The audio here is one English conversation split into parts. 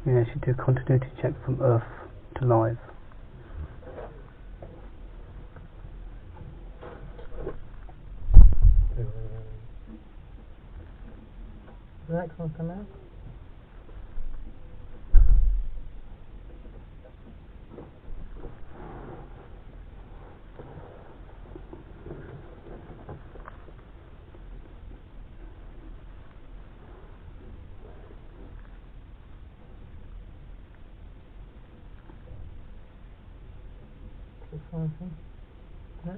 Yeah, should do a continuity check from Earth to live. The next one come out? No?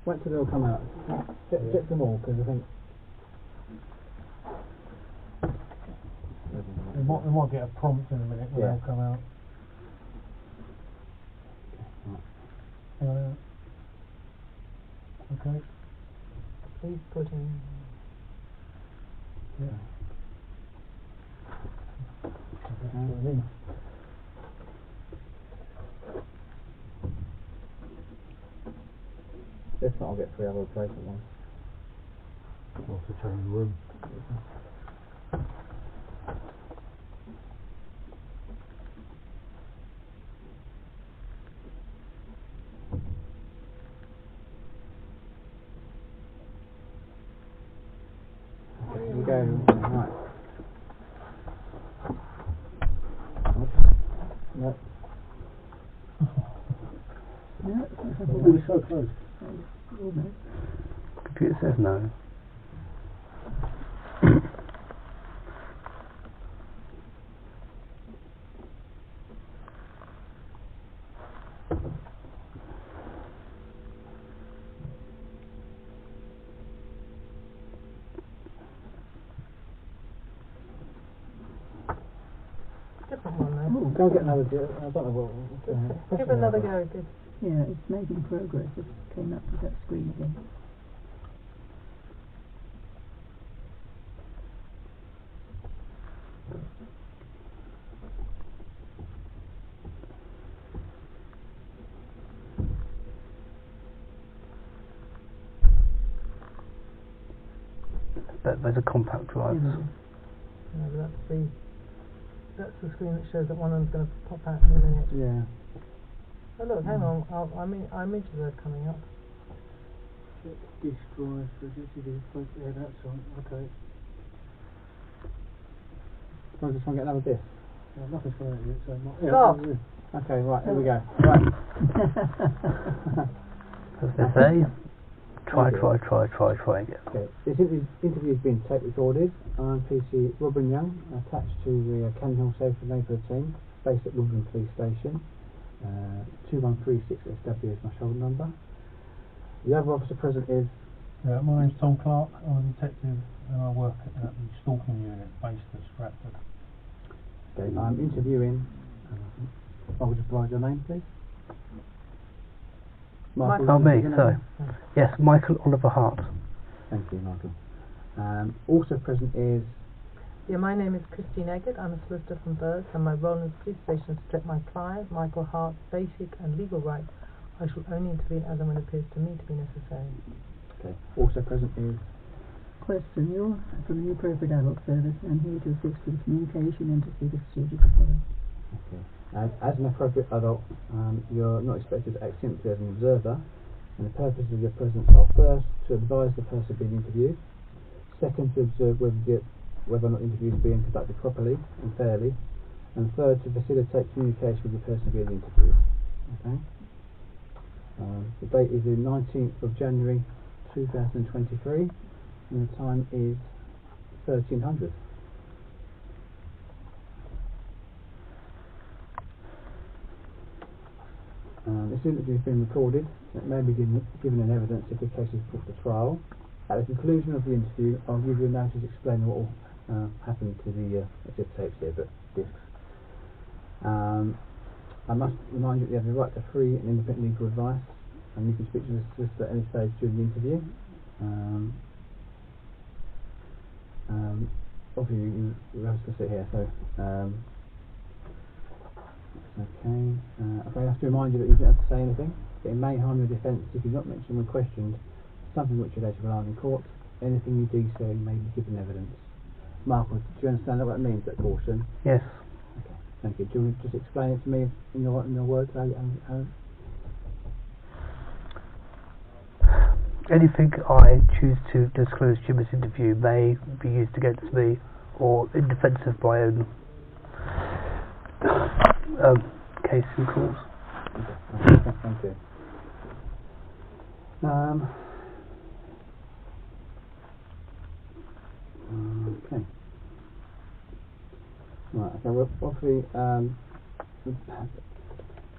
Wait till they'll come out. Check them all, because I think we might get a prompt in a minute when they'll come out. Okay. Please put in. Yeah. If not, I'll get 3 other replacement ones. Or to change the room. Here we go. Right. No. We're so close. Computer says no. Different one though. Go and get another deal. I don't know what. Give another go, good. Yeah, it's making progress. It came up with that screen again. But those are compact drives. No, that's the screen that shows that one of them's going to pop out in a minute. Yeah. Oh look, hang on, our images are coming up. Disk drive, yeah, that's on. Okay. I just want to get another disc. Yeah, nothing's going on yet, so not. Stop! Okay, right, here we go. Right. As they say, try again. Okay, this interview has been tape recorded. I'm PC Robin Young, attached to the Cannon Hill Safe and Neighbourhood team, based at London Police Station. 2136 SW is my shoulder number. The other officer present is... my name's Tom Clark. I'm a detective and I work at the stalking unit based at Stratford. Okay, I'm interviewing... I would just provide your name, please. Michael. Oh, me, sorry. Yes, Michael Oliver Hart. Thank you, Michael. Also present is... Yeah, my name is Christine Eggert. I'm a solicitor from Berks, and my role in the police station is to protect my client, Michael Hart's basic and legal rights. I shall only intervene as and when it appears to me to be necessary. Okay. Also present is... Question, you're from the Appropriate Adult Service and here to assist with communication and to see the procedure to follow. Okay. As an appropriate adult, you're not expected to act simply as an observer, and the purposes of your presence are first, to advise the person being interviewed, second, to observe whether or not the interview is being conducted properly and fairly, and third, to facilitate communication with the person being interviewed. Okay. The date is the 19th of January 2023, and the time is 1300. This interview has been recorded. It may be given in evidence if the case is brought to trial. At the conclusion of the interview, I'll give you a notice explaining what will happen to the tapes here, but discs. I must remind you that you have the right to free and independent legal advice, and you can speak to the solicitor at any stage during the interview. Obviously, you have to sit here, so. Okay, I have to remind you that you don't have to say anything. It may harm your defence if you not mention when questioned something which you later rely on in court. anything you do say may be given evidence. Michael, do you understand what that means, that caution? Yes. Okay, thank you. Do you want to just explain it to me in your words? How Anything I choose to disclose during this interview may be used against me or in defence of my own case and cause. Okay, thank you. Okay. Right, okay, well, obviously,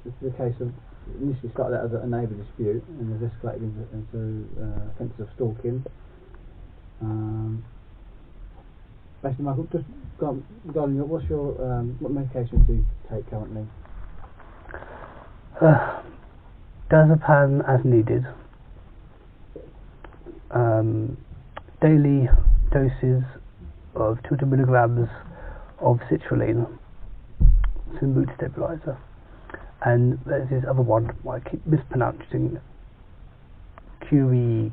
this is a case of, initially started out as a neighbour dispute and has escalated into offences of stalking. Basically, Michael, just regarding what medications do you take currently? Diazepam as needed. Daily doses of 200 milligrams of citrulline, it's a mood stabilizer, and there's this other one I keep mispronouncing, QE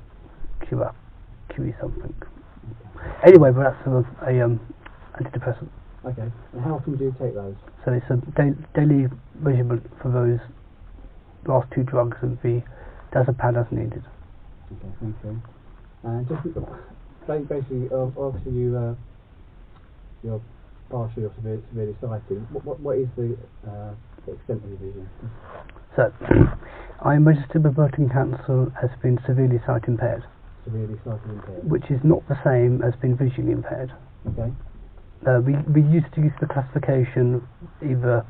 something. Anyway, but that's a antidepressant. Okay, and how often do you take those? So it's a daily measurement for those last two drugs, and the diazepam as needed. Okay, thank you. And just basically, obviously you're partially or severely sighted. What is the extent of your vision? So, I'm registered with Burton Council as being severely sight impaired. Severely sight impaired. Which is not the same as being visually impaired. Okay. We used to use the classification either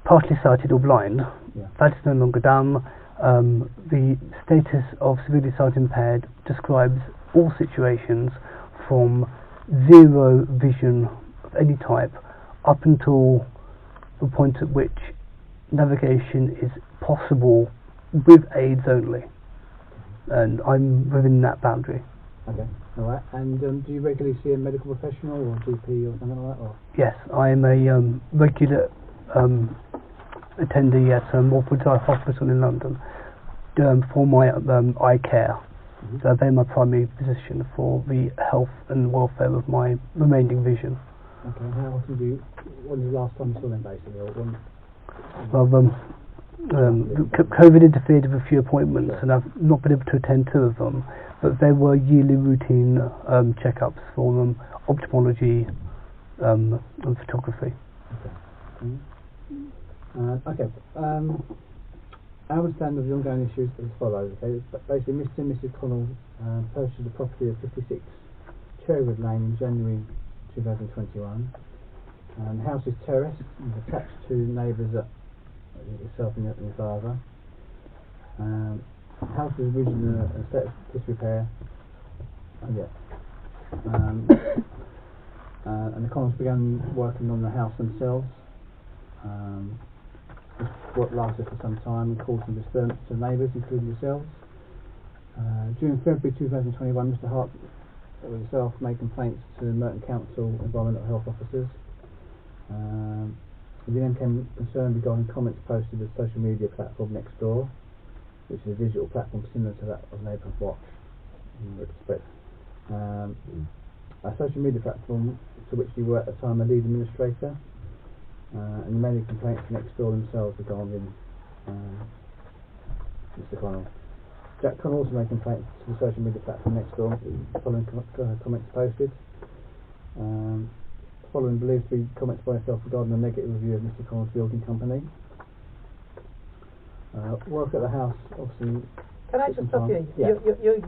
partly sighted or blind. Yeah. That is no longer done. The status of severely sight impaired describes all situations from zero vision of any type up until the point at which navigation is possible with aids only, and I'm within that boundary. Okay, alright. And do you regularly see a medical professional or GP or something like that? Or? Yes, I am a regular attendee at Morford's Eye Hospital in London for my eye care. Mm-hmm. So they're my primary physician for the health and welfare of my remaining vision. Okay, and how often when was the last time you saw them basically? Or when? Well, COVID interfered with a few appointments, and I've not been able to attend two of them, but there were yearly routine checkups for them, ophthalmology and photography. Okay. Our understanding of the ongoing issues is as follows. Okay, basically, Mr. and Mrs. Connell purchased the property of 56 Cherrywood Lane in January 2021. The house is terraced and attached to neighbours at yourself and your father. The house was originally in a state of disrepair. And the Connells began working on the house themselves. This work lasted for some time and caused some disturbance to neighbours, including yourselves. During February 2021, Mr. Hart himself made complaints to Merton Council Environmental Health Officers. He then became concerned regarding comments posted to the social media platform Nextdoor, which is a digital platform similar to that of Neighbourhood Watch in retrospect. A social media platform to which you were at the time a lead administrator, and many complaints to Nextdoor themselves regarding Mr. Connell. Jack Connell also made complaints to the social media platform Nextdoor following comments posted. Following believed to be comments by yourself regarding a negative review of Mr. Connell's building company. Work at the house, obviously. Can I just stop you? Yeah.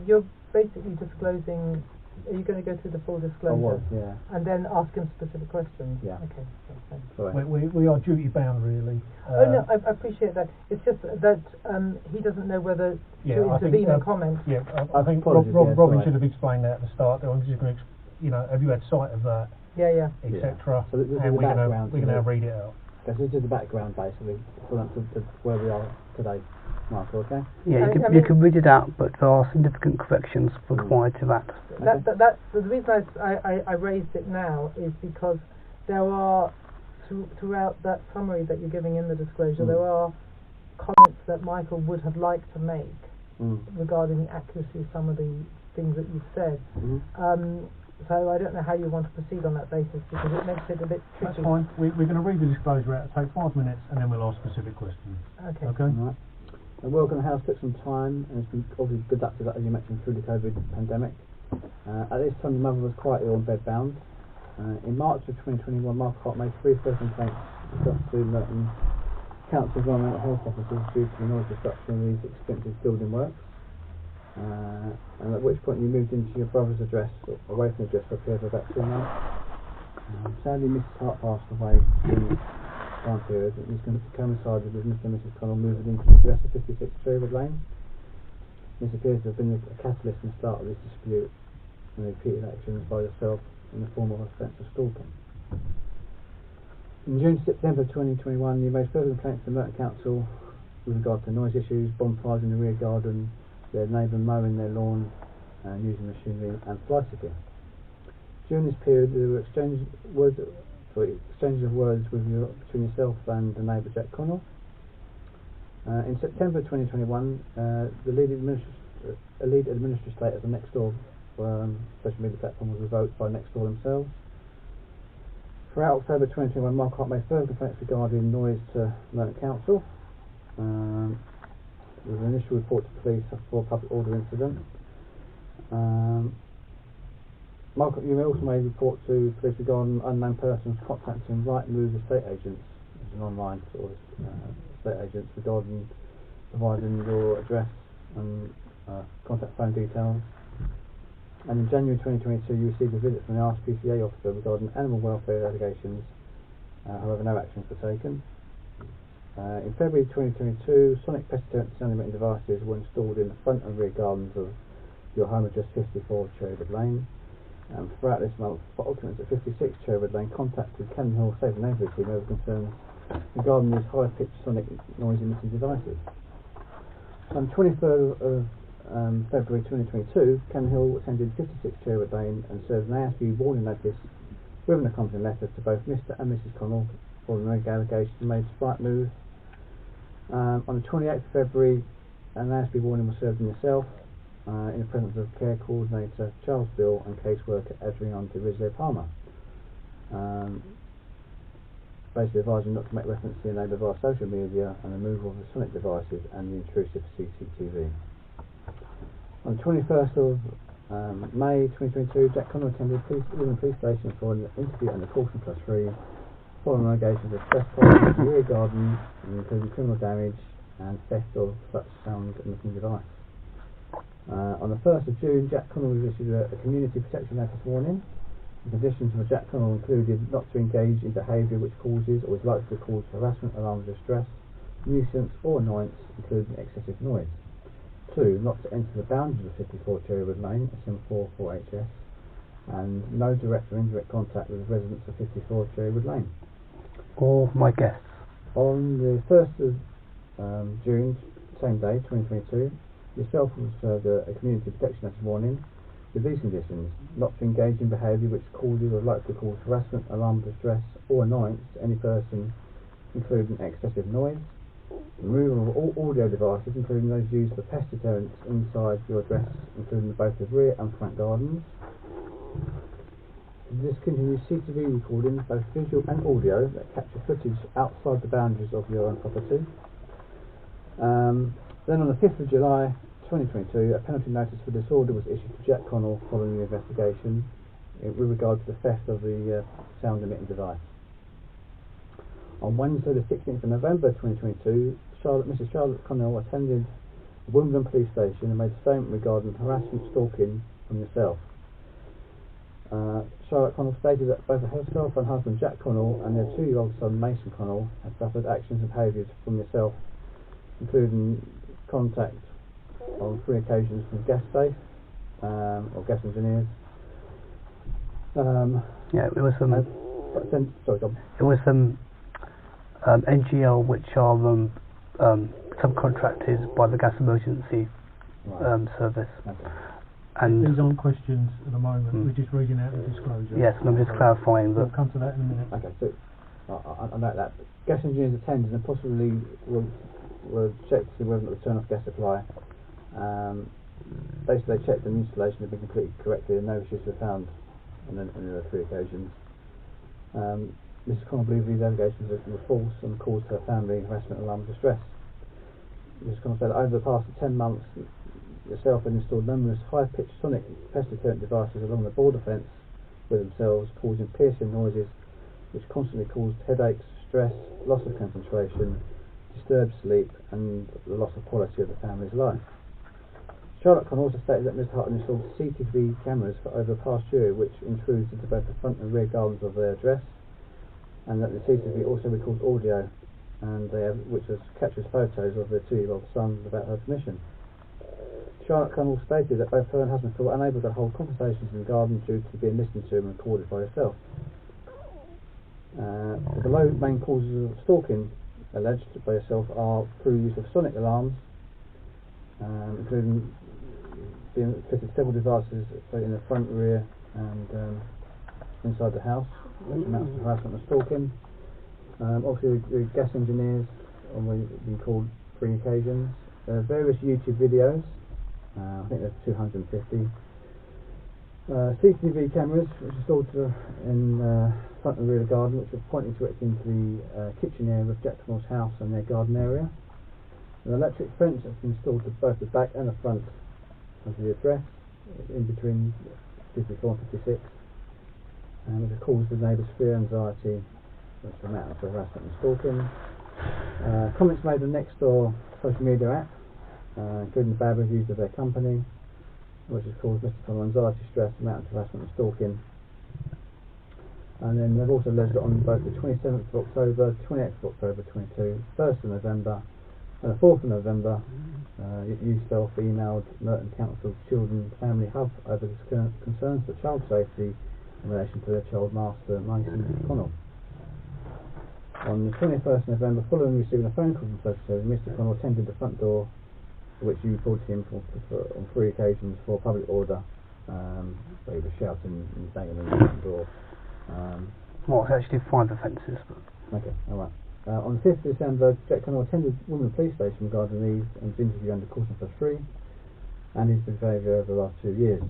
You're basically disclosing. Are you going to go through the full disclosure? I was, yeah. And then ask him specific questions? Yeah. Okay, that's fine. Sorry. We are duty bound, really. Oh no, I appreciate that. It's just that he doesn't know whether to intervene and comment. Yeah, I think Robin should have explained that at the start. I'm just going to, have you had sight of that? Yeah. Etc. So and we're going to read it out. Okay, so this is the background basically to where we are today, Michael. Okay. Yeah, you can read it out, but there are significant corrections required to that. That's the reason I raised it now is because there are throughout that summary that you're giving in the disclosure, there are comments that Michael would have liked to make regarding the accuracy of some of the things that you've said. So I don't know how you want to proceed on that basis, because it makes it a bit tricky. That's fine. We're going to read the disclosure out, take 5 minutes, and then we'll ask specific questions. Okay. Right. The work on the house took some time, and it's been obviously conducted, as you mentioned, through the COVID pandemic. At this time, the mother was quite ill and bedbound. In March of 2021, Mark Hart made 3 further complaints to Merton Council Environmental Health Officers due to the noise disruption of these expensive building works. And at which point you moved into your brother's address, away from the address, for a period of about 2 months. Sadly, Mrs. Hart passed away in this time period. It was going to coincide with Mr. and Mrs. Connell moving into the address of 56 Cherrywood Lane. This appears to have been a catalyst in the start of this dispute, and repeated actions by yourself in the form of offence of stalking. In June to September 2021, you made further complaints to the Merton Council with regard to noise issues, bonfires in the rear garden, their neighbour mowing their lawn and using machinery, and fly tipping. During this period, there were exchanges of words between yourself and the neighbour Jack Connell. In September 2021, the lead administrator of the Nextdoor social media platform was revoked by Nextdoor themselves. Throughout October 2021, Mark Hart made further complaints regarding noise to Merton Council. There was an initial report to police for a public order incident. Mark, you also made a report to police regarding unknown persons contacting Rightmove estate agents, which is an online sort of estate agents, regarding providing your address and contact phone details. And in January 2022, you received a visit from the RSPCA officer regarding animal welfare allegations. However, no actions were taken. In February 2022, sonic pest deterrent sound emitting devices were installed in the front and rear gardens of your home address 54 Cherrywood Lane. Throughout this month, occupants at 56 Cherrywood Lane contacted Cannon Hill Safe Neighbourhood Team over concerns regarding these high-pitched sonic noise emitting devices. On 23rd of February 2022, Cannon Hill attended 56 Cherrywood Lane and served an ASB warning notice with an accompanying letter to both Mr and Mrs Connell for the allegation made to Rightmove. On the 28th of February, an ASB warning was served on yourself in the presence of care coordinator Charles Bill and caseworker Adrian de Rizzo Palmer. Basically advising not to make reference to your neighbour via social media and the removal of the sonic devices and the intrusive CCTV. On the 21st of May 2022, Jack Connell attended Woodland Police Station for an interview under caution +3 following allegations of trespassing in the rear garden, including criminal damage and theft of such sound emitting device. On the 1st of June, Jack Connell was issued a community protection notice warning. The conditions for Jack Connell included not to engage in behaviour which causes or is likely to cause harassment, alarm, distress, nuisance or annoyance, including excessive noise. 2. Not to enter the boundaries of 54 Cherrywood Lane, SM44HS, and no direct or indirect contact with the residents of 54 Cherrywood Lane. Or my guests. On the 1st of June, same day, 2022, yourself was served a community protection notice warning with these conditions: not to engage in behaviour which causes or is likely to cause harassment, alarm, distress or annoyance to any person, including excessive noise. Removal of all audio devices, including those used for pest deterrents inside your address, including both the rear and front gardens. Discontinue CCTV recordings, both visual and audio, that capture footage outside the boundaries of your own property. Then on the 5th of July 2022, a penalty notice for disorder was issued to Jack Connell following the investigation with regard to the theft of the sound emitting device. On Wednesday the 16th of November 2022, Mrs Charlotte Connell attended Wimbledon Police Station and made a statement regarding harassment stalking from yourself. Charlotte Connell stated that both herself and husband Jack Connell and their 2-year-old son Mason Connell had suffered actions and behaviours from yourself, including contact on 3 occasions from gas safe or gas engineers. It was some. It was some NGL, which are subcontracted by the gas emergency service. Okay. And these aren't questions at the moment. We're just reading out the disclosure. Yes, and I'm just clarifying that. We'll come to that in a minute. Okay, so I note that gas engineers attended and possibly will check to see whether or not the turn off gas supply Basically, they checked and the installation had been completed correctly and no issues were found on the 3 occasions. Mrs. Connell believes these allegations were false and caused her family harassment, alarm and distress. Mrs. Connell said that over the past 10 months, yourself had installed numerous high-pitched sonic pest deterrent devices along the border fence with themselves, causing piercing noises which constantly caused headaches, stress, loss of concentration, disturbed sleep and the loss of quality of the family's life. Charlotte Connell also stated that Mr. Hart installed CCTV cameras for over the past year which intrudes into both the front and rear gardens of their address, and that the CCTV also records audio which captures photos of their 2-year-old son without her permission. Charlotte Connell stated that both her and husband were unable to hold conversations in the garden due to being listened to and recorded by herself. The below main causes of stalking alleged by yourself are through use of sonic alarms, including being fitted several devices in the front, rear and inside the house, which amounts to harassment and stalking. Obviously the gas engineers have been called 3 occasions. Various YouTube videos, I think there's 250. CCTV cameras which are installed in front and rear of the garden, which are pointing directly into the kitchen area of Jack Connell's house and their garden area. An electric fence has been installed to both the back and the front of the address, in between 54 and 56, which has caused the neighbours fear and anxiety, which amounts to harassment and stalking. Comments made on Nextdoor social media app, including bad reviews of their company, which has caused Mr. Connell anxiety, stress, amounting to harassment and stalking. And then they've also alleged that on both the 27th of October, 28th of October 22, 1st of November and the 4th of November, you self emailed Merton Council's Children Family Hub over the concerns for child safety in relation to their child master, Mason Connell. On the 21st of November, following receiving a phone call from social service, Mr. Connell attended the front door, which you reported him on 3 occasions for public order, where he was shouting and banging on the front door. Well, it's actually 5 offences. Okay, alright. On the 5th of December, Jack Connell attended Women's Police Station regarding these and was interviewed under caution for 3 and his behaviour over the last 2 years.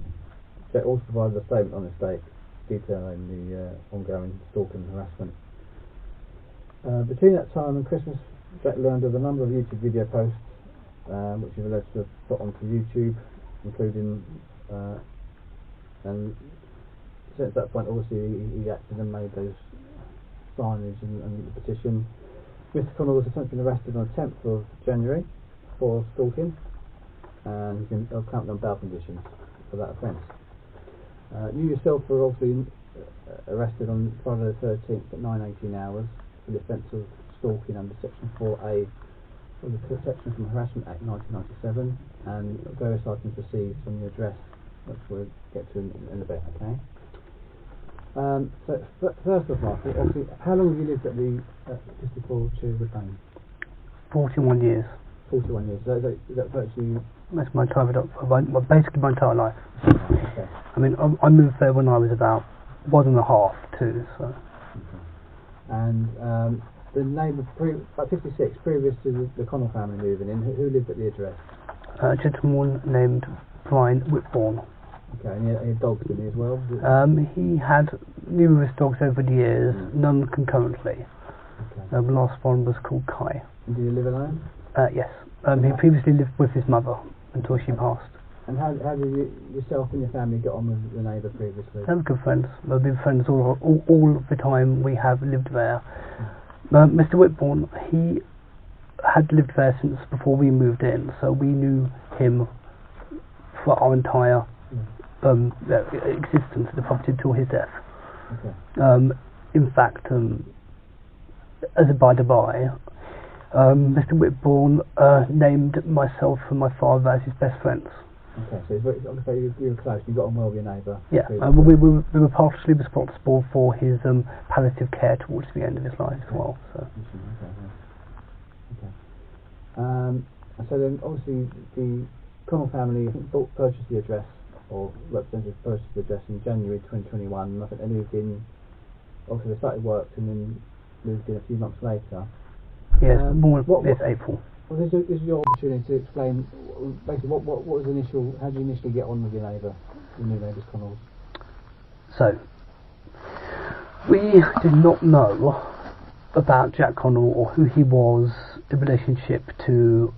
Jack also provided a statement on this date detailing the ongoing stalking and harassment. Between that time and Christmas, Jack learned of a number of YouTube video posts which he alleged to have put onto YouTube, including and since that point obviously he acted and made those signage and the petition. Mr. Connell was essentially arrested on the 10th of January for stalking and he's been currently on bail conditions for that offence. You yourself were obviously arrested on Friday the 13th at 9:18 hours for the offence of stalking under section 4A of the Protection from Harassment Act 1997 and various items received from the address, which we'll get to in a bit, okay? So first of all, obviously, how long have you lived at the 54 Cherrywood Lane? 41 years. 41 years. Is that virtually... That's my entire, basically my entire life. Okay. I mean, I moved there when I was about 1.5, 2, so... Okay. And the neighbour, about 56, previous to the Connell family moving in, who lived at the address? A gentleman named Brian Whitbourne. Okay, and he had dogs, didn't he, as well? He had numerous dogs over the years, none concurrently. Okay. The last one was called Kai. And did he live alone? Yes. He previously lived with his mother until she passed. And how did you, yourself and your family get on with the neighbour previously? They were good friends. We've been friends all the time we have lived there. Mr. Whitbourne, he had lived there since before we moved in, so we knew him for our entire existence at the property until his death. Okay. In fact, as a by-the-by, Mr. Whitbourne named myself and my father as his best friends. Okay, so you were close, you got on well with your neighbour? Yeah, we were partially responsible for his palliative care towards the end of his life as well. So. Okay. So then obviously the Connell family purchased the address, or representatives purchased the address in January 2021, and I think they moved in, obviously they started work and then moved in a few months later. Yes, it's April. Well, this is your opportunity to explain basically what was initial. How did you initially get on with your neighbour, your new neighbour's Connells? So, we did not know about Jack Connell or who he was in relationship to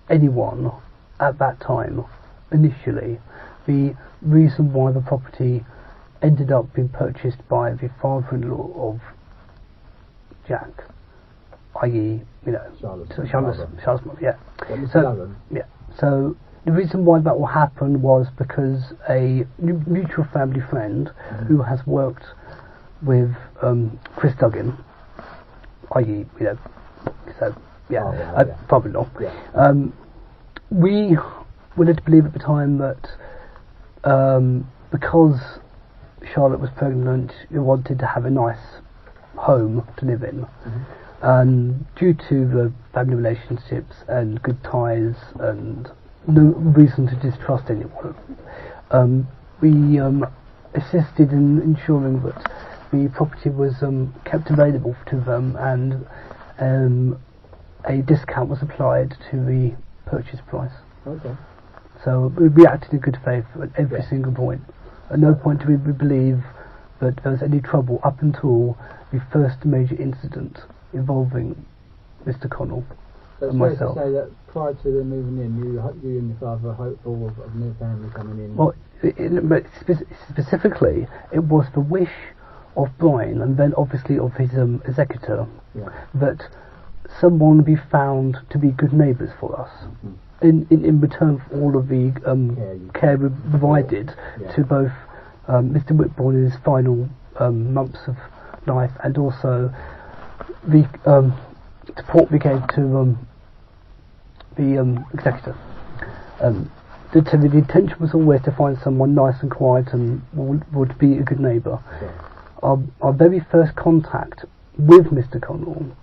anyone at that time. Initially, the reason why the property ended up being purchased by the father-in-law of Jack, i.e., Charlotte's mother, yeah. So the reason why that will happen was because a mutual family friend who has worked with Chris Duggan, i.e., father-in-law. Yeah. We were led to believe at the time that because Charlotte was pregnant, we wanted to have a nice home to live in. And due to the family relationships and good ties and no reason to distrust anyone, we assisted in ensuring that the property was kept available to them, and a discount was applied to the purchase price. Okay. So we acted in good faith at every single point. At no point did we believe that there was any trouble up until the first major incident involving Mr. Connell and myself. So it's fair to say that prior to them moving in, you and your father were hopeful of a new family coming in? Well, but specifically, it was the wish of Brian, and then obviously of his executor, that someone be found to be good neighbours for us. In return for all of the care we provided to both Mr. Whitbourne in his final months of life, and also the support we gave to the executor. So the intention was always to find someone nice and quiet and would be a good neighbour. Our very first contact with Mr. Connell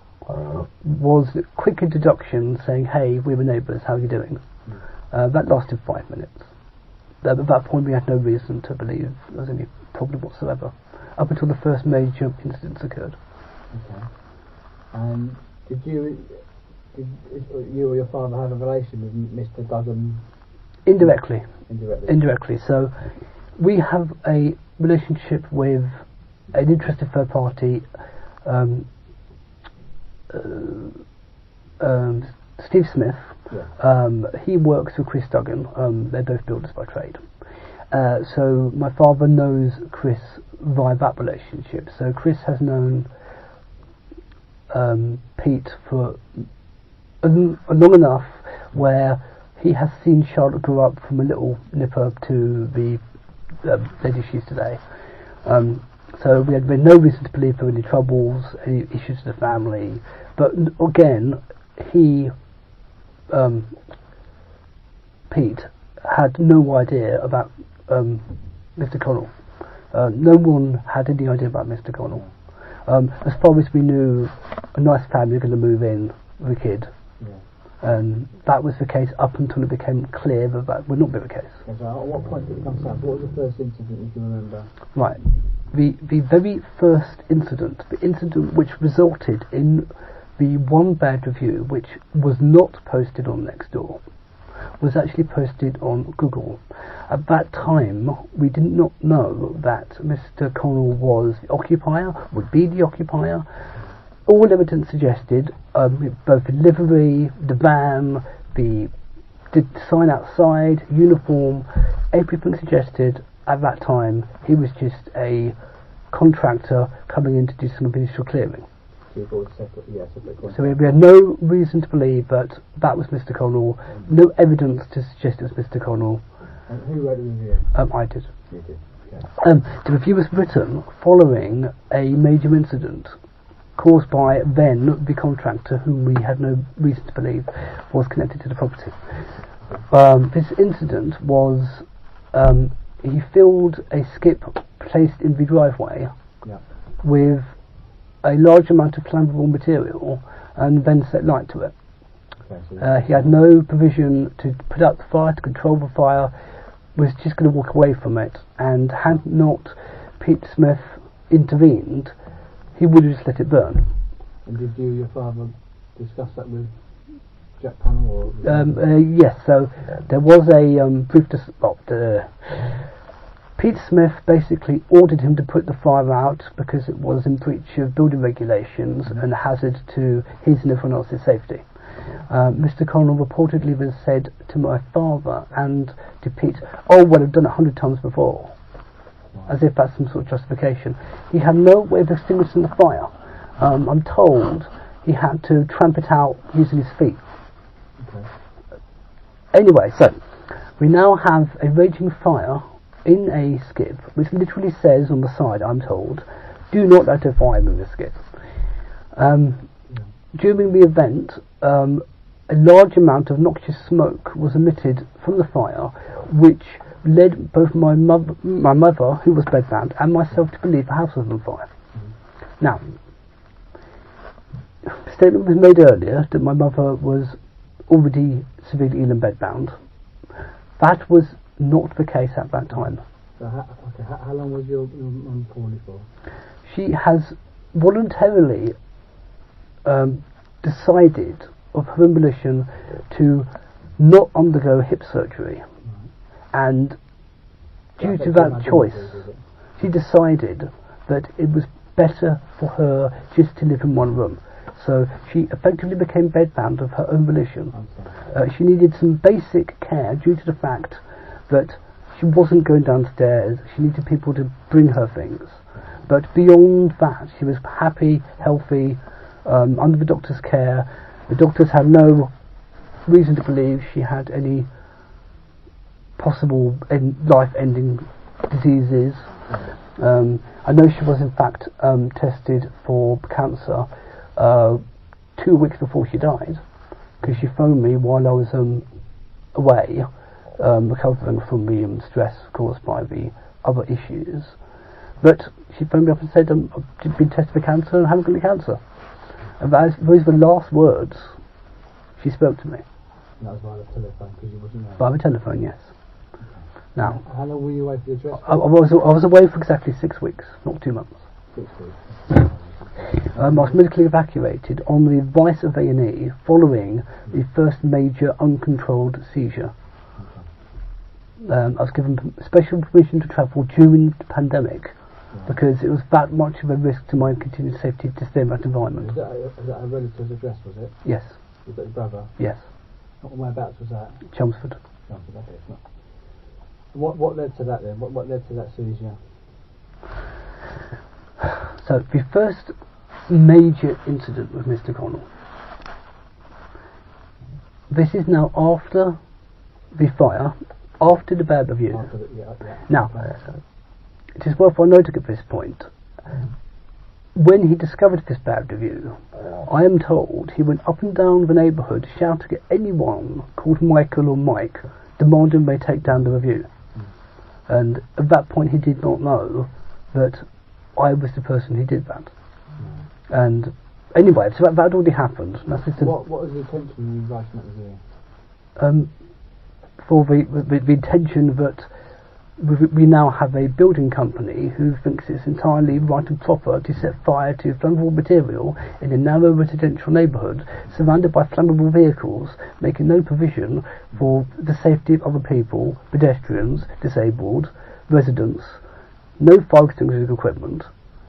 was a quick introduction saying, "Hey, we were neighbours, how are you doing?" That lasted 5 minutes. At that point we had no reason to believe there was any problem whatsoever, up until the first major incidents occurred. Okay. And did you or your father have a relation with Mr. Duggan? Indirectly. So we have a relationship with an interested third party, Steve Smith. He works with Chris Duggan. They're both builders by trade. So my father knows Chris via that relationship. So Chris has known Pete for long enough where he has seen Charlotte grow up from a little nipper to the lady she is today. So we had no reason to believe there were any troubles, any issues with the family. But again, Pete had no idea about Mr. Connell. No one had any idea about Mr. Connell. As far as we knew, a nice family were going to move in with a kid. And that was the case up until it became clear that that would not be the case. Okay, so at what point did it come south? What was the first incident you can remember? Right. The very first incident, the incident which resulted in the one bad review, which was not posted on Nextdoor, was actually posted on Google. At that time, we did not know that Mr. Connell was the occupier, would be the occupier. All evidence suggested, both the livery, the van, the sign outside, uniform, everything suggested at that time he was just a contractor coming in to do some initial clearing. So we had no reason to believe that that was Mr. Connell, no evidence to suggest it was Mr. Connell. And who wrote the review? I did. You did, okay. The review was written following a major incident caused by then the contractor, whom we had no reason to believe was connected to the property. This incident was he filled a skip placed in the driveway with a large amount of flammable material and then set light to it. He had no provision to put out the fire, to control the fire, was just going to walk away from it, and had not Pete Smith intervened, he would have just let it burn. And did you, your father, discuss that with Jack Connell or? Yes, so there was a brief Peter Smith basically ordered him to put the fire out because it was in breach of building regulations and a hazard to his and everyone else's safety. Mr. Connell reportedly was said to my father and to Pete, "Oh, well, I've done it 100 times before," as if that's some sort of justification. He had no way of extinguishing the fire. I'm told he had to tramp it out using his feet. Okay. Anyway, so we now have a raging fire in a skip, which literally says on the side, I'm told, "Do not let a fire move the skip." During the event, a large amount of noxious smoke was emitted from the fire, which led both my mother, who was bedbound, and myself to believe the house was on fire. Now, a statement was made earlier that my mother was already severely ill and bedbound. That was not the case at that time. So how long was your mum poorly for? She has voluntarily decided of her own volition to not undergo hip surgery, and due to that choice, she decided that it was better for her just to live in one room. So she effectively became bedbound of her own volition. She needed some basic care due to the fact that she wasn't going downstairs. She needed people to bring her things. But beyond that, she was happy, healthy, under the doctor's care. The doctors had no reason to believe she had any possible life-ending diseases. I know she was in fact tested for cancer 2 weeks before she died, because she phoned me while I was away, recovering from the stress caused by the other issues. But she phoned me up and said, "I've been tested for cancer and I haven't got any cancer." And those were the last words she spoke to me. And that was via the telephone, because you wasn't there? By the telephone, yes. Now, how long were you away for the address? I was away for exactly 6 weeks, not 2 months. 6 weeks. I was medically evacuated on the advice of A&E following the first major uncontrolled seizure. I was given special permission to travel during the pandemic because it was that much of a risk to my continued safety to stay in that environment. Is that a relative's address, was it? Yes. Was that your brother? Yes. Whereabouts was that? Chelmsford. Chelmsford, okay, it's not. What led to that then? What led to that seizure? So the first major incident with Mr. Connell. This is now after the fire, after the bad review. Now, it is worthwhile noting at this point, when he discovered this bad review, I am told he went up and down the neighbourhood shouting at anyone called Michael or Mike, demanding they take down the review. And at that point he did not know that I was the person who did that. And anyway, so that already happened. That's just what was the intention of you writing that review? For the intention that we now have a building company who thinks it's entirely right and proper to set fire to flammable material in a narrow residential neighbourhood surrounded by flammable vehicles, making no provision for the safety of other people, pedestrians, disabled, residents, no fire extinguishing equipment,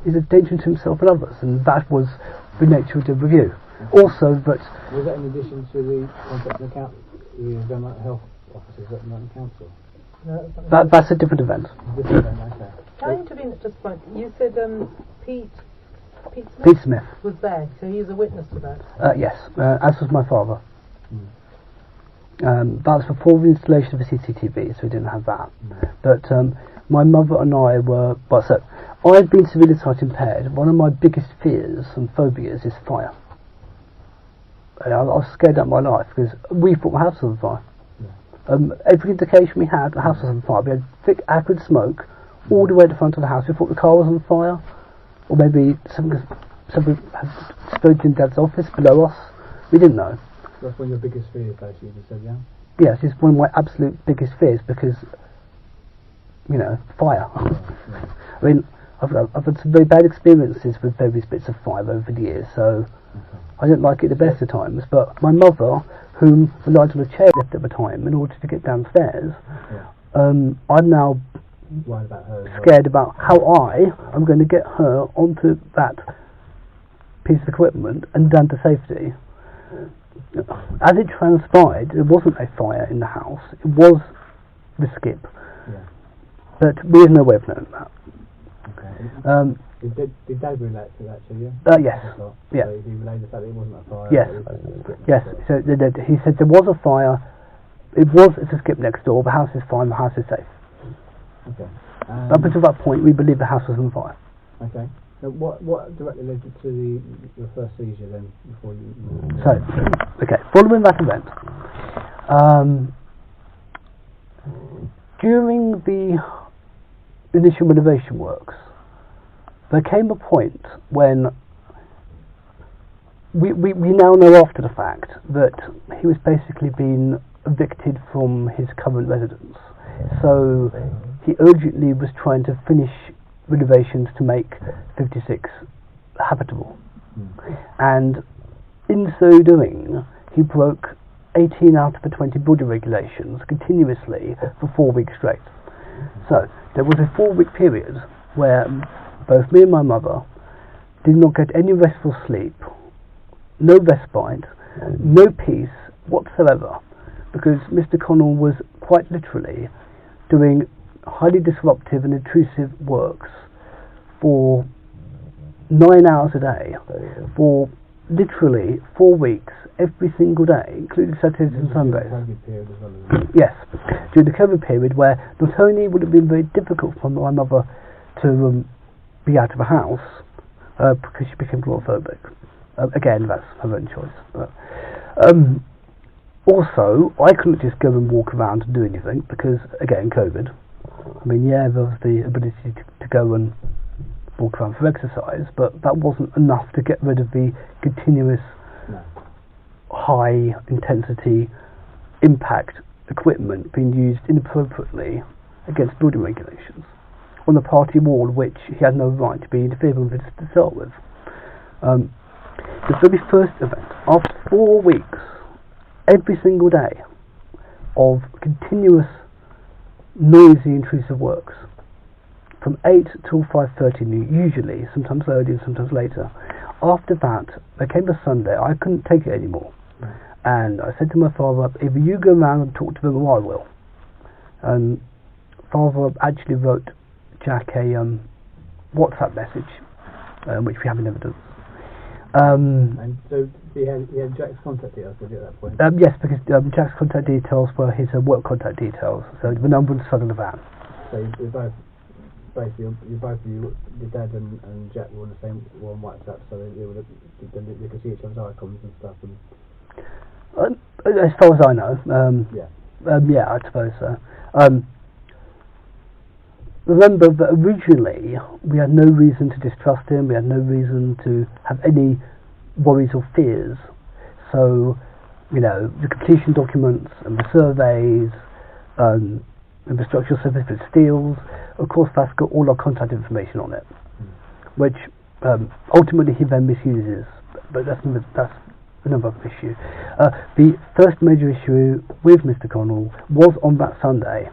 is a danger to himself and others, and that was the nature of the review. Also, but was that in addition to the contacting the environmental health officers at the Mountain Council? No, that's a different event. Different event, okay. Can I intervene at just a point? You said Pete Pete Smith was there, so he's a witness to that. yes, as was my father. That was before the installation of the CCTV, so we didn't have that. But my mother and I were, well, so I've been severely sight impaired. One of my biggest fears and phobias is fire. I was scared out of my life because we thought the house was on fire. Every indication we had, the house was on fire. We had thick, acrid smoke all the way to the front of the house. We thought the car was on fire, or maybe somebody had exploded in Dad's office below us. We didn't know. That's one of your biggest fears, basically, you said, yeah? Yes, it's one of my absolute biggest fears because, you know, fire. I mean, I've had some very bad experiences with various bits of fire over the years, so I didn't like it the best of times. But my mother, whom relied on a chair lift at the time in order to get downstairs, I'm now scared about how I am going to get her onto that piece of equipment and down to safety. As it transpired, it wasn't a fire in the house, it was the skip. But we have no way of knowing that. Did Dad relate to that to you? Yes. Yeah. So he relayed the fact that it wasn't a fire? Yes. Yes. So he said there was a fire, it's a skip next door, the house is fine, the house is safe. Okay. Up until that point, we believed the house was on fire. Okay. So what directly led you to your first seizure then, before you... So, okay, following that event, during the initial renovation works, there came a point when we now know after the fact that he was basically being evicted from his current residence. So he urgently was trying to finish renovations to make 56 habitable. And in so doing, he broke 18 out of the 20 building regulations continuously for 4 weeks straight. So there was a 4-week period where both me and my mother did not get any restful sleep, no respite, no peace whatsoever, because Mr. Connell was quite literally doing highly disruptive and intrusive works for 9 hours a day for literally 4 weeks every single day, including Saturdays and Sundays. Yes, during the COVID period, where not only would it have been very difficult for my mother to be out of the house because she became agoraphobic. Again, that's her own choice. But, also, I couldn't just go and walk around and do anything because, again, COVID. I mean, yeah, there was the ability to go and walk around for exercise, but that wasn't enough to get rid of the continuous high intensity impact equipment being used inappropriately against building regulations on the party wall, which he had no right to be interfering with to start with. The very first event, after 4 weeks, every single day of continuous noisy intrusive works from 8 till 5:30 usually, sometimes earlier, sometimes later. After that, there came a Sunday, I couldn't take it anymore. And I said to my father, either you go around and talk to them or I will. And father actually wrote Jack a WhatsApp message, which we have in evidence. And so he had Jack's contact details with you at that point? Yes, because Jack's contact details were his work contact details, so the number was stuck in the van. So you're both, basically, both of you, your dad and Jack were on the same one WhatsApp, so they could see each other's icons and stuff. And as far as I know, yeah, I suppose so. Remember that originally we had no reason to distrust him, we had no reason to have any worries or fears. So, you know, the completion documents and the surveys and the structural surface with steels, of course that's got all our contact information on it, which ultimately he then misuses, but that's another issue. The first major issue with Mr. Connell was on that Sunday.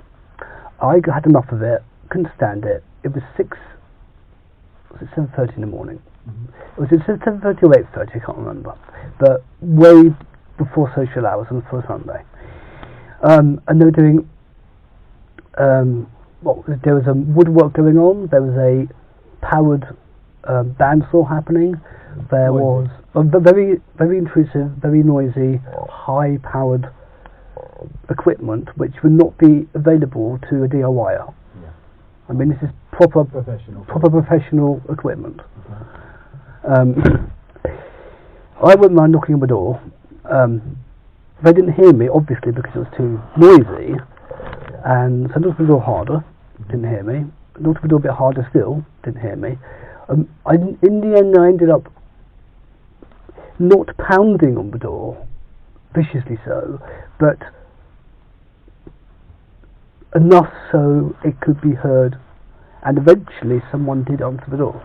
I had enough of it, couldn't stand it. It was 7:30 in the morning. Was it 7:30 or 8:30? I can't remember. But way before social hours on for a Sunday. And they were doing there was woodwork going on. There was a powered bandsaw happening. There was a very, very intrusive, very noisy, high-powered equipment which would not be available to a DIYer. I mean, this is proper professional equipment. I wouldn't mind knocking on the door. They didn't hear me, obviously, because it was too noisy. And so I knocked on the door harder, didn't hear me. Knocked on the door a bit harder still, didn't hear me. In the end, I ended up not pounding on the door, viciously so, but enough so it could be heard and eventually someone did answer the door.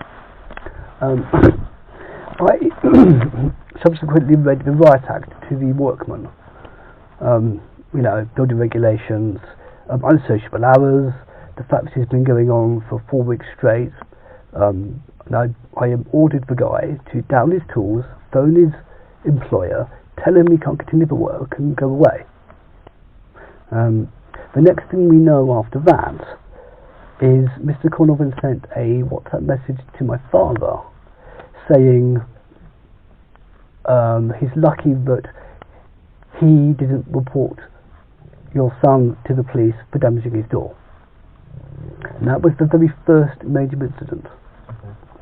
I subsequently read the Riot Act to the workman. Building regulations, unsociable hours, the fact that it's been going on for 4 weeks straight. And I ordered the guy to down his tools, phone his employer, tell him he can't continue the work and go away. The next thing we know after that is Mr. Cornovan sent a WhatsApp message to my father saying he's lucky that he didn't report your son to the police for damaging his door. And that was the very first major incident.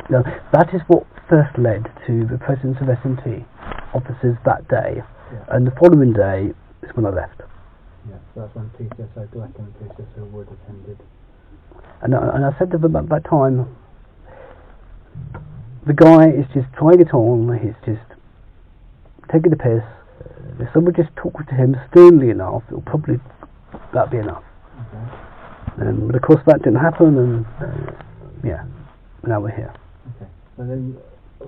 Now, that is what first led to the presence of S&T officers that day, and the following day is when I left. Yeah, so that's when PCSO Black and PCSO Wood attended. And I said to them at that time, the guy is just trying it on, he's just taking the piss. If someone just talks to him sternly enough, that'd be enough. Okay. But of course that didn't happen, and now we're here. Okay. And then,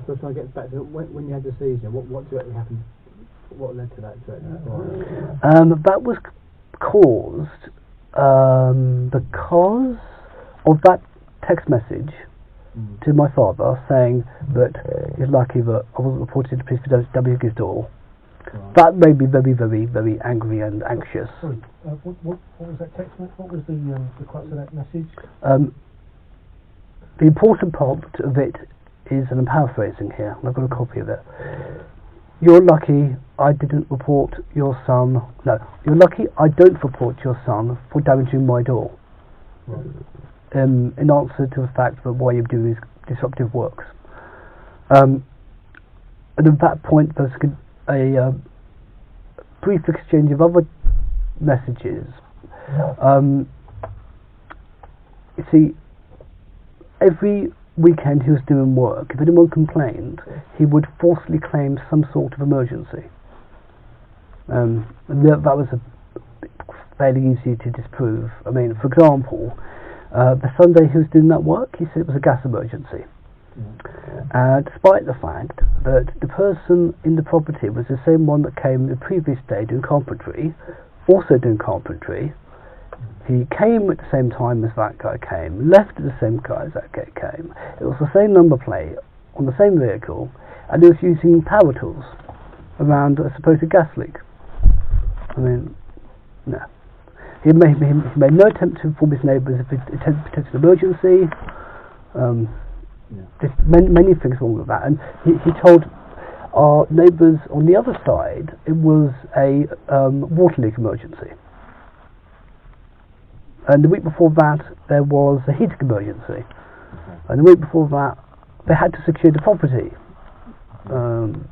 so trying to get back to when you had the seizure, what directly happened? What led to that directly? That was caused because of that text message to my father saying that he's lucky that I wasn't reported to the police for damaging his door. Right. That made me very, very, very angry and anxious. Sorry, what was that text message? What was the crux of that message? The important part of it is, and I'm paraphrasing here, and I've got a copy of it. You're lucky I didn't report your son. No, you're lucky I don't report your son for damaging my door. Right. In answer to the fact that why you're doing these disruptive works. And at that point, there was a brief exchange of other messages. You see, every weekend he was doing work, if anyone complained, he would forcefully claim some sort of emergency. And that was fairly easy to disprove. I mean, for example, the Sunday he was doing that work, he said it was a gas emergency. Despite the fact that the person in the property was the same one that came the previous day doing carpentry, also doing carpentry. He came at the same time as that guy came, left at the same time as that guy came. It was the same number plate on the same vehicle, and he was using power tools around a supposed gas leak. I mean, no. He made no attempt to inform his neighbours of a potential emergency. Just many things wrong with that. And he told our neighbours on the other side it was a water leak emergency. And the week before that there was a heating emergency. And the week before that they had to secure the property. And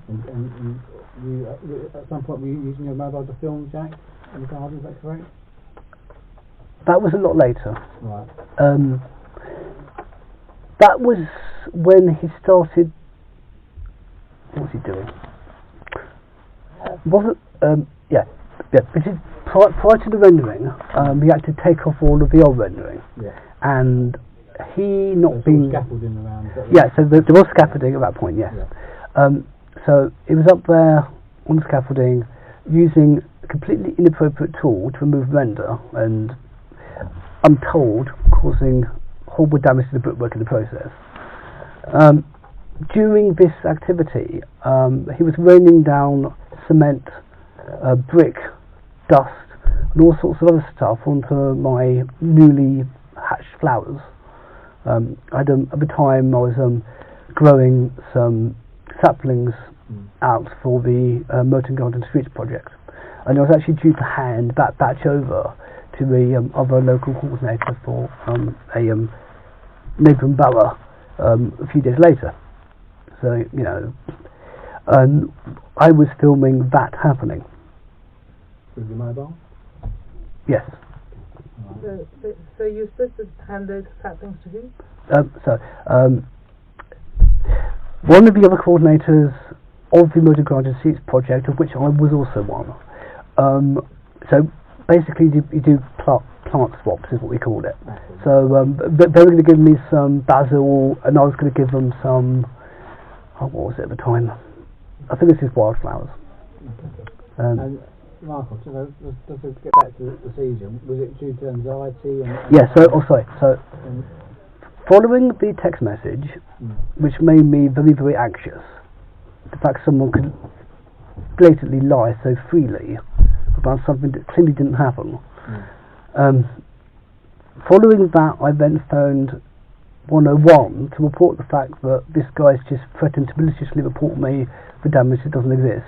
you, at some point were you using your mobile to film Jack in the garden, is that correct? That was a lot later. Right. That was when he started. What was he doing? Prior to the rendering, he had to take off all of the old rendering. Yeah. And he not being scaffolding around. So there was scaffolding at that point. Yes. Yeah. So it was up there on the scaffolding using a completely inappropriate tool to remove render, and I'm told causing horrible damage to the brickwork in the process. During this activity, he was raining down cement, brick, dust, and all sorts of other stuff onto my newly hatched flowers. At the time I was growing some saplings out for the Merton Garden Streets project, and I was actually due to hand that batch over to the other local coordinator for a neighbouring borough a few days later. So, I was filming that happening. With your mobile? Yes. So you're supposed to hand those saplings to who? One of the other coordinators of the Merton Garden Streets project, of which I was also one. So basically you do plant swaps is what we called it. So but they were going to give me some basil, and I was going to give them some, what was it at the time? I think this is wildflowers. And Michael, just to get back to the seizure, was it due to anxiety? So following the text message, which made me very, very anxious, the fact someone could blatantly lie so freely about something that clearly didn't happen. Following that, I then phoned 101 to report the fact that this guy's just threatened to maliciously report me for damage that doesn't exist.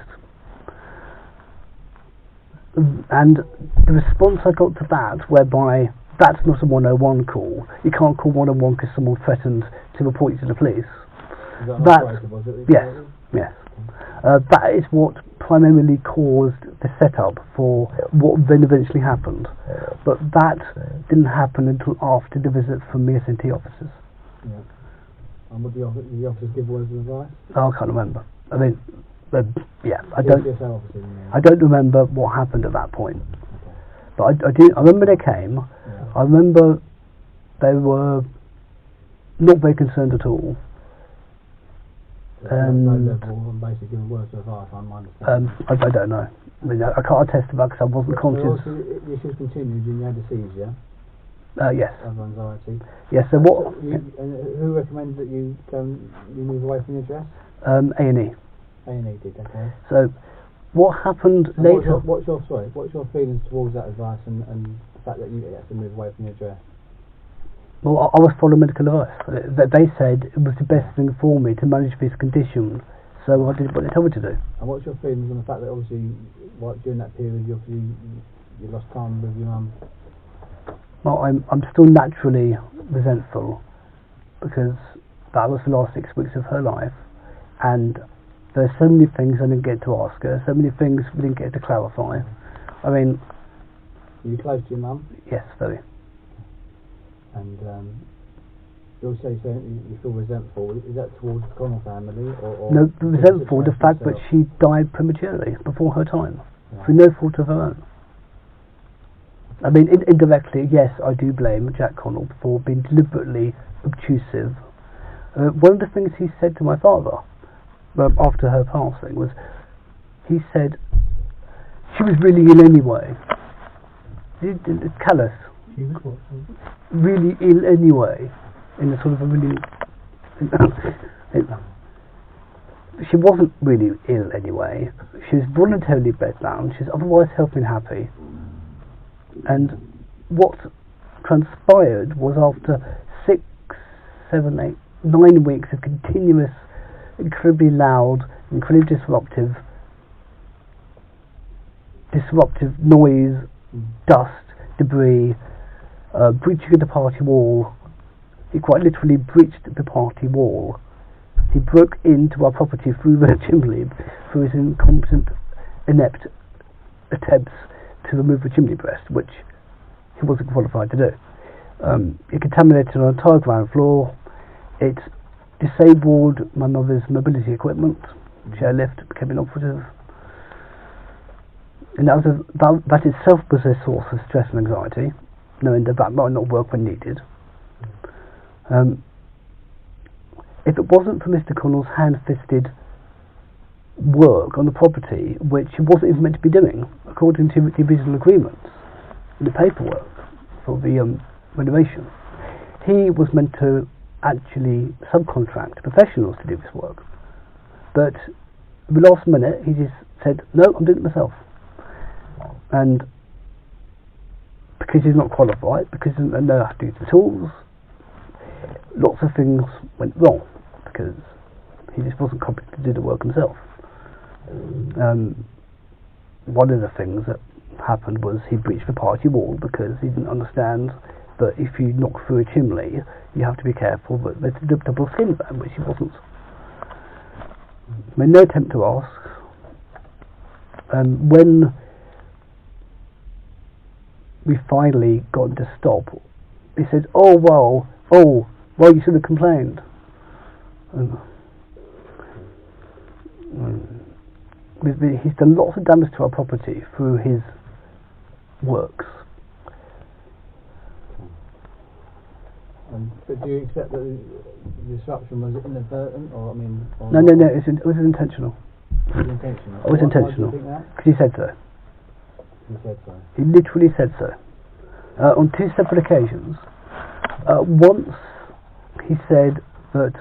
And the response I got to that, whereby that's not a 101 call, you can't call 101 because someone threatened to report you to the police. Yes. That is what primarily caused the setup for what then eventually happened. But that didn't happen until after the visit from the SNT officers. Yeah. And what the officers give words of advice? Oh, I can't remember. I mean, I don't remember what happened at that point. Okay. But I remember they came. Yeah. I remember they were not very concerned at all. Basically giving words of advice, I don't know. I mean, I can't attest to that because I wasn't conscious. So the issues continued and you had a seizure? Yes. Of anxiety? Yes, so what... who recommended that you move away from the address? A&E. A&E did, okay. So, what happened and later... What's your feelings towards that advice and the fact that you had to move away from the address? Well, I was following medical advice. They said it was the best thing for me to manage this condition, so I did what they told me to do. And what's your feelings on the fact that obviously during that period you lost time with your mum? Well, I'm still naturally resentful because that was the last 6 weeks of her life, and there are so many things I didn't get to ask her, so many things we didn't get to clarify. I mean... Are you close to your mum? Yes, very. And you also say you feel resentful. Is that towards the Connell family? Or no, resentful the fact that she died prematurely, before her time, through no fault of her own. I mean, indirectly, yes, I do blame Jack Connell for being deliberately obtrusive. One of the things he said to my father after her passing was, he said, she was really ill anyway. Callous. She was what? Really ill anyway, in a sort of a really... she wasn't really ill anyway. She was voluntarily bedbound. She was otherwise healthy and happy. And what transpired was after 6, 7, 8, 9 weeks of continuous, incredibly loud, incredibly disruptive noise, dust, debris, breaching of the party wall. He quite literally breached the party wall. He broke into our property through the chimney through his incompetent, inept attempts to remove the chimney breast, which he wasn't qualified to do. It contaminated our entire ground floor. It disabled my mother's mobility equipment. Chairlift became inoperative. And that itself was a source of stress and anxiety, knowing that might not work when needed. If it wasn't for Mr. Connell's hand-fisted work on the property, which he wasn't even meant to be doing, according to the original agreements, the paperwork for the renovation, he was meant to actually subcontract professionals to do this work. But at the last minute, he just said, no, I'm doing it myself. And because he's not qualified, because he doesn't know how to use the tools, lots of things went wrong because he just wasn't competent to do the work himself. One of the things that happened was he breached the party wall because he didn't understand that if you knock through a chimney, you have to be careful that there's a double skin fan, which he wasn't. Made no attempt to ask. When we finally got to stop, he said, well, you should have complained. He's done lots of damage to our property through his works. But do you accept that the disruption was inadvertent, or I mean? Or No, it was intentional. It was intentional. It was intentional. Why do you think that? Because he said so. He said so. He literally said so. On 2 separate occasions. Once he said that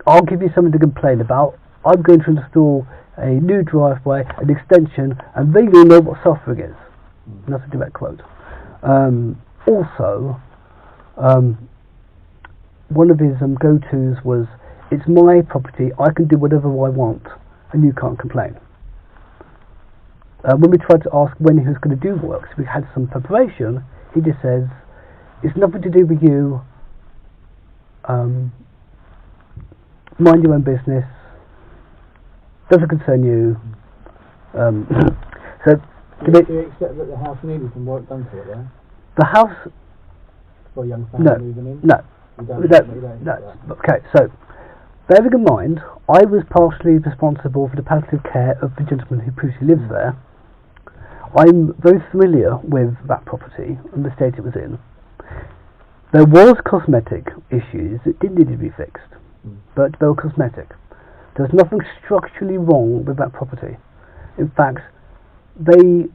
I'll give you something to complain about. I'm going to install a new driveway, an extension, and then you'll know what suffering is. And that's a direct quote. Also, one of his go-tos was, it's my property, I can do whatever I want, and you can't complain. When we tried to ask when he was going to do work, so we had some preparation, he just says, it's nothing to do with you, mind your own business, doesn't concern you. So, do you accept that the house needed some work done to it, yeah? The house... For a young family moving in? No. Okay, so, bearing in mind, I was partially responsible for the palliative care of the gentleman who previously lives there. I'm very familiar with that property and the state it was in. There was cosmetic issues that did need to be fixed, but they were cosmetic. There's nothing structurally wrong with that property. In fact, they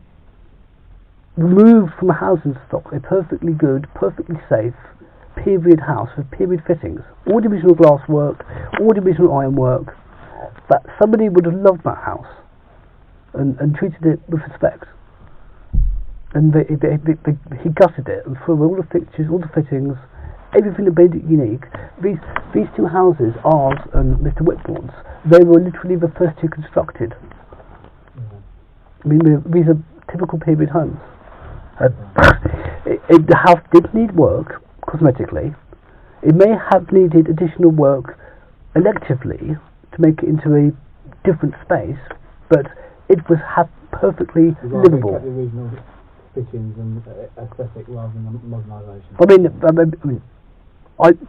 removed from a housing stock a perfectly good, perfectly safe period house with period fittings, all the original glass work, all the original iron work. But somebody would have loved that house and treated it with respect. And he gutted it and threw all the fixtures, all the fittings, everything that made it unique. These 2 houses, ours and Mr. Whitbourne's, they were literally the first 2 constructed. I mean, these are typical period homes. The house did need work, cosmetically. It may have needed additional work electively to make it into a different space, but it was perfectly livable. The original fittings and aesthetic rather than modernisation.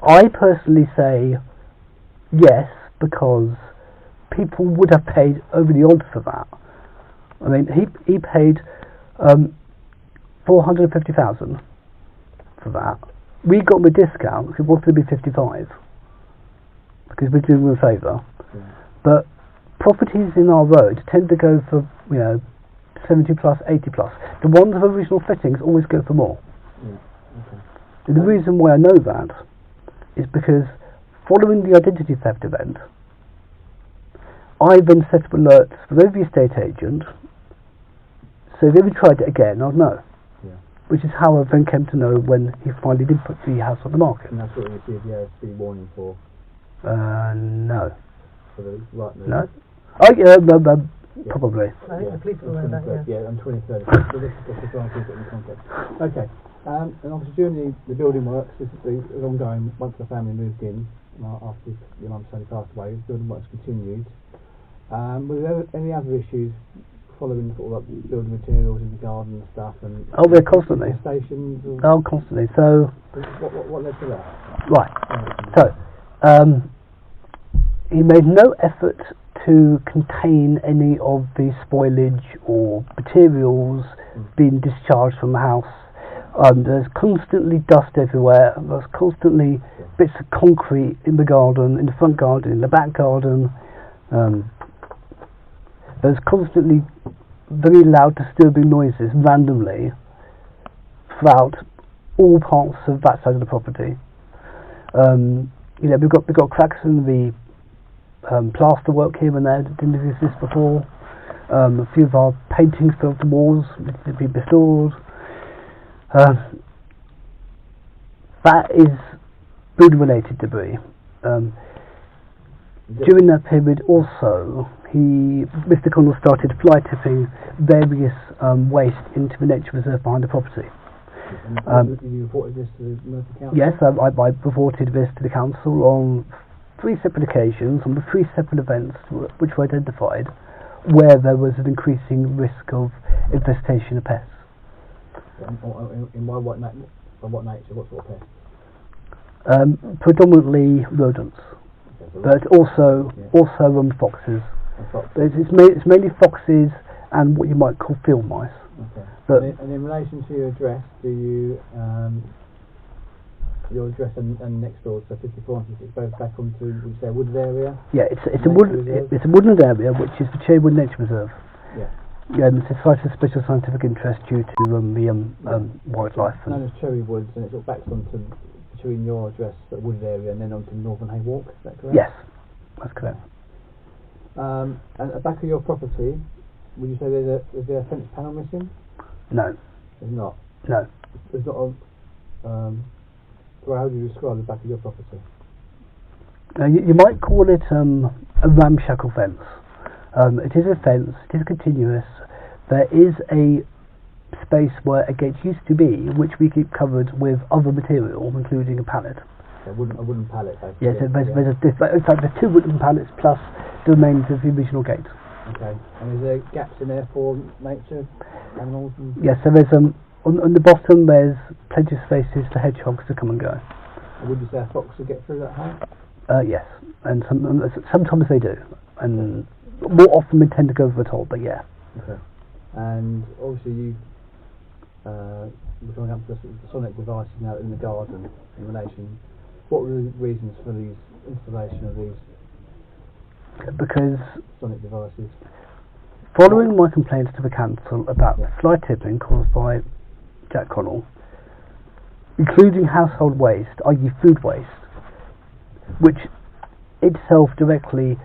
I personally say yes, because people would have paid over the odds for that. I mean, he paid 450,000 for that. We got him a discount because it was going to be 55 because we're doing him a favour. Yeah. But properties in our road tend to go for 70 plus, 80 plus. The ones with original fittings always go for more. Yeah. Okay. And the reason why I know that is because following the identity theft event, I then set up alerts for every estate agent, so if they ever tried it again, I'd know. Yeah. Which is how I then came to know when he finally did put the house on the market. And that's what you received the ASB warning for? No. For the right move? No. Oh, yeah, probably. I think the police will know that, yeah. On 23rd. So this is just to try and keep it in context. Okay. And obviously during the building works, this is ongoing once the family moved in, after your mum sadly passed away, the building works continued. Were there any other issues following sort of like building materials in the garden and stuff? And they're constantly. Stations? Constantly. So. What led to that? Right. So, he made no effort to contain any of the spoilage or materials being discharged from the house. There's constantly dust everywhere. There's constantly bits of concrete in the garden, in the front garden, in the back garden. There's constantly very loud disturbing noises randomly throughout all parts of that side of the property. We've got cracks in the plaster work here and there that didn't exist before. A few of our paintings filled the walls, which need to be restored. That is building related debris. During that period also, Mr. Connell started fly tipping various waste into the nature reserve behind the property. You reported this to the local council? Yes, I reported this to the council on 3 separate occasions, on the 3 separate events which were identified, where there was an increasing risk of infestation of pests. In what nature? What sort of pests? Predominantly rodents, but also foxes. It's mainly foxes and what you might call field mice. Okay. But and in relation to your address, do you your address and next door, so 54 and 56, both back onto, would you say, a wooded area? Yeah, it's a woodland area, which is the Cherry Wood Nature Reserve. Yeah. Yeah, and it's a site of special scientific interest due to the wildlife. It's known as Cherry Woods, and it sort of backs onto between your address, the wooded area, and then onto Northern Hay Walk. Is that correct? Yes, that's correct. And at the back of your property, would you say is there a fence panel missing? No. There's not. No. There's not a. Well, how do you describe the back of your property? You might call it a ramshackle fence. It is a fence. It is continuous. There is a space where a gate used to be, which we keep covered with other material, including a pallet. A wooden pallet, basically. Yes, in fact, there's 2 wooden pallets plus the remains of the original gate. Okay. And is there gaps in there for nature, animals? Yes, so there's on the bottom there's plenty of spaces for hedgehogs to come and go. And would you say a fox would get through that height? Yes, and sometimes they do, and more often we tend to go over the top, but yeah. Okay. And obviously we're coming up to the sonic devices now in the garden in relation. What were the reasons for these installation of these Because sonic devices? Following my complaints to the council about fly tipping caused by Jack Connell, including household waste, i.e. food waste, which itself directly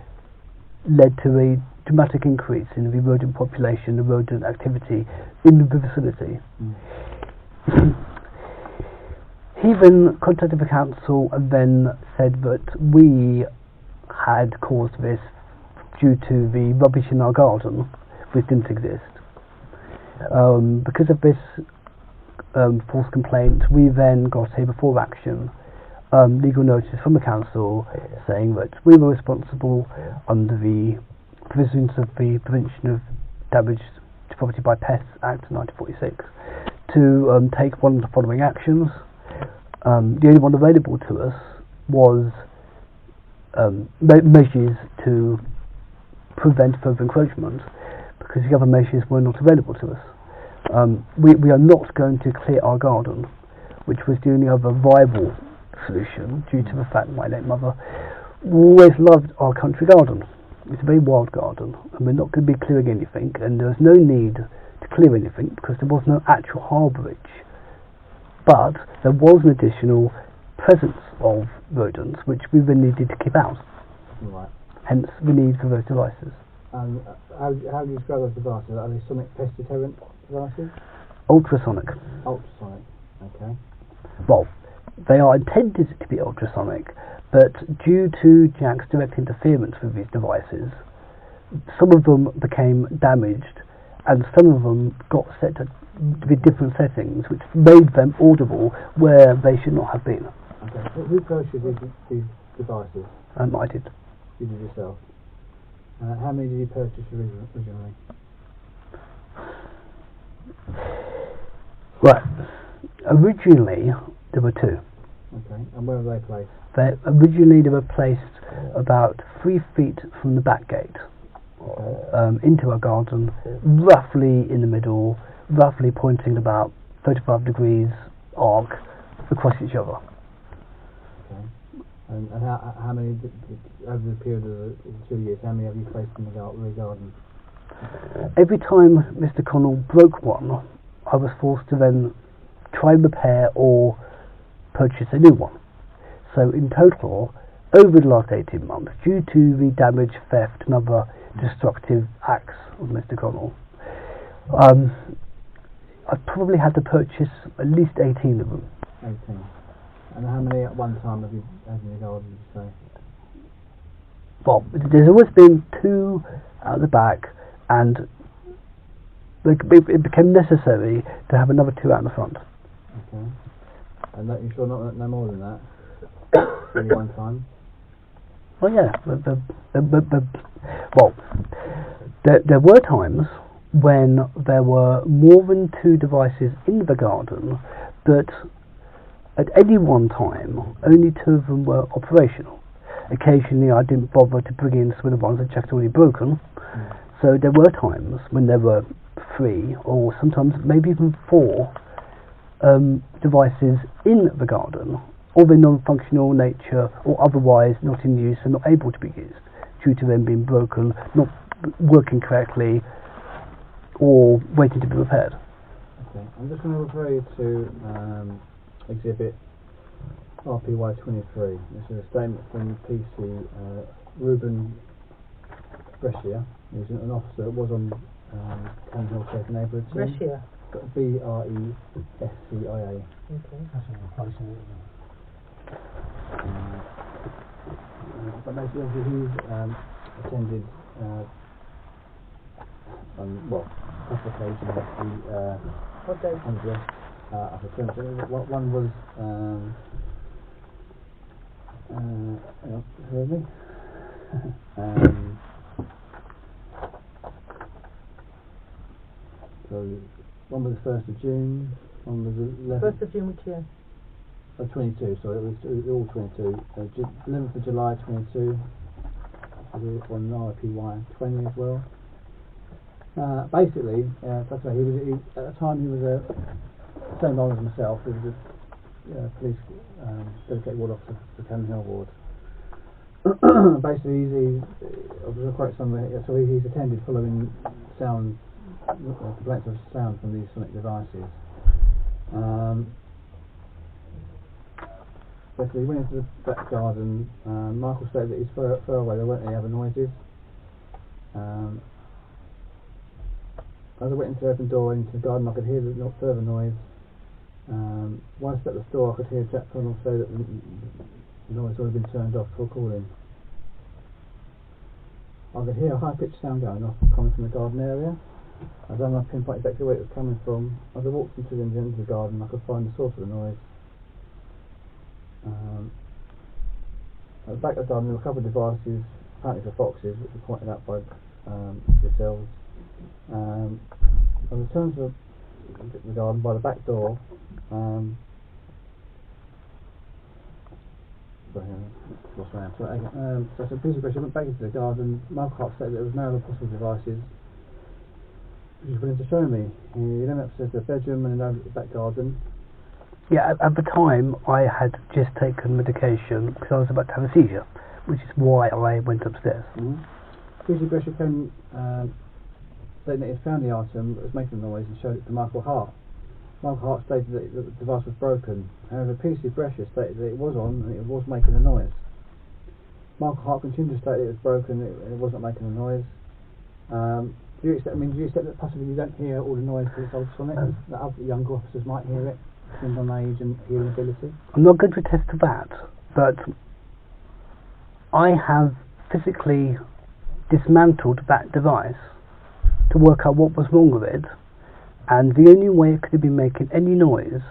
led to a dramatic increase in the rodent population, the rodent activity in the vicinity. He then contacted the council and then said that we had caused this due to the rubbish in our garden, which didn't exist. Because of this false complaint, we then got a before action legal notice from the council saying that we were responsible under the provisions of the Prevention of Damage to Property by Pests Act 1946 to take one of the following actions. The only one available to us was measures to prevent further encroachment, because the other measures were not available to us. We are not going to clear our garden, which was the only other viable solution, due to the fact my late mother always loved our country garden. It's a very wild garden, and we're not going to be clearing anything, and there was no need to clear anything because there was no actual harbourage, but there was an additional presence of rodents which we then needed to keep out. Right. Hence the need for those devices. And how do you describe those devices? Are they sonic pest deterrent devices? Ultrasonic. Ultrasonic, okay. Well, they are intended to be ultrasonic, but due to Jack's direct interference with these devices, some of them became damaged and some of them got set to with different settings, which made them audible where they should not have been. Okay. Who purchased these devices? I did. You did yourself. How many did you purchase originally? Right. Originally, there were 2. Okay. And where were they placed? Originally, they were placed about 3 feet from the back gate, into our garden, roughly in the middle, roughly pointing about 35 degrees arc across each other. Okay. And how many, over the period of the 2 years, how many have you placed in the garden? Every time Mr. Connell broke one, I was forced to then try and repair or purchase a new one. So in total, over the last 18 months, due to the damage, theft and other destructive acts of Mr. Connell, I probably had to purchase at least 18 of them. 18. And how many at one time have you had in your garden, would you say? Well, there's always been 2 at the back, and it became necessary to have another 2 out in the front. Okay. And you sure not no more than that? Only one time? Well, yeah. Well, there were times when there were more than 2 devices in the garden, but at any one time, only 2 of them were operational. Occasionally, I didn't bother to bring in some of the ones that Jack's already broken. So there were times when there were 3, or sometimes maybe even 4 devices in the garden, of a non-functional nature or otherwise not in use and not able to be used due to them being broken, not working correctly, or waiting to be repaired. Okay, I'm just going to refer you to exhibit RPY 23. This is a statement from PC Ruben Brescia, who's an officer that was on Cannon Hill Safe Neighbourhood team. Brescia. BRESCIA. Okay. That's in the place of it. But basically, he's attended on classification of the What day? undress of the terms. One was hang on, hear me? So one was the 1st of June, one was the 11th. 1st of June, which year? 22, so it was all 22. 11th of July 22, on RPY 20 as well. Basically, like I say, he at the time he was the same role as myself. He was a police dedicated ward officer for Cannon Hill Ward. Basically, I was quite somewhere. So he's attended following sound complaints of sound from these sonic devices. Basically, he went into the back garden. Michael said that he's far away. There weren't any other noises. As I went into the open door into the garden, I could hear the further noise. Once at the store, I could hear Jack Connell say that the noise had already been turned off for calling. I could hear a high-pitched sound going off, coming from the garden area. As I pinpoint exactly where it was coming from, as I walked into the garden, I could find the source of the noise. At the back of the garden, there were a couple of devices, apparently for foxes, which were pointed out by yourselves. On the terms of the garden, by the back door, sorry, lost my hand. So it's a piece of pressure. I went back into the garden. Michael Hart said that there was no other possible devices. He was willing to show me. He then upstairs to the bedroom and then over the back garden. Yeah, at the time I had just taken medication because I was about to have a seizure, which is why I went upstairs. PC Brescia came saying that he found the item that was making the noise and showed it to Michael Hart. Michael Hart stated that the device was broken. However, PC Brescia stated that it was on and it was making a noise. Michael Hart continued to state that it was broken and it wasn't making a noise. Do you accept that possibly you don't hear all the noise because it's ultrasonic, that other younger officers might hear it, depending on age and hearing ability? I'm not going to attest to that, but I have physically dismantled that device to work out what was wrong with it, and the only way it could have been making any noise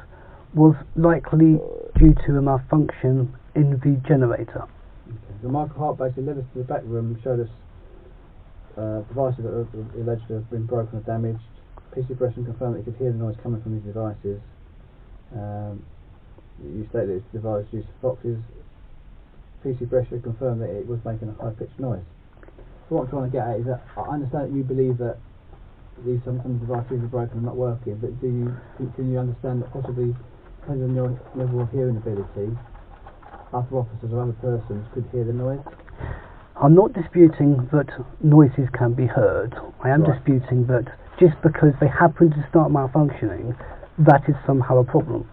was likely due to a malfunction in the generator. Okay. So Michael Hart basically led us to the back room and showed us devices that were alleged to have been broken or damaged. PC Brescia confirmed that he could hear the noise coming from these devices. You stated that it's a device used for foxes. PC Brescia confirmed that it was making a high-pitched noise. So what I'm trying to get at is that I understand that you believe that these some devices are broken and not working, but can you understand that possibly, depending on your level of hearing ability, other officers or other persons could hear the noise? I'm not disputing that noises can be heard. I am disputing that just because they happen to start malfunctioning, that is somehow a problem.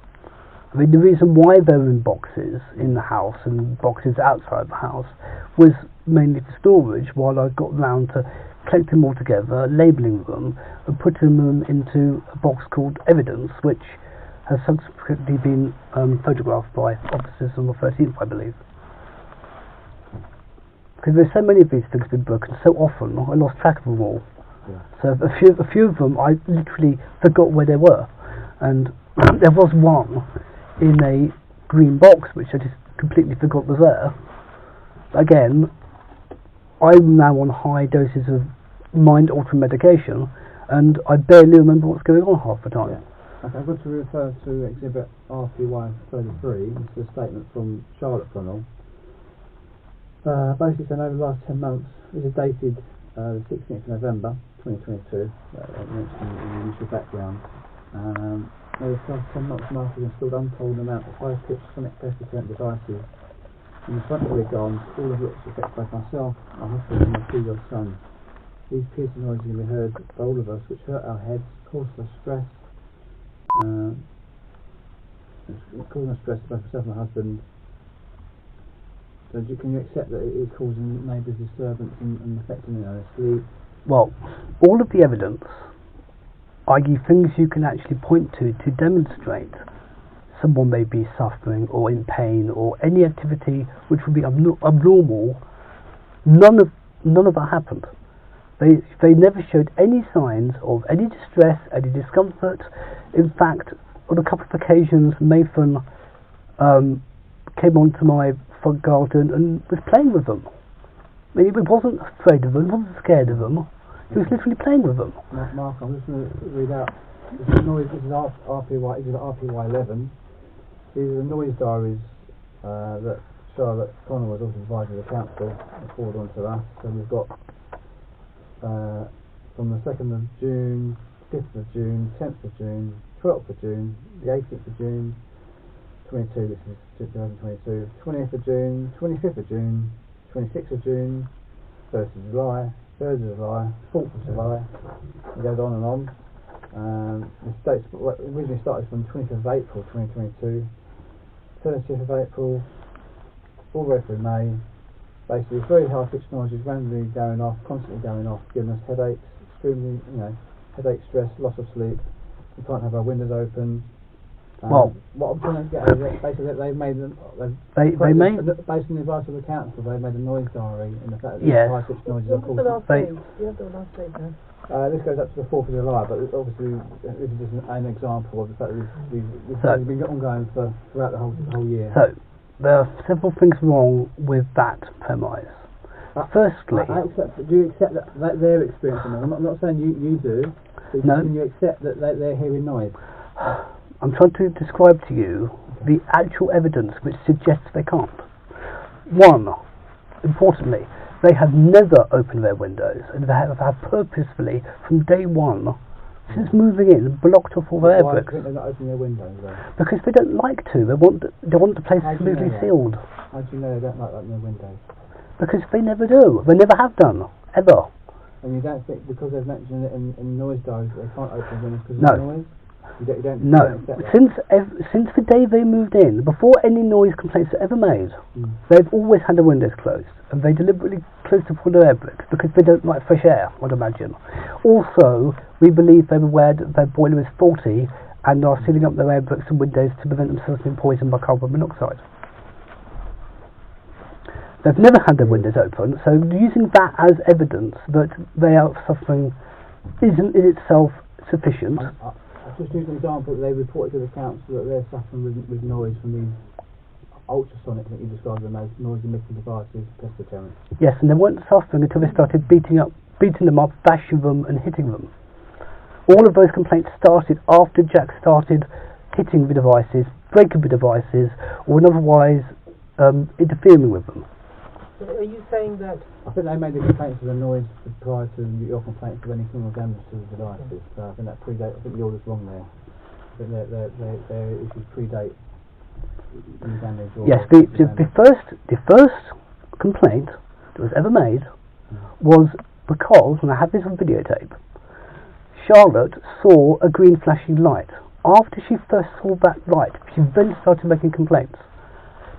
I mean, the reason why they were in boxes in the house and boxes outside the house was mainly for storage, while I got round to collecting them all together, labelling them, and putting them into a box called evidence, which has subsequently been photographed by officers on the 13th, I believe. Because there's so many of these things been broken so often, I lost track of them all. Yeah. So a few of them, I literally forgot where they were. And there was one in a green box, which I just completely forgot was there. Again, I'm now on high doses of mind-altering medication, and I barely remember what's going on half the time. Yeah. Okay, I'm going to refer to Exhibit RPY 33. This is a statement from Charlotte Connell. Basically saying over the last 10 months, this is dated the 16th of November 2022, I mentioned in the initial background. Over the past 10 months, Mark has installed untold amount of high-pitched sonic pest deterrent devices in the front of the gardens, all of which affect both myself, my husband and my 2-year-old son. These piercing noises can be heard by all of us, which hurt our heads, cause us stress, causing us stress both myself and my husband. So can you accept that it is causing neighbours disturbance and affecting their sleep? Well, all of the evidence, i.e. things you can actually point to demonstrate someone may be suffering or in pain or any activity which would be abnormal, none of that happened. They never showed any signs of any distress, any discomfort. In fact, on a couple of occasions, Nathan came onto my front garden and was playing with them. I mean, he wasn't afraid of them, wasn't scared of them. He was literally playing with them. Mark, I'm just going to read out. This is noise. This is RPY. This is RPY 11. These are the noise diaries that Charlotte Connor was also advising the council and forwarded on to us. So we've got from the 2nd of June, 5th of June, 10th of June, 12th of June, the 18th of June, 22. This is 2022. 20th of June, 25th of June, 26th of June, 1st of July. 3rd of July, 4th of July, it goes on and on. The dates originally started from 25th of April 2022, 30th of April, all the way through May. Basically, very high pitched noises randomly going off, constantly going off, giving us headaches, extremely, headache, stress, loss of sleep. We can't have our windows open. Well, what I'm trying to get at is basically they've made them. Based on the advice of the council, they've made a noise diary in the fact that these high-pitched noises are caused. You have the last date now. This goes up to the 4th of July, but obviously this is just an example of the fact that this has been ongoing throughout the whole year. So there are several things wrong with that premise. Firstly, do you accept that they're experiencing it? I'm not saying you do. But no. Can you accept that they're hearing noise? I'm trying to describe to you the actual evidence which suggests they can't. One, importantly, they have never opened their windows, and they have purposefully, from day one, since moving in, blocked off all their air bricks. Why do you think they're not opening their windows then? Because they don't like to. They want the place smoothly sealed. How do you know they don't like opening their windows? Because they never do. They never have done, ever. And you don't think because they've mentioned it in noise diaries that they can't open windows because of noise? No. Since the day they moved in, before any noise complaints are ever made, they've always had their windows closed, and they deliberately closed up all their air bricks because they don't like fresh air, I'd imagine. Also, we believe they're aware that their boiler is faulty and are sealing up their air bricks and windows to prevent themselves being poisoned by carbon monoxide. They've never had their windows open, so using that as evidence that they are suffering isn't in itself sufficient. I've just used an example that they reported to the council that they're suffering with noise from these ultrasonic, that you described them as noise-emitting devices, pest deterrents. Yes, and they weren't suffering until they started beating them up, bashing them and hitting them. All of those complaints started after Jack started hitting the devices, breaking the devices, or otherwise interfering with them. So are you saying that... I think they made the complaints of the noise prior to your complaints of any criminal damage to the devices. So I think that predates. I think the order's wrong there. I think their issues predate any damage. Yes, the first complaint that was ever made was because, and I have this on videotape, Charlotte saw a green flashing light. After she first saw that light, she then started making complaints.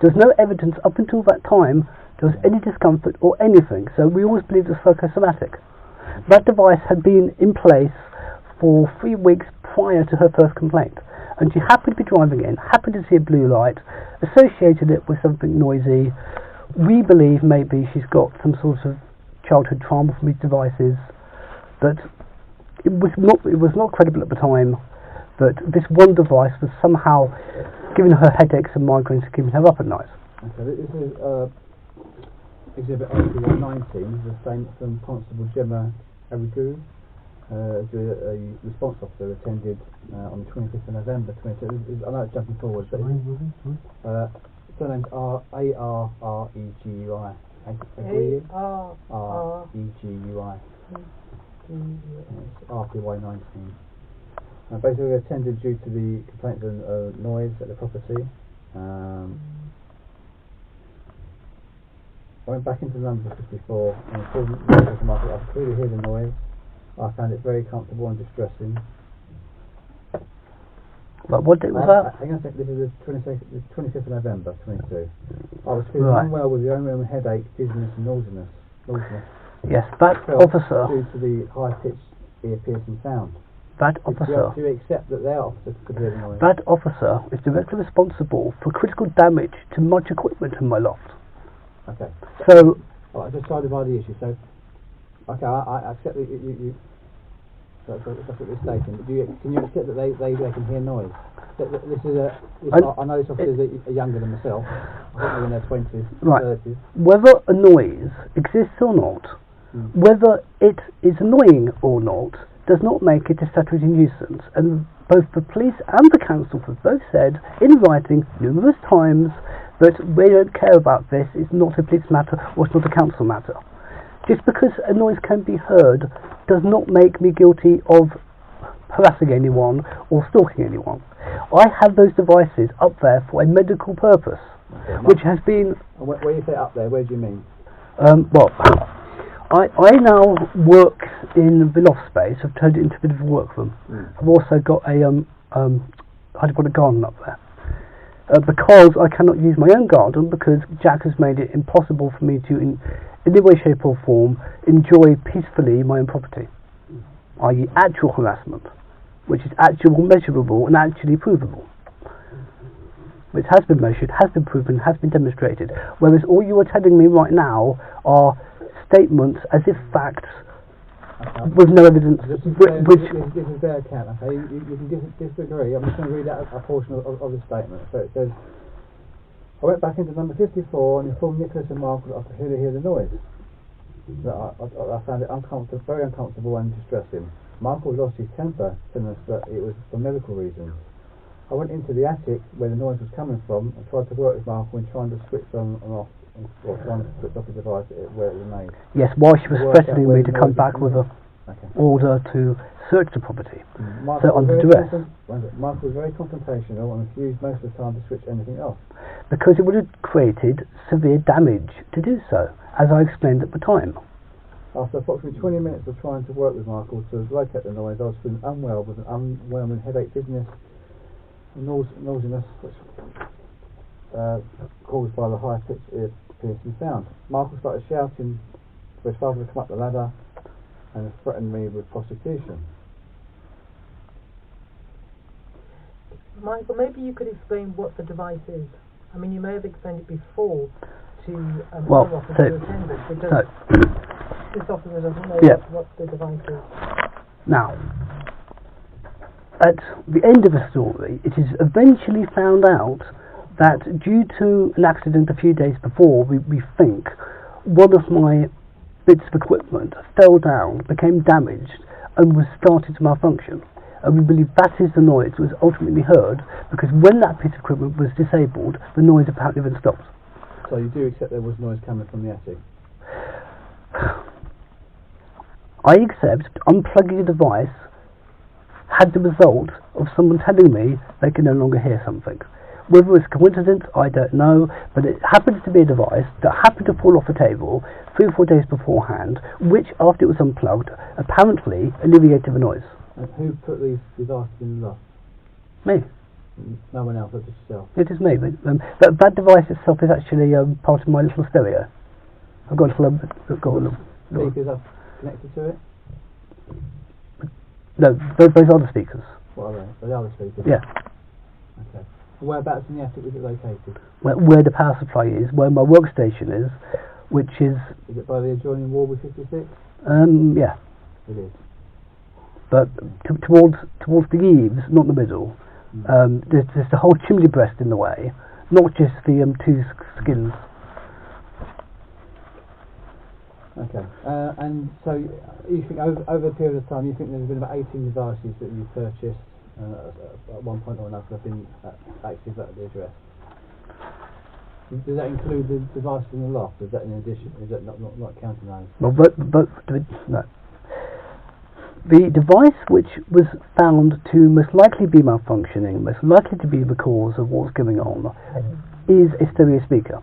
There was no evidence up until that time there was any discomfort or anything, so we always believed it was psychosomatic. That device had been in place for 3 weeks prior to her first complaint, and she happened to be driving in, happened to see a blue light, associated it with something noisy. We believe maybe she's got some sort of childhood trauma from these devices, but it was not credible at the time that this one device was somehow giving her headaches and migraines and keeping her up at night. Okay, this is Exhibit RP119, the statement from Constable Gemma Arigu, a response officer attended on the 25th of November 2022. I know it's jumping forward, but surname's A-R-R-E-G-U-I. A-R-R-E-G-U-I. It's RPY19. Basically, we attended due to the complaints of noise at the property. I went back into number 54 and informed the market I could clearly hear the noise. I found it very comfortable and distressing. But what date was that? Hang on a second, this is the 25th of November 22. I was feeling unwell with the overwhelming headache, dizziness and nauseousness. Yes, that officer. Due to the high-pitched ear-piercing sound. That officer. Do you accept that their officer could hear the noise? That officer is directly responsible for critical damage to much equipment in my loft. Okay. So. I just tried to divide the issue. So, okay, I accept that you that's what you're stating. But can you accept that they can hear noise? I know this officers are younger than myself. I think they're in their 20s, right. 30s. Whether a noise exists or not, whether it is annoying or not, does not make it a statutory nuisance. And both the police and the council have both said in writing numerous times that we don't care about this, it's not a police matter or it's not a council matter. Just because a noise can be heard does not make me guilty of harassing anyone or stalking anyone. I have those devices up there for a medical purpose, which has been... When you say up there, where do you mean? Well, I now work in the loft space. I've turned it into a bit of a workroom. I've also got I've got a garden up there. Because I cannot use my own garden because Jack has made it impossible for me to, in any way, shape or form, enjoy peacefully my own property, i.e. actual harassment, which is actual, measurable and actually provable. Which has been measured, has been proven, has been demonstrated, whereas all you are telling me right now are statements as if facts with no evidence. This is their account, okay? You can disagree. I'm just going to read out a portion of the statement. So it says, I went back into number 54 and informed Nicholas and Mark that I could hear the noise. That I found it uncomfortable, very uncomfortable and distressing. Michael lost his temper, telling us that it was for medical reasons. I went into the attic where the noise was coming from and tried to work with Michael in trying to switch on and off, or trying to switch off the device where it remained. Yes, while she was threatening me to come back with an order to search the property. So under duress. Michael was very confrontational and refused most of the time to switch anything off. Because it would have created severe damage to do so, as I explained at the time. After approximately 20 minutes of trying to work with Michael to locate the noise, I was feeling unwell with an overwhelming headache, dizziness, and nauseousness, which caused by the high-pitched ear-piercing sound. Michael started shouting for his father to come up the ladder and threatened me with prosecution. Michael, maybe you could explain what the device is. I mean, you may have explained it before to officer who attended, because this officer doesn't know what the device is. Now, at the end of the story, it is eventually found out that due to an accident a few days before, we think, one of my bits of equipment fell down, became damaged, and was started to malfunction. And we believe that is the noise that was ultimately heard, because when that piece of equipment was disabled, the noise apparently then stopped. So you do accept there was noise coming from the attic? I accept unplugging a device had the result of someone telling me they can no longer hear something. Whether it's coincidence, I don't know, but it happens to be a device that happened to fall off a table 3 or 4 days beforehand, which, after it was unplugged, apparently alleviated the noise. And who put these devices in the loft? Me. No one else, but just yourself? It is me, but that device itself is actually part of my little stereo. I've got a little... Speakers are connected to it? No, those are the speakers. What are they? They are the speakers? Yeah. Okay. Whereabouts in the attic was it located? Where the power supply is, where my workstation is, which is... Is it by the adjoining wall with 56? Yeah. It is. But towards the eaves, not the middle. There's the whole chimney breast in the way, not just the two skins. Okay. And so you think over a period of time, you think there's been about 18 devices that you purchased at one point or another have been active at the address? Does that include the devices in the loft? Is that in addition? Is that not counting those? Well, no. The device which was found to most likely be malfunctioning, most likely to be the cause of what's going on, is a stereo speaker.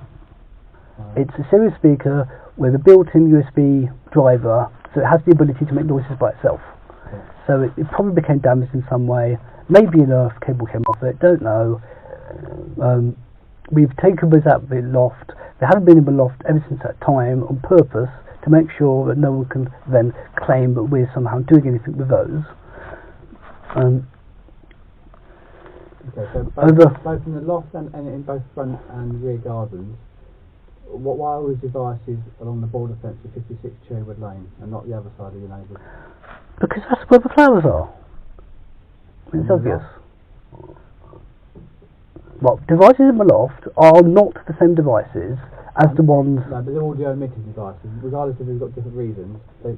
It's a stereo speaker with a built-in USB driver, so it has the ability to make noises by itself. So it probably became damaged in some way. Maybe an earth cable came off it, don't know. We've taken those out of the loft. They haven't been in the loft ever since that time on purpose to make sure that no one can then claim that we're somehow doing anything with those. Okay, so both in the loft and in both front and rear gardens, why are these devices along the border fence of 56 Cherrywood Lane and not the other side of your neighbours? Because that's where the flowers are. It's obvious. Well, devices in the loft are not the same devices as the ones... No, but they're audio emitting devices. Regardless if they've got different reasons, you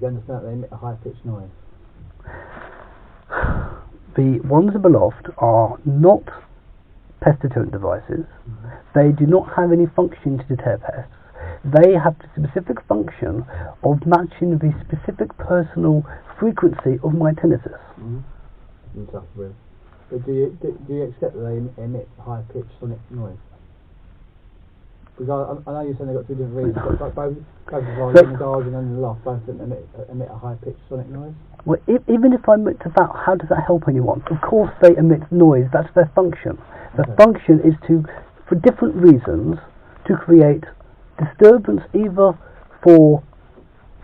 understand that they emit a high-pitched noise. The ones in the loft are not pest deterrent devices. They do not have any function to deter pests. They have the specific function of matching the specific personal frequency of my tinnitus. But do you accept that they emit high-pitched sonic noise? Because I know you're saying they've got two different reasons, but both in the garden and in the loft both emit a high-pitched sonic noise? Well, even if I looked at that, how does that help anyone? Of course they emit noise, that's their function. Their function is to, for different reasons, to create disturbance either for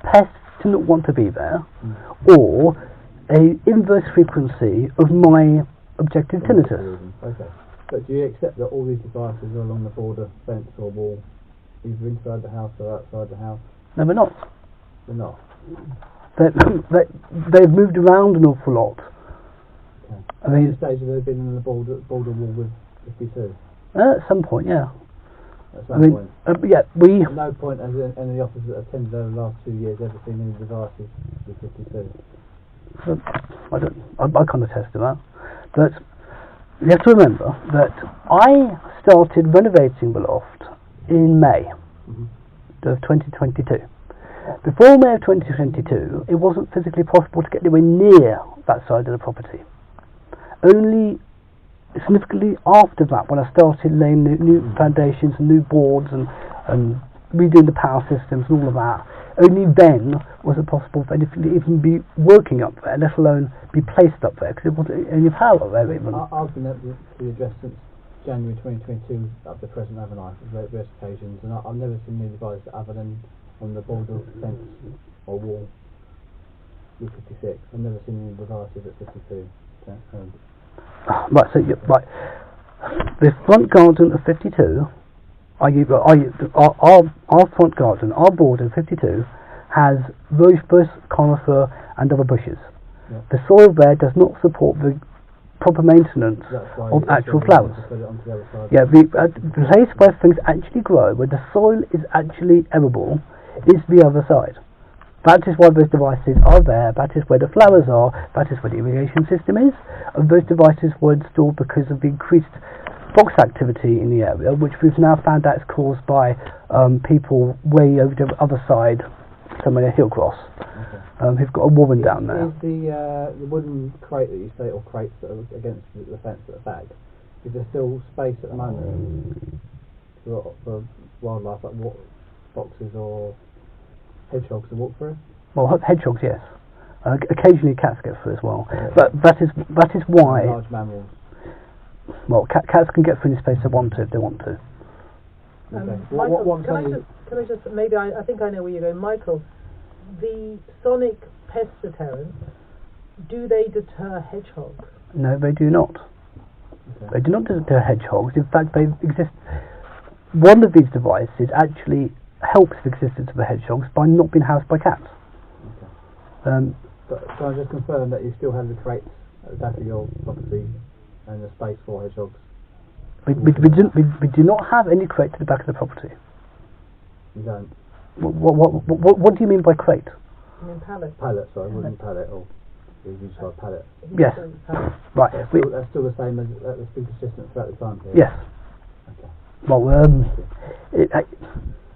pests to not want to be there, or a inverse frequency of my objective tinnitus. Okay. But do you accept that all these devices are along the border fence or wall, either inside the house or outside the house? No, they're not. They're not? They've moved around an awful lot. Okay. I mean, at what stage have they been in the border wall with 52? At some point, yeah. At some point? Yeah, we... At no point has any of the officers that attended over the last 2 years ever seen any devices with 52? I can't attest to that. But you have to remember that I started renovating the loft in May of 2022. Before May of 2022, it wasn't physically possible to get anywhere near that side of the property. Only significantly after that, when I started laying new foundations and new boards and redoing the power systems and all of that, only then was it possible for anything to even be working up there, let alone be placed up there, because there wasn't any power up there even. I've been at the address since January 2022 up to present, haven't I, on various occasions, and I've never seen any device other than on the border fence or wall with 56. I've never seen any devices at 52. Right, so the front garden of 52, our front garden, our border of 52, has rosebush, conifer and other bushes. Yeah. The soil there does not support the proper maintenance of actual flowers. Yeah, the place where things actually grow, where the soil is actually arable, is the other side. That is why those devices are there, that is where the flowers are, that is where the irrigation system is, and those devices were installed because of the increased fox activity in the area, which we've now found out is caused by people way over the other side, somewhere near Hillcross, who've got a woman down there. Is the wooden crate that you say, or crates that are against the fence at the back, is there still space at the moment for wildlife, like foxes or hedgehogs to walk through? Well, hedgehogs, yes. Occasionally cats get through as well. But that is why... And large mammals. Well, cats can get through any space they want to, if they want to. Okay. Michael, can I just, maybe I think I know where you're going. Michael, the sonic pest deterrents, do they deter hedgehogs? No, they do not. Okay. They do not deter hedgehogs. In fact, they exist... One of these devices actually helps the existence of the hedgehogs by not being housed by cats. Okay. So I just confirm that you still have the crates at the back of your property and the space for hedgehogs? We do not have any crates at the back of the property. You don't? What do you mean by crate? I mean pallet. Pallet, sorry, wooden pallet, or you just like pallet. Yes. Right. That's still the same as that's been consistent throughout the time period? Yes. Okay. Well,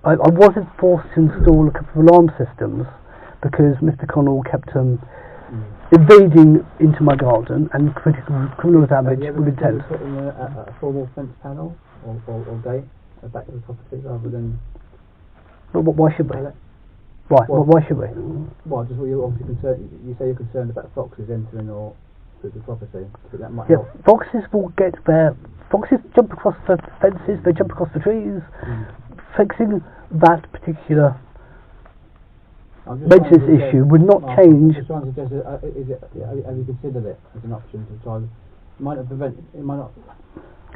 I wasn't forced to install a couple of alarm systems because Mr. Connell kept invading into my garden and creating criminal damage with intent. Have you ever put in a formal fence panel or gate at the back of the property rather than... But why should we? Why should we? Well, just what you're obviously concerned. You say you're concerned about foxes entering or through the property, but that might help. Foxes will get there. Foxes jump across the fences. They jump across the trees. Fixing that particular maintenance issue would not change. I'm just trying to suggest, have you considered it as an option to try? It might not prevent. It might not.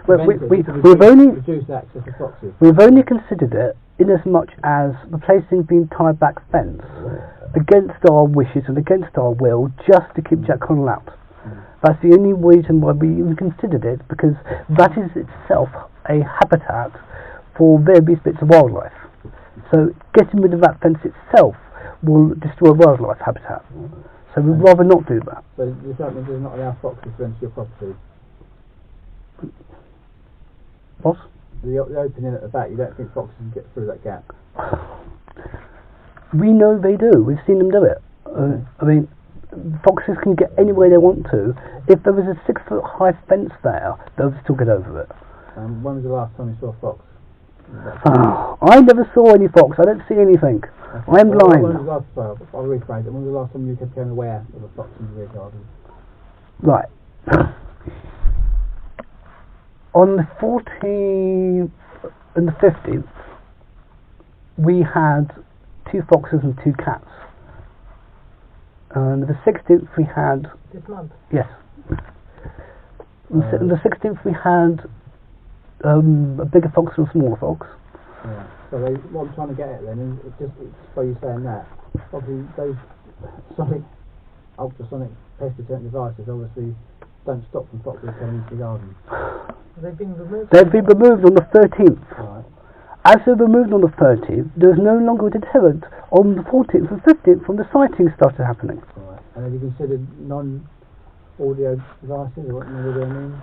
We've only reduced access to foxes. We've only considered it in as much as replacing the entire back fence against our wishes and against our will, just to keep Jack Connell out. That's the only reason why we even considered it, because that is itself a habitat for various bits of wildlife. So getting rid of that fence itself will destroy wildlife habitat. So we'd rather not do that. So does that mean does not allow foxes to enter your property? What? The opening at the back, you don't think foxes can get through that gap? We know they do. We've seen them do it. I mean, foxes can get anywhere they want to. If there was a 6-foot high fence there, they would still get over it. When was the last time you saw a fox? I never saw any fox. I don't see anything. I am blind. I'll rephrase it. When was the last time you became aware of a fox in the rear garden? Right. On the 14th and the 15th, we had 2 foxes and 2 cats. And the 16th we had... This month? Yes. On the 16th we had a bigger fox and a smaller fox. Yeah. So what I'm trying to get at then is just by you saying that, obviously those ultrasonic pest deterrent devices obviously don't stop from foxes coming into the garden. They've been removed? They've been removed on the 13th. Right. As they're removed on the 13th, there's no longer a deterrent on the 14th and 15th when the sightings started happening. Right. And have you considered non-audio devices, or what audio means?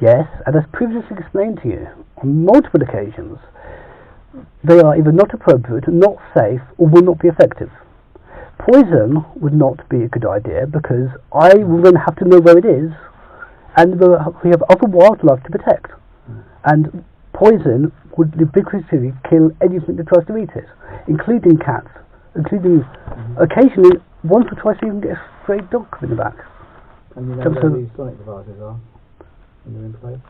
Yes, and as previously explained to you on multiple occasions, they are either not appropriate, not safe, or will not be effective. Poison would not be a good idea because I will then have to know where it is, and we have other wildlife to protect. And poison would ubiquitously kill anything that tries to eat it, including cats, including occasionally, once or twice, you can get a stray dog in the back. And you know where these sonic devices are? When they're in place?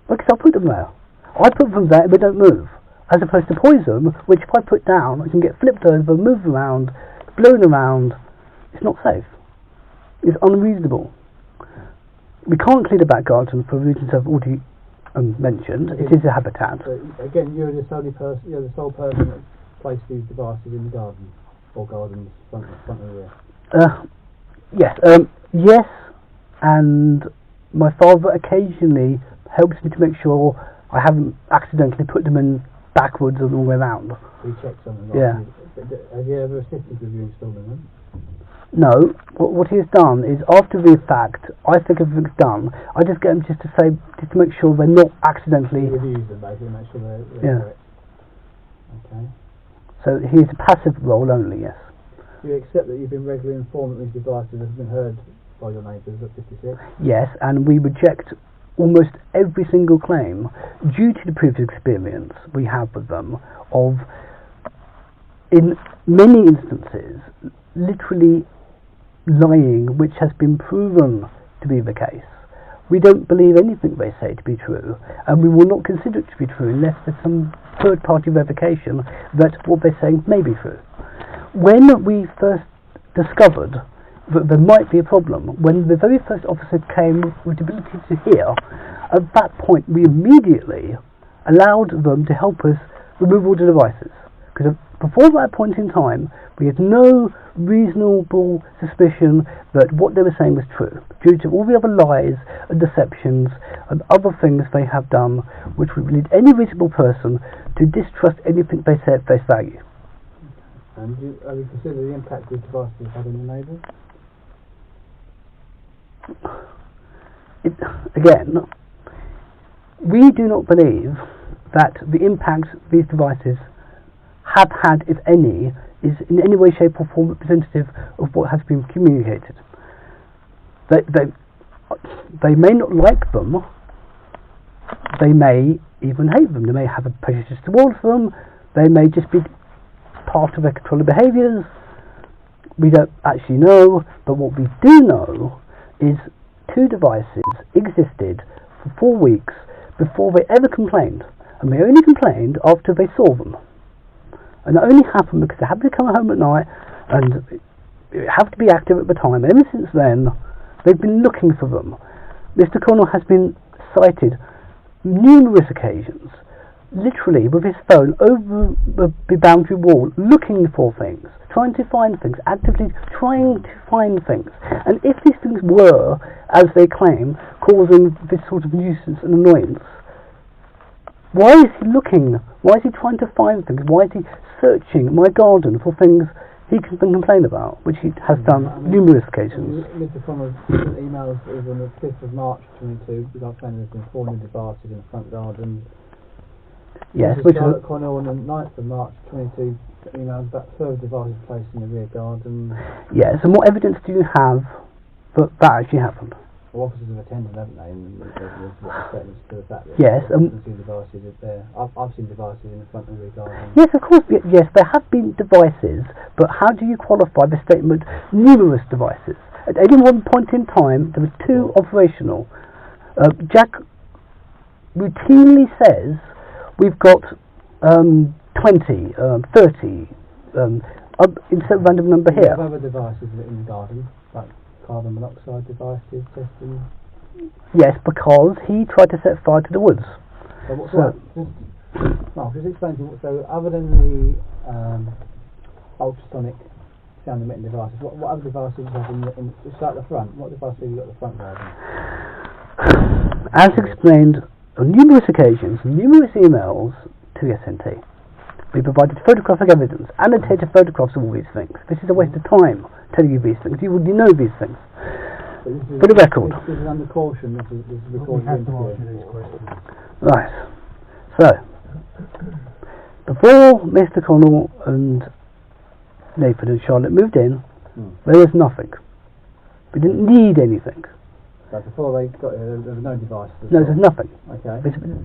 Because I put them there. I put them there and they don't move. As opposed to poison, which if I put down, I can get flipped over, moved around, blown around. It's not safe. It's unreasonable. We can't clear the back garden for reasons I've already mentioned. It is a habitat. So again, you're the sole person that placed these devices in the garden, or gardens, front and rear. Yes, and my father occasionally helps me to make sure I haven't accidentally put them in backwards or the wrong way around. He checks on them. Yeah. Has he ever assisted with you installing them? No. What he has done is, after the fact, I think everything's done. I just get him just to make sure they're not accidentally. He reviews them basically, make sure they're correct. Okay. So he's a passive role only. Yes. Do you accept that you've been regularly informed that these devices have been heard by your neighbours at 56? Yes, and we reject almost every single claim due to the previous experience we have with them of, in many instances, literally lying, which has been proven to be the case. We don't believe anything they say to be true, and we will not consider it to be true unless there's some third-party verification that what they're saying may be true. When we first discovered that there might be a problem, when the very first officer came with the ability to hear, at that point we immediately allowed them to help us remove all the devices. Because before that point in time, we had no reasonable suspicion that what they were saying was true, due to all the other lies and deceptions and other things they have done, which would lead any reasonable person to distrust anything they say at face value. And have you considered the impact these devices have had on your neighbours? Again, we do not believe that the impact these devices have had, if any, is in any way, shape or form representative of what has been communicated. They may not like them, they may even hate them, they may have a prejudice towards them, they may just be part of their controlling behaviours. We don't actually know, but what we do know is 2 devices existed for 4 weeks before they ever complained, and they only complained after they saw them. And that only happened because they happened to come home at night and have to be active at the time, and ever since then they've been looking for them. Mr. Connell has been cited numerous occasions, literally with his phone over the boundary wall, looking for things, trying to find things, actively trying to find things. And if these things were, as they claim, causing this sort of nuisance and annoyance, why is he looking? Why is he trying to find things? Why is he searching my garden for things he can complain about, which he has done numerous occasions? Mr. Connell's emails is on the 5th of March 22, without saying there's been 4 new devices in the front garden. Yes, Mr. which Charlotte Connell on the 9th of March 22 emails about further devices placed in the rear garden. Yes, and what evidence do you have that that actually happened? Well, officers have attended, haven't they? And there's what statements to the fact that yes, see devices there. I've seen devices in the front and rear garden. Yes, of course. Yes, there have been devices, but how do you qualify the statement numerous devices? At any one point in time, there were 2 operational. Jack routinely says we've got 20, 30, insert a random number here. We have other devices in the garden, like carbon monoxide devices, testing. Yes, because he tried to set fire to the woods. So just explain to me, so other than the ultrasonic sound emitting devices, what other devices have in just at the front? What devices have you got at the front garden? As explained on numerous occasions, numerous emails to the SNT, we provided photographic evidence, annotated photographs of all these things. This is a waste of time telling you these things. You already know these things. For the record. This is under caution. This is recorded. We have to answer these questions. Right. So, before Mr. Connell and Nathan and Charlotte moved in, there was nothing. We didn't need anything. So before they got here, there was no device. No, there's nothing. Okay.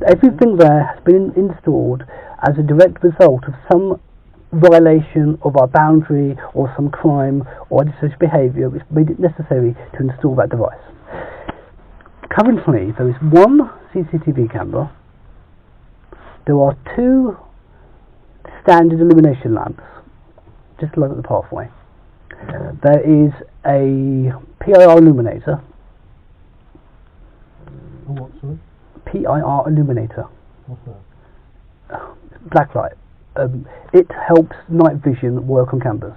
Everything there has been installed as a direct result of some violation of our boundary or some crime or antisocial behaviour which made it necessary to install that device. Currently, there is 1 CCTV camera. There are 2 standard illumination lamps, just along the pathway. There is a PIR illuminator. What, sorry? PIR illuminator. What's that? Blacklight. It helps night vision work on cameras.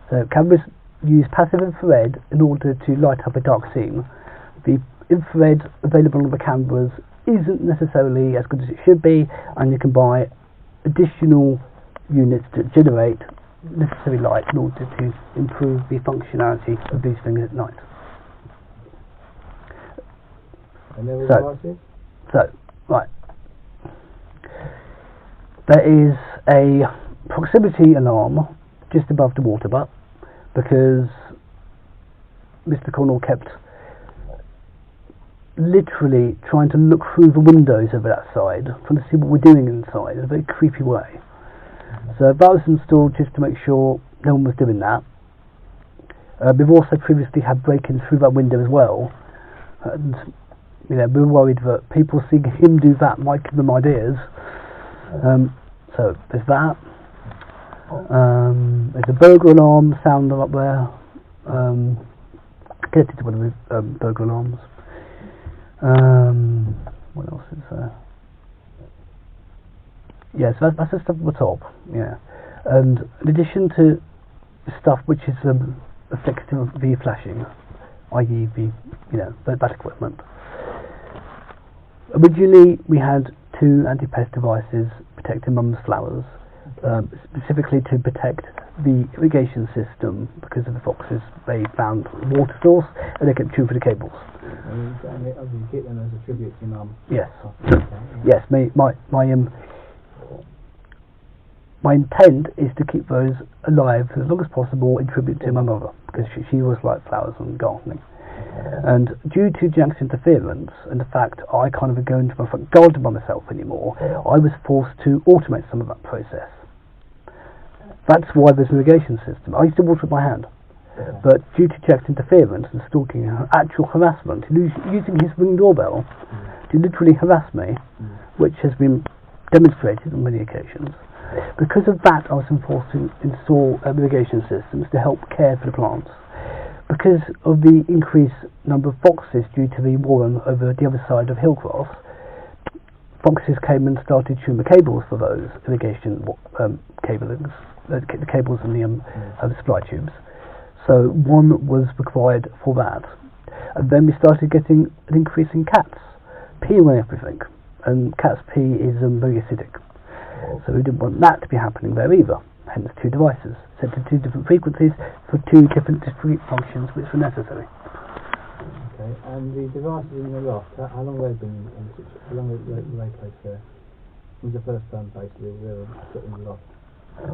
So cameras use passive infrared in order to light up a dark scene. The infrared available on the cameras isn't necessarily as good as it should be, and you can buy additional units to generate necessary light in order to improve the functionality of these things at night. And there were devices? So, right. There is a proximity alarm just above the water butt because Mr. Cornell kept literally trying to look through the windows over that side, trying to see what we're doing inside in a very creepy way. So that was installed just to make sure no one was doing that. We've also previously had break-ins through that window as well, and we were worried that people seeing him do that might give them ideas. So there's that. There's a burglar alarm sound up there, connected to one of the burglar alarms. What else is there? Yes, that's the stuff at the top. Yeah, and in addition to stuff which is effective of the flashing, i.e. that equipment. Originally, we had 2 anti-pest devices protecting mum's flowers, specifically to protect the irrigation system because of the foxes. They found water source and they kept chewing for the cables. And you keep them as a tribute to your mum. Yes. Yes. My intent is to keep those alive for as long as possible in tribute to my mother, because she was like flowers and gardening. And due to Jack's interference and the fact I can't even go into my front garden by myself anymore, I was forced to automate some of that process. That's why there's an irrigation system. I used to water with my hand, but due to Jack's interference and stalking and actual harassment, using his Ring doorbell to literally harass me, which has been demonstrated on many occasions. Because of that, I was forced to install irrigation systems to help care for the plants. Because of the increased number of foxes due to the war over the other side of Hillcross, foxes came and started chewing the cables for those irrigation cablings, the cables and the supply tubes. So one was required for that. And then we started getting an increase in cats peeing on everything, and cats' pee is very acidic. So we didn't want that to be happening there either. Hence 2 devices, set to 2 different frequencies for 2 different discrete functions which were necessary. Okay, and the devices in the loft, how long have they been how long were they placed there? When was the first time basically they were put in the loft?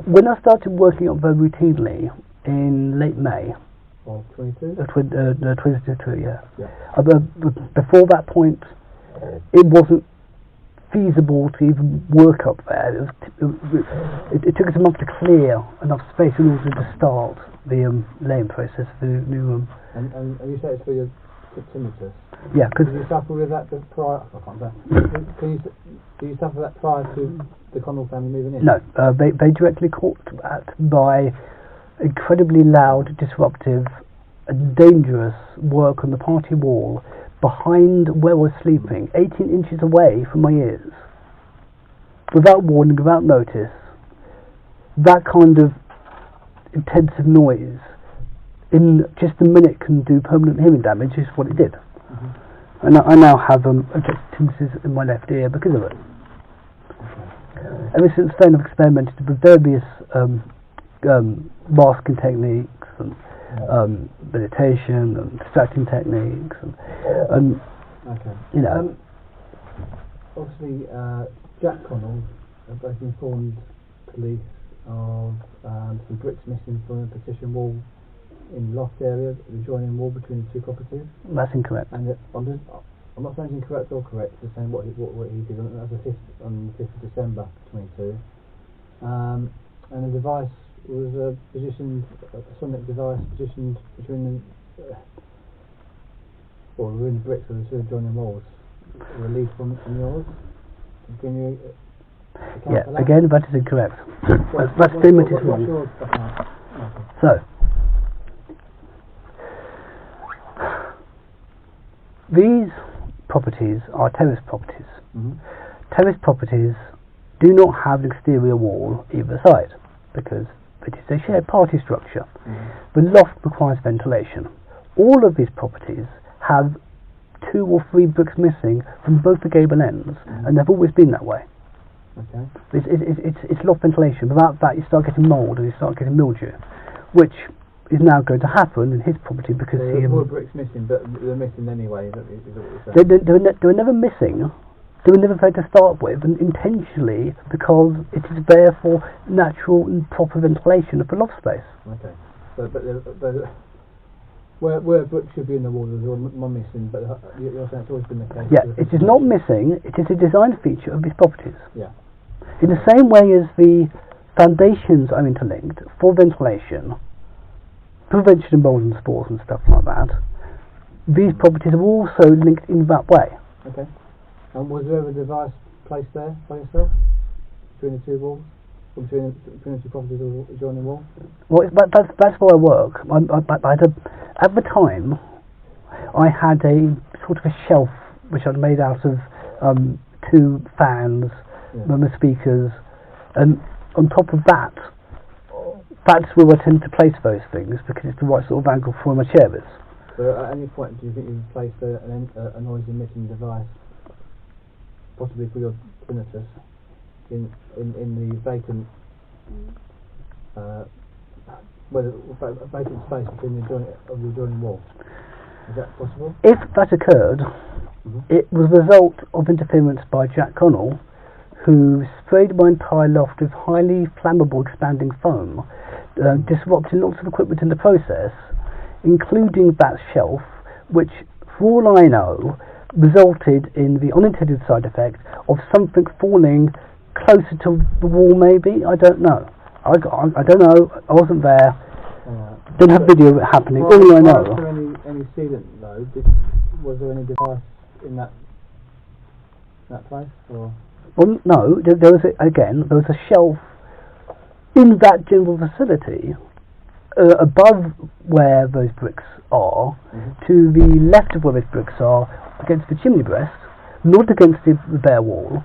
When I started working on them routinely in late May of 22? 22, yeah. Yeah. Before that point, it wasn't feasible to even work up there. It took us a month to clear enough space in order to start the laying process for the new room. And you say it's for your tinnitus? Yeah, because did you suffer with that prior? I can't do you suffer that prior to the Connell family moving in? No, they directly caught that by incredibly loud, disruptive, and dangerous work on the party wall behind where I was sleeping, 18 inches away from my ears, without warning, without notice. That kind of intensive noise in just a minute can do permanent hearing damage, is what it did. And I now have objective tinnitus in my left ear because of it. Ever since then I've experimented with various masking techniques and meditation and distracting techniques and you know. Obviously, Jack Connell both informed police of some bricks missing from a partition wall in the loft area, the adjoining wall between the 2 properties. That's incorrect. And I'm not saying it's incorrect or correct, just saying what he did on the 5th of December 22. And the device was positioned, a sonic device positioned between the within the bricks of the 2 adjoining walls, released from yours. Can you yeah, again, that is incorrect. That statement is wrong. So, these properties are terrace properties. Terrace properties do not have an exterior wall either side because it is a shared party structure. The loft requires ventilation. All of these properties have 2 or 3 bricks missing from both the gable ends, and they've always been that way. Okay. It's loft ventilation. Without that, you start getting mould and you start getting mildew, which is now going to happen in his property because so he. More bricks missing, but they're missing anyway. They were never missing. They were never there to start with, and intentionally because it is there for natural and proper ventilation of the loft space. Okay. But where bricks should be in the wall, there's one missing, but you're saying it's always been the case. Yeah, it is not missing. It is a design feature of these properties. Yeah. In the same way as the foundations are interlinked for ventilation, prevention of mold and spores and stuff like that, these properties are also linked in that way. Okay. And was there a device placed there by yourself between the 2 walls, or between the 2 properties adjoining wall? Well, that's where I work. At the time, I had a sort of a shelf which I'd made out of 2 fans, the speakers, and on top of that, that's where I tend to place those things because it's the right sort of angle for where my chair is. So at any point do you think you've placed a noise emitting device, possibly for your tinnitus, in the vacant vacant space between the adjoining wall? Is that possible? If that occurred, it was a result of interference by Jack Connell, who sprayed my entire loft with highly flammable expanding foam, disrupting lots of equipment in the process, including that shelf, which, for all I know, resulted in the unintended side effect of something falling closer to the wall. Maybe, I don't know. I don't know. I wasn't there. Didn't have video of it happening. All I know. Was there any sealant though? Was there any device in that place? Or? Well, no. There was a shelf in that general facility above where those bricks are, to the left of where those bricks are, against the chimney breast, not against the bare wall.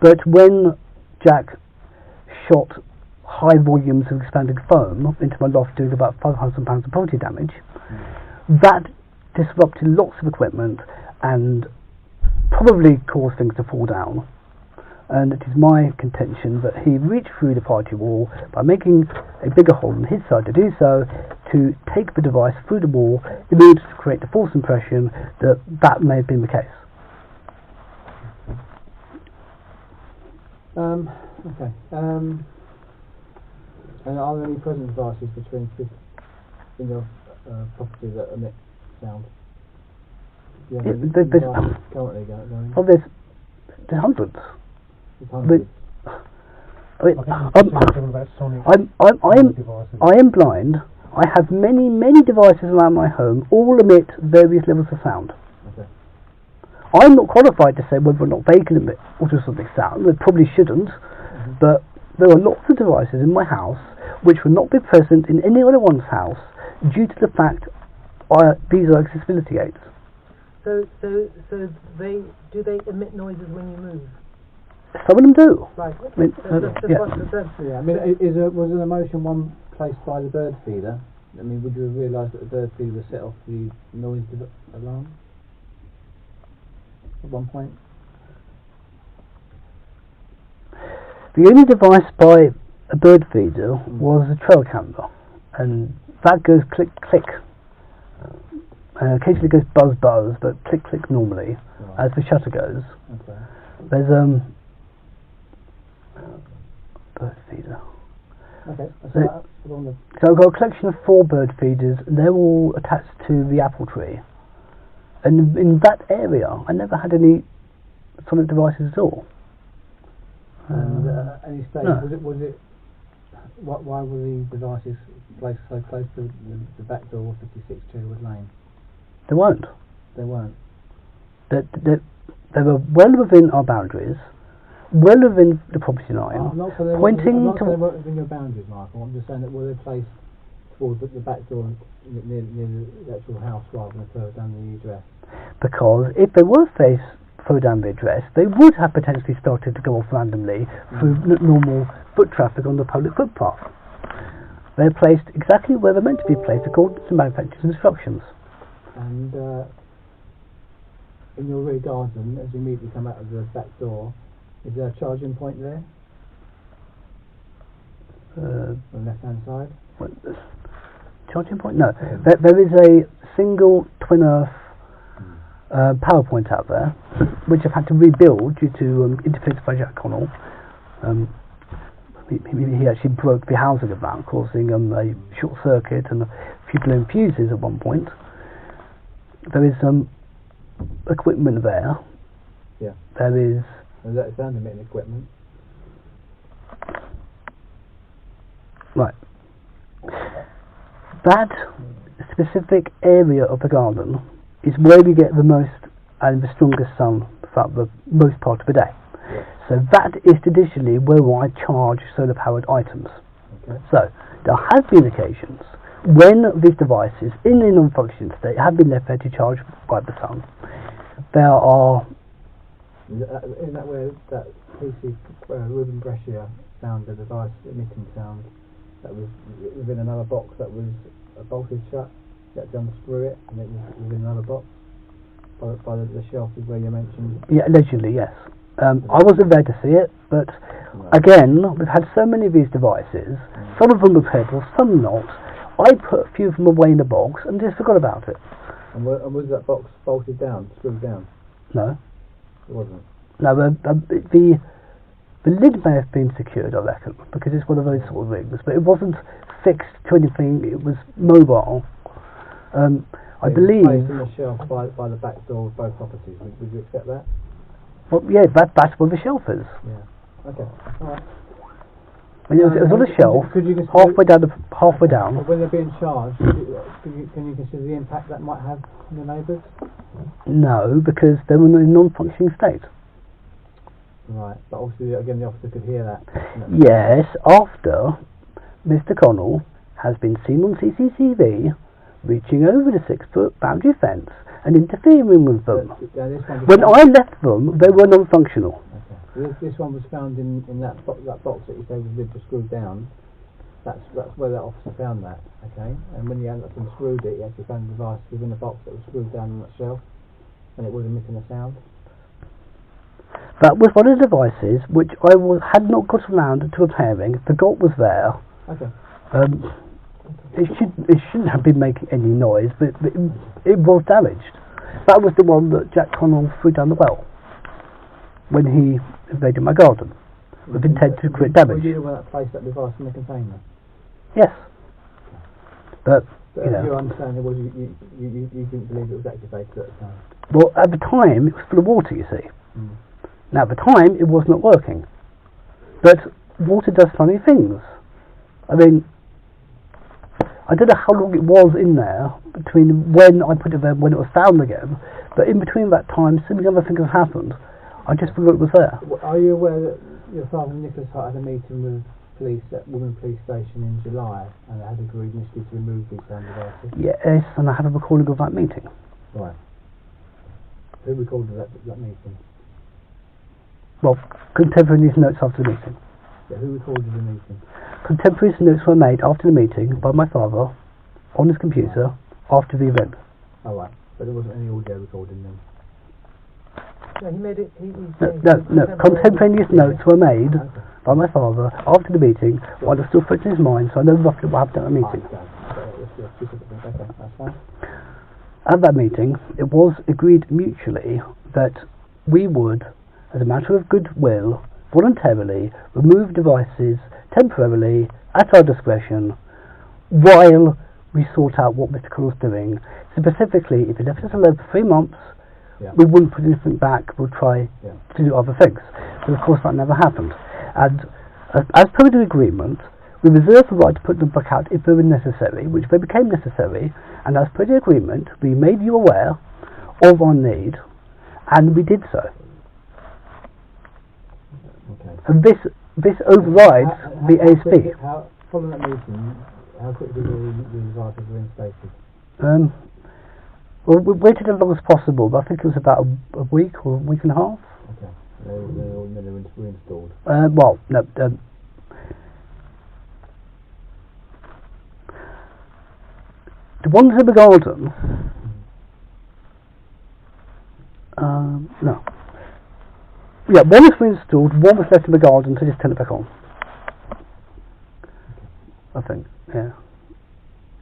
But when Jack shot high volumes of expanding foam into my loft, doing about £500 of property damage, that disrupted lots of equipment and probably caused things to fall down. And it is my contention that he reached through the party wall by making a bigger hole on his side to do so, to take the device through the wall in order to create the false impression that that may have been the case. Okay. And are there any present devices in your property that emit sound? Do you have any devices currently going? Oh, there's hundreds. Hundreds. I am blind. I have many devices around my home, all emit various levels of sound. Okay. I'm not qualified to say whether or not they can emit ultrasonic sound. They probably shouldn't, but there are lots of devices in my house which would not be present in any other one's house due to the fact these are accessibility aids. So they emit noises when you move? Some of them do. Right. I mean, I mean, was an emotion one placed by the bird feeder? I mean, would you have realised that the bird feeder would set off the noise alarm at one point? The only device by a bird feeder was a trail camera, and that goes click click. Occasionally goes buzz buzz, but click click normally, as the shutter goes. Okay. There's bird feeder. Okay. So I've got a collection of 4 bird feeders, and they're all attached to the apple tree. And in that area, I never had any sonic devices at all. And any stage, no. was it? Why were the devices placed so close to the back door of 56 Cherwood Lane? They weren't. They weren't. They were well within our boundaries, well within the property line, I'm not saying they weren't within your boundaries, Michael. I'm just saying that were they placed towards the back door near the actual house rather than further down the address? Because if they were faced further down the address, they would have potentially started to go off randomly through normal foot traffic on the public footpath. They're placed exactly where they're meant to be placed according to manufacturer's instructions. And in your rear garden, as you immediately come out of the back door, is there a charging point there? On the left-hand side? Charging point? No. There is a single twin earth power point out there, which I've had to rebuild due to interference by Jack Connell. He actually broke the housing of that, causing a short circuit and a few blown fuses at one point. There is some equipment there. Yeah. There is. Is that sound emitting equipment? Right. That specific area of the garden is where we get the most and the strongest sun throughout the most part of the day. Yeah. So that is traditionally where I charge solar powered items. Okay. So there have been occasions when these devices in a non-functioning state have been left there to charge by the sun. There are... In that way, that PC Ruben Brescia found a device emitting sound that was within another box that was bolted shut. You had to unscrew it, and it was within another box by the shelf is where you mentioned. Yeah, allegedly, yes. I wasn't there to see it, but again, we've had so many of these devices. Some of them repaired, some not. I put a few of them away in the box and just forgot about it. And was that box bolted down, screwed down? No. It wasn't. No, the lid may have been secured, I reckon, because it's one of those sort of rings, but it wasn't fixed to anything. It was mobile. I believe. Placed on the shelf by the back door of both properties. Would you accept that? Well, yeah, that's where the shelf is. Yeah. Okay. All right. And it was on a shelf, halfway down. When they're being charged, can you consider the impact that might have on the neighbours? No, because they were in a non-functioning state. Right, but obviously, again, the officer could hear that. Yes, after Mr. Connell has been seen on CCTV reaching over the 6-foot boundary fence and interfering with them. When I left them, they were non-functional. Okay. This one was found in that box that you say was lid was screwed down. That's where that officer found that. Okay, and when he unscrewed it, he actually found the device within the box that was screwed down on that shelf, and it was emitting a sound. That was one of the devices which I had not got around to repairing, forgot was there. Okay. It shouldn't have been making any noise, but it was damaged. That was the one that Jack Connell threw down the well when he invaded my garden with intent to create damage. Were you the one that placed that device in the container? Yes. But you know. Your understanding was you didn't believe it was activated at the time? Well, at the time it was full of water, you see. Mm. Now at the time it was not working. But water does funny things. I mean, I don't know how long it was in there between when I put it there and when it was found again, but in between that time so many other things have happened. I just forgot it was there. Are you aware that your father Nicholas Hart had a meeting with police at Women Police Station in July and had agreed initially to remove these sound devices? Yes, and I have a recording of that meeting. Right. Who recorded that meeting? Well, contemporaneous notes after the meeting. Yeah, who recorded the meeting? Contemporaneous notes were made after the meeting by my father on his computer after the event. Oh, right. But there wasn't any audio recording then? No, he made it. No. Contemporaneous notes were made by my father after the meeting while it was still fresh in his mind, so I know roughly what happened at the meeting. Okay, that's fine. At that meeting, it was agreed mutually that we would, as a matter of goodwill, voluntarily remove devices temporarily at our discretion while we sort out what Mr. Connell was doing. Specifically, if he left us alone for 3 months, we wouldn't put anything back, we'll try to do other things. But of course that never happened. And as per the agreement, we reserved the right to put them back out if they were necessary, which they became necessary, and as per the agreement, we made you aware of our need, and we did so. Okay. And this overrides the ASP. Following that meeting, how quickly were the devices reinstated? Well, we waited as long as possible, but I think it was about a week or a week and a half. Okay. They all reinstalled? Well, no. The ones in the garden, no. Yeah, one was reinstalled, one was left in the garden, so just turn it back on. I think, yeah.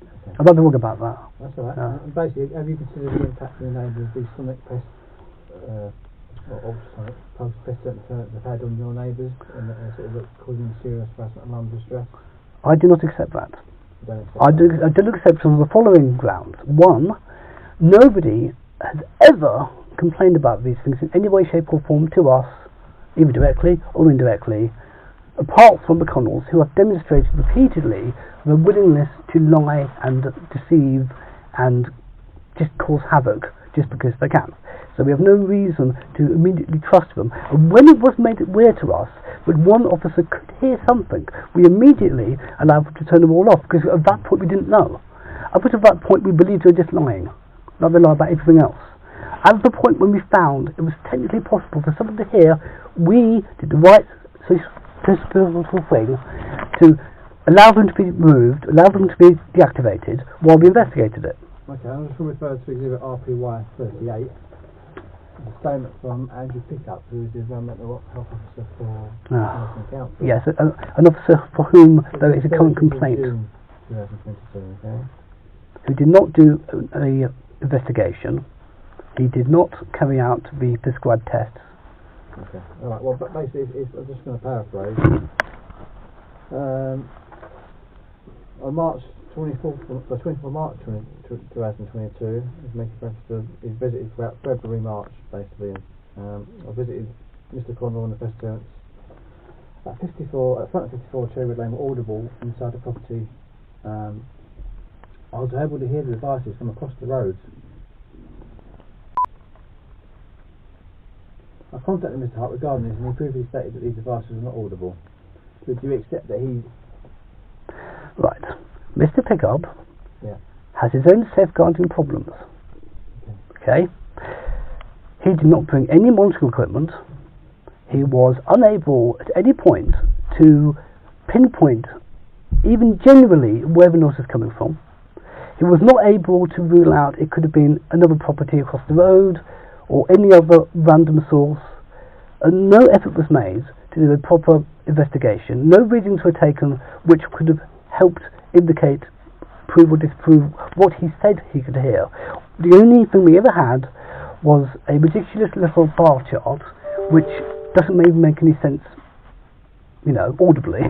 Okay. I might be wrong about that. That's alright. Basically, have you considered the impact on the neighbours of these sonic pests, or sonic pest deterrents have had on your neighbours, and sort of causing serious harassment, alarm, distress? I do not accept that. You don't accept I do accept on the following grounds. One, nobody has ever complained about these things in any way, shape or form to us, either directly or indirectly, apart from the Connells, who have demonstrated repeatedly their willingness to lie and deceive and just cause havoc just because they can. So we have no reason to immediately trust them. And when it was made clear to us that one officer could hear something, we immediately allowed them to turn them all off, because at that point we didn't know. Up to that point we believed they were just lying, like they lie about everything else. At the point when we found it was technically possible for someone to hear, we did the right sensible thing to allow them to be removed, allow them to be deactivated while we investigated it. Okay, I'm just going to refer to Exhibit RPY 38. A statement from Andrew Pickup, who is the Environmental Health Officer for Northern Council. Yes, an officer for whom there is a current complaint. June 2022, okay? Who did not do an investigation. He did not carry out the prescribed tests. Okay. All right. Well, but basically, I'm just going to paraphrase. On March 24th of March 2022, he's visited throughout February, March, basically. I visited Mr. Connell and the pest deterrents at front of 54 Cherrywood Lane were audible inside the property. I was able to hear the devices from across the road. I contacted Mr. Hart regarding this, and he previously stated that these devices were not audible. So do you accept that he... Right. Mr. Pickup has his own safeguarding problems. Okay? He did not bring any monitoring equipment. He was unable at any point to pinpoint, even generally, where the noise was coming from. He was not able to rule out it could have been another property across the road or any other random source. And no effort was made to do a proper investigation. No readings were taken which could have helped indicate, prove or disprove what he said he could hear. The only thing we ever had was a ridiculous little bar chart which doesn't even make any sense, audibly,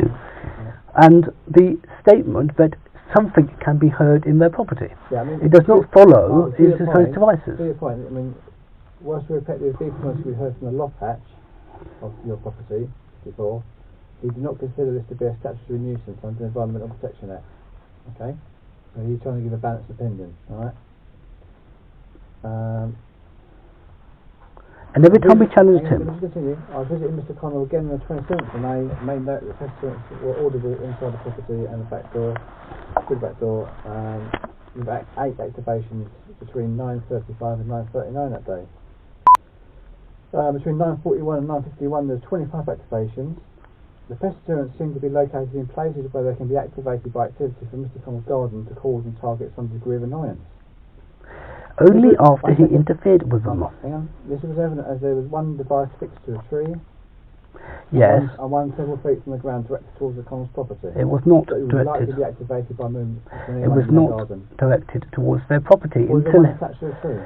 and the statement that something can be heard in their property. It does not follow his devices. To your point, whilst we repetitive details we heard from the loft hatch of your property before, he did not consider this to be a statutory nuisance under the Environmental Protection Act. Okay? So he's trying to give a balanced opinion, alright? And every time we challenged him... I visited Mr. Connell again on the 27th of May, made note that the pest deterrents were audible inside the property and the back door, through the back door, with 8 activations between 9:35 and 9:39 that day. Between 9:41 and 9:51 there's 25 activations. The pest deterrents seem to be located in places where they can be activated by activity from Mr. Connell's garden to cause and target some degree of annoyance. Only after he interfered with them. Hang on. This was evident as there was one device fixed to a tree. Yes. And one several feet from the ground directed towards the Connell's property. It was not it was directed. likely to be activated by movement. It was not directed towards their property until attached to a tree.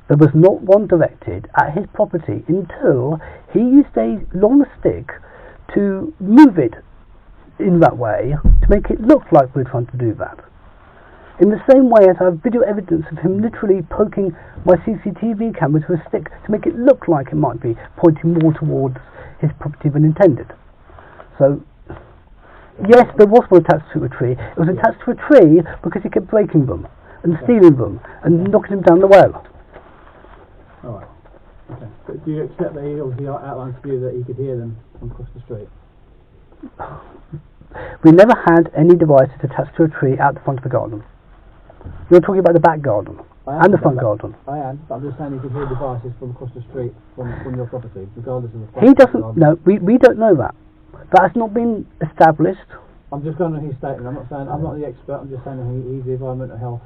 There was not one directed at his property until he used a long stick to move it in that way to make it look like we're trying to do that. In the same way as I have video evidence of him literally poking my CCTV camera with a stick to make it look like it might be pointing more towards his property than intended. So, yes, there was one attached to a tree. It was attached to a tree because he kept breaking them and stealing them and knocking them down the well. Alright. Okay. But do you accept that he obviously outlined to you that he could hear them from across the street? We never had any devices attached to a tree out the front of the garden. You're talking about the back garden and the front garden. I am, but I'm just saying you could hear devices from across the street from your property, regardless of the front. He doesn't. No, we don't know that. That has not been established. I'm just going on his statement. I'm not the expert. I'm just saying that he's the environmental health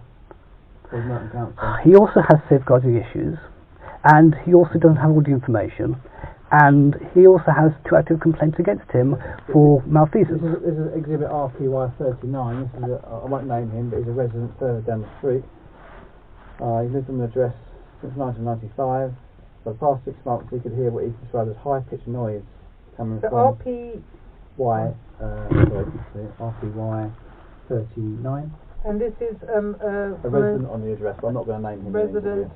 for the Merton Council. He also has safeguarding issues, and he also doesn't have all the information, and he also has 2 active complaints against him for malfeasance. This is exhibit RPY 39. This is I won't name him, but he's a resident further down the street. He's lived on the address since 1995. For the past 6 months, he could hear what he described as high-pitched noise coming from RPY 39. And this is a resident on the address, but I'm not going to name him. Resident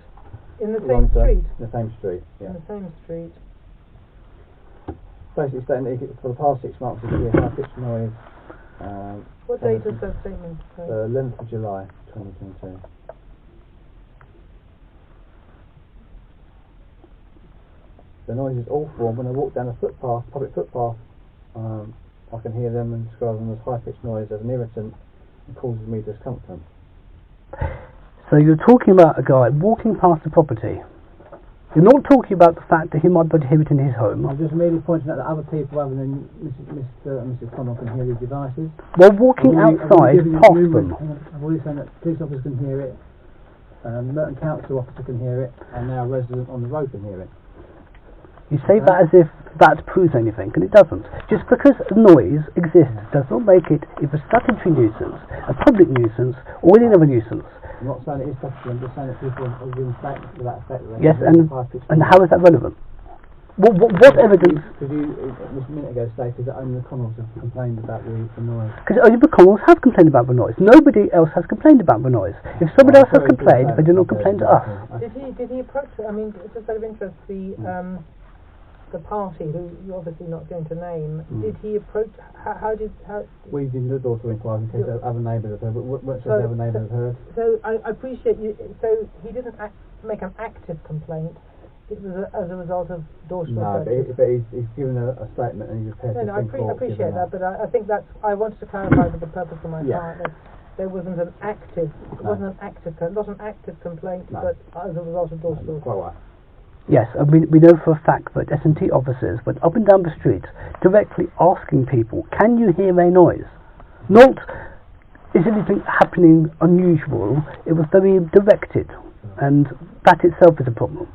in the same street. In the same street. Yeah. In the same street. Basically stating that for the past 6 months he could hear high-pitched noise. What date does that statement say? 11th of July 2022. The noises all form when I walk down a footpath, public footpath. I can hear them and describe them as high-pitched noise as an irritant and causes me discomfort. So you're talking about a guy walking past the property. You're not talking about the fact that he might be able to hear it in his home. I'm just merely pointing out that other people other than Mr. and Mrs. Connell can hear these devices. Well, walking outside past them. I've already said that police officers can hear it, the Merton Council officer can hear it, and now a resident on the road can hear it. You say that as if that proves anything, and it doesn't. Just because noise exists does not make it either a statutory nuisance, a public nuisance, or any other nuisance. I'm not saying it is statutory, I'm just saying that people are doing facts to that effect. Yes, and how is that relevant? What evidence? Because you just a minute ago stated that only the Connells have complained about the noise. Because only the Connells have complained about the noise. Nobody else has complained about the noise. If somebody else has complained, they do not complain to us. Did he approach? I mean, just out of interest, the party who you're obviously not going to name. Did he approach? How? We did the door to inquire in case other neighbours have heard. But what the other neighbours have heard? So I appreciate you. So he didn't make an active complaint. It was as a result of door-to-door searches. but he's given a statement and he's prepared to I appreciate that, but I think that's. I wanted to clarify for the purpose of my client that there wasn't an active. It wasn't an active. Not an active complaint, but as a result of door-to-door. Quite right. Yes, we know for a fact that S&T officers went up and down the street directly asking people, can you hear a noise? Not, is anything happening unusual? It was very directed, and that itself is a problem.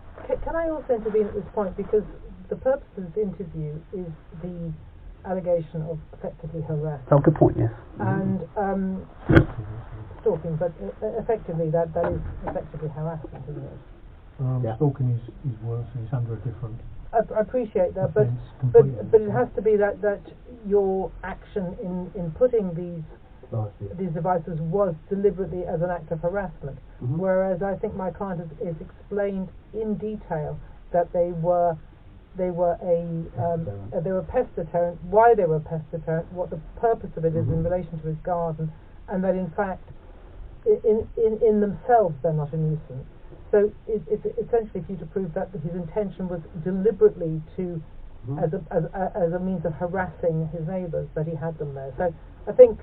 Can I also intervene at this point, because the purpose of this interview is the allegation of effectively harassment. Oh, good point, yes. And stalking, but effectively that is effectively harassment, isn't it? Stalking is worse, and it's under a different. I appreciate that, but it has to be that your action in putting these devices was deliberately as an act of harassment, whereas I think my client is explained in detail that they were pest deterrent, why they were pest deterrent, what the purpose of it is in relation to his garden, and that in fact in themselves they're not a nuisance. So it's essentially for you to prove that his intention was deliberately to, as a means of harassing his neighbours, that he had them there. So I think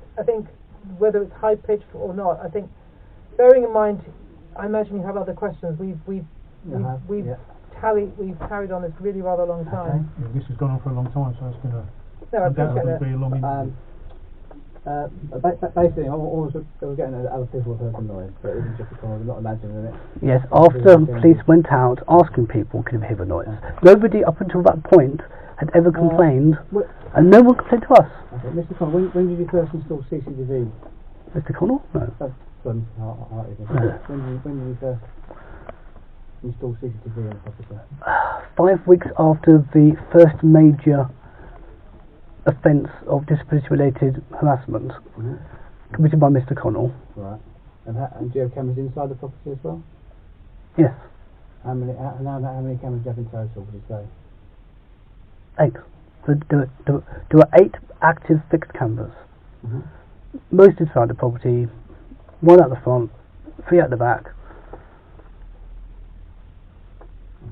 whether it's high pitched or not, I think, bearing in mind, I imagine you have other questions. We've carried on this really rather long time. Yeah, this has gone on for a long time, so it's going to undoubtedly be a long interview. Basically, all we're getting at other people have heard the noise, but it isn't just because we're not imagining it. Yes, after police went out asking people, can you hear the noise? Nobody up until that point had ever complained, and no one complained to us. Okay, Mr. Connell, when did you first install CCTV? Mr. Connell? No. When did you first install CCTV in the property? 5 weeks after the first major offence of disability-related harassment committed by Mr. Connell. Right. And do you have cameras inside the property as well? Yes. How many cameras do you have in total, would you say? 8. So there were 8 active fixed cameras. Most inside the property, 1 at the front, 3 at the back.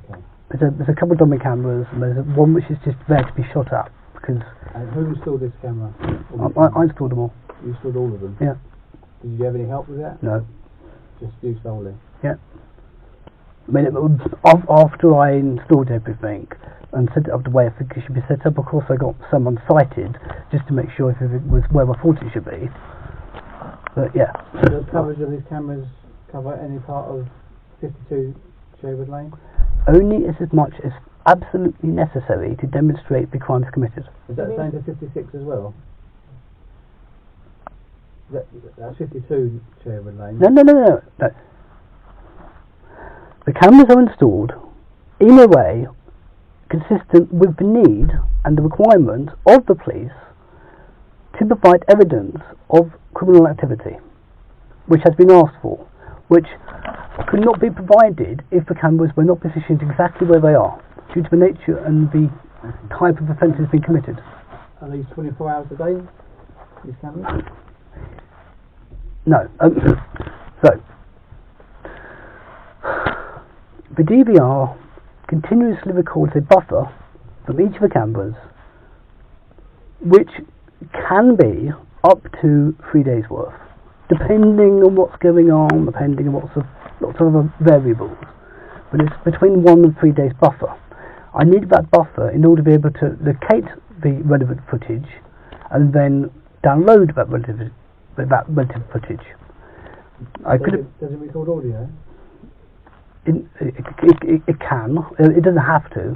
Okay. There's a couple of dummy cameras, and there's one which is just there to be shot at. And who installed this camera? I installed them all. You installed all of them? Yeah. Did you have any help with that? No. Just you solely? Yeah. I mean, after I installed everything and set it up the way I think it should be set up, of course I got someone sighted just to make sure if it was where I thought it should be. But yeah. Does coverage of these cameras cover any part of 52 Sherwood Lane? Only as much as absolutely necessary to demonstrate the crimes committed. Is that the same for 56 as well? That's 52 Sherwood Lane. No. The cameras are installed in a way consistent with the need and the requirement of the police to provide evidence of criminal activity, which has been asked for, which could not be provided if the cameras were not positioned exactly where they are, due to the nature and the type of offences being committed. Are these 24 hours a day, these cameras? No. So, the DVR continuously records a buffer from each of the cameras, which can be up to 3 days worth, depending on what's going on, depending on lots of other variables. But it's between 1 and 3 days buffer. I need that buffer in order to be able to locate the relevant footage and then download that relative footage. Does it record audio? It can. It doesn't have to.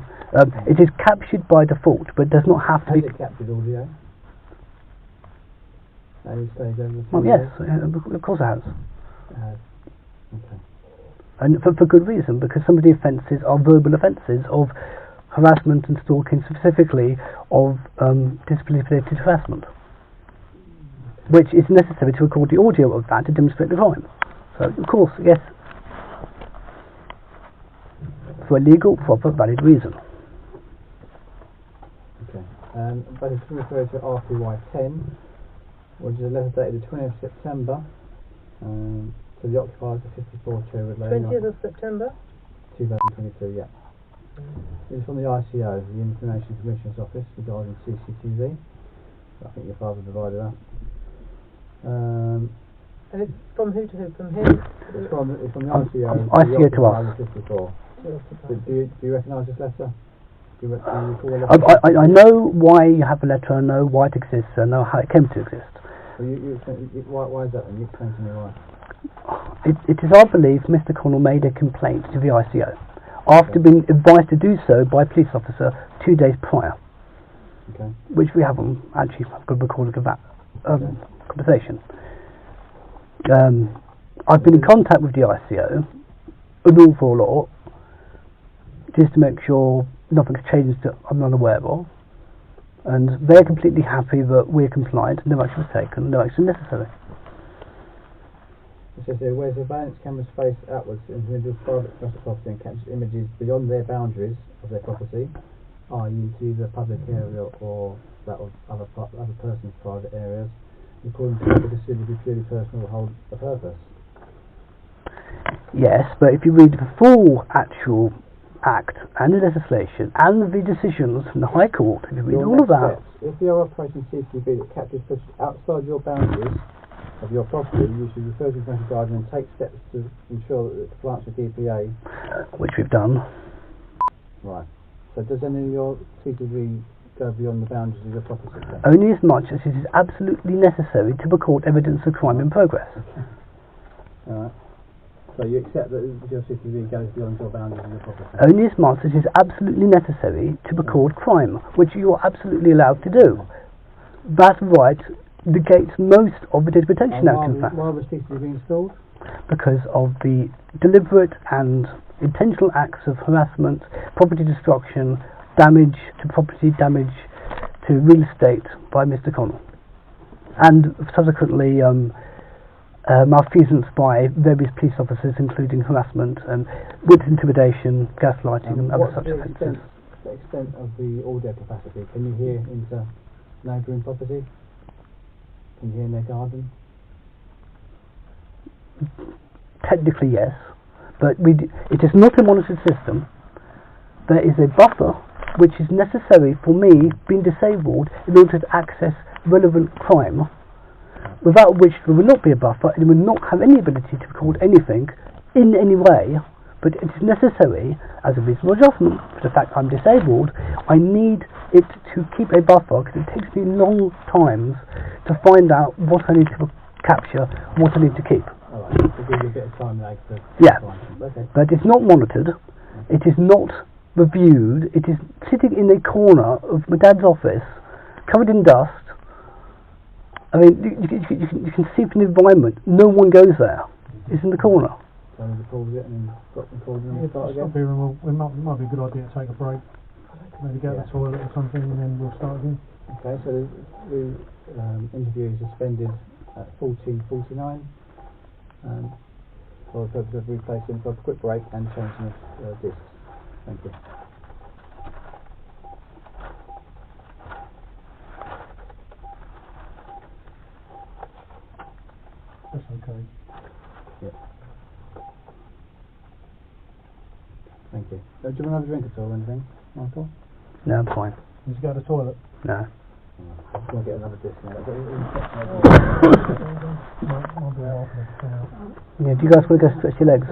It is captured by default, but it does not have to be. Has it captured audio? Yes, of course it has. Okay. And for good reason, because some of the offences are verbal offences of harassment and stalking, specifically of disciplinary-related harassment, which is necessary to record the audio of that to demonstrate the crime. So, of course, yes, for a legal, proper, valid reason. Okay. But it's referred to RPY 10, which is a letter dated the 20th of September to the occupiers of 54 Cherwood Lane. 20th of September? 2022, yeah. It's from the ICO, the Information Commissioner's Office, regarding CCTV. I think your father provided that. And it's from who to who? From him? It's from the ICO. ICO to us. 54. Do you recognise this letter? Do you recall the letter? I know why you have a letter, I know why it exists, I know how it came to exist. Well, why is that then? You explain to me why. It is our belief Mr. Connell made a complaint to the ICO after being advised to do so by a police officer 2 days prior, which we haven't actually got a recording of that conversation. I've been in contact with the ICO an awful lot just to make sure nothing's changed that I'm not aware of, and they're completely happy that we're compliant, no action was taken, no action necessary. It says here, where surveillance cameras face outwards to individuals' private commercial property and captures images beyond their boundaries of their property, i.e. to the public area or that of other persons' private areas, according to what is considered to be purely personal, hold a purpose. Yes, but if you read the full actual Act and the legislation and the decisions from the High Court, if you read all of that... If you are operating CCTV that captures footage outside your boundaries of your property, you should refer to the Commercial Guardian and take steps to ensure that the compliance with DPA... Which we've done. Right. So does any of your CCTV go beyond the boundaries of your property? Then? Only as much as it is absolutely necessary to record evidence of crime in progress. Alright. So you accept that your CCTV goes beyond your boundaries of your property? Only as much as it is absolutely necessary to record crime, which you are absolutely allowed to do. That right negates most of the Data Protection Act, in fact. Why was CCTV installed? Because of the deliberate and intentional acts of harassment, property destruction, damage to property, damage to real estate by Mr. Connell, and subsequently malfeasance by various police officers, including harassment and witness intimidation, gaslighting, and other such offences. The extent of the audio capacity? Can you hear into neighbouring property? Can you hear in their garden? Technically, yes, but it is not a monitored system. There is a buffer which is necessary for me being disabled in order to access relevant crime, without which there will not be a buffer and will not have any ability to record anything in any way. But it is necessary as a reasonable adjustment for the fact I'm disabled. I need it to keep a buffer because it takes me long times to find out what I need to capture, what I need to keep. Alright, to give you a bit of time lag to okay. But it's not monitored, it is not reviewed, it is sitting in a corner of my dad's office, covered in dust. I mean, you can see from the environment, no one goes there. It's in the corner. So you pause it and then stop recording and start again? It might be a good idea to take a break, maybe go to the toilet or something, and then we'll start again. Okay, so the interview is suspended at 14:49 for the purpose of replacing for a quick break and changing of discs. Thank you. That's okay. Yep. Thank you. Do you want another drink at all or anything, Michael? No, I'm fine. Did you go to the toilet? No. I'm going to get another disc now. Yeah, do you guys want to go stretch your legs?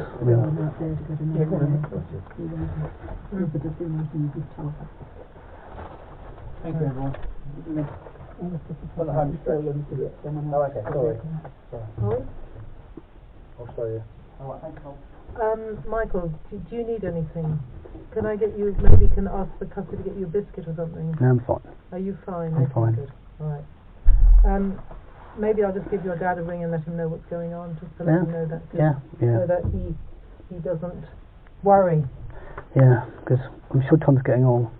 Thank you, everyone. Oh, okay, sorry. I'll show you. Alright, thanks, Michael, do you need anything? Can I get you, maybe can ask the customer to get you a biscuit or something? No, I'm fine. Are you fine? I'm fine. Good. Alright. Maybe I'll just give your dad a ring and let him know what's going on, just to let him know that, so that he doesn't worry. Yeah, because I'm sure Tom's getting on.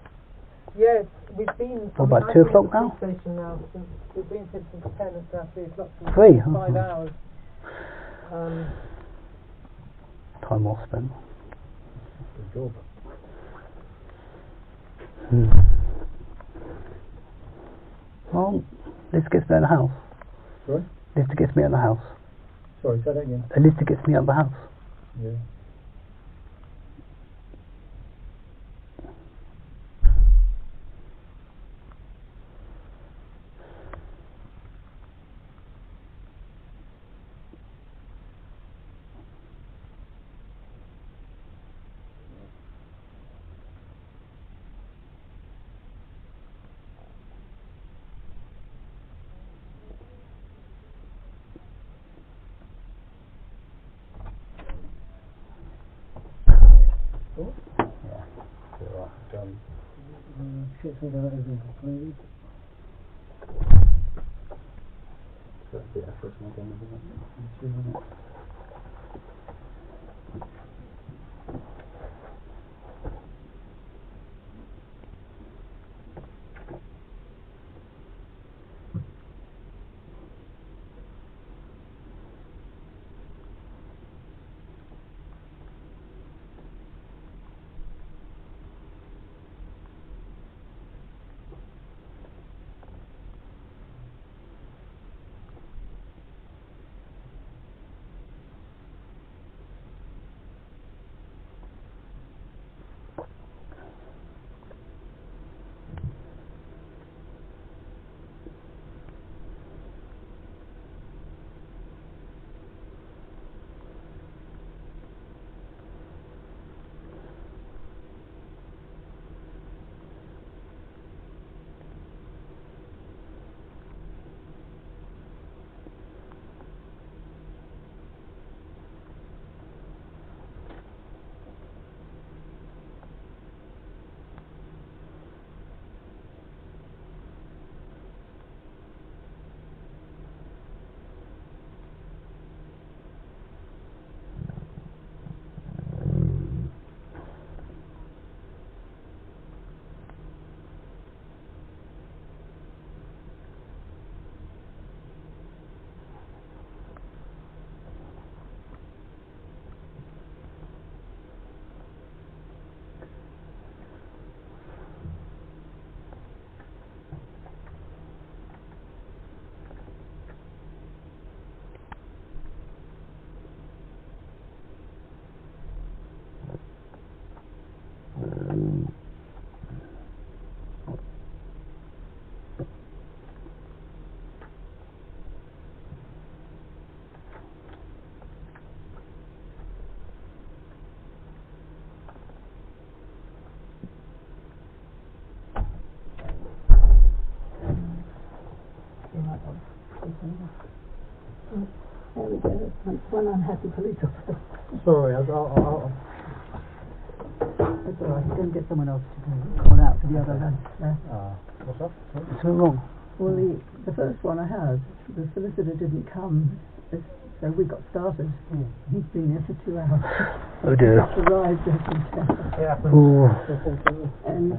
Yes, we've been. What, about 2 o'clock now? Station now. We've been since 10 and now 3 o'clock. So 3? 5 hours. Time well spent. Good job. Well, this gets me out of the house. Sorry? This gets me out of the house. Sorry, say that again. At least it gets me out of the house. Yeah. Checks whether that has been completed. That's the effort again, isn't it? There we go. One unhappy police officer. Sorry, That's all right. Go and get someone else to call out for the other one. what's up? Is something wrong? Well, the first one I had, the solicitor didn't come, so we got started. He's been there for 2 hours. Oh dear. Just arrived just in time. Yeah. Ooh. And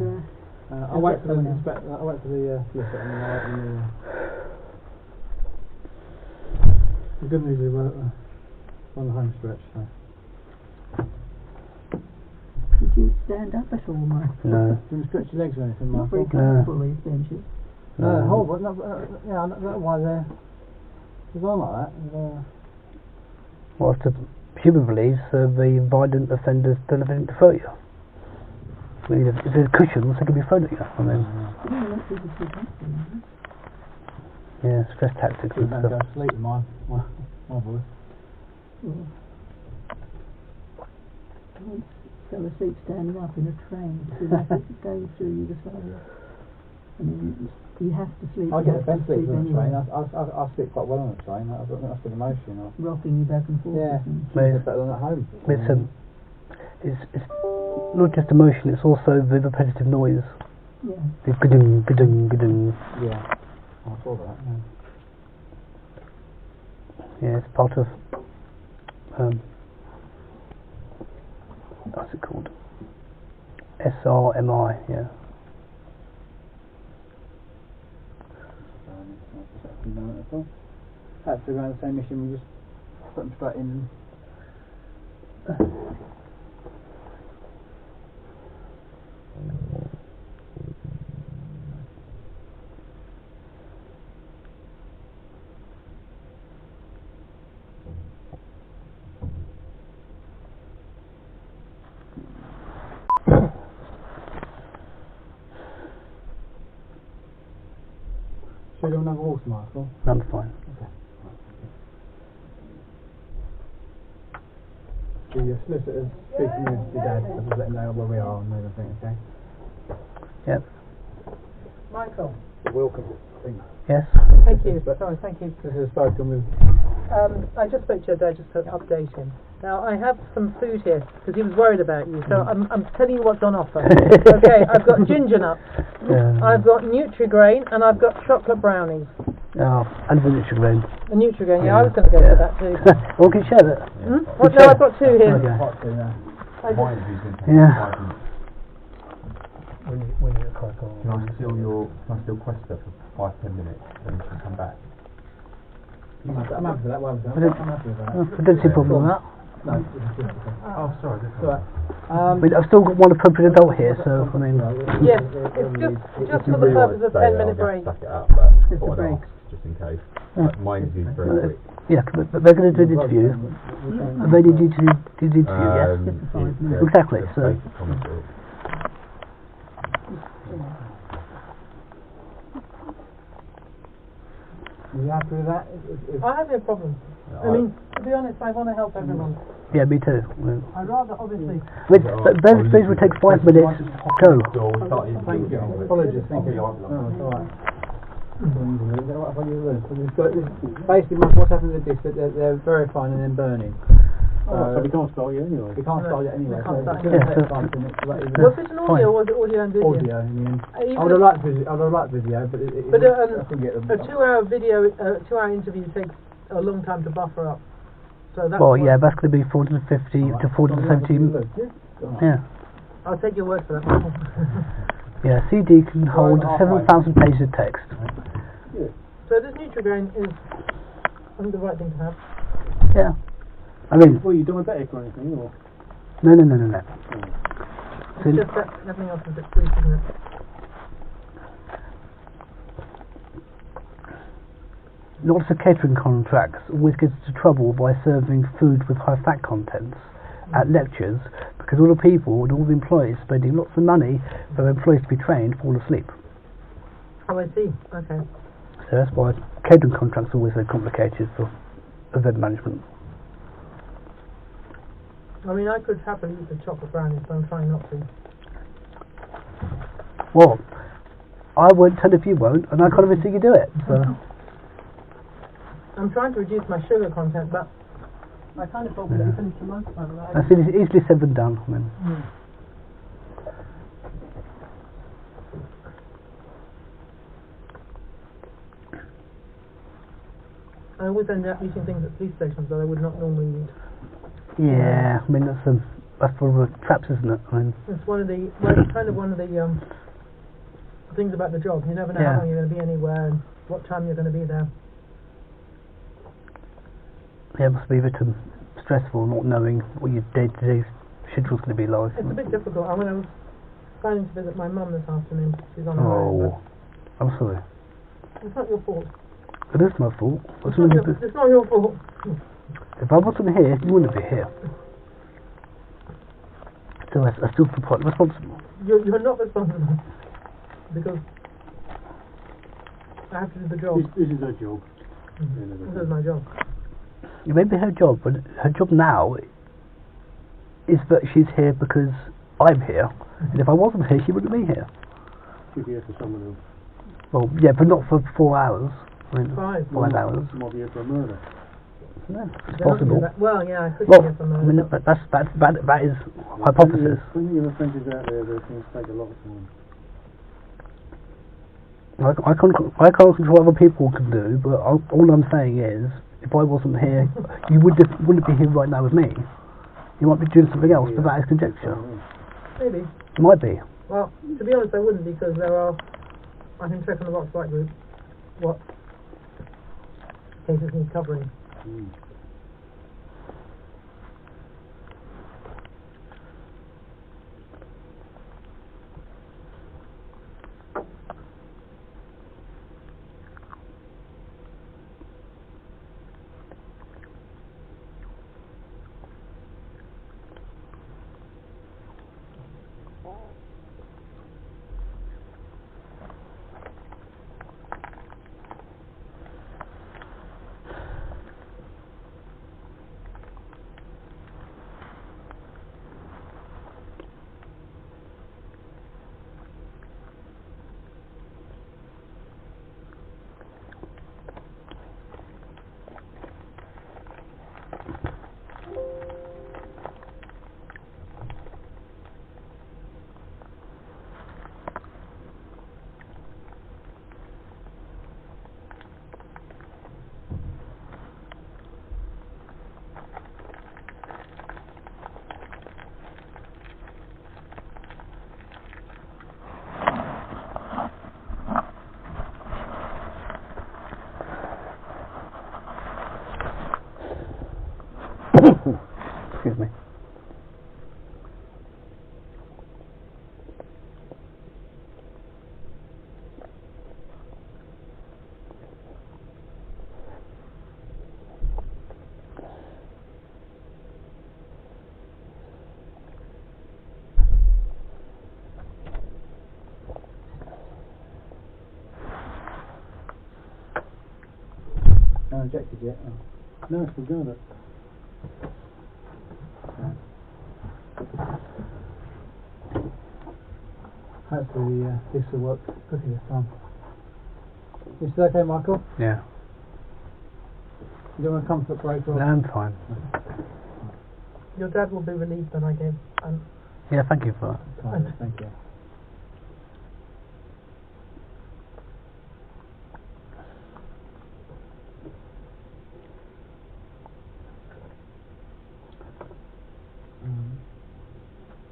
I'll wait for the inspector. I'll wait for the solicitor, and then I'll wait for the good news is we're on the home stretch. So. did you stand up at all, Mike? No. Do you stretch your legs or anything, Not Michael? very comfortable, these benches. No. Hold on, yeah, that why they're designed like that. Well, the human believes the violent offenders don't have anything to throw at you. I mean, if there's cushions, they can be thrown at you. I mean, yeah, stress tactics and Don't stuff. go to sleep with my voice. I once fell asleep standing up in a train going through Yugoslavia. I mean, you have to sleep. I get the best sleep on the train. anyway. I sleep quite well on the train. I think that's good emotion. Rocking you back and forth. Yeah, Maybe. it's better than at home. It's not just emotion, it's also the repetitive noise. Yeah. The ga-dung, ga-dung, ga-dung. Yeah, I saw that. Yeah, it's part of what's it called? SRMI, yeah. Perhaps around the same mission, we just put them straight in. Should we do another watermark? That's fine. Okay. The solicitors speaking with your dad, so just let him know where we are and everything, okay? Yep. Michael. Welcome. Yes? Thank you. Sorry, thank you. This is spoken with. I just spoke to your dad just to update him. Now, I have some food here, because he was worried about you, so I'm telling you what's on offer. Okay, I've got ginger nuts, I've got Nutri-Grain, and I've got chocolate brownies. Oh, and the Nutri-Grain. The Nutri-Grain, yeah, I was going to go for that too. Well, can you share that? What? No, I've got two here. Okay. Yeah. When you crack on. Can I still quest her for 5-10 minutes and then she can come back? I'm happy with that. I'm happy with that. I don't see a problem with that. No. Oh, sorry. I've still got one appropriate adult here, so I mean. Yes, it's just for the purpose of a 10-minute break. Stack it up, but It's a break. just in case. My interview's very quick. Yeah, but they're going to do an interview. And they need you to do the interview, yes? Just for 5 minutes. Exactly, so. Basic commentary. Are you happy with that? I have no problem. I mean, to be honest, I want to help everyone. Yeah, me too. I'd rather, obviously. Those would take 5 minutes. Go. Thank you. Apologies, thank you. Oh, it's alright. Basically, what's happened with this, that they're verifying and then burning. So we can't start you anyway. We can't start it anyway. We can't start So it. it's going to take 5 minutes. Was it an audio or was it audio and video? Audio in the end. Even I would have liked video, but I couldn't get them. a 2-hour video, 2-hour interview takes a long time to buffer up. So that's Well, yeah, that's going to be 450 to 470. Yeah. I'll take your word for that. Yeah, CD can hold 7,000 pages of text. So this Nutri-Grain is, I think, the right thing to have. Yeah. I mean, Well, you diabetic or anything, or? no. So, It's just that nothing else is exclusive, isn't it? lots of catering contracts always get into trouble by serving food with high fat contents at lectures because all the people and all the employees spending lots of money for their employees to be trained fall asleep. Oh, I see. Okay. So that's why catering contracts are always very complicated for event management. I mean, I could happily eat the chocolate brownies, but I'm trying not to. Well, I won't tell if you won't, and I can't even see you do it. So. I'm trying to reduce my sugar content, but I kind of thought we'd finish the lunchtime. That's easily said than done. I mean. I always end up eating things at police stations that I would not normally eat. Yeah, I mean that's one of the traps, isn't it? I mean, It's one of the, well, it's kind of one of the things about the job. You never know how long you're going to be anywhere and what time you're going to be there. yeah, it must be a bit stressful not knowing what your day-to-day schedule's going to be like. It's a bit difficult. When I was planning to visit my mum this afternoon, she's on her own. Oh, I'm sorry. But it's not your fault. It is my fault. It's not your fault. If I wasn't here, you wouldn't be here. So I still feel responsible. You're not responsible because I have to do the job. This is her job. This is my job. It may be her job, but her job now is that she's here because I'm here. And if I wasn't here, she wouldn't be here. She'll be here for someone else. Well, yeah, but not for 4 hours. I mean, 5 hours. Might be here for a murder. No, it's They're not possible. that- Well, yeah, I could Well, get some. I mean, that is hypothesis. Plenty of offences out there that things take a lot of time. I can't control what other people can do, but all I'm saying is, if I wasn't here, you wouldn't be here right now with me. You might be doing something else, but that is conjecture. Maybe. It might be. Well, to be honest, I wouldn't, because there are. I can check on the Rock Site group what cases need covering. Excuse me. No injected yet? Oh. No, it's still doing it. Hopefully this will work quickly this time. You still okay, Michael? Yeah. You don't want a comfort break or? No, I'm fine. Your dad will be relieved when I go. Yeah, thank you for that. Fine, thank you.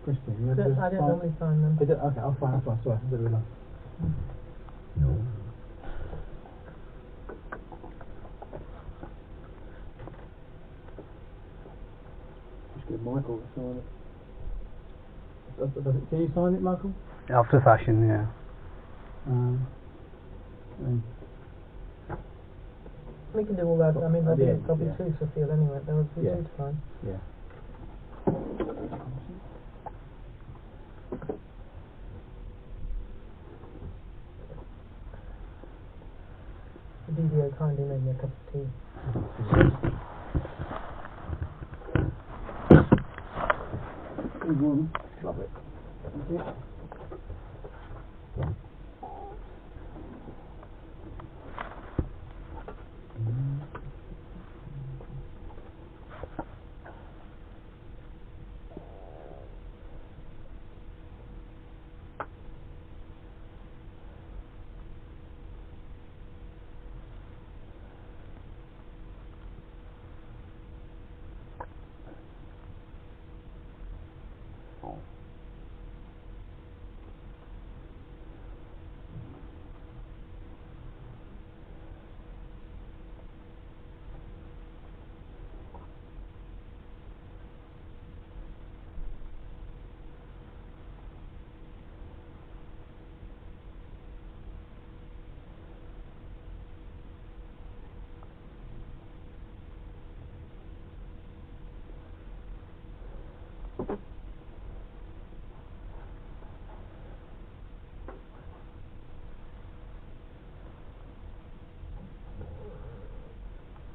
Christian, you I don't normally sign them. Okay, I'll find that's fine, sorry, I didn't realise. Just get Michael to sign it. Can you sign it, Michael? After fashion, yeah. We can do all that. I mean, there'll be Yeah. two to feel anyway. There will be Yeah. two to sign. Yeah. The DDO kindly made me a cup of tea. Love it. Thank you.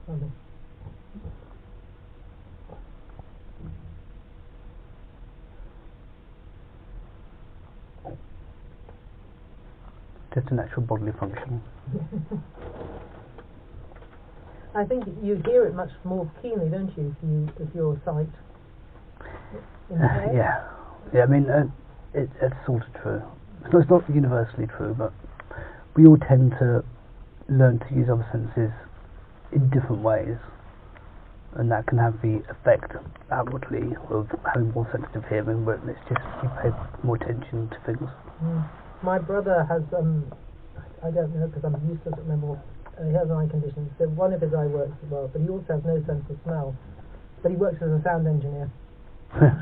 Lovely. Just a natural bodily function. I think you hear it much more keenly, don't you, if you're sight impaired? Yeah. I mean, it's sort of true. It's not universally true, but we all tend to learn to use other senses in different ways. and that can have the effect outwardly of having more sensitive hearing, but it's just you pay more attention to things. My brother has, I don't know because I'm useless at memory, he has an eye condition, so one of his eye works as well, but he also has no sense of smell, but he works as a sound engineer.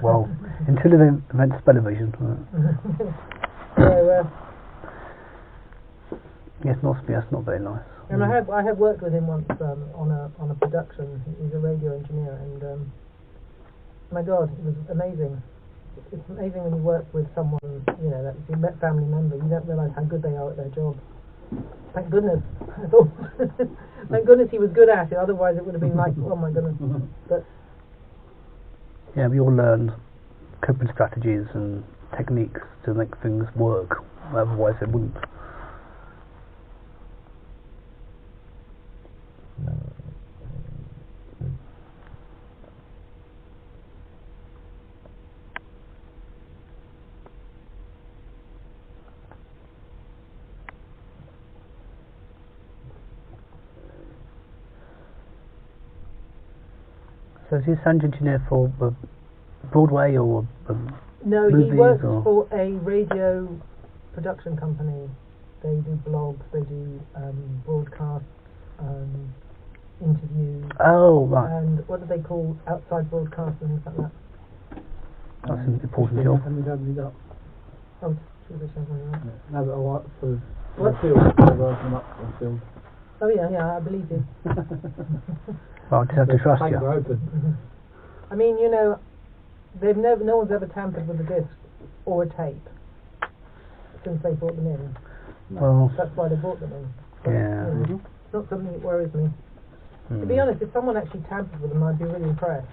Well, until they invent television. So, yes, that's not very nice. and I have worked with him once on a production. He's a radio engineer, and my God, it was amazing. It's amazing when you work with someone, you know, that's your family member. You don't realise how good they are at their job. Thank goodness. I thought, thank goodness he was good at it. Otherwise, it would have been like, oh my goodness. But yeah, we all learned coping strategies and techniques to make things work. Otherwise, it wouldn't. So is he a sound engineer for Broadway or no, movies, he works or? for a radio production company. They do blogs, they do broadcasts, interviews. Oh, right. And what do they call outside broadcasts and things like that? That's an important job. Oh, should we say something like that? No, but I work for What? the field. I work them up for the field. Oh yeah, I believe you. Well, I just have to trust Thank you. you. Open. I mean, you know, no one's ever tampered with a disc or a tape since they brought them in. Well, That's why they brought them in. But, yeah. you know, it's not something that worries me. To be honest, if someone actually tampered with them, I'd be really impressed.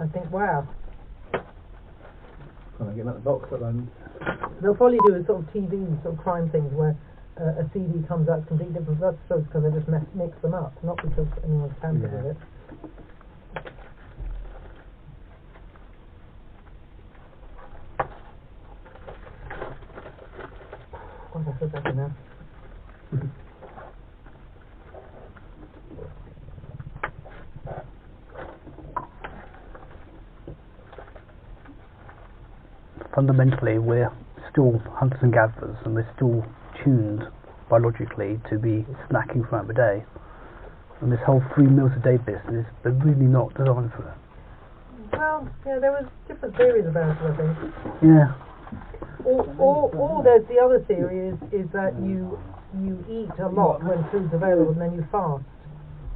I think, wow. Trying to get out the box at the moment. They'll probably do a sort of TV, sort of crime things where a CD comes out completely different. That's because they just mix them up, not because anyone's tampered with it. God, I feel better now. Fundamentally, we're still hunters and gatherers, and we're still tuned biologically to be snacking throughout the day. And this whole 3 meals a day business, they're really not designed for it. Well, yeah, there was different theories about it, I think. Yeah. Or there's the other theory is that you eat a lot when food's available and then you fast.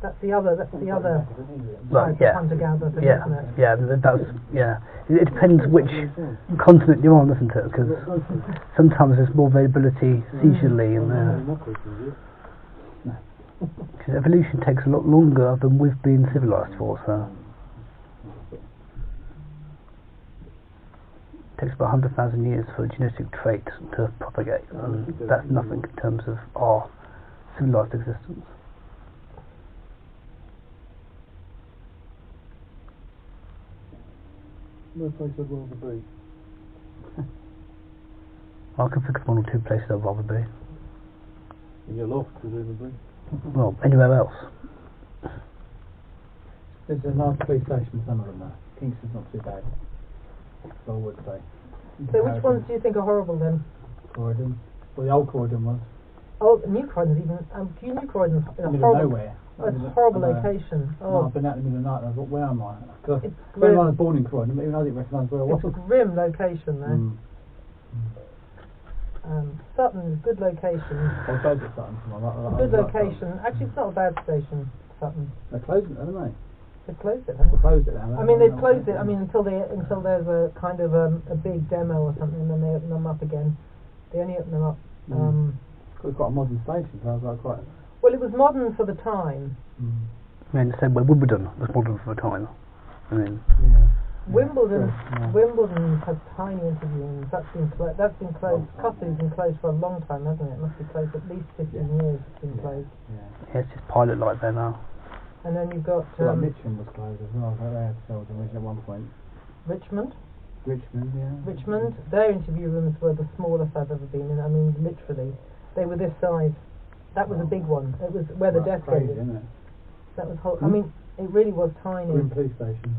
That's the other Right, type yeah. of hunter-gatherer thing, Yeah, isn't it? yeah, it depends which continent you're on, isn't it? Because sometimes there's more availability seasonally, and cause evolution takes a lot longer than we've been civilized for. So it takes about 100,000 years for a genetic trait to propagate, and that's nothing in terms of our civilized existence. No place I'd rather be. I can think of 1 or 2 places I'd rather be. In your loft, presumably. Well, anywhere else. There's a nice police station, some of them are. Kingston's not too bad. So I would say. So which ones do you think are horrible then? Croydon. Well, the old Croydon was. Oh, New Croydon's even. New Croydon's in a Middle of horrible. nowhere. It's a horrible location. No, Oh, I've been out in the middle of the night and I thought, where am I? Because it's when I grim. was born in Croydon, even I didn't recognise where I was. It's a grim location there. Sutton is a good location. I was both at Sutton. Good location. Actually, it's not a bad station, Sutton. They're closing it, haven't they? They've closed it, haven't They they? closed it now. I mean, they've closed it. I mean, until there's a kind of a big demo or something, and then they open them up again. They only open them up. It's quite a modern station, so I was like quite. Well, it was modern for the time. I mean, the same way Wimbledon was modern for the time. I mean, Yeah. Wimbledon Yeah. Wimbledon has tiny interview rooms. That's been closed. Custard's been closed for a long time, hasn't it? It must be closed at least 15 years. It's been closed. Yeah. it's just pilot light there now. And then you've got Well, like Mitcham was closed as well. They had cells in Richmond at one point. Richmond. Richmond, yeah. Richmond. Their interview rooms were the smallest I've ever been in. I mean, literally, they were this size. That was a big one. It was where the desk crazy, is. isn't it? That was I mean, it really was tiny. Grim police station.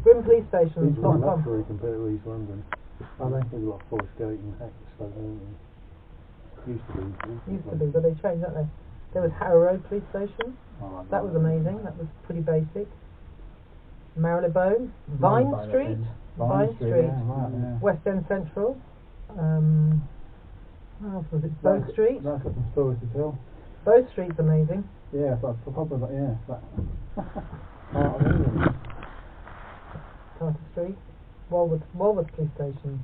Grim police station. These are luxury compared to East London. Are they? They're like Forest Gate and Hackney Stoke Newton. Used to be. Used to be, but they changed, haven't they? There was Harrow Road police station. Oh, That was amazing. That was pretty basic. Marylebone, Vine Street, Vine Street. Yeah, right, yeah. West End Central. What else was it? Bow Street. That's got some stories to tell. Bow Street's amazing. Yeah, it's like probably like, yeah, it's like Carter Street, Walworth police station.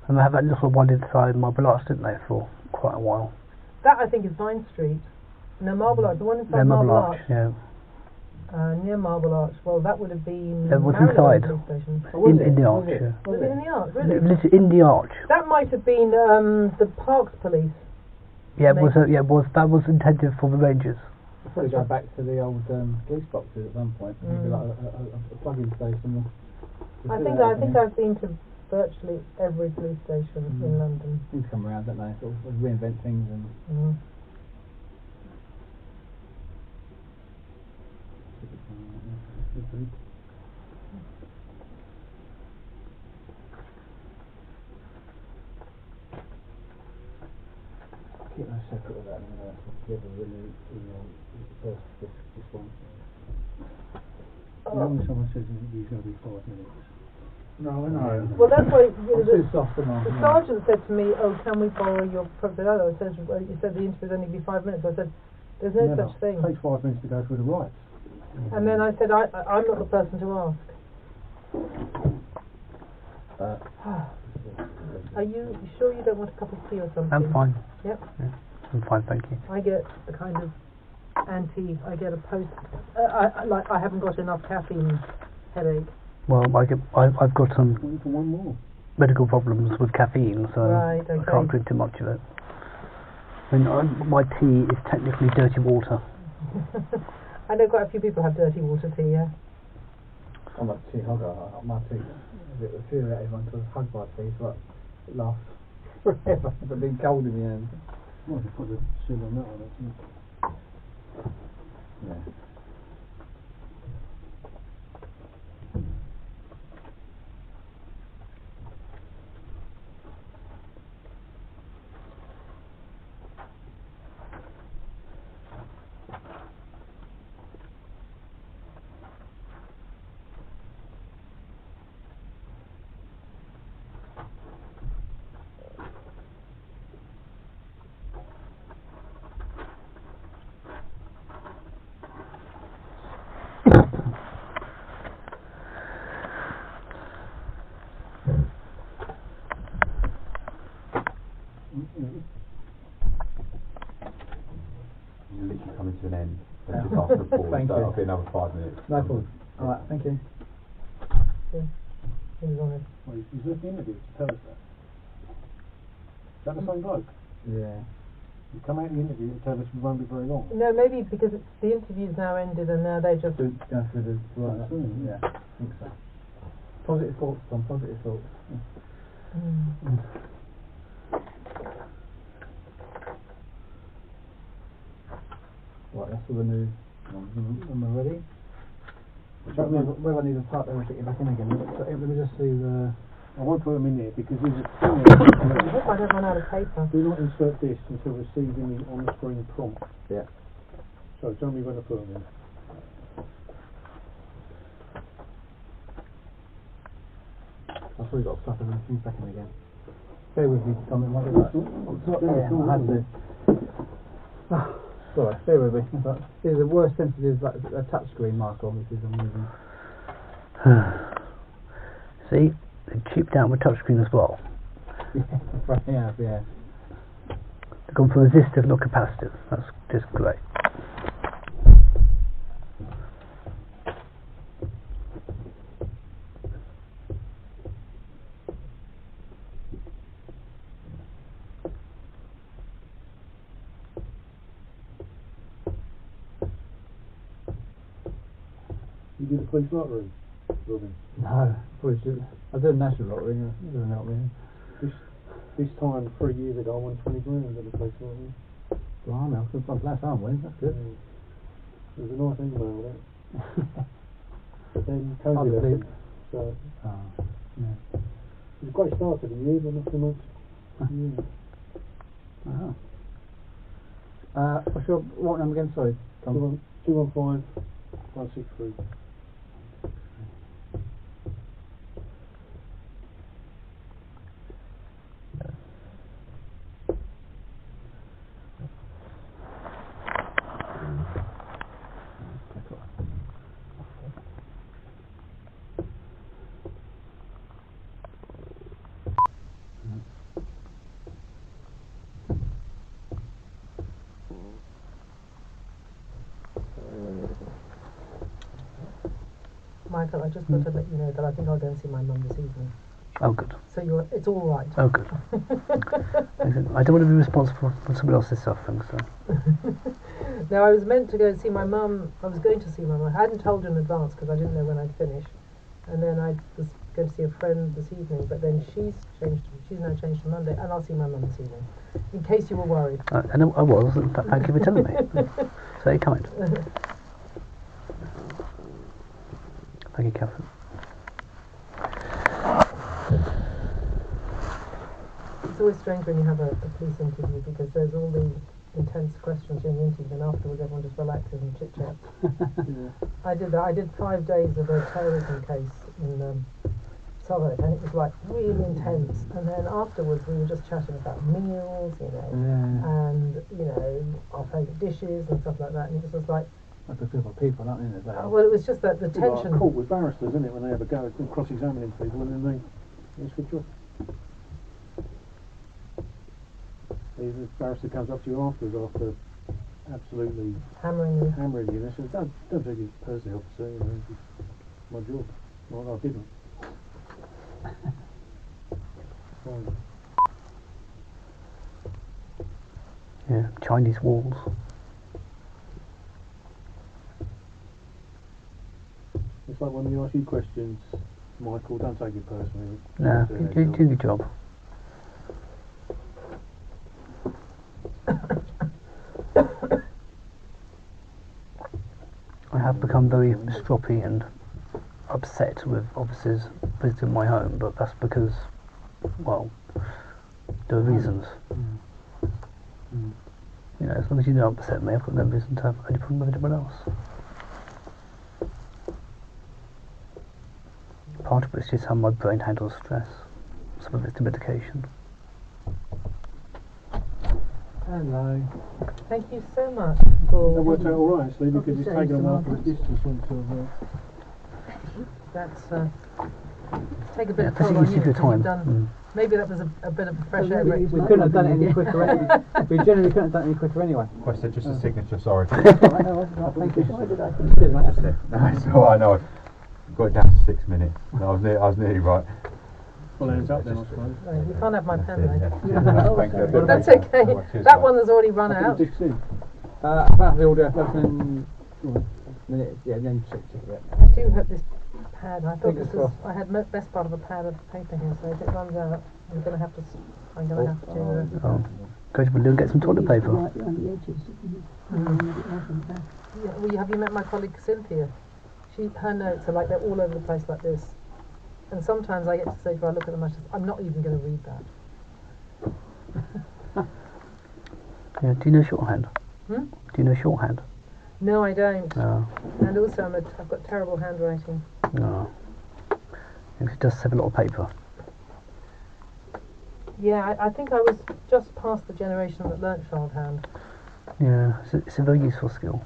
And they have that little one inside Marble Arch, didn't they, for quite a while? That I think is Vine Street. No, Marble Arch. The one inside Marble Marble Arch, yeah. Near Marble Arch. Well, that would have been It was Marylebone inside. police station. In the arch, yeah. Was it in the arch? Really? Literally in the arch. That might have been the Parks police. Yeah, it was. That was intended for the Rangers. I'll probably go back to the old police boxes at some point. Maybe like a plug-in station. I think I've been to virtually every police station in London. Things come around, don't they? Sort of reinvent things and. Keep those separate with that. I'm going to give a really, first this one. Normally someone says he's going to be 5 minutes. No, I know. Well, that's why Too soft and all. the sergeant said to me, "Oh, can we borrow your property?" I said, "Well, you said the interview's only be 5 minutes." I said, "There's no such thing." It takes 5 minutes to go through the rights. And then I said, I'm not the person to ask. Are you sure you don't want a cup of tea or something? I'm fine. Yep. Yeah, I'm fine, thank you. I get the kind of I get a post. I haven't got enough caffeine headache. Well, I've got some For one more. medical problems with caffeine, so Right, I okay. can't drink too much of it. I mean, my tea is technically dirty water. I know quite a few people have dirty water tea, yeah. I'm a tea hugger. My tea. It infuriated everyone to hug my tea, so it lasts forever. It's been cold in the end. Well, if you put the seal on that one, Yeah. You're literally coming to an end. So just after the pause, Thank so you. it'll be another 5 minutes. No problem. Alright, thank you. He was honest. Well, he's left the interview to tell us that. Is that the same bloke? Yeah. You come out of the interview to tell us we won't be very long. No, maybe because the interview's now ended and now they just... Go through the right. Soon, Yeah, I think so. Positive thoughts, Tom. Positive thoughts. Right, that's all the new. When we're ready. Where I need to type everything back in again. Let me just see the. I won't put them in there because there's a thing I hope I don't run out of paper. do not insert this until receiving the on-screen prompt. Yeah. So tell me when to put them in. I've probably got to stuff everything back in again. Bear with me, Tom. It might be like. I had to. Sorry, bear with me. This is the worst sensitive touchscreen marker on this is I'm using. See, they cheaped out with touchscreen as well. Yeah. They've gone for resistive, not capacitive. That's just great. You do the police lottery, Robin. No, probably should. I did a national lottery. It doesn't help me. This time 3 years ago I won 20 grand at the police lottery. Blimey, that's last time I win. That's good. It was a nice email, that. But then COVID happened, so Yeah. it was a great start to the year, but not so much. What's your what number again? Sorry, Tom. 215 163. Michael, I just got to let you know that I think I'll go and see my mum this evening. Oh, good. So it's all right. Oh, good. I don't want to be responsible for somebody else's suffering, so. Now, I was meant to go and see my mum. I was going to see my mum. I hadn't told her in advance because I didn't know when I'd finish. And then I was going to see a friend this evening, but then she's now changed to Monday, and I'll see my mum this evening. In case you were worried. I know I was, in fact, thank you for telling me. Very kind. Thank you, Catherine. It's always strange when you have a police interview because there's all the intense questions during the interview, and afterwards everyone just relaxes and chit chats. I did that. I did 5 days of a terrorism case in Southwark, and it was like really intense. And then afterwards we were just chatting about meals, and our favourite dishes and stuff like that. And it was just like. That's a feel for people, aren't they? Well, it was just that the tension. Like a court with barristers, isn't it, when they have a go at cross-examining people, and then they switch off. The barrister comes up to you afterwards after absolutely hammering you. They said, don't take it personally, officer. It's my job. Well, I didn't. Fine. Yeah, Chinese walls. It's like when they ask you questions, Michael, don't take it personally. No, you do your job. I have become very stroppy and upset with officers visiting my home, but that's because, well, there are reasons. As long as you don't upset me, I've got no reason to have any problem with anyone else. Part of it's just how my brain handles stress. Some of it's the medication. Hello. Thank you so much for. That worked out all right, actually, because it's taken a while for the distance onto. That's take a bit of Especially toll on you you your because you've time. done. Maybe that was a bit of a fresh air break. We couldn't have done it any quicker. We generally couldn't have done it any quicker anyway. Question, just a signature, sorry. Thank you. Why did I That's it. No, it's all right, no. Got it down to 6 minutes. No, I was nearly right. Well, ends up then, I suppose. No, you can't have my pen though. Thank you. That's okay. That one has already run out. About the order, minutes, then check it. I do have this pad. I thought I had best part of a pad of paper here, so if it runs out, I'm going to have to. Go to the loo and get some toilet paper. Right around the edges. Have you met my colleague Cynthia? Her notes are like they're all over the place like this, and sometimes I get to say, if I look at them, I'm not even going to read that. Yeah. Do you know shorthand? Do you know shorthand? No, I don't. No. And also, I've got terrible handwriting. No. It does save a lot of paper. Yeah, I think I was just past the generation that learnt shorthand. Yeah, it's a very useful skill.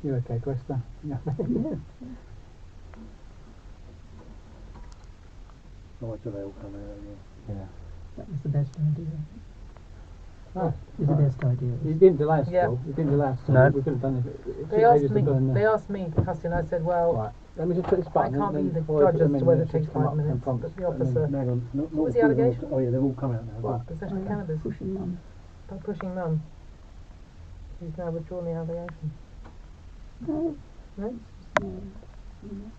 You okay, Questa? Yeah. Right, so they all come out, Yeah. That was the best idea. Oh, It was the best idea. You didn't delay us Yeah. still. You didn't delay us still. No. We could have done it. They asked me, Justin, I said, well, Let me just click this I button. can't be and the then before I judge put as them to in, whether it it takes should come 5 up and minutes, prompt, but the and then officer... Hang on, not What was all the of them allegation? Oh yeah, they've all come out now. Right. Possession of cannabis. Pushing mum. By pushing mum. He's now withdrawn the allegation. No, No? no, no.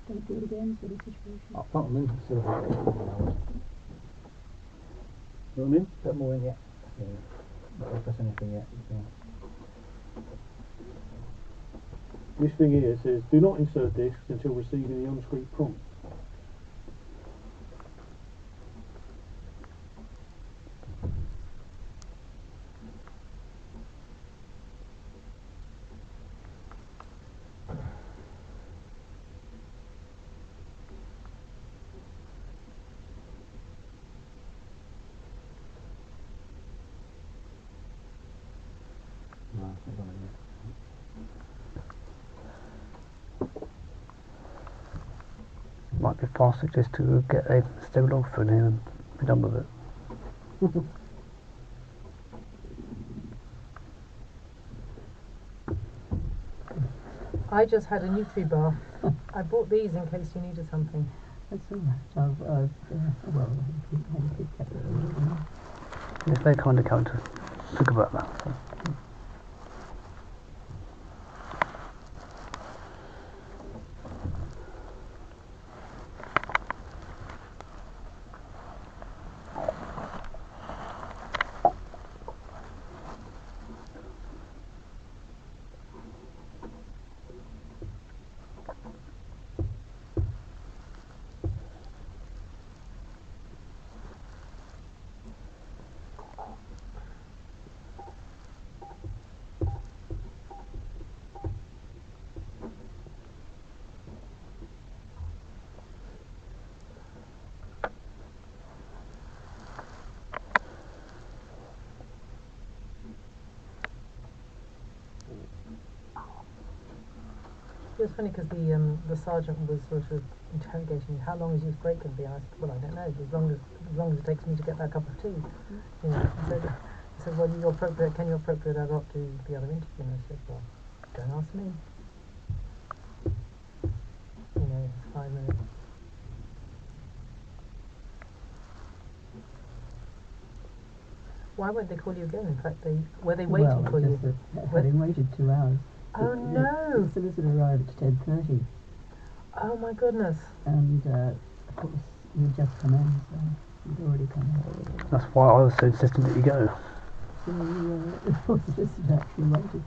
Don't do it again, sort of situation. I'll put them in. See if I can You know what I mean? put them all in yet. Yeah. Not press anything yet. Yeah. This thing here says, do not insert discs until receiving the on-screen prompt. No, it's not done it yet. Might be faster just to get a stable log through here and be done with it. I just had a Nutri-Bar. I bought these in case you needed something. That's all right. Well, I kept it in. Yes, they kind of come to think about that. So. It was funny because the sergeant was sort of interrogating me. How long is your break going to be? And I said, well, I don't know. As long as it takes me to get that cup of tea. You know. He said, well, can your appropriate adult do the other interview? And I said, well, don't ask me. You know, it's 5 minutes. Why won't they call you again? In fact, were they waiting for you? Having waited 2 hours. Oh no! The solicitor arrived at 10:30. Oh my goodness! And of course you'd just come in, so you'd already come in. That's why I was so insistent that you go. So the solicitor actually waited.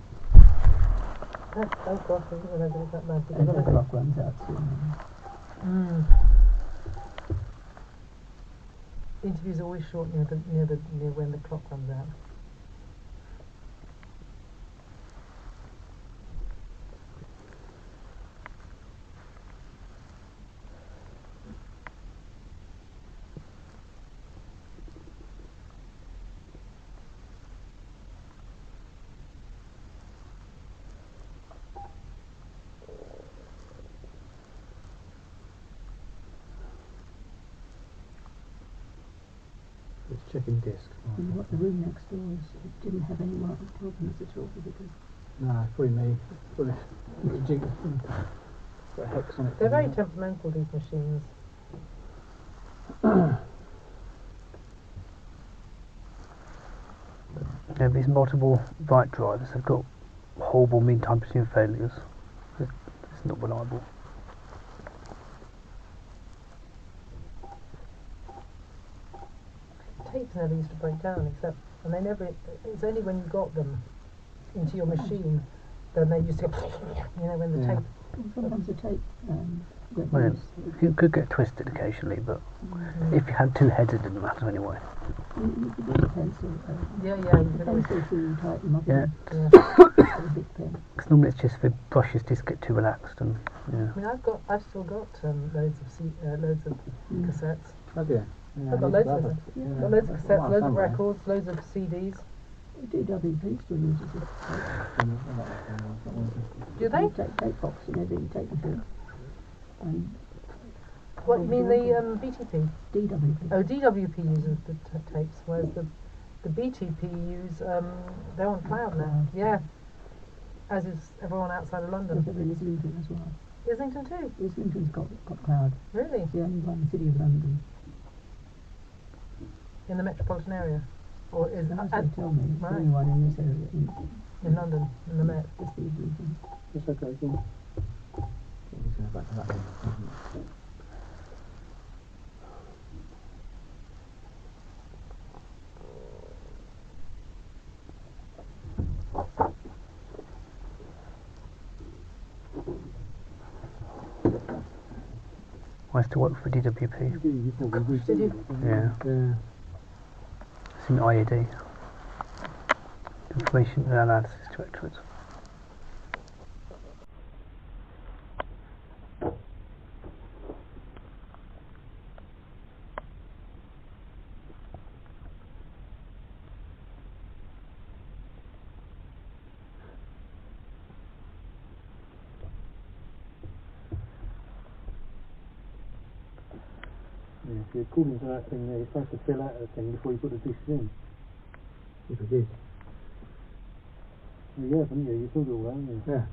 Oh gosh, I didn't realise it was that bad. And the clock runs out soon. The interviews are always short near when the clock runs out. It's checking disk. And what the room next door is, it didn't have any problems at all because No, free me. Put a hex on it. They're very temperamental, these machines. You know, these multiple write drives have got horrible mean time between failures. It's not reliable. Tapes never used to break down, and they never. It's only when you got them into your machine, then they used to go, you know, when the tape. sometimes the tape went Well, loose. you could get twisted occasionally, but if you had two heads, it didn't matter anyway. You could use a pencil. Yeah, you could always. Pencil to tighten them up. Yeah. A big pen. Because normally it's just the brushes just get too relaxed, and yeah. I mean, I've still got loads of cassettes. Have you? Yeah, I've got loads of them. Yeah. Got loads of cassettes, loads of somewhere. records, loads of CDs. DWP still uses it. Do they? Tape box and everything, tape machine. And What, you mean the BTP? DWP. Oh, DWP uses the tapes, whereas the BTP use, they're on cloud now. Yeah. As is everyone outside of London. Because everything is leaving as well. Islington too? Islington's got cloud. Really? It's the only one in the City of London. In the metropolitan area? Or is That's what they tell me. It's the right. only one in this area. In London, in the Met. Just the Islington. It's okay, yeah. Let's go back to that one. I used to work for DWP. You probably Did you? Yeah, Yeah. it's in IAD. Information and Analysis Directorate. Yeah, if you're according to that thing there, you're supposed to fill out that thing before you put the discs in. If we did. Well, you haven't you? You filled it all out, haven't you? Yeah.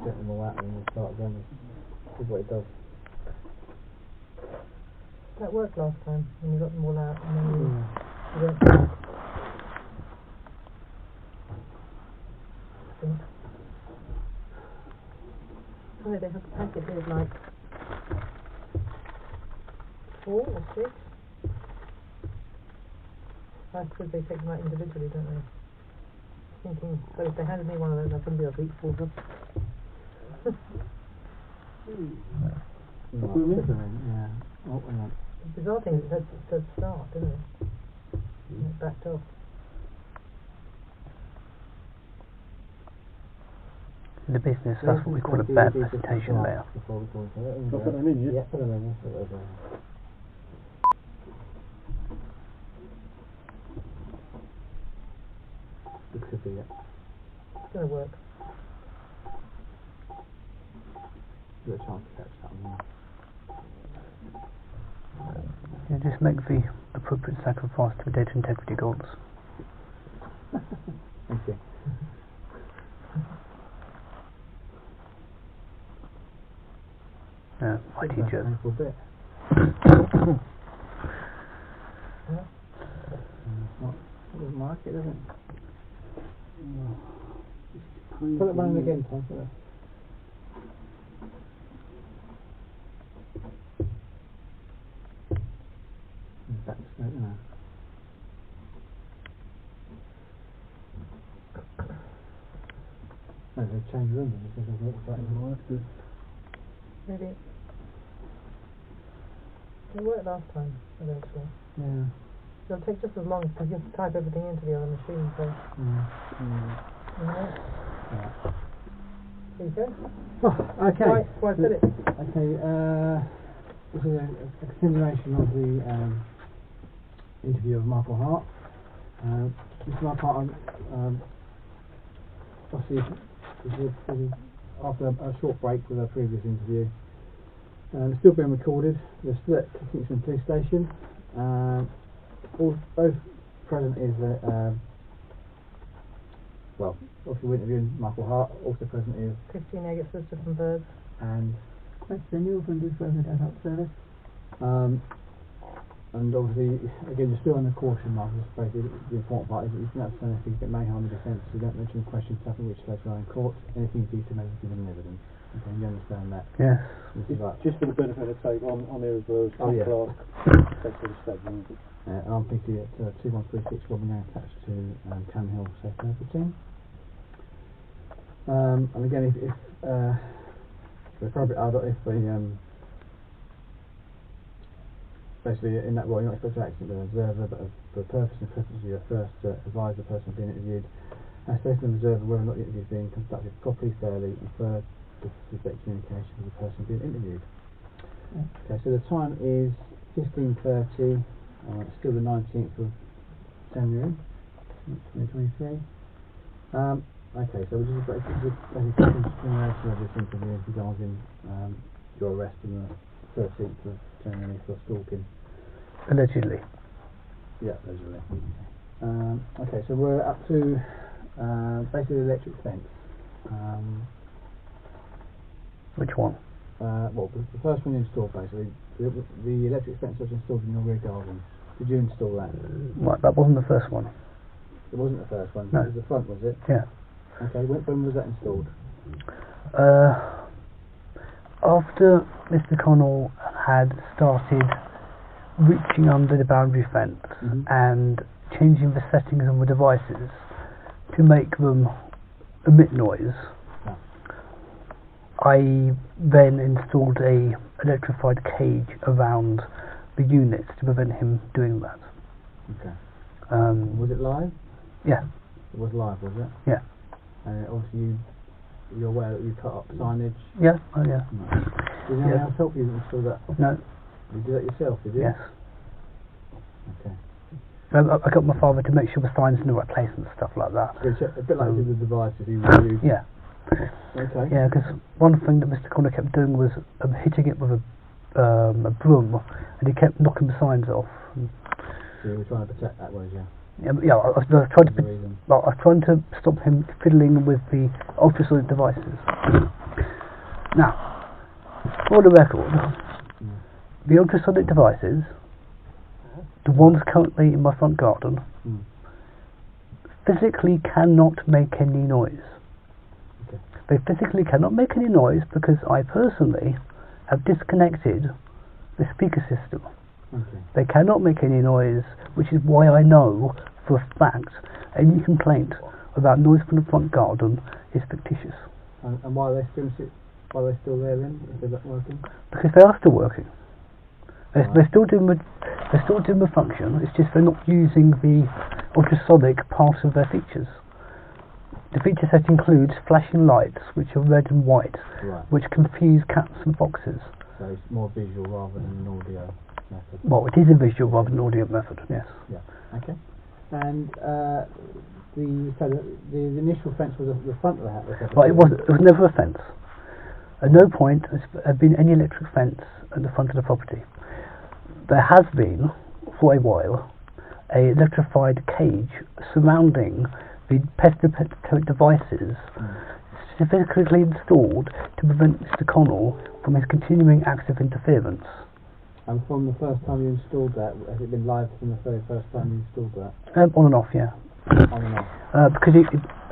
Get them all out and we'll start again. This is what it does. That worked last time when you got them all out and then you went. Oh, they have a packet with like 4 or 6. I suppose they take them out individually, don't they? Thinking, so if they handed me one of those, I couldn't be able to eat 4 of them. Yeah. Oh, hang on. The bizarre thing is it said start, didn't it? And it backed off. In the business, that's what we call a bad presentation layer. Before we go into it. I'll put them in, yeah? Yeah, put them in. Yeah. Put those in. It could be, yeah. It's going to work. Give it a chance to catch that one. Yeah, just make the appropriate sacrifice to data integrity goals. Thank you. Yeah, my teacher. Painful bit. Yeah. It doesn't like it, does it? Put Put it running again, Tom. Put it. Back straight now. No, they've changed rooms because they've walked back in the life. Maybe it worked last time, eventually. Yeah. It'll take just as long because you have to type everything into the other machine, so. Alright. Yeah. There you go. Oh, okay. Why did it? Okay, this is a continuation of the interview of Michael Hart. Mr. Michael Hart, obviously, this is after a short break with our previous interview. It's still being recorded. They're still at Kingston Police Station. Both present is well, obviously we're interviewing Michael Hart. Also present is Christine Eggets, Sister from Birds. and Question, you're from Good Further Adult Service. and obviously, again, you're still under caution, Mark. Basically, the important part is that you can have anything that may harm the defence. You don't mention questions, something which later on in court. Anything due to make given evidence. Okay, you understand that? Yes. This is right. Just for the benefit of the tape, on there as well as Oh, yeah. Clark. Thanks for the statement. And I'm thinking at 2136 will be now attached to Cam Hill Safe Medical Team. And again, if the appropriate adult, if the basically in that role you're not expected to act as an observer, but for the purpose and purpose you're first to advise the person being interviewed, assess an observer whether or not the interview is being conducted properly, fairly, and third, to facilitate communication with the person being interviewed. Okay, so the time is 15:30. It's still the 19th of January 2023. Okay, so we're just basically continuation of this interview regarding your arrest on the 13th of January for stalking. Allegedly. Yeah, allegedly. Okay, so we're up to basically the electric fence. Which one? Well, the first one you installed basically, the electric fence was installed in your rear garden. Did you install that? Right, that wasn't the first one. It wasn't the first one, No. it was the front, was it? Yeah. Okay, when was that installed? After Mr. Connell had started reaching under the boundary fence and changing the settings on the devices to make them emit noise, I then installed a electrified cage around the units to prevent him doing that. Okay. Was it live? Yeah. It was live, was it? Yeah. And obviously you're aware that you cut up signage? Yeah, oh yeah. No. Did anyone else help you install that? No. You did that yourself, did you? Yes. Okay. I got my father to make sure the signs in the right place and stuff like that. A bit like you did the devices he reviewed. Yeah. Okay. Yeah, because one thing that Mr. Connor kept doing was hitting it with a broom, and he kept knocking the signs off. So you were trying to protect that, was you? Yeah, I was trying to stop him fiddling with the ultrasonic devices. Now, for the record, the ultrasonic devices, the ones currently in my front garden, physically cannot make any noise. Okay. They physically cannot make any noise because I personally have disconnected the speaker system. Okay. They cannot make any noise, which is why I know for a fact any complaint about noise from the front garden is fictitious. And why are they still there then, if they're not working? Because they are still working. They're still doing the function. It's just they're not using the ultrasonic part of their features. The feature set includes flashing lights, which are red and white, which confuse cats and foxes. So it's more visual rather than an audio method. Well, it is a visual rather than an audio method. Yes. Yeah. Okay. And the initial fence was at the front of the house. Right. It was never a fence. At no point has there been any electric fence at the front of the property. There has been, for a while, a electrified cage surrounding the pest deterrent devices specifically installed to prevent Mr. Connell from his continuing acts of interference. And from the first time you installed that, has it been live from the very first time you installed that? On and off, yeah. On and off. Because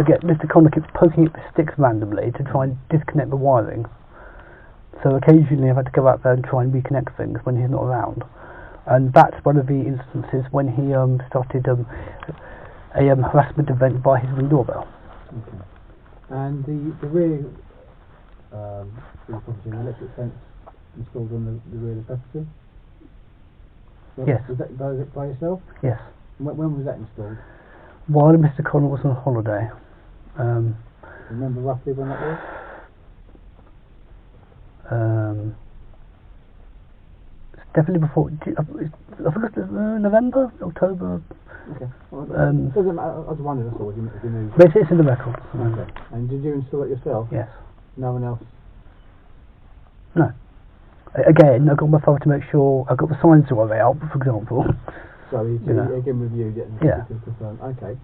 again, Mr. Connell keeps poking at the sticks randomly to try and disconnect the wiring. So occasionally I've had to go out there and try and reconnect things when he's not around. And that's one of the instances when he started a harassment event by his ring doorbell. Okay. And the rear property, an electric fence installed on the rear of the property? Yes. Was that by yourself? Yes. When was that installed? While Mr. Connell was on holiday. Remember roughly when that was? It's definitely before. I think it was November, October. Okay. Doesn't matter. I was wondering, that's all. If you knew. But it's in the record. Okay. And did you install it yourself? Yes. No one else? No. Again, I got my father to make sure I got the signs the right way out, for example. So he again reviewed it and confirmed. Okay.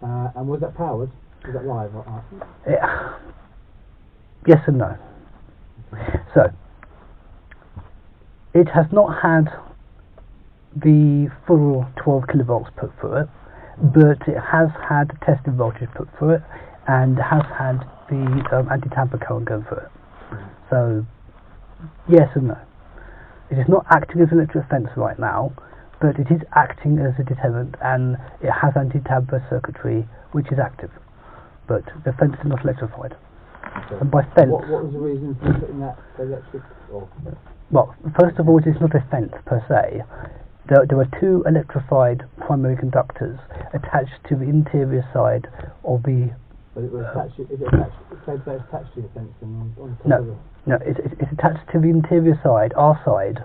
And was that powered? Was that live? Yes and no. So, it has not had the full 12 kilovolts put through it, but it has had tested voltage put through it, and has had the anti-tamper current going through it. So, yes and no. It is not acting as an electric fence right now, but it is acting as a deterrent, and it has anti-tamper circuitry which is active, but the fence is not electrified. Okay. And by fence, what was the reason for putting that electric? Well, first of all, it is not a fence per se. There are two electrified primary conductors attached to the interior side of the. But it was attached. Is it attached? Say that it's attached to the fence and on top of the. No, it's attached to the interior side, our side,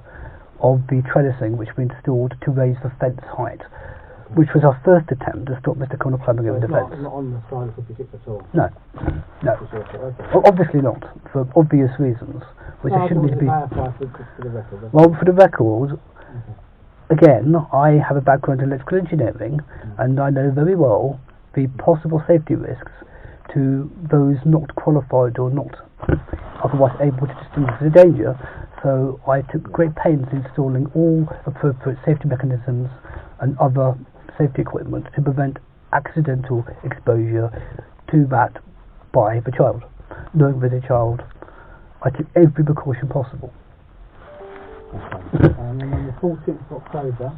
of the trellising which we installed to raise the fence height, which was our first attempt to stop Mr. Connell climbing over the fence. It's not on the side of 56 at all? No. Okay. Well, obviously not, for obvious reasons, which I shouldn't need to be. For the record. Well, for the record, again, I have a background in electrical engineering, and I know very well the possible safety risks to those not qualified or not otherwise able to distinguish the danger. So I took great pains in installing all appropriate safety mechanisms and other safety equipment to prevent accidental exposure to that by the child. Knowing that the child, I took every precaution possible. Okay. And then on the 14th of October,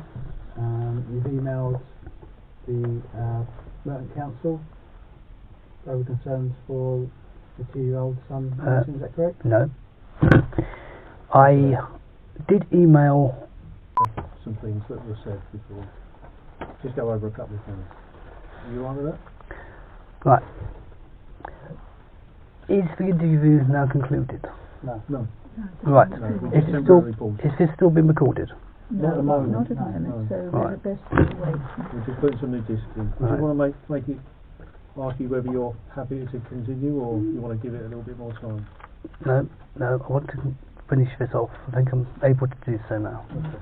you've emailed the Merton Council over concerns for the 2-year-old son. Is that correct? No. I did email Some things that were said before. Just go over a couple of things. Are you on with that? right. Is the interview now concluded? No. Right. No, we Is just it sent still a report. is this still being recorded? No, Not at the moment. not at the moment, No. so Right. they're best to wait. We're just putting some new discs in. Do Right. you want to make it, ask you whether you're happy to continue or you want to give it a little bit more time? No, I want to finish this off. I think I'm able to do so now. Okay.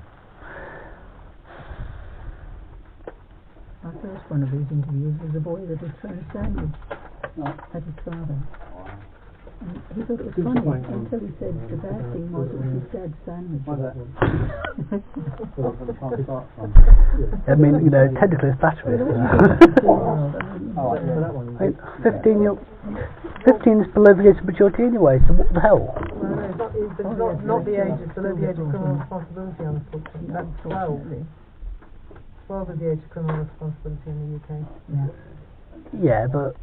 Our first one of these interviews was a boy that had thrown a sandwich at his father. And he thought it was funny until he said the bad thing was it was his dad's sandwich. Why's that? I mean, you know, technically it's battery. Oh, for that one. 15 is below the age of maturity anyway, so what the hell? No, it's not the age, it's below the age of criminal responsibility, unfortunately. That's 12. 12 is the age of criminal responsibility in the UK. Yeah, but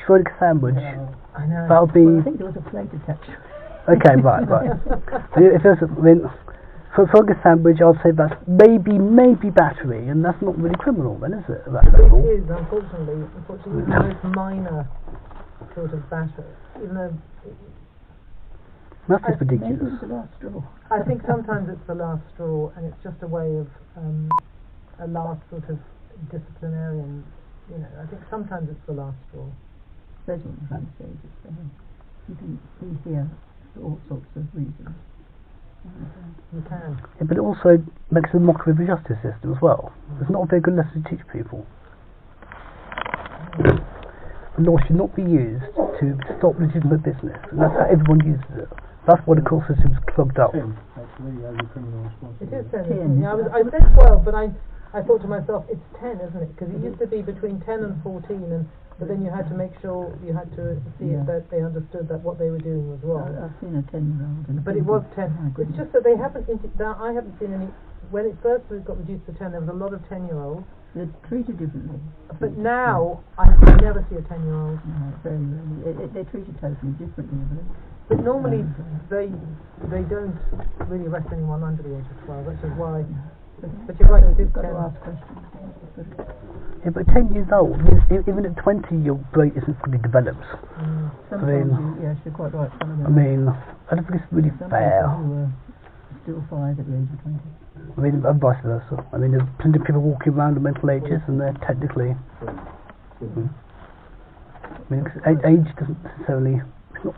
Schrodinger's sandwich, I know. that'll be... Well, I think there was a plate attached. Okay, right. If there's, I mean, for a Schrodinger's sandwich, I'll say that's maybe battery, and that's not really criminal then, is it? At that level? It is, unfortunately, even though it's minor sort of battery, even though... That's just Maybe ridiculous. it's the last straw. I think sometimes it's the last straw, and it's just a way of a last sort of disciplinarian, you know, I think sometimes it's the last straw. Those ones are the stages, you can be here for all sorts of reasons. You can. Yeah, but it also makes a mockery of the justice system as well. It's not a very good lesson to teach people. The law should not be used to stop legitimate business, and that's how everyone uses it. That's why the court system's clogged up. 10, actually, as a criminal It responsibility. is 10, 10. isn't it? I said 12, but I thought to myself, it's 10, isn't it? Because it used to be between 10 and 14, but then you had to make sure, you had to see that they understood that what they were doing was wrong. I've seen a 10-year-old. But it was 10. It's just that they haven't, I haven't seen any, when it first got reduced to 10, there was a lot of 10-year-olds. They're treated differently. But now, I never see a 10-year-old. No, very rarely. They're treated totally differently, I believe. But normally, they don't really arrest anyone under the age of 12, which is why... But you're right, it is 10. Got to ask questions. Yeah, but 10 years old, means even at 20 your brain isn't fully developed. Sometimes, yes, you're quite right. Some of them, I mean, I don't think it's really some fair. people who are still 5 at the age of 20. I mean, and vice versa. I mean, there's plenty of people walking around at mental ages and they're technically... I mean, age doesn't necessarily... It's not...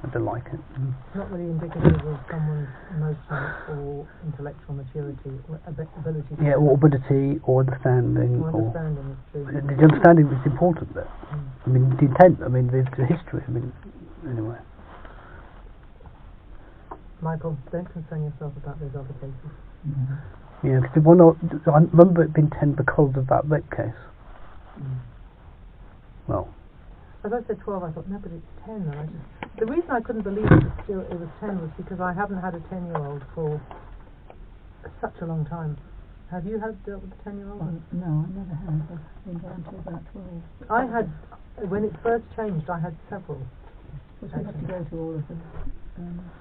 I don't like it. It's not really indicative of someone's emotional or intellectual maturity or ability to... Yeah, or ability, or understanding. understanding is true. The understanding is important there. I mean, the intent, I mean, there's the history, I mean, anyway. Michael, don't concern yourself about those other cases. Yeah, because I remember it being 10 because of that rape case. Well... As I said 12, I thought, no, but it's 10. And the reason I couldn't believe it was 10 was because I haven't had a 10-year-old for such a long time. Have you dealt with a 10-year-old? No, I never have. I've been down to about 12. I had, when it first changed, I had several. Because we have to go to all of them.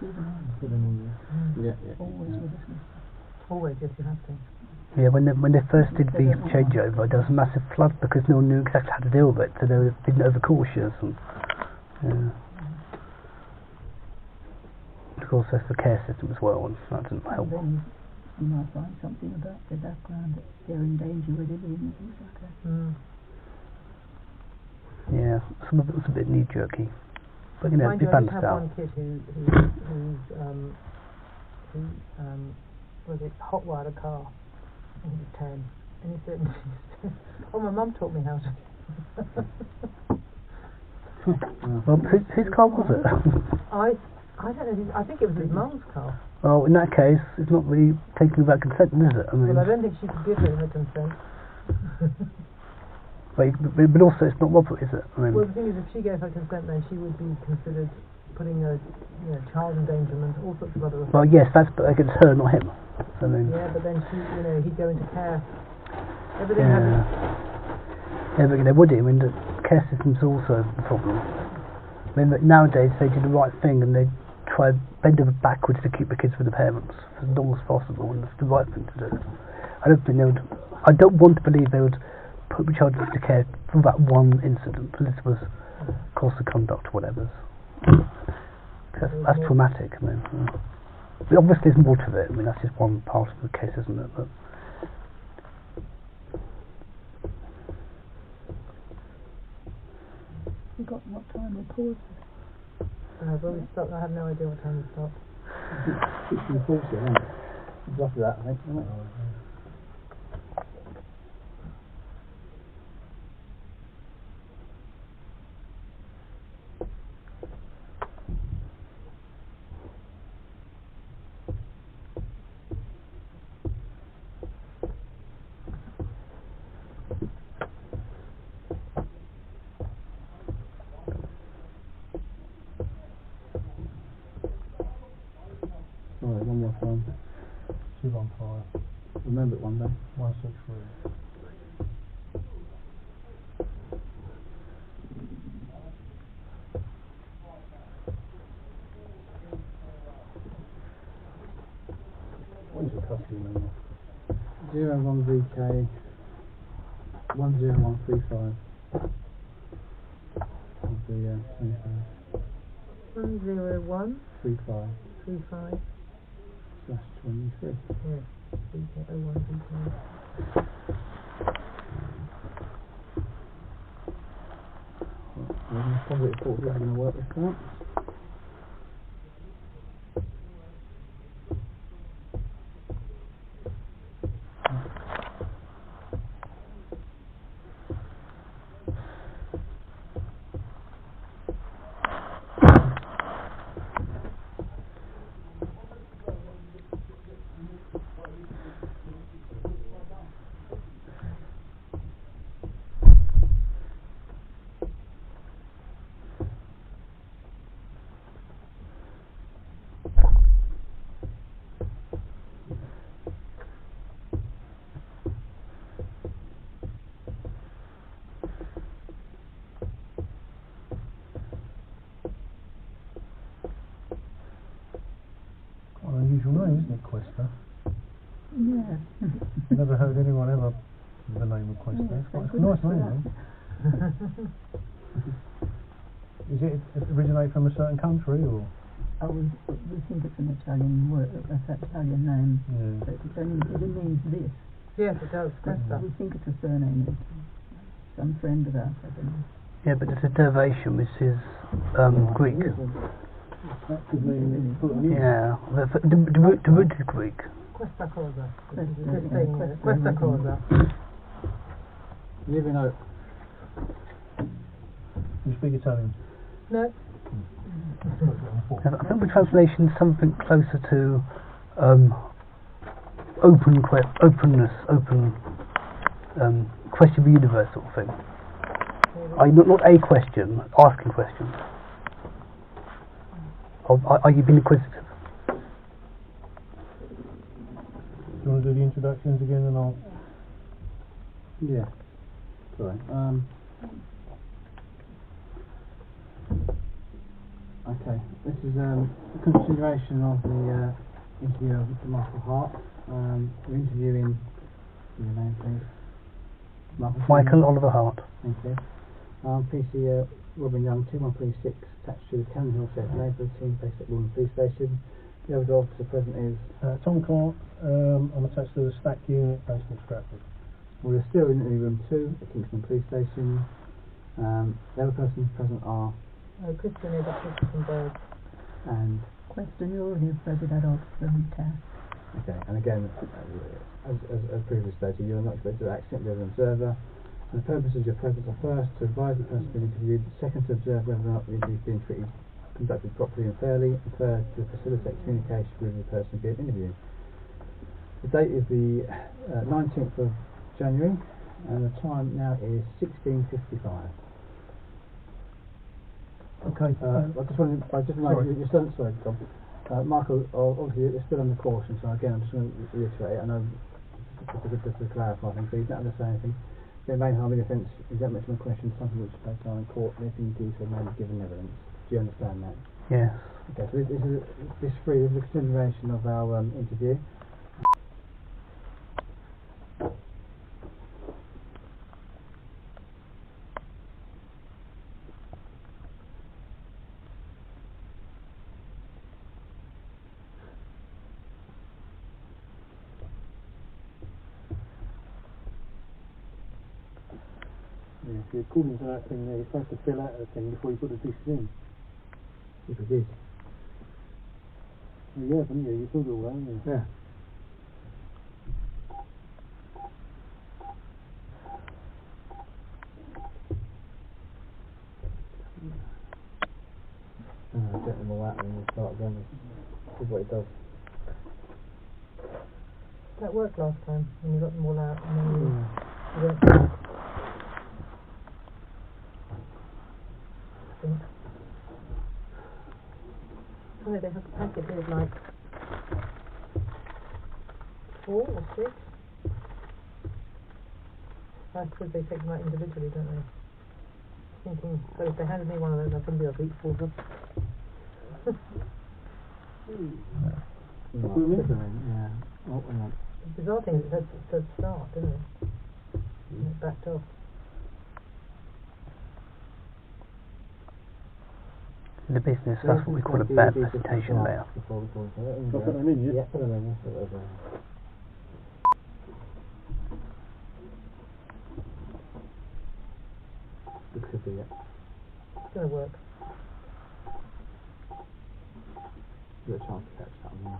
Juveniles. Yeah. Always with us. Always, yes, you have to. Yeah, when they first did the changeover, there was a massive flood because no one knew exactly how to deal with it, so they were being overcautious. And of course, there's the care system as well, and that didn't help. Then you might find something about their background that they're in danger with it and things like that. Yeah, some of it was a bit knee-jerky, but you know, Mind be you, I did balanced have out. one kid who hotwired a car. He was 10, and he said, "Oh, my mum taught me how to." Well, whose car was it? I don't know. I think it was his mum's car. Well, in that case, it's not really taking about consent, is it? I mean, Well, I don't think she could give him her consent. but also, it's not robbery, is it? I mean, Well, the thing is, if she gave her consent, then she would be considered putting a child endangerment, all sorts of other. well, yes, that's against her, not him. So, I mean, yeah, but then he'd go into care. Everything yeah. Yeah, but would he? I mean, the care system's also the problem. I mean, nowadays they do the right thing and they try bend over backwards to keep the kids with the parents for as long as possible, and it's the right thing to do. I don't want to believe they would put the child into care for that one incident, unless it was course of conduct or whatever. That's traumatic. I mean, but obviously there's more to it. I mean, that's just one part of the case, isn't it? But you got what time we paused? Well, we stopped. I have no idea what time we stopped. 16:40, isn't it? It's after that, I think, isn't it? Alright, one more time. 215 Remember it one day. 163. What is the custody number? 01VK 10135 of the 101 35 35. /23. Yes, VK01 VK. Probably report is going to work this time. Unusual name, isn't it, Quester? Yeah. I've never heard anyone ever with the name of Quester. Yeah, It's a nice name, though. Is it originate from a certain country, or? Oh, we think it's an Italian word, Italian name. Yeah. But it means this. Yes, it does. We think it's a surname. Some friend of ours, I don't know. yeah, but it's a derivation, which is Greek. That could mean put on you. Yeah, the root is Greek. Questa cosa. Questa Questa cosa. Leave a note. You speak Italian? No. I think the translation is something closer to openness, question of the universe sort of thing. Not a question, asking questions. Are you being inquisitive? Do you want to do the introductions again, and I'll... Yeah. Sorry. Okay. This is a continuation of the interview of Mr. Michael Hart. We're interviewing your name, please. Michael Oliver Hart. Thank you. PC Robin Young, 2136, attached to the Cannon Hill State Labour Team based at London Police Station. The other officer present is Tom Clark. I'm attached to the stack unit based in Stratford. We're still in interview room 2 at Kingston Police Station. The other persons present are Christian is up from Bird. and Question, you already read that off from TAS. Okay, and again, as previously stated, you are not expected to act simply as an observer. And the purpose of your presence are first, to advise the person being interviewed, second, to observe whether or not the interview is being conducted properly and fairly, and third, to facilitate communication with the person being interviewed. The date is the 19th of January, and the time now is 16:55. Okay. I just remind you, you're still, sorry, Tom. Michael, obviously you're still on the caution, so again, I'm just going to reiterate it. I know, just to clarify things, so you don't have to say anything. The main harm in offence is that much of a question, something which is based on in court, anything you do so may be given evidence. Do you understand that? Yes. Okay, so this is a continuation of our interview. Yeah, so according to that thing there, you're supposed to fill out the thing before you put the discs in. If it is. Well, you haven't you? You filled it all out, haven't you? Yeah. Get them all out and we'll start again. This is what it does. That worked last time when you got them all out and then you went. Oh, they have a packet with like 4 or 6. I suppose they take them out individually, don't they? Thinking, so if they handed me one of those, I couldn't be able to eat 4 of them. Yeah. Oh, hang on. The bizarre thing is it said start, didn't it? And it backed off. In the business, that's what we call a bad presentation layer. I'll put them in, yeah? Yeah, put them in. This could be it. It's going to work. Give it a chance to catch that one.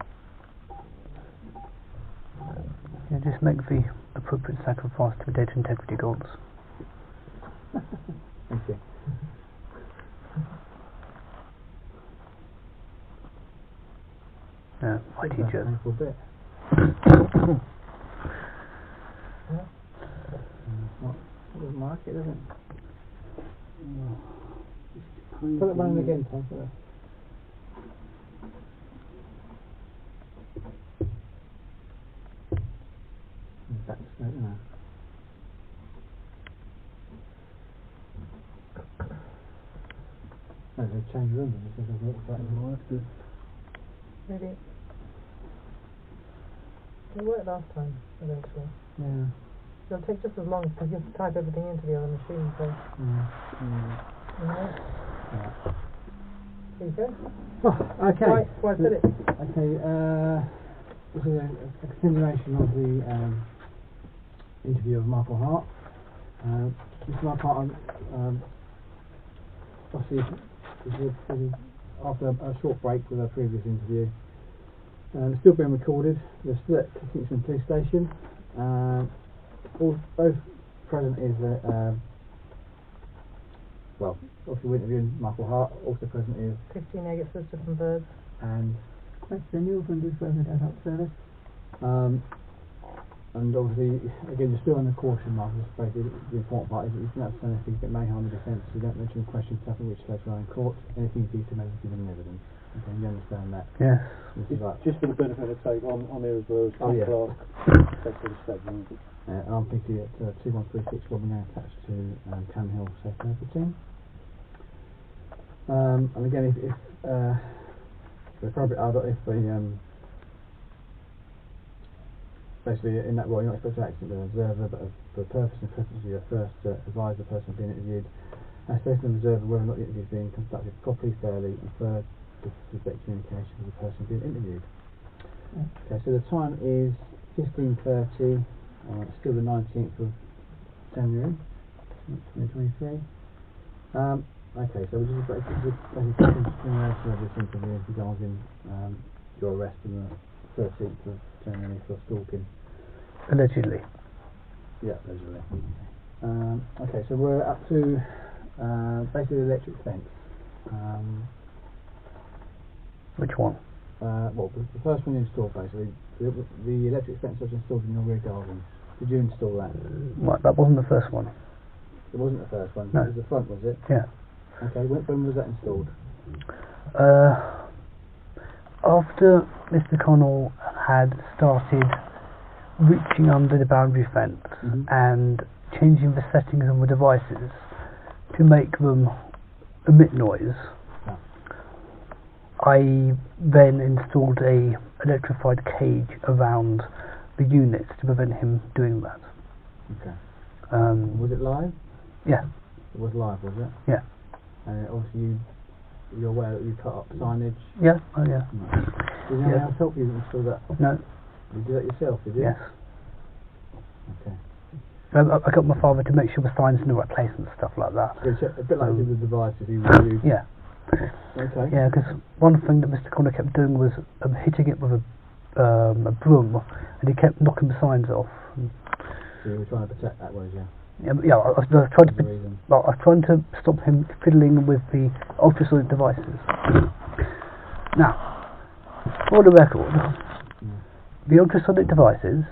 You just make the appropriate sacrifice to data integrity goals. Thank you. IT joke. Painful bit. Doesn't like it, does it? Put it running again, Tom. Back straight now. No, they changed rooms and it doesn't look like Maybe. It worked last time, eventually. Yeah. It'll take just as long because you have to type everything into the other machine, so. Alright. There you go. Oh, okay. Right, well, I said it. Okay, this is a continuation of the interview of Michael Hart. Mr. Michael Hart, obviously, this is after a short break with our previous interview. It's still being recorded. We're still at Kingston Police Station. Both present is well, obviously we're interviewing Michael Hart. Also present is 15 agates for different birds. And Question, you're going to do further adult service? and obviously, again, you're still on the caution mark. Basically, the important part is that you can have done anything that may harm the defence. You don't mention questions, something which later on in court. Anything due to may be given evidence. Okay, you understand that? Yes. Just for the benefit of the tape, I'm here as well as Tom Clark. Thanks for the statement. And I'm PT at 2136, where we're now attached to Cam Hill Safe Local Team. And again, if the appropriate adult, if the basically in that role you're not supposed to act as an observer, but for the purpose and purpose of your first to advise the person being interviewed, and second, an observer whether or not the interview is being conducted properly, fairly, and third, to facilitate communication with the person being interviewed. Okay, so the time is 15:30. It's still the 19th of January 2023. Okay, so we're just basically continuation of this interview regarding your arrest and the 13th of January for stalking. Allegedly. Yeah, allegedly. Okay, so we're up to basically the electric fence. Which one? Well, the first one you installed basically, the electric fence was installed in your rear garden. Did you install that? Right, that wasn't the first one. It wasn't the first one, No. it was the front, was it? Yeah. Okay, when was that installed? After Mr. Connell had started reaching under the boundary fence and changing the settings on the devices to make them emit noise, I then installed a electrified cage around the units to prevent him doing that. Okay. Was it live? Yeah. It was live, was it? Yeah. And obviously you're aware that you cut up signage. Yeah. Oh yeah. Did anyone else help you install that? No. You did that yourself, did you? Yes. Okay. I got my father to make sure the signs in the right place and stuff like that. A bit like you did the devices, he reviewed. Yeah. Okay. Yeah, because one thing that Mr. Connor kept doing was hitting it with a broom, and he kept knocking the signs off. So you were trying to protect that, was you? Yeah, I was trying to stop him fiddling with the ultrasonic devices. Now, for the record, the ultrasonic devices,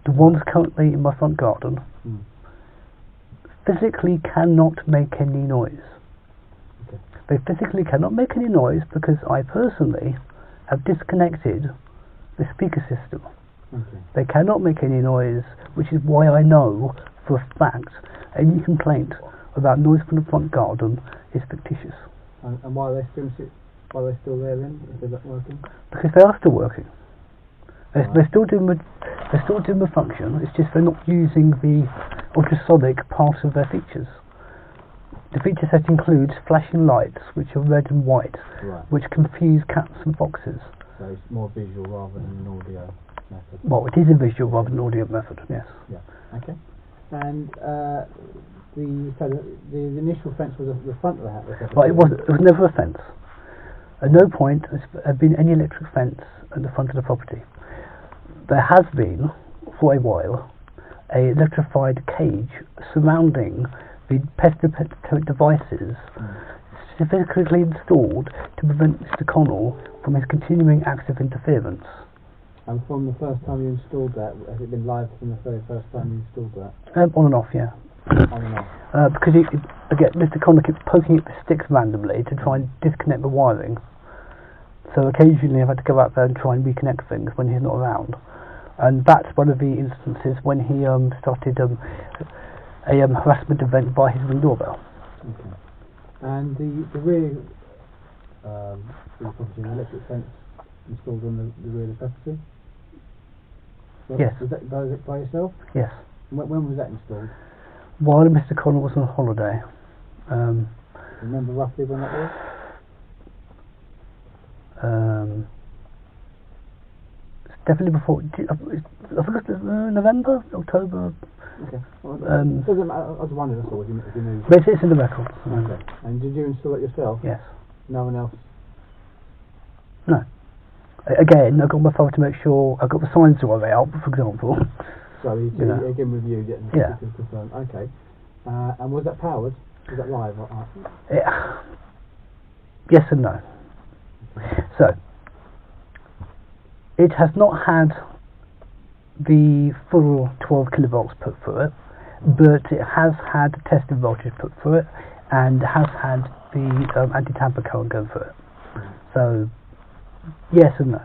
the ones currently in my front garden, physically cannot make any noise. They physically cannot make any noise because I personally have disconnected the speaker system. They cannot make any noise, which is why I know for a fact any complaint about noise from the front garden is fictitious. And why are they still there then, if they're not working? Because they are still working. They're still doing the function. It's just they're not using the ultrasonic part of their features. The feature set includes flashing lights, which are red and white, which confuse cats and foxes. So it's more visual rather than an audio method. Well, it is a visual rather than an audio method, yes. Yeah. Okay. And the initial fence was at the front of the house. Right, it was never a fence. At no point has there been any electric fence at the front of the property. There has been, for a while, a electrified cage surrounding the pest deterrent devices specifically installed to prevent Mr. Connell from his continuing acts of interference. And from the first time you installed that, has it been live from the very first time you installed that? On and off, yeah. On and off. Because again, Mr. Connell keeps poking at the sticks randomly to try and disconnect the wiring. So occasionally I've had to go out there and try and reconnect things when he's not around. And that's one of the instances when he started a harassment event by his ring doorbell. Okay. And the rear property, an electric fence installed on the rear of the property? Yes. Was that by yourself? Yes. When was that installed? While Mr. Connell was on holiday. Remember roughly when that was? It's definitely before. I think it was November, October. Okay. Doesn't matter. I was wondering, that's all. If you knew. But it's in the record. Okay. And did you install it yourself? Yes. No one else? No. Again, I got my father to make sure I got the signs the right way out, for example. So he again reviewed it and confirmed. Okay. And was that powered? Was that live? Yes and no. So, it has not had the full 12 kilovolts put through it, but it has had tested voltage put through it, and has had the anti-tamper current go through it. So, yes and no.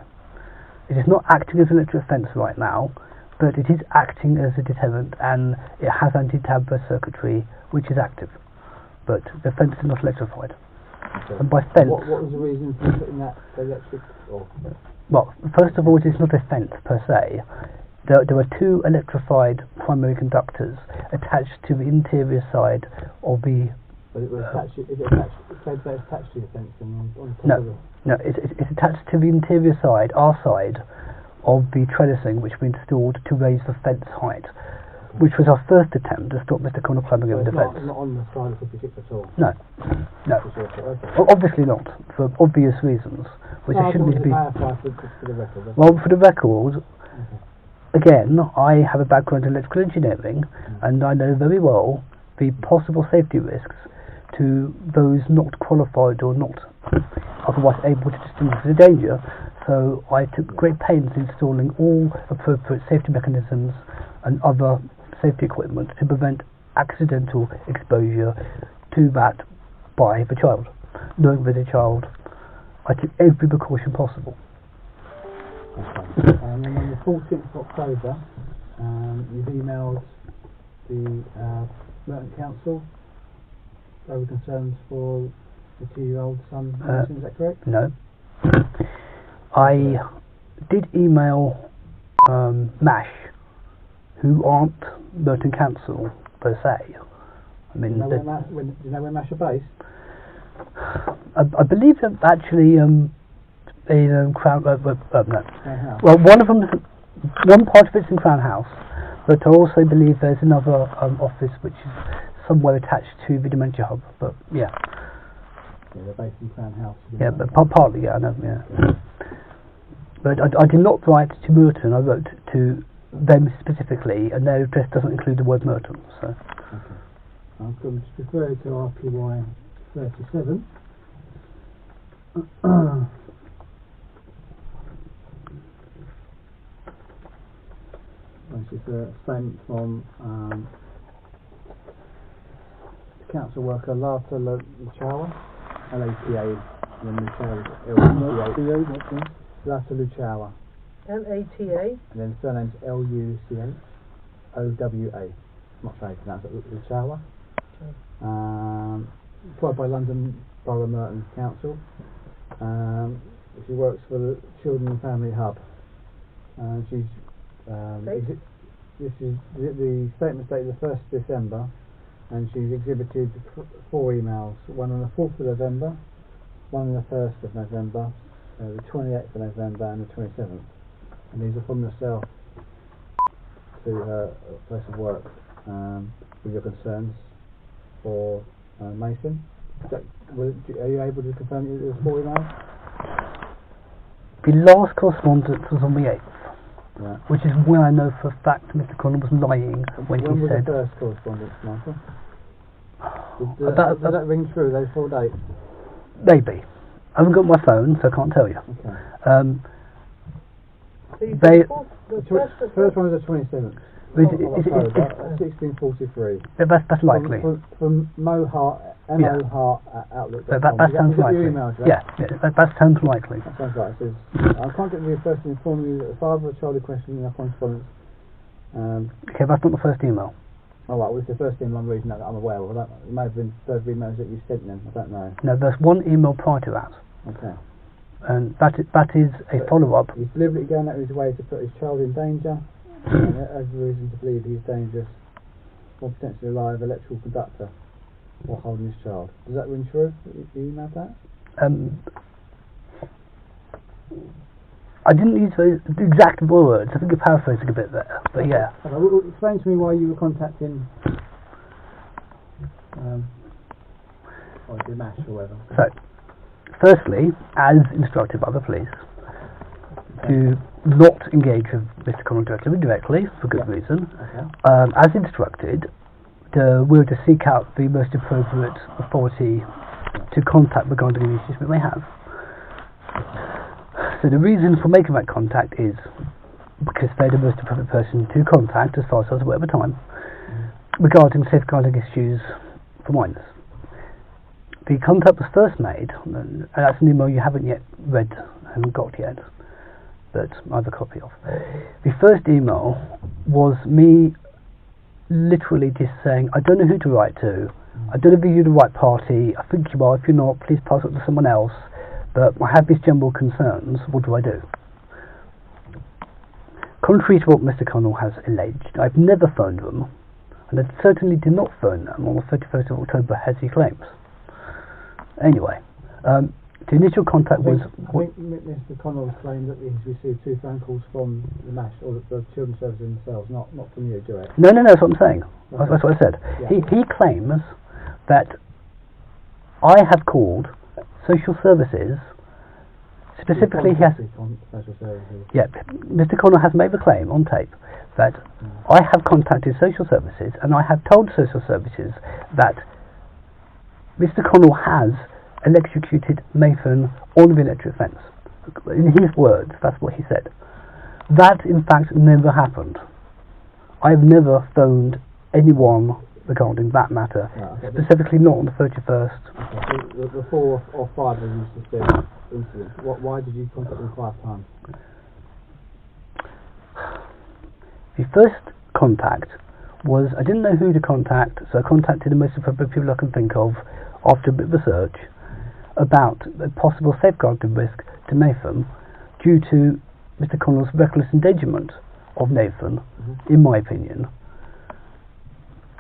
It is not acting as an electric fence right now, but it is acting as a deterrent, and it has anti-tamper circuitry which is active, but the fence is not electrified. Okay. And by fence, what was the reason for putting that electric? Well, first of all, it is not a fence per se. There are two electrified primary conductors attached to the interior side of the. But it was attached. Is it attached? It's attached to your fence and on top of it. No, it's attached to the interior side, our side, of the trellising which we installed to raise the fence height, which was our first attempt to stop Mr. Connell climbing over the fence. Not on the side of 56 at all? No. Okay. Well, obviously not, for obvious reasons. which I shouldn't need to be. Clarify for the record. Well, for the record, again, I have a background in electrical engineering, and I know very well the possible safety risks to those not qualified or not otherwise able to distinguish the danger. So I took great pains in installing all appropriate safety mechanisms and other safety equipment to prevent accidental exposure to that by the child. Knowing that the child, I took every precaution possible. Okay. And then on the 14th of October, you've emailed the Merton Council over concerns for the 2-year-old son. Is that correct? No. I did email MASH, who aren't Merton Council per se. I mean, do you know where MASH are based? I believe they're actually in Crown. No. House. Well, one part of it's in Crown House, but I also believe there's another office which is somewhere attached to the Dementia Hub. But yeah. Yeah, they're based in Crown House. Yeah, but partly, yeah, I know. Yeah. But I did not write to Merton. I wrote to them specifically, and their address doesn't include the word Merton. So. Okay. I'm going to refer to RPY 37. This is a statement from the council worker Lata Luchawa, LATA, and then Luchawa, Lata Luchawa. LATA? And then surname's LUCHOWA. I'm not sure how you pronounce it, Luchawa. Employed by London Borough Merton Council. She works for the Children and Family Hub. She's this is the statement dated the 1st of December, and she's exhibited 4 emails, one on the 4th of November, one on the 1st of November, the 28th of November and the 27th, and these are from yourself to her place of work with your concerns for Mason. Are you able to confirm it was 4 emails? The last correspondence was on the 8th. Yeah. Which is when I know for a fact Mr. Connell was lying when he was said... the first correspondence, Michael? Does that ring true, those 4 dates? Maybe. I haven't got my phone, so I can't tell you. Okay. The first one was the 27th. October, 1643. That's likely. From Mohart, M-O-Hart Outlook. That sounds likely. That sounds likely. That sounds right. It says, I can't get you first to inform you that the father of a child in question in our correspondence. Okay, that's not the first email. Oh, right, well, it's the first email I'm reading that I'm aware of. It may have been further emails that you sent them, I don't know. No, there's one email prior to that. Okay. And that is a follow-up. He's deliberately going out of his way to put his child in danger. And has reason to believe he's dangerous or potentially a live electrical conductor while holding his child. Does that ring true? You emailed that? I didn't use those exact words. I think you're paraphrasing a bit there, but yeah. Okay, well, explain to me why you were contacting the MASH or whatever. So, firstly, as instructed by the police, to not engage with Mr. Connell directly, for good reason. Okay. As instructed, we were to seek out the most appropriate authority to contact regarding any issues we may have. So the reason for making that contact is because they're the most appropriate person to contact, as far as I was aware at the time, regarding safeguarding issues for minors. The contact was first made, and that's an email you haven't yet read and got yet, but I have a copy of. The first email was me literally just saying, I don't know who to write to, I don't know if you're the right party, I think you are, if you're not, please pass it to someone else, but I have these general concerns, what do I do? Contrary to what Mr. Connell has alleged, I've never phoned them, and I certainly did not phone them on the 31st of October as he claims. Anyway, the initial contact was... I think Mr. Connell claimed that he's received 2 phone calls from the MASH, or the Children's Services themselves, not from you, direct. No, that's what I'm saying. Okay. That's what I said. Yeah. He claims that I have called social services Specifically, he has. On social services. Yeah, Mr. Connell has made the claim on tape that I have contacted social services and I have told social services that Mr. Connell has electrocuted Nathan on the electric fence. In his words, that's what he said. That, in fact, never happened. I've never phoned anyone regarding that matter, specifically not on the 31st. Okay, so the 4 or 5 of you suspect incidents. Why did you contact them 5 times? The first contact was, I didn't know who to contact, so I contacted the most appropriate people I can think of after a bit of research about a possible safeguarding risk to Nathan due to Mr. Connell's reckless endangerment of Nathan, in my opinion,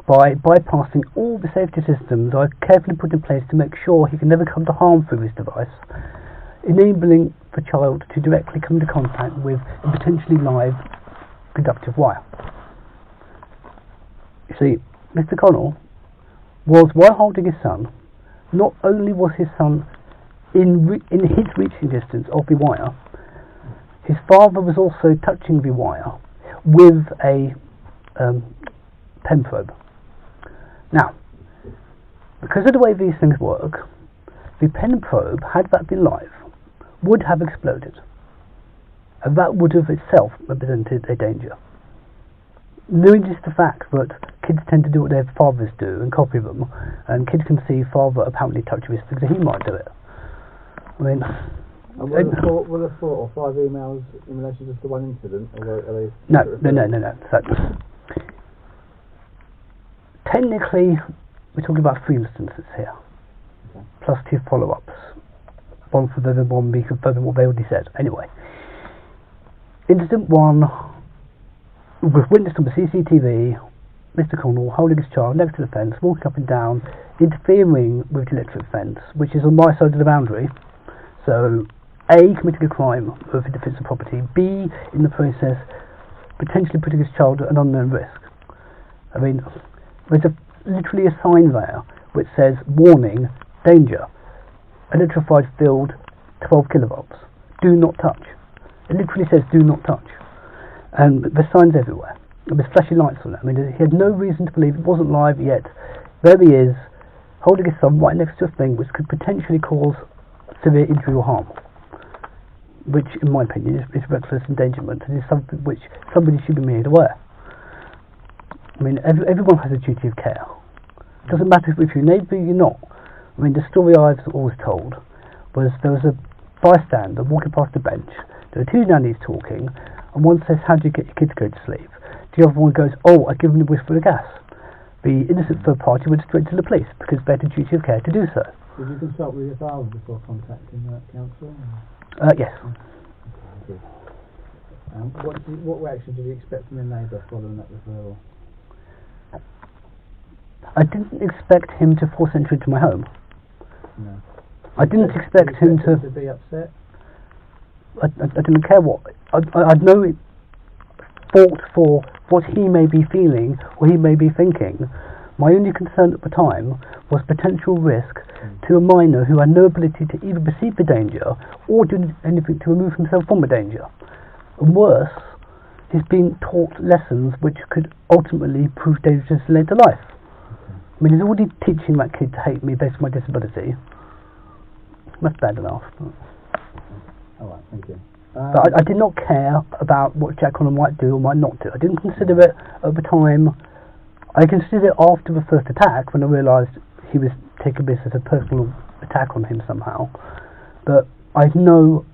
by bypassing all the safety systems I carefully put in place to make sure he can never come to harm through this device, enabling the child to directly come into contact with a potentially live conductive wire. You see, Mr. Connell was, while holding his son, not only was his son in his reaching distance of the wire, his father was also touching the wire with a pen probe. Now, because of the way these things work, the pen probe, had that been live, would have exploded, and that would have itself represented a danger. Knowing just the fact that kids tend to do what their fathers do and copy them, and kids can see father apparently touch this because he might do it. I mean, and were there 4 or 5 emails in relation to the one incident, or are they? No. So, technically, we're talking about 3 instances here, plus 2 follow-ups. One for them, one me confirming what they already said. Anyway, incident 1 was witnessed on the CCTV. Mr. Connell holding his child next to the fence, walking up and down, interfering with the electric fence, which is on my side of the boundary. So, A, committing a crime of defence of property, B, in the process, potentially putting his child at an unknown risk. I mean, there's literally a sign there which says, warning, danger, electrified field, 12 kilovolts, do not touch. It literally says, do not touch. And there's signs everywhere. And there's flashing lights on it. I mean, he had no reason to believe it wasn't live yet. There he is, holding his son right next to a thing which could potentially cause severe injury or harm, which, in my opinion, is reckless endangerment and is something which somebody should be made aware. I mean, everyone has a duty of care. It doesn't matter if you're a neighbour or you're not. I mean, the story I've always told was there was a bystander walking past a bench. There were 2 nannies talking, and one says, "How do you get your kids to go to sleep?" The other one goes, "Oh, I give them a whiff of the gas." The innocent third party went straight to the police because they had a duty of care to do so. Did you consult with your father before contacting the council? Yes. Okay, what reaction did you expect from your neighbour following that referral? I didn't expect him to force entry into my home. No. I didn't expect him to be upset. I didn't care what. I'd no fault for what he may be feeling or he may be thinking. My only concern at the time was potential risk to a minor who had no ability to either perceive the danger or do anything to remove himself from the danger. And worse, he's been taught lessons which could ultimately prove dangerous in later life. I mean, he's already teaching that kid to hate me based on my disability. That's bad enough. Alright, thank you. But I did not care about what Jack Connell might do or might not do. I didn't consider it at the time. I considered it after the first attack when I realised he was taking this as a personal attack on him somehow. But I had no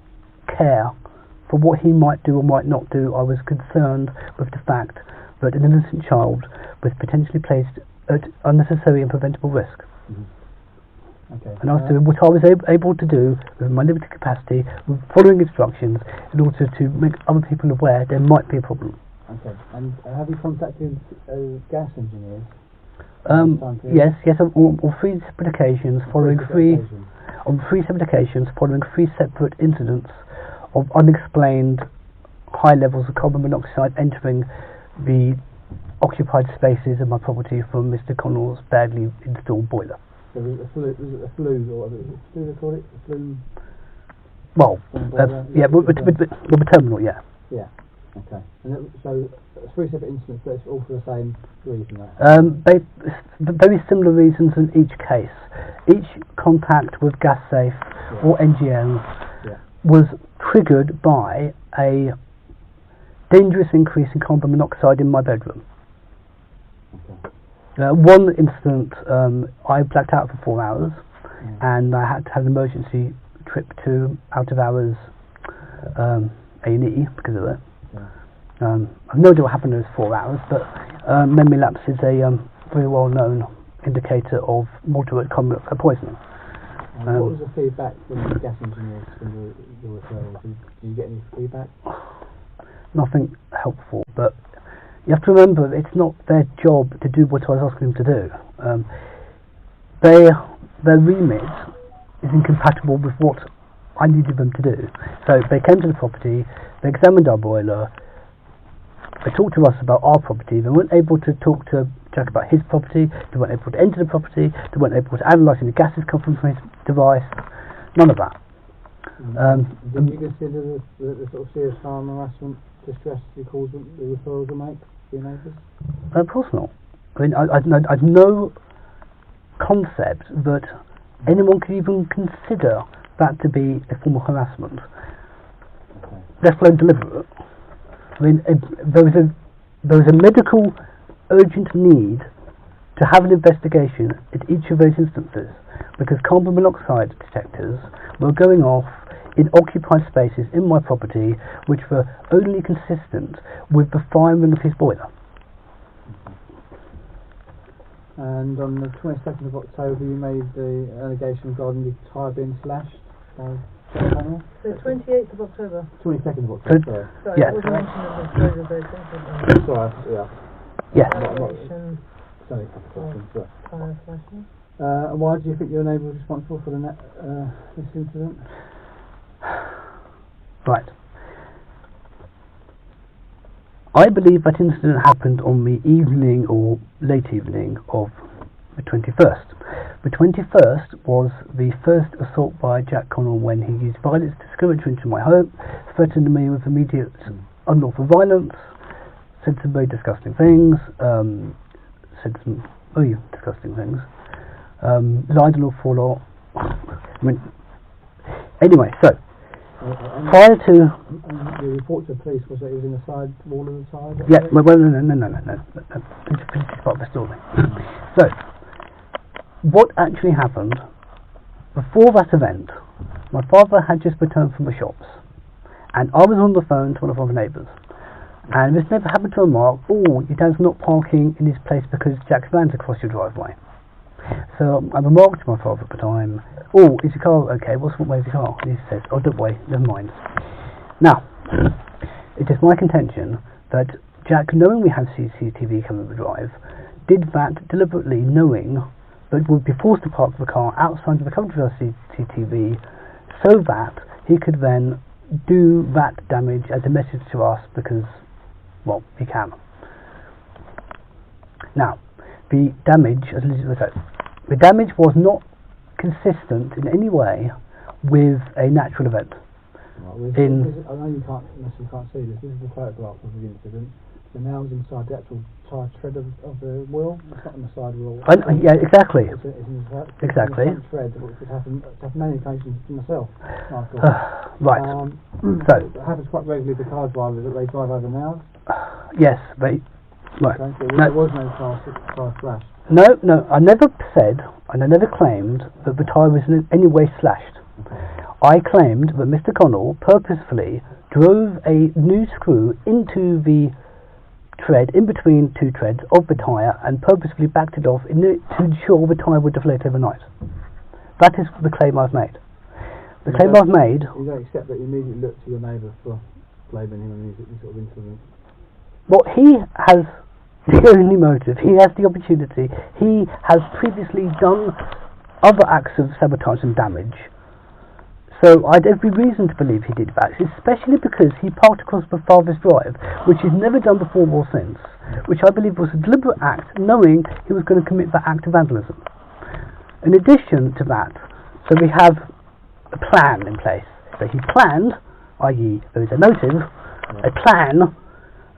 care for what he might do or might not do. I was concerned with the fact that an innocent child was potentially placed at unnecessary and preventable risk. Okay. And I was doing what I was able to do with my limited capacity, with following instructions in order to make other people aware there might be a problem. Okay. And have you contacted gas engineers? Yes, on 3 separate occasions, following 3 separate occasions, following 3 separate incidents of unexplained high levels of carbon monoxide entering the occupied spaces of my property from Mr. Connell's badly installed boiler. So was it a flue, or was it flue they call it? A flue? Well, boiler? yeah, with the terminal, yeah. Yeah. Okay. And so 3 separate incidents, but it's all for the same reason, right? Very similar reasons in each case. Each contact with gas safe or NGL was triggered by a dangerous increase in carbon monoxide in my bedroom. Okay. One incident, I blacked out for 4 hours, and I had to have an emergency trip to out of hours A&E because of it. I've no idea what happened in those 4 hours, but memory lapse is a very well known indicator of moderate carbon monoxide poisoning. What was the feedback from the gas engineers from your referrals? Did you get any feedback? Nothing helpful, but you have to remember it's not their job to do what I was asking them to do. Their remit is incompatible with what I needed them to do. So they came to the property, they examined our boiler, they talked to us about our property. They weren't able to talk to Jack about his property, they weren't able to enter the property, they weren't able to analyse any gases coming from his device, none of that. Did you consider the sort of serious harm, harassment, distress you cause the referrals will make to your neighbours? Of course not. I mean, I've no concept that anyone could even consider that to be a form of harassment, let alone deliberate. I mean, there was a medical urgent need to have an investigation at each of those instances because carbon monoxide detectors were going off in occupied spaces in my property which were only consistent with the firing of his boiler. And on the 22nd of October you made the allegation regarding the tyre being slashed by Jack Connell? The 28th of October. 22nd of October, Sorry, yes. that wasn't mentioned in the disclosure date. sorry, yeah. Yes. Allegation Sorry, a couple of questions, tyre flashing. and why do you think your neighbour was responsible for this incident? Right. I believe that incident happened on the evening or late evening of the 21st. The 21st was the first assault by Jack Connell when he used violence discriminatory into my home, threatened me with immediate unlawful violence, said some very disgusting things, lied an awful lot. I mean, anyway, so prior to the report to the police was that he was in the side wall of the tyre? yeah, well, no. Finish this part of the story. So, what actually happened before that event? My father had just returned from the shops, and I was on the phone to one of our neighbours, and this neighbour happened to remark, "Oh, your dad's not parking in his place because Jack's van's across your driveway." So I remarked to my father at the time, "Oh, is your car okay? What's wrong with your car?" And he says, "Oh, don't worry, never mind." Now, it is my contention that Jack, knowing we had CCTV coming the drive, did that deliberately, knowing that would be forced to park the car outside of the coverage of CCTV, so that he could then do that damage as a message to us because, well, he can. Now, the damage, as Liz said, the damage was not consistent in any way with a natural event. Right, I know you can't see this. This is the photograph of the incident. The nail's inside the actual tyre tread of the wheel. It's not on the side wheel. Yeah, exactly. It's Exactly. in the front tread, which has happened many occasions to myself. Right. So it happens quite regularly to car drivers that they drive over nails. Yes, they. Right. Okay, so there was no car flash. No, I never said, and I never claimed that the tyre was in any way slashed. I claimed that Mr. Connell purposefully drove a new screw into the tread, in between two treads of the tyre, and purposefully backed it off to ensure the tyre would deflate overnight. That is the claim I've made. The claim I've made... You don't accept that you immediately look to your neighbour for blaming him on these sort of incidents? Well, he has the only motive. He has the opportunity. He has previously done other acts of sabotage and damage. So I had every reason to believe he did that, especially because he parked across my father's drive, which he's never done before or since, which I believe was a deliberate act, knowing he was going to commit that act of vandalism. In addition to that, so we have a plan in place. So he planned, i.e. there is a motive, a plan,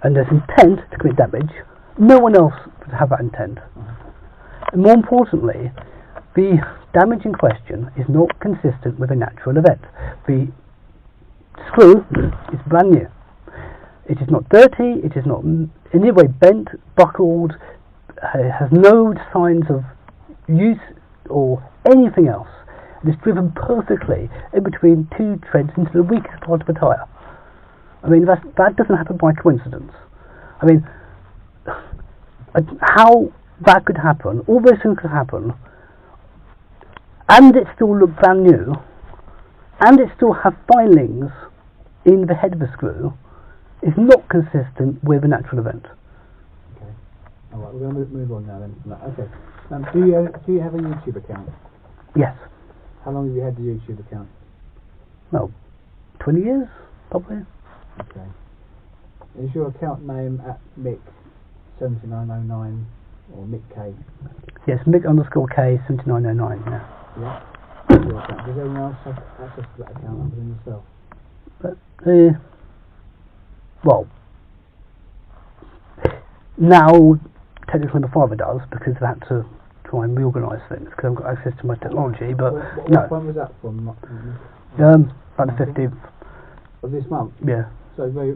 and there's intent to commit damage. No one else would have that intent. And more importantly, the damage in question is not consistent with a natural event. The screw is brand new. It is not dirty, it is not in any way bent, buckled, has no signs of use or anything else. It is driven perfectly in between two treads into the weakest part of a tyre. I mean, that doesn't happen by coincidence. I mean, how that could happen, all those things could happen, and it still look brand new, and it still have filings in the head of the screw, is not consistent with a natural event. Okay. Alright, we're going to move on now then. Okay. Do you have a YouTube account? Yes. How long have you had the YouTube account? Well, 20 years, probably. Okay. Is your account name at Mick7909 or Mick K? Yes, Mick_K7909, yeah. Yeah. That's your account. Does anyone else have access to that account other than yourself? But, well, now technically my father does, because I had to try and reorganise things because I've got access to my technology. But when was that from? About the 15th of this month. Yeah. So very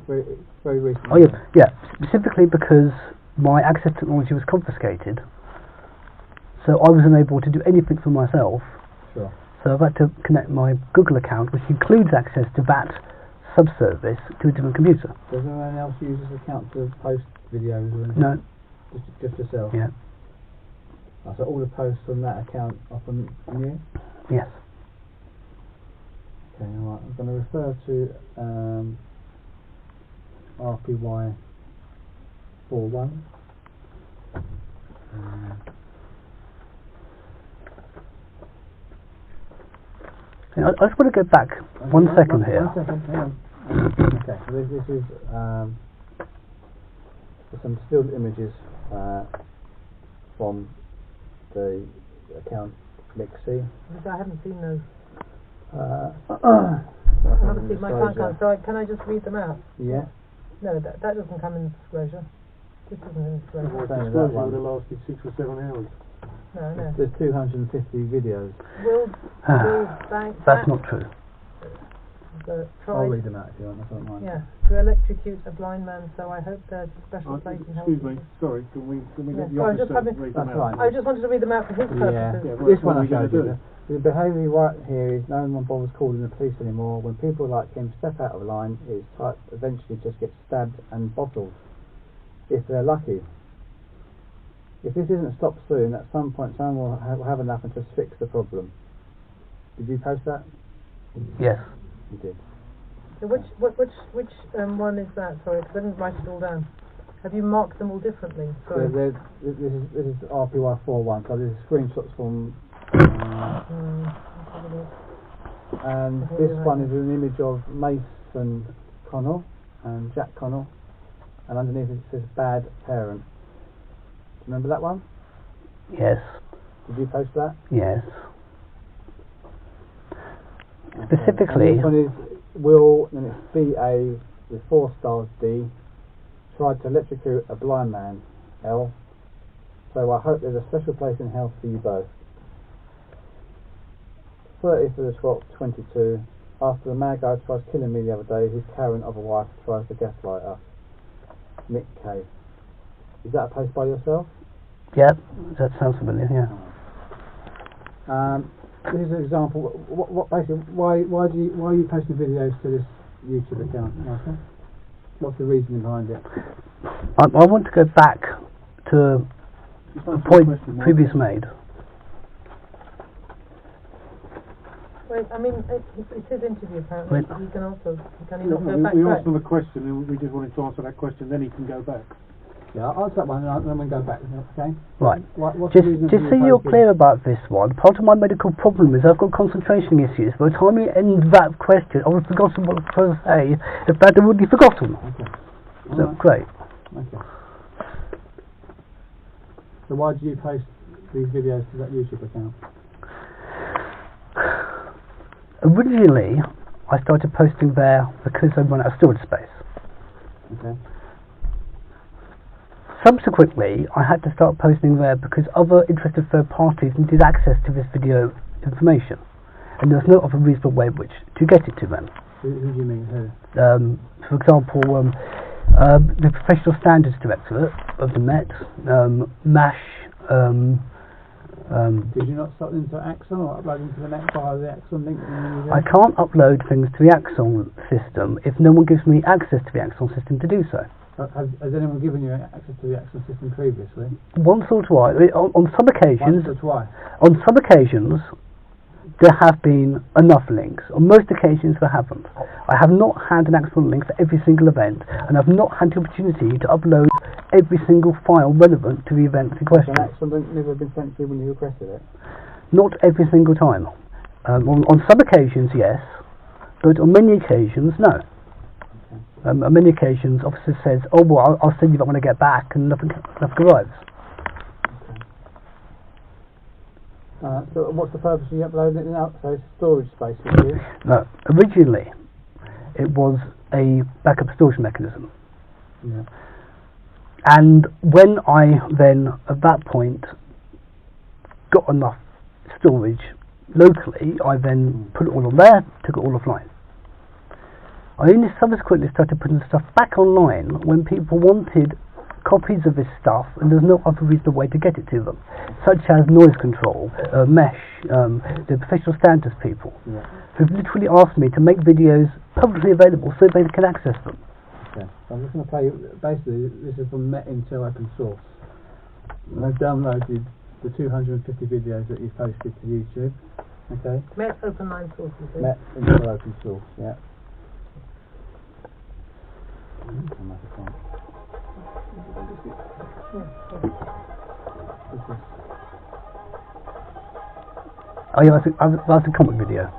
recently. Oh yeah. Specifically because my access to technology was confiscated, so I was unable to do anything for myself. Sure. So I've had to connect my Google account, which includes access to that subservice, to a different computer. Does anyone else use this account to post videos or anything? No. Just yourself? Yeah. So all the posts from that account are from you? Yes. Okay, alright. I'm going to refer to RPY 41. I just want to go back one second here. 1 second, hang on. Okay, so this is some still images from the account Mixi. I haven't seen those. I haven't seen my account, so can I just read them out? Yeah. No, that doesn't come in disclosure. This isn't in disclosure. Disclosure would have lasted 6 or 7 hours. No. There's 250 videos. That's not true. I'll read them out if you want, I don't mind. Yeah, to electrocute a blind man, so I hope there's a special place in health. Excuse me, sorry, can we get the sorry, officer to read them out? Right. I just wanted to read them out for his purposes. Yeah, This one what I showed do? you. The behaviour right here is no one bothers calling the police anymore. When people like him step out of line, his type eventually just gets stabbed and bottled, if they're lucky. If this isn't stopped soon, at some point someone will have enough and just fix the problem. Did you post that? Yes. You did. So which one is that? Sorry, because I didn't write it all down. Have you marked them all differently? Sorry. This is RPY 41, so there's screenshots from and this one is an image of Mason Connell and Jack Connell, and underneath it says bad parent. Do you remember that one? Yes. Did you post that? Yes. Okay. Specifically. And this one is Will, and it's BA with 4 stars D, tried to electrocute a blind man, L. So I hope there's a special place in hell for you both. 30th of the 12th, 22. After the mad guy tries killing me the other day, his Karen of a wife tries to gaslight us. Mick K. Is that a post by yourself? Yeah, that sounds familiar. Yeah. This is an example. What basically? Why are you posting videos to this YouTube account, Michael? What's the reasoning behind it? I want to go back to a point previously made. Well, I mean, it's his interview apparently. He can also, can he not go back? We asked him a question and we just wanted to answer that question, then he can go back. Yeah, I'll answer that one and then we'll go back, okay? Right. What's Just so you're clear about this one, part of my medical problem is I've got concentration issues. By the time we end that question, I would have forgotten what I was supposed to say. In fact, I've already forgotten. Okay. So, great. Okay. So why do you post these videos to that YouTube account? Originally, I started posting there because I ran out of storage space. Okay. Subsequently, I had to start posting there because other interested third parties needed access to this video information, and there was no other reasonable way which to get it to them. Who do you mean? Who? For example, the Professional Standards Directorate of the Met, MASH. Did you not start them to Axon or upload them to the Met via the Axon link? I can't upload things to the Axon system if no one gives me access to the Axon system to do so. Has anyone given you access to the Axon system previously? Once or twice. On some occasions. Once or twice? On some occasions, there have been enough links. On most occasions, there haven't. I have not had an Axon link for every single event, and I've not had the opportunity to upload every single file relevant to the event in question. So an Axon link never been sent to you when you requested it? Not every single time. On some occasions, yes, but on many occasions, no. On many occasions, officer says, "Oh well, I'll send you that when I get back," and nothing arrives. So what's the purpose of you uploading it now? So it's storage space for you? No, originally it was a backup storage mechanism. Yeah. And when I then, at that point, got enough storage locally, I then put it all on there, took it all offline. I only subsequently started putting stuff back online when people wanted copies of this stuff and there's no other reasonable way to get it to them, such as noise control, mesh, the professional standards people, who've literally asked me to make videos publicly available so they can access them. Okay, so I'm just going to play, basically this is from Met Intel Open Source, and I've downloaded the 250 videos that you've posted to YouTube. Okay. Met Open Line Source, is it? Met Intel Open Source, yeah. Oh yeah, that's a comic video.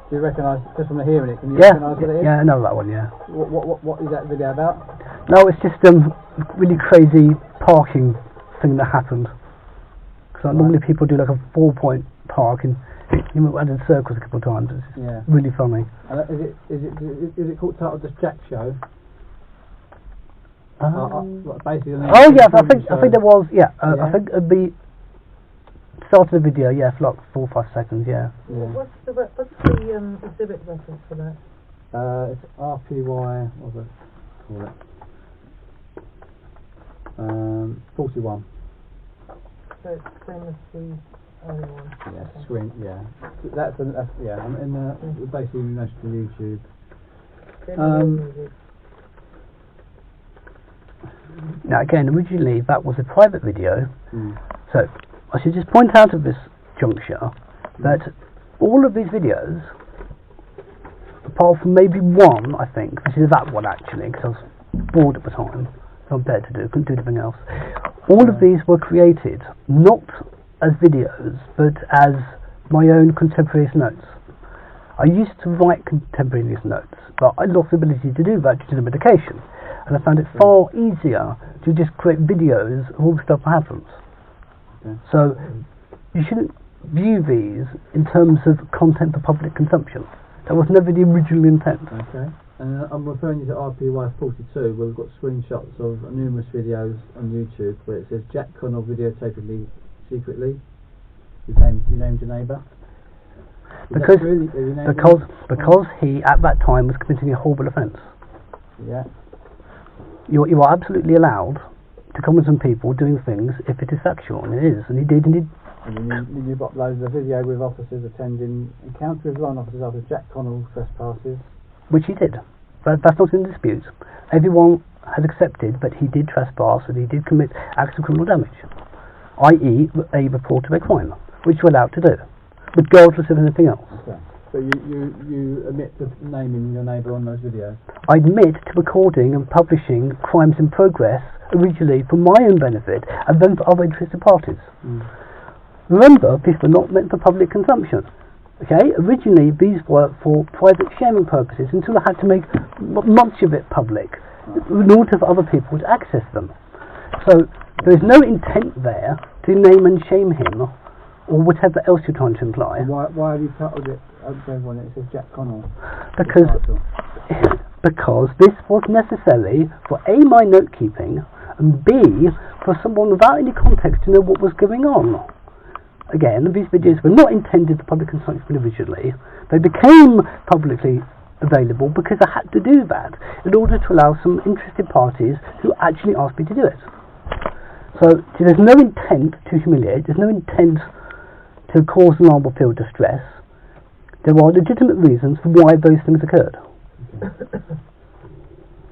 Do you recognise, just from hearing it, can you Yeah, recognise what it is? yeah, I know that one, yeah. What is that video about? No, it's just really crazy parking thing that happened. Because normally people do like a 4-point park and you went in circles a couple of times. It's just really funny. Is it called titled Just Jack Show? Basically. Oh yes, I think there was. Yeah, I think it'd be start of the video. Yeah, for like 4 or 5 seconds. Yeah. What's the exhibit reference for that? It's RPY. What was it? 41. So it's same as the other one. Yeah, screen. Yeah, that's yeah. I'm in basically next to YouTube. Now again, originally that was a private video, so I should just point out at this juncture that all of these videos, apart from maybe one, I think, this is that one actually, because I was bored at the time, so I'm better to do, couldn't do anything else. All of these were created not as videos, but as my own contemporaneous notes. I used to write contemporaneous notes, but I lost the ability to do that due to the medication. And I found it far easier to just create videos of all the stuff that happens. Okay. So you shouldn't view these in terms of content for public consumption. That was never the original intent. Okay. And I'm referring you to RPY 42, where we've got screenshots of numerous videos on YouTube where it says Jack Connell videotaping me secretly. You named your neighbour. Because he at that time was committing a horrible offence. Yeah. You are absolutely allowed to comment on people doing things if it is factual, and it is, and he did. And you've uploaded a video with officers attending encounter with line officers after Jack Connell trespasses. Which he did. That's not in dispute. Everyone has accepted that he did trespass and he did commit acts of criminal damage, i.e. a report of a crime, which you're allowed to do, regardless of anything else. Okay. So you admit to naming your neighbour on those videos? I admit to recording and publishing crimes in progress, originally for my own benefit, and then for other interested parties. Remember, these were not meant for public consumption. Okay, originally these were for private sharing purposes until I had to make much of it public in order for other people to access them. So there is no intent there to name and shame him or whatever else you're trying to imply. Why have you titled it when it says Jack Connell? Because this was necessary for A, my note keeping, and B, for someone without any context to know what was going on. Again, these videos were not intended for public consumption individually. They became publicly available because I had to do that in order to allow some interested parties who actually asked me to do it. So there's no intent to humiliate, there's no intent to cause alarm or feel distress. There are legitimate reasons for why those things occurred.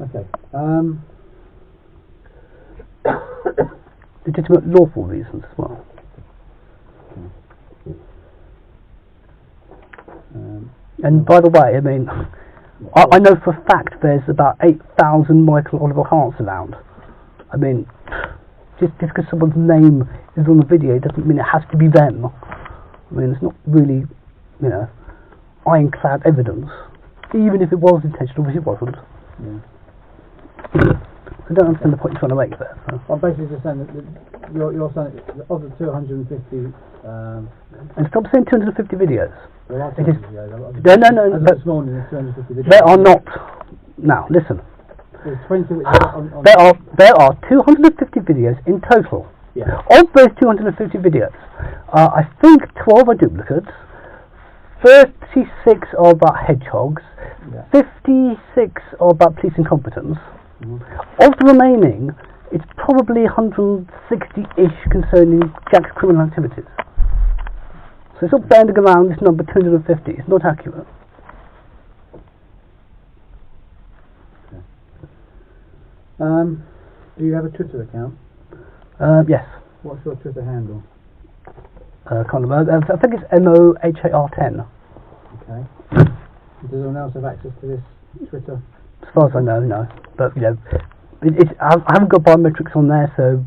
Okay. Legitimate lawful reasons as well. And by the way, I mean, I know for a fact there's about 8,000 Michael Oliver Harts around. I mean, just because someone's name is on the video doesn't mean it has to be them. I mean, it's not really, you know, ironclad evidence, even if it was intentional, which it wasn't. Yeah. I don't understand the point you're trying to make there. So. I'm basically just saying that you're saying that of the 250... and stop saying 250 videos. There are It is, no. This morning there's 250 videos. There are not. Now, listen. There's 20 which on there are 250 videos in total. Yeah. Of those 250 videos, I think 12 are duplicates, 36 are about hedgehogs, 56 are about police incompetence. Of the remaining, it's probably 160-ish concerning Jack's criminal activities. So it's not banding around this number 250, it's not accurate. Do you have a Twitter account? Yes. What's your Twitter handle? I think it's MOHAR10. Okay. Does anyone else have access to this Twitter? As far as I know, no. But, you know, I haven't got biometrics on there, so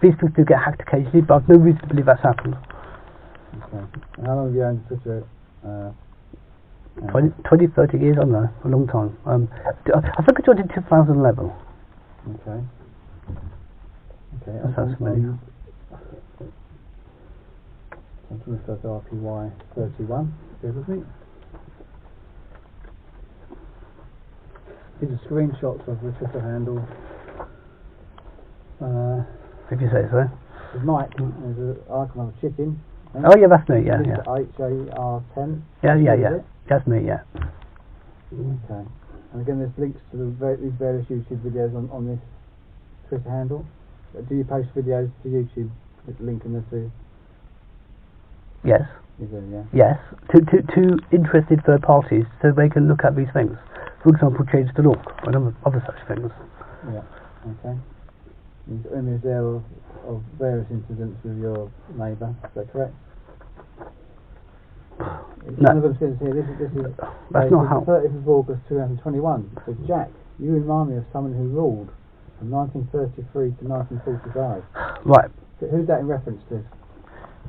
these things do get hacked occasionally, but I've no reason to believe that's happened. Okay. How long have you owned Twitter? 20, 30 years, I don't know, a long time. I think I joined in 2011. Okay. Okay. That sounds familiar. I'm going to refer to RPY 31. Bear with me. These are screenshots of the Twitter handle. If you say so. There's Mike. There's an icon of a chicken. Oh yeah, that's me. Yeah, yeah. HAR10. Yeah. That's me. Yeah. Okay. And again, there's links to these various YouTube videos on this Twitter handle. Do you post videos to YouTube with linking them to? Yes. You do, yeah. Yes. To interested third parties, so they can look at these things. For example, change the look and other such things. Yeah. Okay. There's images there of various incidents with your neighbour. Is that correct? No. One of them says here, this is that's not how. 30th of August 2021. So Jack, you remind me of someone who ruled from 1933 to 1945. Right. Who's that in reference to?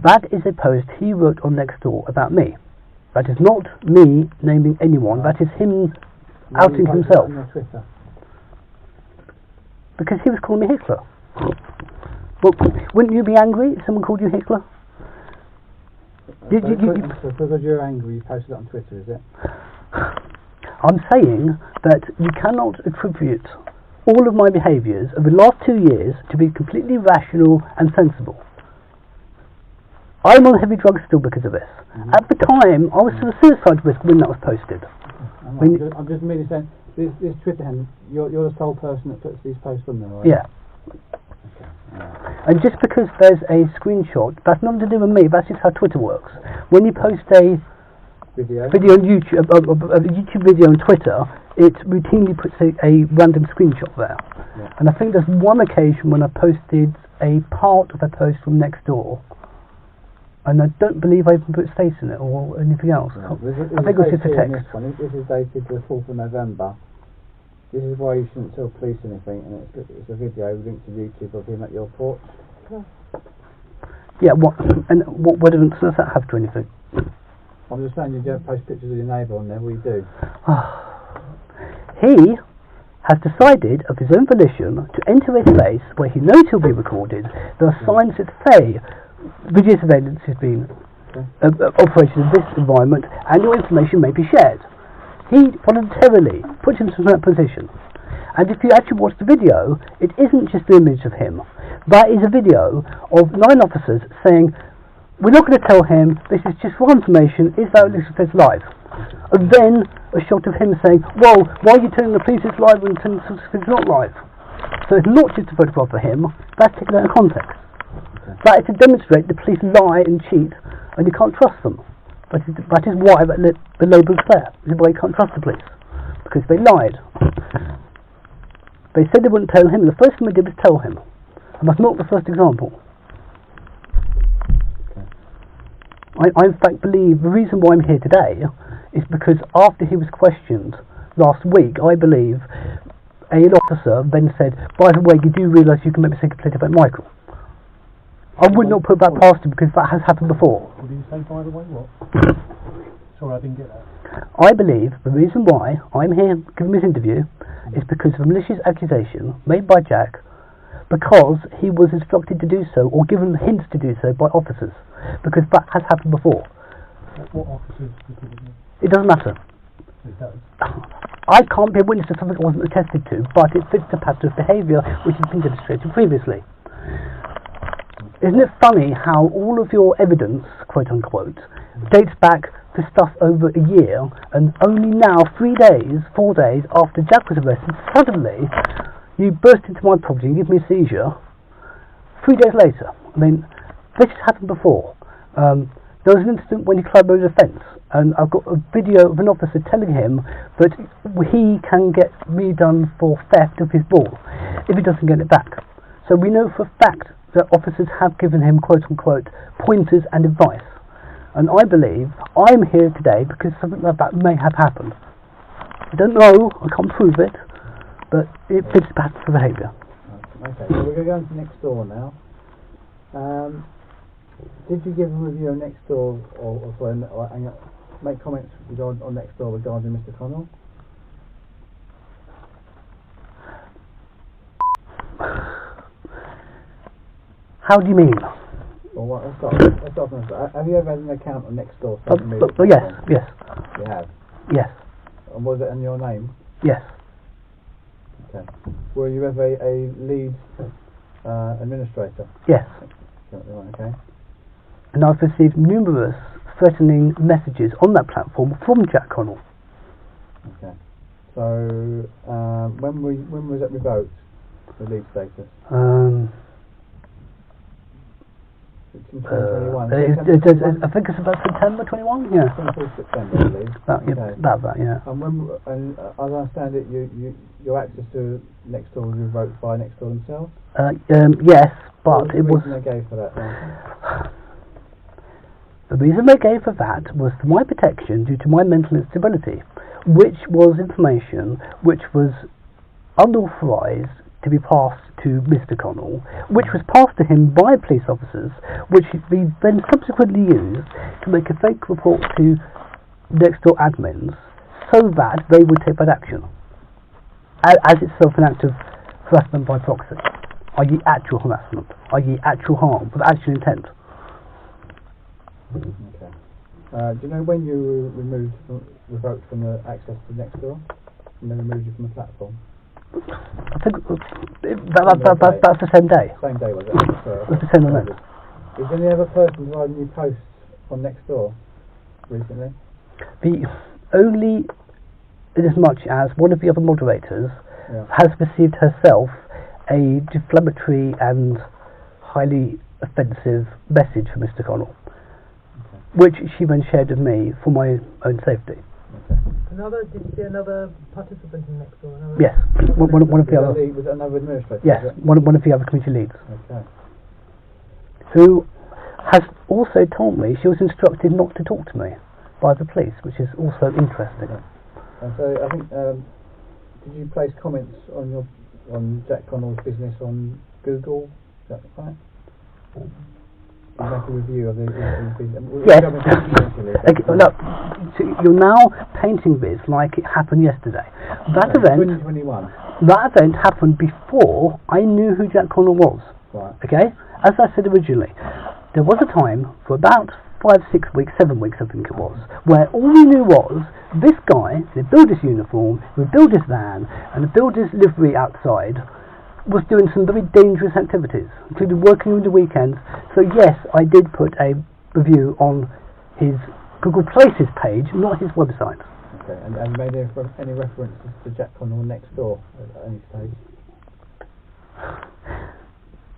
That is a post he wrote on Nextdoor about me. That is not me naming anyone. That is him outing himself. On your Twitter? Because he was calling me Hitler. Well, wouldn't you be angry if someone called you Hitler? Because you're angry, you posted it on Twitter, is it? I'm saying that you cannot attribute all of my behaviours over the last 2 years to be completely rational and sensible. I'm on heavy drugs still because of this. At the time, I was at a suicide risk when that was posted. I'm just merely saying, this Twitter handle, you're the sole person that puts these posts on there, right? Yeah. Okay. And just because there's a screenshot, that's nothing to do with me, that's just how Twitter works. When you post a video on YouTube, a YouTube video on Twitter, it routinely puts a random screenshot there. Yeah. And I think there's one occasion when I posted a part of a post from Nextdoor, and I don't believe I even put states in it or anything else. Yeah. I think it was just a text. This is dated the 4th of November. This is why you shouldn't tell police anything, and it's a video linked to YouTube of him at your porch. Yeah, what evidence does that have to anything? I'm just saying, you don't post pictures of your neighbour on there, what do you do? He has decided of his own volition to enter a space where he knows he'll be recorded. There are signs that say, video surveillance has been operation in this environment, and your information may be shared. He voluntarily put himself in that position. And if you actually watch the video, it isn't just the image of him. That is a video of 9 officers saying, we're not going to tell him, this is just raw information, is that it's live? And then a shot of him saying, well, why are you telling the police it's live and telling the police it's not live? So it's not just a photograph of him, that's taken out of context. That is to demonstrate the police lie and cheat, and you can't trust them. That is why the label's there. This is why you can't trust the police. Because they lied. They said they wouldn't tell him, and the first thing they did was tell him. And that's not the first example. I in fact believe the reason why I'm here today is because after he was questioned last week, I believe an officer then said, by the way, you do realise you can make a mistake about Michael. I would not put that past him because that has happened before. What did you say, by the way? What? Sorry, I didn't get that. I believe the reason why I'm here giving this interview is because of a malicious accusation made by Jack, because he was instructed to do so or given hints to do so by officers, because that has happened before. What officers specifically? It doesn't matter. It does. I can't be a witness to something I wasn't attested to, but it fits the pattern of behaviour which has been demonstrated previously. Isn't it funny how all of your evidence, quote unquote, dates back to stuff over a year, and only now, 4 days after Jack was arrested, suddenly you burst into my property and give me a seizure 3 days later? I mean, this has happened before. There was an incident when he climbed over the fence, and I've got a video of an officer telling him that he can get redone for theft of his ball if he doesn't get it back. So we know for a fact that officers have given him, quote unquote, pointers and advice. And I believe I'm here today because something like that may have happened. I don't know, I can't prove it, but it fits the pattern for behaviour. Okay, so we're going to go into next door now. Did you give a review of next door, or make comments on next door regarding Mr. Connell? How do you mean? Well, let's start from this. Have you ever had an account on next door? Yes. You have? Yes. And was it in your name? Yes. Okay. Were you ever a lead administrator? Yes. Okay. And I've received numerous threatening messages on that platform from Jack Connell. Okay. So, when was it revoked, the lead status? In 2021. I think it's about September 21. Yeah. 24th September, I believe. About that, yeah. And as I understand it, your access to Nextdoor was revoked by Nextdoor themselves. Yes, but it was. What was the reason they gave for that? The reason they gave for that was for my protection due to my mental instability, which was information which was unauthorised to be passed to Mr. Connell, which was passed to him by police officers, which we then subsequently used to make a fake report to Nextdoor admins so that they would take that action, as itself an act of harassment by proxy, i.e. actual harassment, i.e. actual harm, with actual intent. Okay. Do you know when you were revoked from the access to Nextdoor? And they removed you from the platform? I think that's the same day. Same day, was it? That's the same event. Is there any other person providing you posts on Nextdoor recently? The only, as much as one of the other moderators has received herself a defamatory and highly offensive message from Mr. Connell, which she then shared with me for my own safety. Did you see another participant in Nextdoor? Yes, one of the other. Was it another administrator? Yes, one of the other community leads. Okay. Who has also told me she was instructed not to talk to me by the police, which is also interesting. And so I think, did you place comments on Jack Connell's business on Google? Is that right? You make a review of the yes. Look, so you're now painting this like it happened yesterday. That event, 2021. That event happened before I knew who Jack Connell was. Right. Okay, as I said originally, there was a time for about 5, 6 weeks, 7 weeks I think it was, where all we knew was this guy, in a builder's uniform, with a builder's van and a builder's livery outside, was doing some very dangerous activities, including working on the weekends. So yes, I did put a review on his Google Places page, not his website. Okay, and made any references to Jack Connell next door at any stage?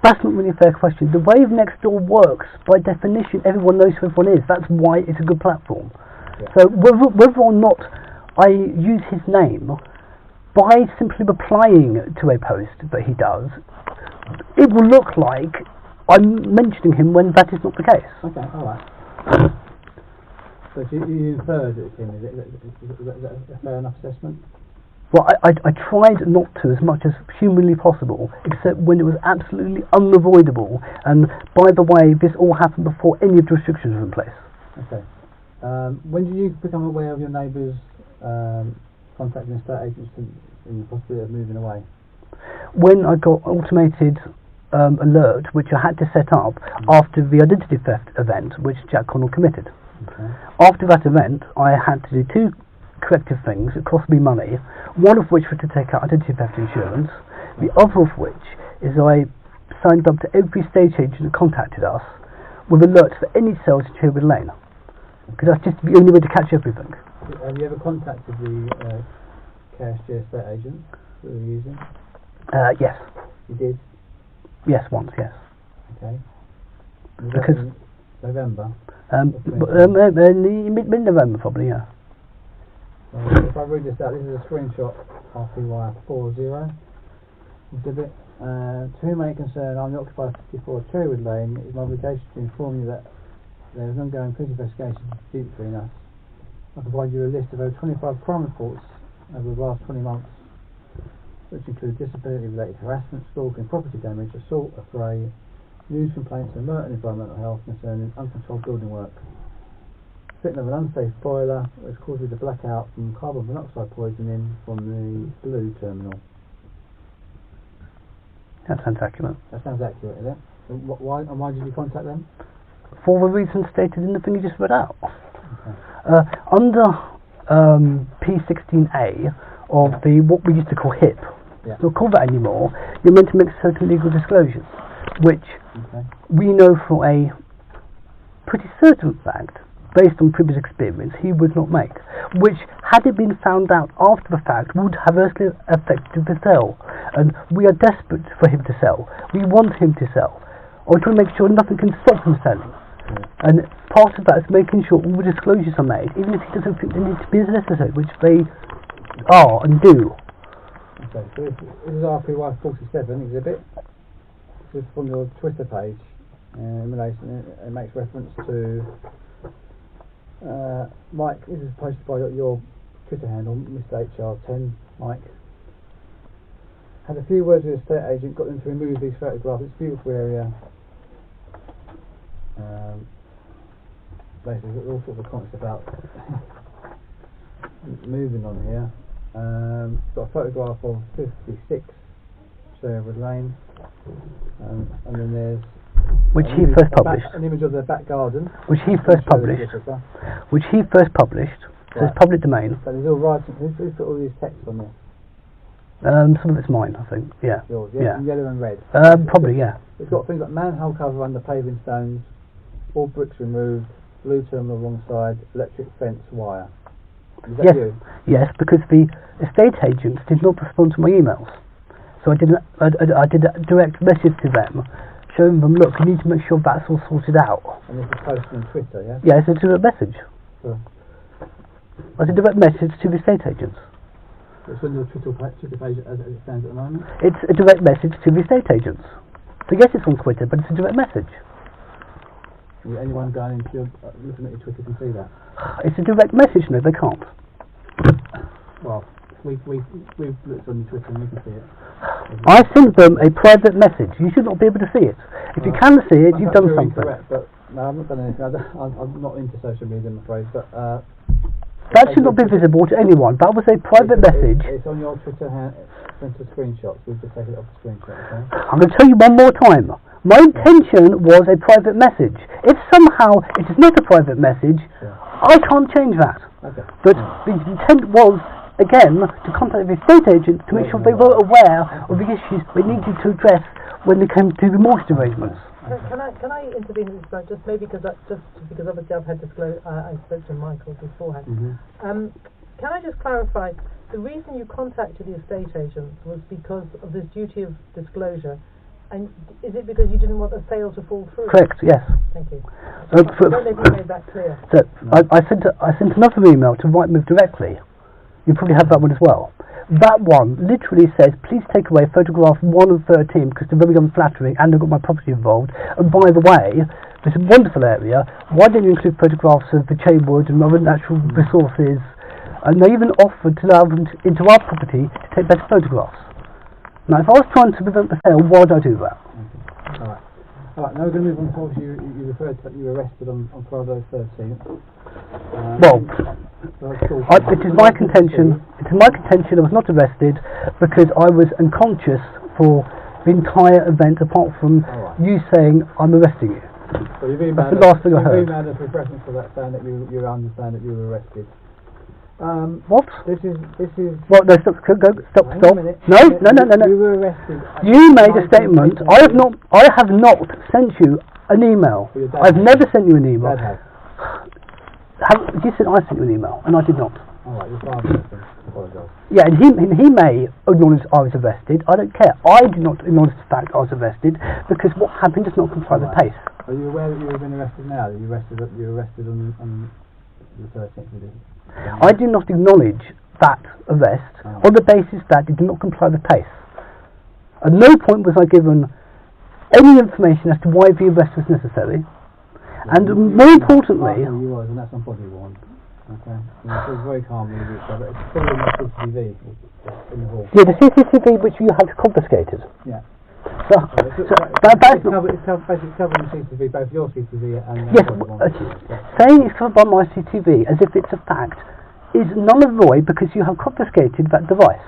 That's not really a fair question. The way Nextdoor works, by definition, everyone knows who everyone is. That's why it's a good platform. Yeah. So whether or not I use his name, by simply replying to a post that he does, it will look like I'm mentioning him when that is not the case. Okay, alright. So you inferred it was him, is that a fair enough assessment? Well, I tried not to as much as humanly possible, except when it was absolutely unavoidable. And by the way, this all happened before any of the restrictions were in place. Okay. When did you become aware of your neighbours contacting estate agents and the possibility of moving away? When I got automated alert, which I had to set up after the identity theft event, which Jack Connell committed. Okay. After that event, I had to do 2 corrective things. It cost me money, one of which was to take out identity theft insurance, the other of which is I signed up to every estate agent that contacted us with alerts for any sales in Cherwood Lane, because that's just the only way to catch everything. Have you ever contacted the KSG estate agents that we were using? Yes. You did? Yes, once, yes. Okay. Was Because that in November? mid-November probably, yeah. If I read this out, this is a screenshot RPY40 exhibit. To whom may concern, I'm the occupier of 54 Cherwood Lane. It is my obligation to inform you that there is an ongoing police investigation dispute between us. I provide you a list of over 25 crime reports over the last 20 months, which include disability-related harassment, stalking, property damage, assault, affray, news complaints of murder and environmental health concerning uncontrolled building work. Fitting of an unsafe boiler which causes a blackout from carbon monoxide poisoning from the blue terminal. That sounds accurate. That sounds accurate, is it? Why did you contact them? For the reasons stated in the thing you just read out. Okay. Under P16A of the what we used to call HIP, Yeah. not called that anymore, you're meant to make certain legal disclosures, which Okay. we know for a pretty certain fact, based on previous experience, he would not make, which, had it been found out after the fact, would have adversely affected the sale. And we are desperate for him to sell. We want him to sell. I want to make sure nothing can stop him selling. Yeah. And part of that is making sure all the disclosures are made, even if he doesn't think they need to be necessary, which they are and do. Okay, so this is RPY47 exhibit. This is from your Twitter page. In relation, it makes reference to Mike. This is posted by your Twitter handle, Mr. HR10. Mike had a few words with the estate agent, got them to remove these photographs. It's a beautiful area. Basically, got all sorts of comments about moving on here. Got a photograph of 56 Sherwood Lane, and then there's Which he first published. An image of the back garden. Which he first published. Which he first published. So it's public domain. So there's all writing. Who's put all these texts on there? Some of it's mine, I think. Yeah. Yours, yeah. In yellow and red. Probably, yeah. It's got things like manhole cover under paving stones, all bricks removed, blue terminal wrong side, electric fence wire. Is that Yes. you? Yes, because the estate agents did not respond to my emails. So I did a direct message to them, showing them, look, you need to make sure that's all sorted out. And this is posted on Twitter, yeah? Yeah, it's a direct message. Sure. It's a direct message to the estate agents. It's on your Twitter page as it stands at the moment? It's a direct message to the estate agents. So yes, it's on Twitter, but it's a direct message. Anyone going into your, looking at your Twitter can see that? It's a direct message, no, they can't. Well, we've looked on your Twitter and we can see it. I sent them a private message. You should not be able to see it. If you can see it, you've done something. Incorrect, but no, I've not done anything. I'm not into social media, I'm afraid. But that should not be visible to anyone. That was a private message. It's on your Twitter screenshots. We've just taken it off the screenshot. Okay? I'm going to tell you one more time. My intention was a private message. If somehow it is not a private message, I can't change that. Okay. But the intent was, again, to contact the estate agent to make sure they were aware of the issues they needed to address when they came to the mortgage arrangements. Can I intervene with this, just maybe because obviously I've had I spoke to Michael beforehand. Can I just clarify, the reason you contacted the estate agents was because of this duty of disclosure, and is it because you didn't want the sale to fall through? Correct, yes. Thank you. I don't know if you made that clear. So I sent another email to Rightmove directly. You probably have that one as well. That one literally says, please take away photograph 1 and 13 because they're very unflattering and they've got my property involved. And by the way, this is a wonderful area. Why don't you include photographs of the chainwood and other natural resources? And they even offered to allow them into our property to take better photographs. Now, if I was trying to prevent the sale, why would I do that? Alright. Alright, now we're going to move on to obviously you referred to that you were arrested on Friday the 13th. It is my contention I was not arrested because I was unconscious for the entire event apart from you saying I'm arresting you. So you've That's the last thing I heard. You've emailed us with reference to that saying that you understand that you were arrested. What? This is. What? No, stop. No. You were arrested. You made a statement. I have not sent you an email. I've never sent you an email. You said I sent you an email, and I did not. Alright, your father apologise. Yeah, and he may acknowledge I was arrested. I don't care. I did not acknowledge the fact I was arrested because what happened does not comply with pace. Are you aware that you have been arrested now? That you were arrested on the 13th? I do not acknowledge that arrest on the basis that it did not comply with pace. At no point was I given any information as to why the arrest was necessary. And more importantly... You was, and that's on body worn. Okay? And it was very calmly with each other. It's still in the CCTV in the hall. Yeah, the CCTV which you had confiscated. Yeah. That's basically covering the CCTV, both your CCTV and yes, saying it's covered by my CCTV as if it's a fact is null and void because you have confiscated that device.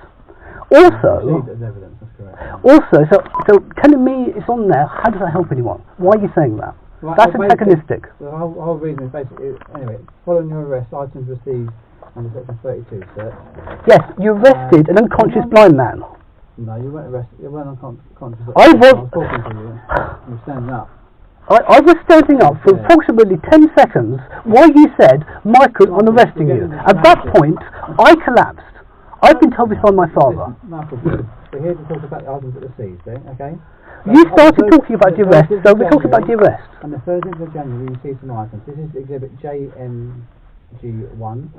Also, so telling me it's on there, how does that help anyone? Why are you saying that? Right, that's antagonistic. The whole reason is basically, anyway, following your arrest, items received under section 32, sir. Yes, you arrested an unconscious blind man. No, you weren't arrested. You weren't unconscious. I was talking to you. You were standing up. I was standing up for approximately 10 seconds while you said, Michael, I'm arresting you. At that point, I collapsed. I've been told this by my father. Michael, we're here to talk about the items that were seized, okay? You started talking about the arrest, so we're talking about the arrest. On the 13th of January, you received some items. This is exhibit JMG1.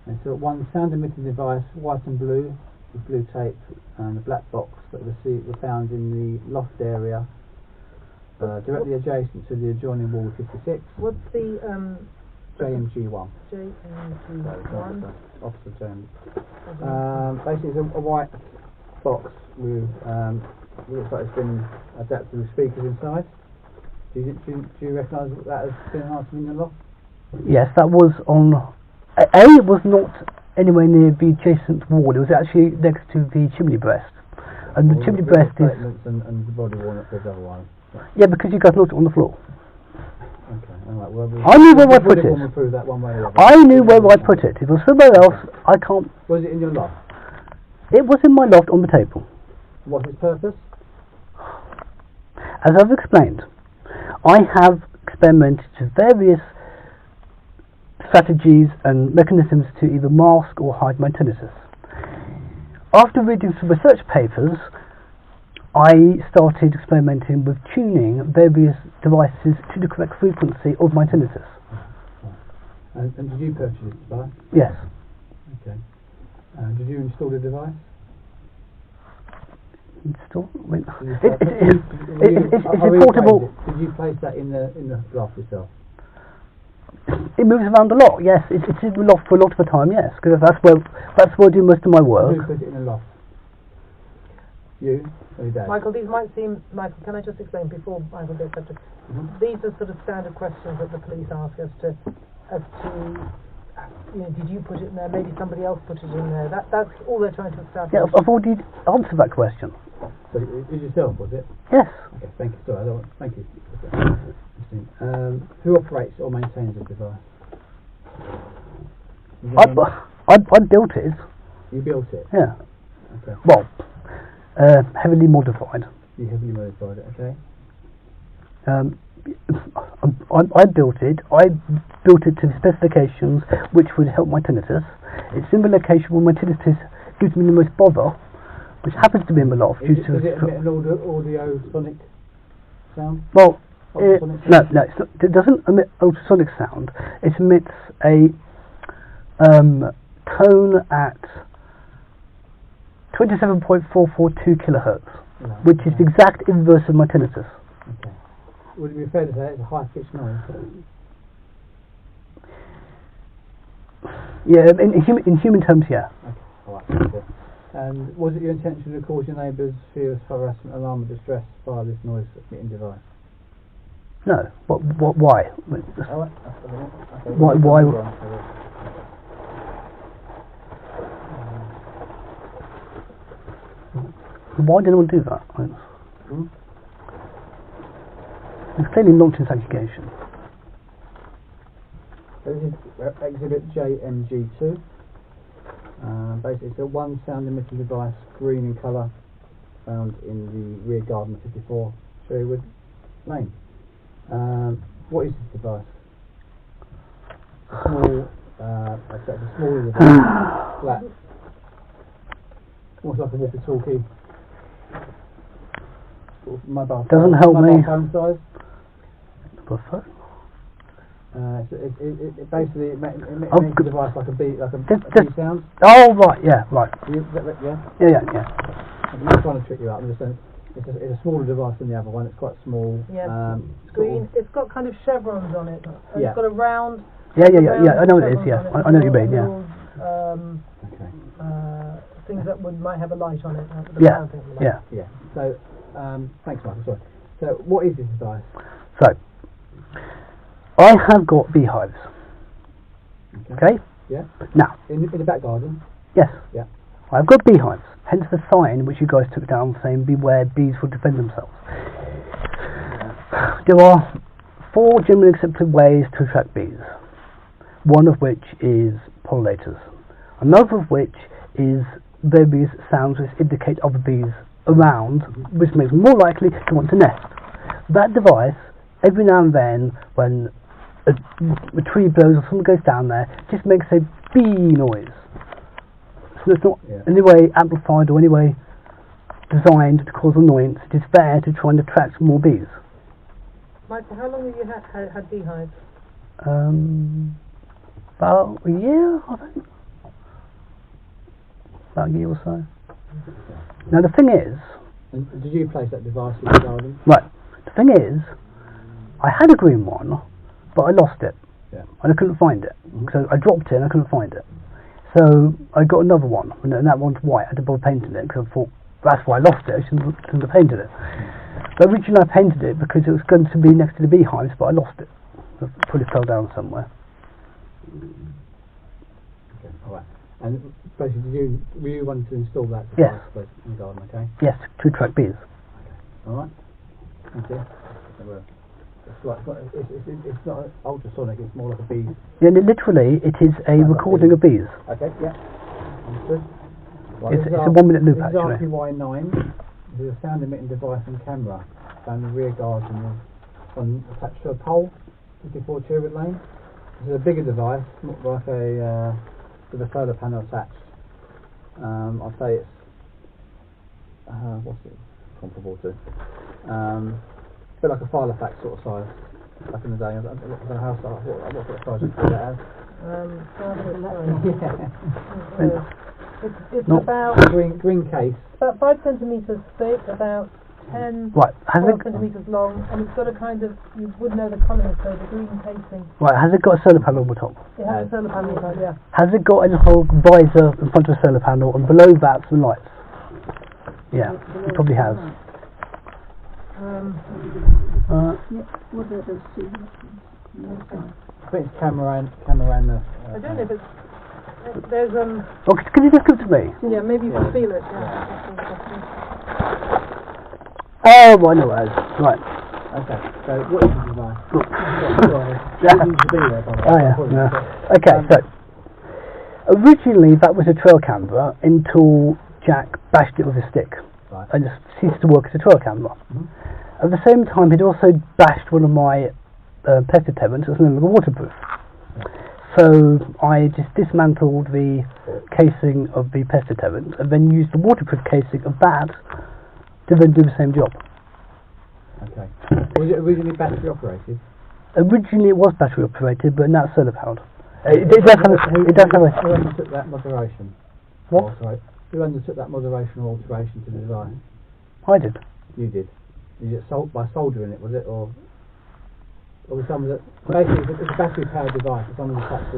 And so one sound emitting device, white and blue, with blue tape, and a black box that were found in the loft area, directly adjacent to the adjoining wall 56. What's the JMG1. JMG1. Officer James. Basically, it's a white box with looks like it's been adapted with speakers inside. Do you recognise that as being an item in the loft? Yes, that was on. It was not anywhere near the adjacent wall. It was actually next to the chimney breast, and the chimney breast is. And the body worn up with the other one. Yeah, because you guys knocked it on the floor. Okay, alright. Well, I knew where I put it. I knew where I put it. If it was somewhere else, I can't. Was it in your loft? It was in my loft on the table. What's its purpose? As I've explained, I have experimented with various strategies and mechanisms to either mask or hide my tinnitus. After reading some research papers, I started experimenting with tuning various devices to the correct frequency of my tinnitus. And did you purchase this device? Yes. Okay. Did you install the device? Install? It's portable. Did you place that in the loft itself? It moves around a lot. Yes, it's in the loft for a lot of the time. Yes, because that's where I do most of my work. Who put it in the loft? You or your dad? Michael, these might seem. Michael, can I just explain before Michael gets up to? These are sort of standard questions that the police ask as to did you put it in there? Maybe somebody else put it in there. That's all they're trying to establish. Yeah, I've already answered that question. So it was yourself, was it? Yes. Okay, thank you. Sorry, I don't want, thank you. Who operates or maintains the device? I built it. You built it? Yeah. Okay. Well, heavily modified. You heavily modified it, okay. I built it. I built it to specifications which would help my tinnitus. It's in the location where my tinnitus gives me the most bother, which happens to be in the loft. Does it emit an audio sonic sound? Well, Ultrasonic no, sound? no, it doesn't emit ultrasonic sound. It emits a tone at 27.442 kilohertz, which is the exact inverse of my tinnitus. Okay. Would it be fair to say it's a high-pitched noise? Yeah, in human terms, yeah. Okay, alright, good. And was it your intention to cause your neighbours fear, harassment, alarm, or distress via this noise-emitting device? No. Why? Alright, that's the one. Okay, Why? Why did anyone do that? It's clearly nonsense accusation. So this is exhibit JMG2. Basically, it's a one sound emitting device, green in colour, found in the rear garden of 54 Sherwood Lane. What is this device? A small, it's a smaller device, flat, almost like a walkie-talkie. Sort of mobile Doesn't phone, help mobile me. phone size. What's that? It basically makes the device like a bee sound. Oh right, yeah, right. Yeah. I'm not trying to trick you out. I'm just saying it's a smaller device than the other one. It's quite small. Yeah. Green. It's got kind of chevrons on it. And Yeah. It's got a round. Yeah. I know what it is. Yeah, I know what you mean. Yeah. Things that might have a light on it. Yeah. Yeah. So, thanks, Michael. Sorry. So, what is this device? So, I have got beehives. Okay. Yeah. Now. In the back garden. Yes. Yeah. I've got beehives. Hence the sign which you guys took down saying "Beware, bees will defend themselves." There are 4 generally accepted ways to attract bees. One of which is pollinators. Another of which is various sounds which indicate other bees around, which makes them more likely to want to nest. That device, every now and then, when a tree blows or someone goes down there, just makes a bee noise. So it's not in any way amplified or any way designed to cause annoyance. It is there to try and attract more bees. Michael, how long have you had beehives? About a year, I think. About a year or so. Now the thing is... And did you place that device in the garden? Right. The thing is, I had a green one, but I lost it. Yeah. And I couldn't find it. So I dropped it and I couldn't find it. So I got another one, and that one's white. I had to bother painting it, because I thought, that's why I lost it. I shouldn't have painted it. But originally I painted it because it was going to be next to the beehives, but I lost it. It probably fell down somewhere. Okay, alright. And basically, were you wanting to install that device in the garden, okay? Yes, to attract bees. Okay. Alright. Thank you. It's not ultrasonic, it's more like a bee. Yeah, literally, it is a recording of bees. Okay, yeah. Understood. Right, It's a 1 minute loop, actually. This is RPY9. This is a sound emitting device and camera found in the rear garden attached to a pole, 54 Sherwood Lane. This is a bigger device, not like with a solar panel attached. I'd say it's what's it comparable to? A bit like a Filofax sort of size back in the day. I don't know how what sort of size you call that as. It's Not about green case. About 5 centimetres thick, about 10 12 centimetres long, and it's got a kind of, you would know the colour, so the green casing. Right, has it got a solar panel on the top? It has a solar panel on top, yeah. Has it got a little visor in front of a solar panel, and below that some lights? Yeah, it probably has. I think it's camera and the. I don't know if it's. There's Oh, can you just give it to me? Yeah, maybe you can feel it. Yeah. Oh, I know what it is. Right. Okay, so what is the device? Yeah. It needs to be there, by the way. Oh, yeah. Okay, so originally that was a trail camera until Jack bashed it with a stick. Right. And just ceased to work as a trail camera. Mm-hmm. At the same time, he'd also bashed one of my pest deterrents that was no longer waterproof. So I just dismantled the casing of the pest deterrent and then used the waterproof casing of that to then do the same job. Okay. Was it originally battery operated? Originally it was battery operated, but now it's solar powered. Who undertook that moderation? What? Who undertook that moderation or alteration to the device? I did. You did. You did it by soldering it, was it, or was someone that basically it's a battery powered device? Someone attached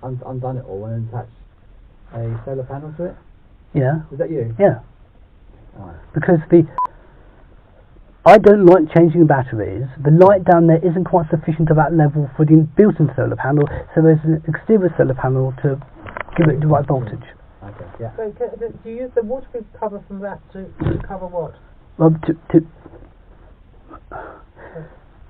undone it all and attached a solar panel to it? Yeah. Is that you? Yeah. Right. Because I don't like changing batteries. The light down there isn't quite sufficient to that level for the built-in solar panel, so there's an exterior solar panel to give it the right voltage. Okay, yeah. So do you use the waterproof cover from that to cover what? Well,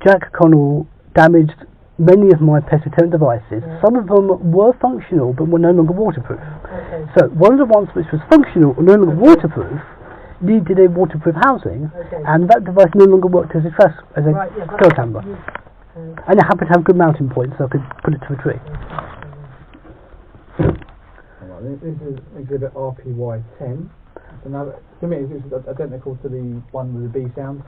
Jack Connell damaged many of my pest deterrent devices. Yeah. Some of them were functional but were no longer waterproof. Okay. So one of the ones which was functional and no longer waterproof needed a waterproof housing, Okay. and that device no longer worked as a Right, yeah, trail camera. And it happened to have good mounting points, so I could put it to a tree. Right, this is exhibit RPY10. Another, to me, it's identical to the one with the B sound.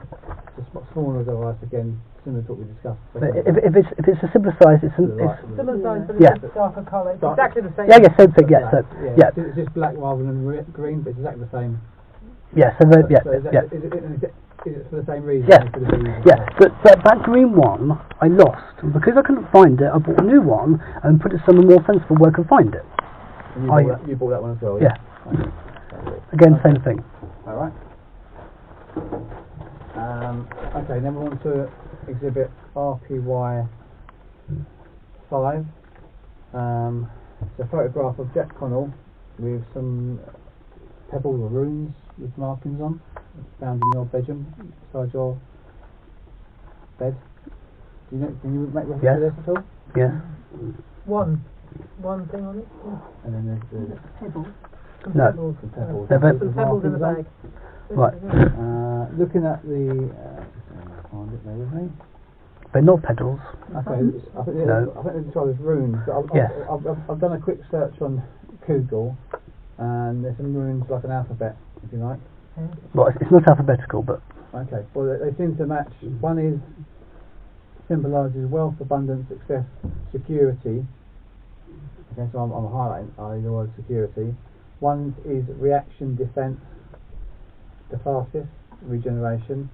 It's a smaller device, again, similar to what we discussed. But if it's a similar size, it's Similar size, but yeah. it's darker colour. It's exactly the same. Yeah, same thing. Yeah, so yeah. It's just black rather than green, but it's exactly the same. Yeah, so Is it for the same reason? Yeah, For the B yeah. But that green one I lost, and because I couldn't find it, I bought a new one and put it somewhere more sensible where I could find it. And you bought that one as well. Yeah. Okay. Again, same thing. All right. Okay, then we're on to exhibit RPY5. It's a photograph of Jack Connell with some pebbles or runes with markings on, found in your bedroom, beside your bed. Can you make reference to this at all? Yeah. One thing on it. Yeah. And then there's Pebbles. No. some pebbles. They're Some pebbles in the bag. Right. Looking at the find it there with me. They're not pedals. Okay, I think they're described as runes. Yes. I've done a quick search on Google, and there's some runes like an alphabet, if you like. Well, it's not alphabetical, but Okay, well they seem to match. One is symbolises wealth, abundance, success, security. Okay, so I'm highlighting the word security. One is reaction, defence, catharsis, regeneration.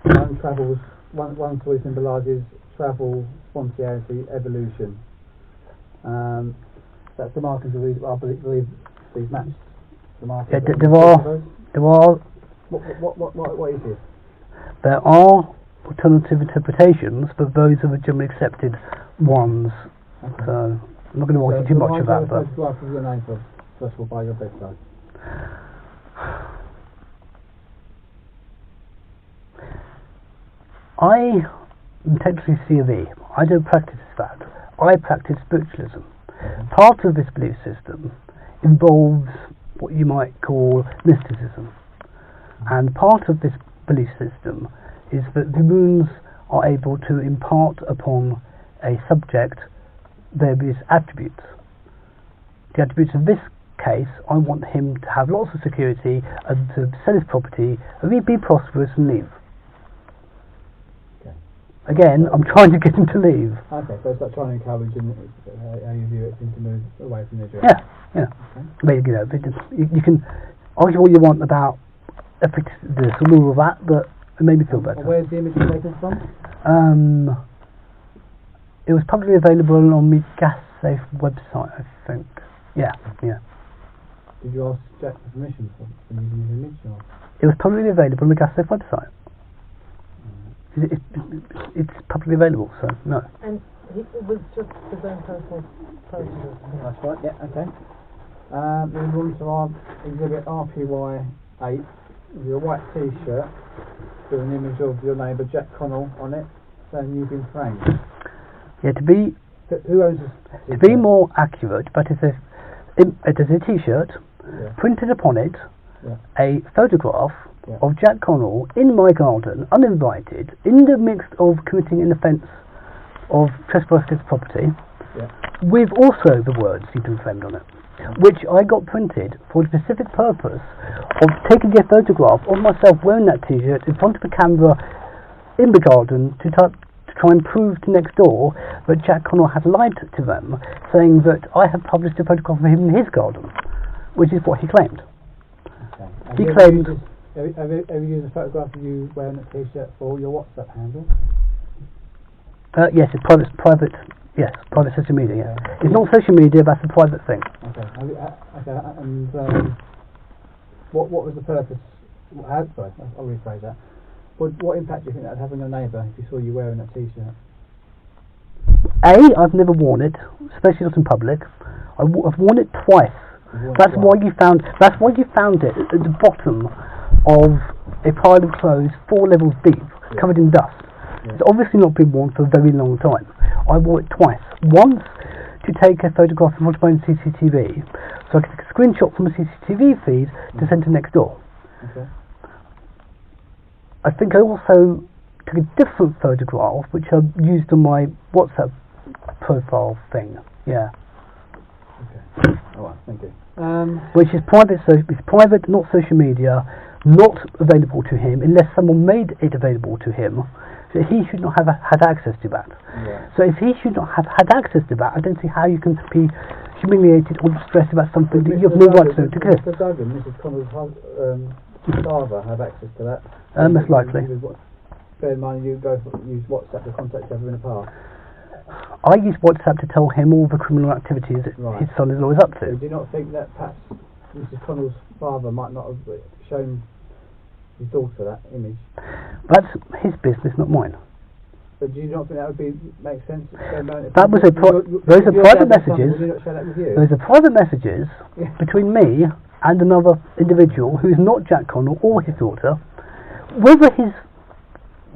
One toy symbolises travel, spontaneity, evolution. That's the markings of these. I believe these match the markings. yeah, there are What is this? there are alternative interpretations, but those are the generally accepted ones. Okay. So I'm not going to argue too much about that. Photograph of your name first of all by your bedside. I am technically CV. I don't practice that. I practice spiritualism. Part of this belief system involves what you might call mysticism. And part of this belief system is that the runes are able to impart upon a subject various attributes. The attributes of this case, I want him to have lots of security and to sell his property and be prosperous and leave. Okay. Again, I'm trying to get him to leave. Okay, so it's like trying to encourage and how you view it, seems to move away from the dream. Yeah, yeah. Okay. Maybe, you can argue what you want about this and all of that, but it made me feel better. Where's the image taken from? It was publicly available on the Gas Safe website, I think. Yeah. Did you ask Jack for permission for using his image? Or? It was publicly available on the Gas Safe website. It's publicly available, so no. And it was just his own personal purposes. That's right, yeah, okay. Then we're on to our exhibit RPY8. with your white T-shirt with an image of your neighbour Jack Connell on it, saying you've been framed. Yeah, to be Who owns this to be more accurate, but it is a T-shirt printed upon it a photograph of Jack Connell in my garden, uninvited, in the midst of committing an offence of trespass against property, with also the words "you've been framed" on it, which I got printed for the specific purpose of taking a photograph of myself wearing that T-shirt in front of a camera in the garden to try and prove to next door that Jack Connell had lied to them, saying that I had published a photograph of him in his garden, which is what he claimed. Okay. He claimed. Have you used a photograph of you wearing a T-shirt for your WhatsApp handle? Yes, it's private. Yes, private social media. Yeah. It's not social media. That's a private thing. Okay. And what was the purpose? Sorry, I'll rephrase that. What impact do you think that would have on your neighbour if you saw you wearing that T-shirt? I've never worn it, especially not in public. I've worn it twice. That's why you found it at the bottom of a pile of clothes 4 levels deep, covered in dust. It's obviously not been worn for a very long time. I wore it twice. Once to take a photograph of my own CCTV, so I could take a screenshot from a CCTV feed to send to next door. Okay. I think I also took a different photograph, which I used on my WhatsApp profile thing. Yeah. Okay. All right. Thank you. Which is private, so it's private, not social media, not available to him unless someone made it available to him. So he should not have had access to that. Yeah. So if he should not have had access to that, I don't see how you can be humiliated or distressed about something that you have no right to do. Mr. Duggan, Mrs. Connell's father have access to that. Most likely. Bear in mind you use WhatsApp to contact each other in the past. I use WhatsApp to tell him all the criminal activities that his son-in-law is up to. So do you not think that perhaps Mrs. Connell's father might not have shown his daughter that image? That's his business, not mine. But do you not think that would make sense? That was those are private messages. Would you not share that with you? Those are private messages between me and another individual who is not Jack Connell or his daughter. Whether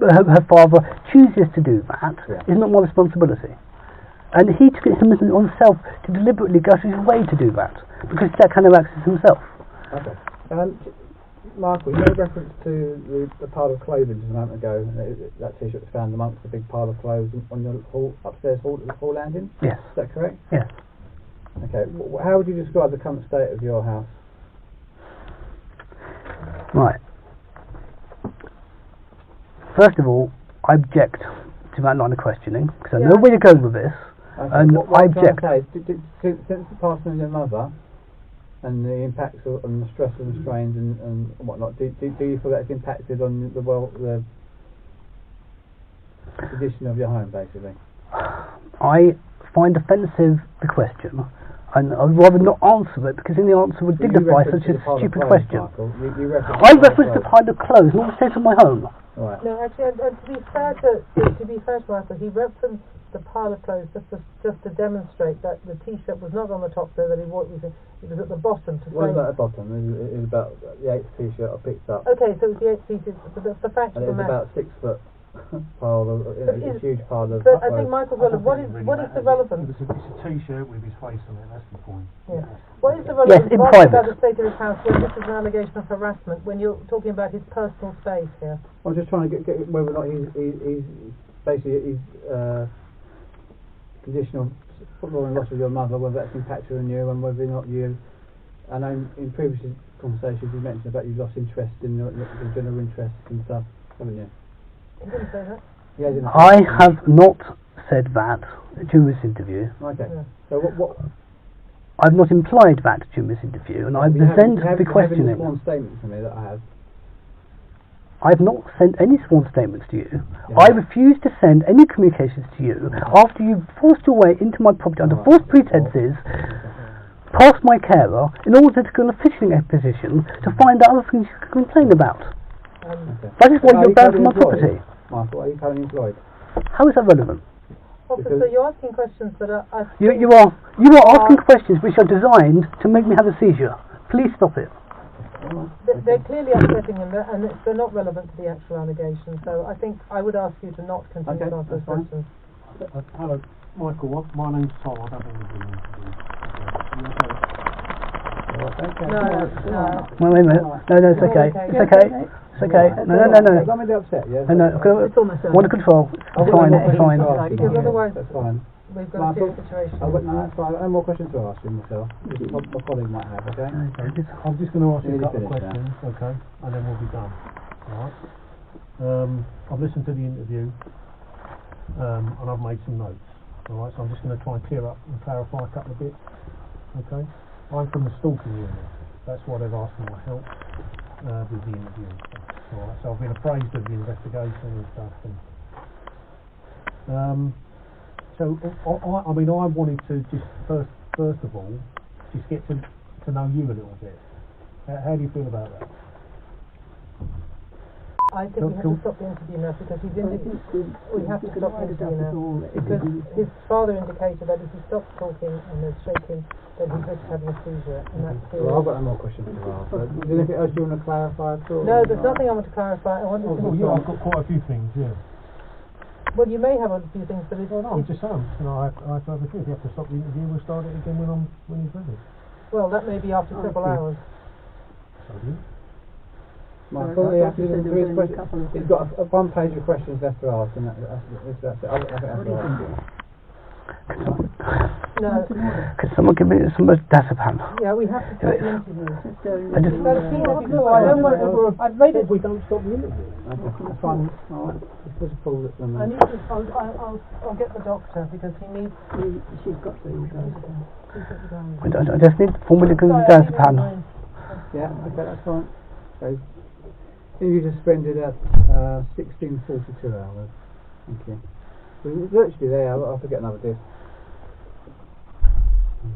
her father chooses to do that is not my responsibility. And he took it on himself to deliberately go through his way to do that, because Jack had no access himself. Okay. Michael, you made reference to the pile of clothing just a moment ago. That T-shirt was found amongst a big pile of clothes on your upstairs hall landing? Yes. Is that correct? Yes. Okay. How would you describe the current state of your house? Right. First of all, I object to that line of questioning, because I know where you're going with this, and I object. Since the passing of your mother, and the impacts and the stresses and strains and whatnot, do you feel that's impacted on the condition of your home, basically? I find offensive the question, and I'd rather not answer it, because in the answer would dignify such a stupid question. I referenced the pile of clothes, not the state of my home. Right. No, actually, to be fair to Michael, he referenced the pile of clothes just to demonstrate that the T-shirt was not on the top there that he wore. It was at the bottom. What is that at the bottom? It was about the 8th T-shirt I picked up. Okay, so it was the 8th T-shirt. The fact of the matter. And it was about 6 foot pile of, a huge pile of. But I think Michael's relevant. What is the relevance? It's a T-shirt with his face on it. That's the point. Yeah. What is the relevance in of private. about the state of his house when this is an allegation of harassment? When you're talking about his personal space here. I'm just trying to get whether or not he's basically his condition of football and loss of your mother, whether that's impacted on you and whether or not you. I know in previous conversations you mentioned about you've lost interest in your general interest and stuff, haven't you? He didn't say that. Yeah, didn't I have not said that during this interview. Okay. Yeah. So what? I've not implied that during this interview, and I present the questioning. You haven't sworn statement to me that I have. I've not sent any sworn statements to you. Yeah. I refuse to send any communications to you after you've forced your way into my property under false pretenses, past my carer, in order to go in a fishing position to find out other things you can complain about. That is why you're banned from my property. Michael, are you currently employed? How is that relevant? Officer, you're asking questions that are... You are asking questions which are designed to make me have a seizure. Please stop it. They're clearly upsetting him, and they're not relevant to the actual allegation. So I think I would ask you to not continue to answer those questions. Hello, Michael. My name's Tom. I don't think we've been interviewed. No. Wait a minute. No, it's okay. It's okay. It's okay. No. I'm really upset, yeah. No. Under control. It's fine. It's fine. Because otherwise, that's fine. we've got a serious situation. No, that's fine. I have no more questions to ask you myself. My colleague might have, okay? I'm just going to ask you a couple of questions, okay, and then we'll be done. Alright. I've listened to the interview, and I've made some notes. Alright, so I'm just going to try and clear up and clarify a couple of bits. Okay. I'm from the stalking unit. That's why they've asked for my help with the interview. Alright, so I've been appraised of the investigation and stuff. And, so I mean, I wanted to just first of all just get to know you a little bit. How do you feel about that? I think we have to stop the interview now because we have to stop the interview now because his father indicated that if he stops talking and there's shaking, then he's going to have a seizure, and that's serious. Well, I've got no more questions to ask. Is there anything else you want to clarify at all? No, there's nothing I want to clarify. I want to I've got quite a few things, yeah. Well, you may have a few things, but it's... Well, no, just some. I have to have a few. If you have to stop the interview, we'll start it again when he's ready. Well, that may be after several hours. Michael, he's got a one page of questions left to ask, and that's it. I think that's all. No. Could someone give me some diazepam? Yeah, we have to stop the interview. I've made it. We don't stop the interview. That's fine. Alright. Just pause it for a minute. I'll get the doctor because he needs... She's got to go. I just need 4 milligrams of diazepam. Yeah, okay, that's fine. Okay. Interview suspended at 16:42 hours. Thank you. We're virtually there. I'll forget another disc.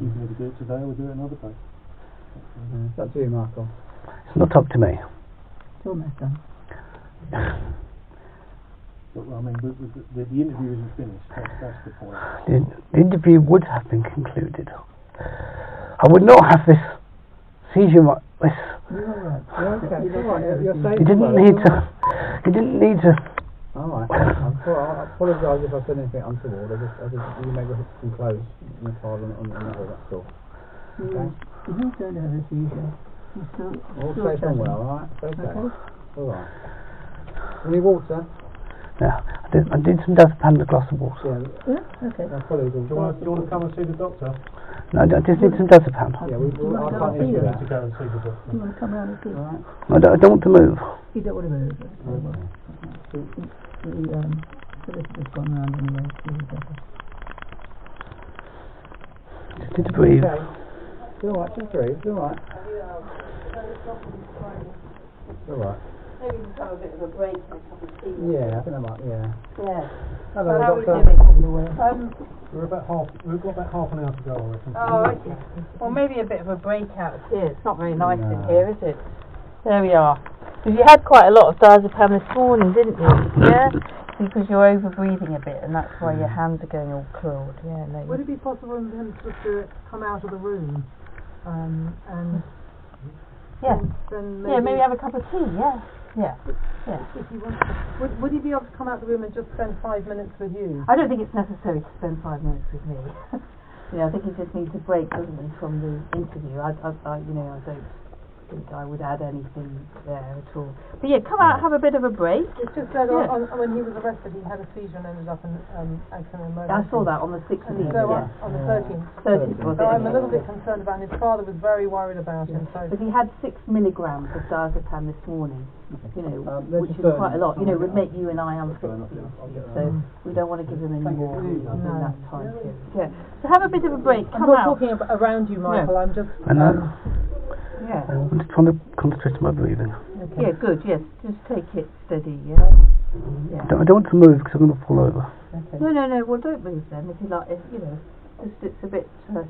You can either do it today or do it another day. It's up to you, Michael. It's not up to me. It's almost done. But, I mean, the interview isn't finished. That's the point. The interview would have been concluded. I would not have this seizure. This. You're safe. You didn't need to. Alright. I apologise if I said anything untoward. I just you make some clothes in the file on the other, that's all. Okay? He's not going to have a seizure. He's still safe and well, alright? Okay. Alright. Any water? Yeah. I did some diazepam and a glass of water. Yeah, okay. My colleague will... Do you want to come and see the doctor? No, I just need some diazepam. Yeah, I can't issue that. To go and see the doctor. Do you want to come round and see? Alright. I don't want to move. You don't want to move. The solicitor's gone round anyway. Just need to breathe. Okay. It's alright, just breathe. It's alright. It's alright. Maybe we can have a bit of a break and a cup of tea. Yeah, I think I might, yeah. Yeah. Hello, How are we doctor. doing? We've got about half an hour to go, I reckon. Oh, okay. Well, maybe a bit of a break out of here. It's not very nice in No. here, is it? There we are. Because you had quite a lot of diazepam this morning, didn't you? Yeah? Because you're over-breathing a bit, and that's why your hands are going all clawed. Yeah, no. Would it be possible for him to come out of the room and Yeah. then Maybe have a cup of tea, yeah. Yeah. if he wants to, would he be able to come out of the room and just spend 5 minutes with you? I don't think it's necessary to spend 5 minutes with me. I think he just needs a break, doesn't he, from the interview. I don't think I would add anything there at all. But yeah, come out, have a bit of a break. It's just that when he was arrested, he had a seizure and ended up in accident emergency. I saw that on the 16th. And so on the 13th. 13th was So it? I'm a little bit concerned about him. His father was very worried about him. So But he had 6 milligrams of diazepam this morning, which is quite a lot. Would make you and I unfit for the interview. So we don't want to give him any more in that time period. Yeah. So have a bit of a break. I'm Come not out. talking around you, Michael. I'm just... I know. Yeah. I'm just trying to concentrate on my breathing. Okay. Yeah, good. Yes. Just take it steady. Yeah. I don't want to move because I'm going to fall over. Okay. No. Well, don't move then. If you like, it's a bit. It's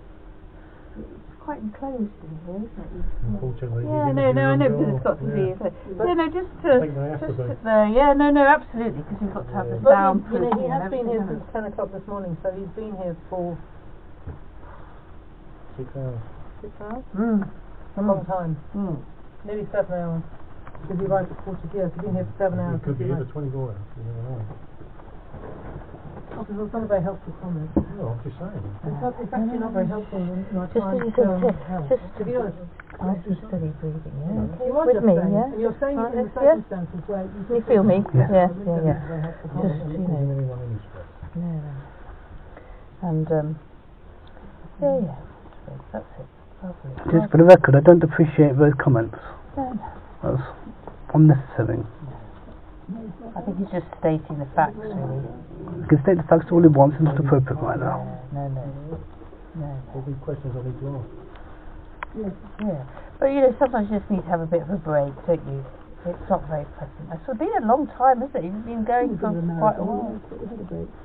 quite enclosed in here, isn't it? Unfortunately. Yeah. No. I know because it's got to be. Just sit there. Yeah. No. Absolutely, because you've got to have the sound. He has been here since 10 o'clock this morning, so he's been here for 6 hours. 6 hours. A long time. Nearly 7 hours. Because you arrived at 40 years. You've been here for 7 hours. It could be here for 24 hours. You never know. It's not a very helpful comment. No, I'm just saying. It's actually not very helpful. Just as you said, To be honest, nice and steady breathing, yeah. you are With just me, saying, yeah. and you're saying it in the Yeah. circumstances where You feel me? Yeah. Yeah. Very helpful Just, comment. you know. Anyone any stress. Yeah. And, yeah. That's it. Lovely. Just for the record, I don't appreciate those comments. No. That's unnecessary. Mm-hmm. I think he's just stating the facts, really. You can state the facts all he wants, it's not appropriate right now. No. There'll be questions I need to ask. Yeah. But, you know, sometimes you just need to have a bit of a break, don't you? It's not very pleasant. It's been a long time, isn't it? You've been going for quite a while.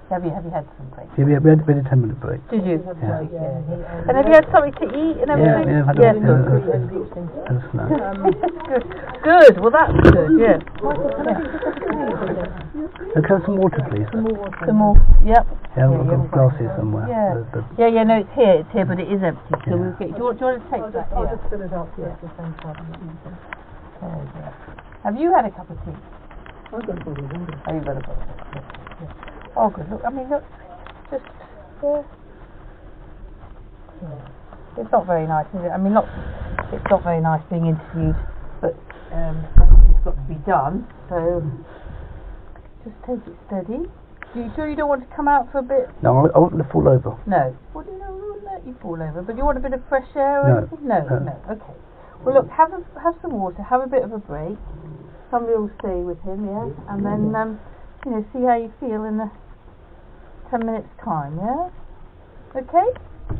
Have you had some breaks? Yeah, we had a 10-minute break. Did you? Yeah. And have you had something to eat and everything? Yeah, I've Yes, had good. Good. Well, that's good. Yeah. Can I have some water, please? Some more. Yep. Yeah, I've got glasses somewhere. Yeah. Yeah. No, it's here, but it is empty. So we'll get. Do you want to take that? I'll just fill it up at the same time. Have you had a cup of tea? I've got a bottle of water. Oh, you've got a bottle of water. Yeah. Oh, good. Look, I mean, look, just it's not very nice, is it? I mean, it's not very nice being interviewed, but it's got to be done. So just take it steady. You sure you don't want to come out for a bit? No, I want to fall over. No. Well, you know, we won't let you fall over. But you want a bit of fresh air or No. anything? No. Okay. Well, look, have some water, have a bit of a break. Somebody will stay with him, yeah? And then, see how you feel in 10 minutes' time, yeah? Okay?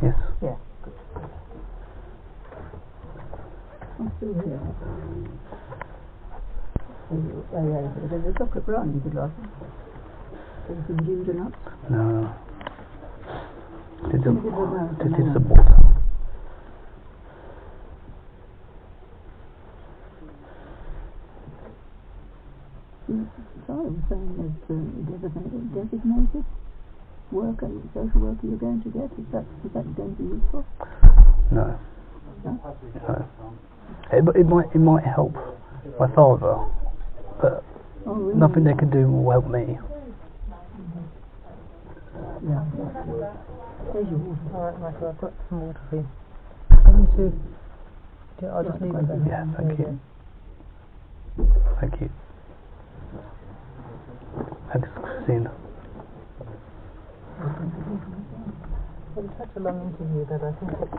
Yes. Yeah, good. I'm still here. There's a chocolate brownie if you'd like. There's some ginger nuts. No. Did some water. So I was saying there's designated worker, social worker you're going to get. Is that going to be useful? No. It might help my father, but really? nothing they can do will help me. Yeah. There's your water. Alright, Michael, I've got some water for you. I'll just leave it there. Yeah, thank you. Thank you. Thanks, Christine. It was such a long interview that I think it's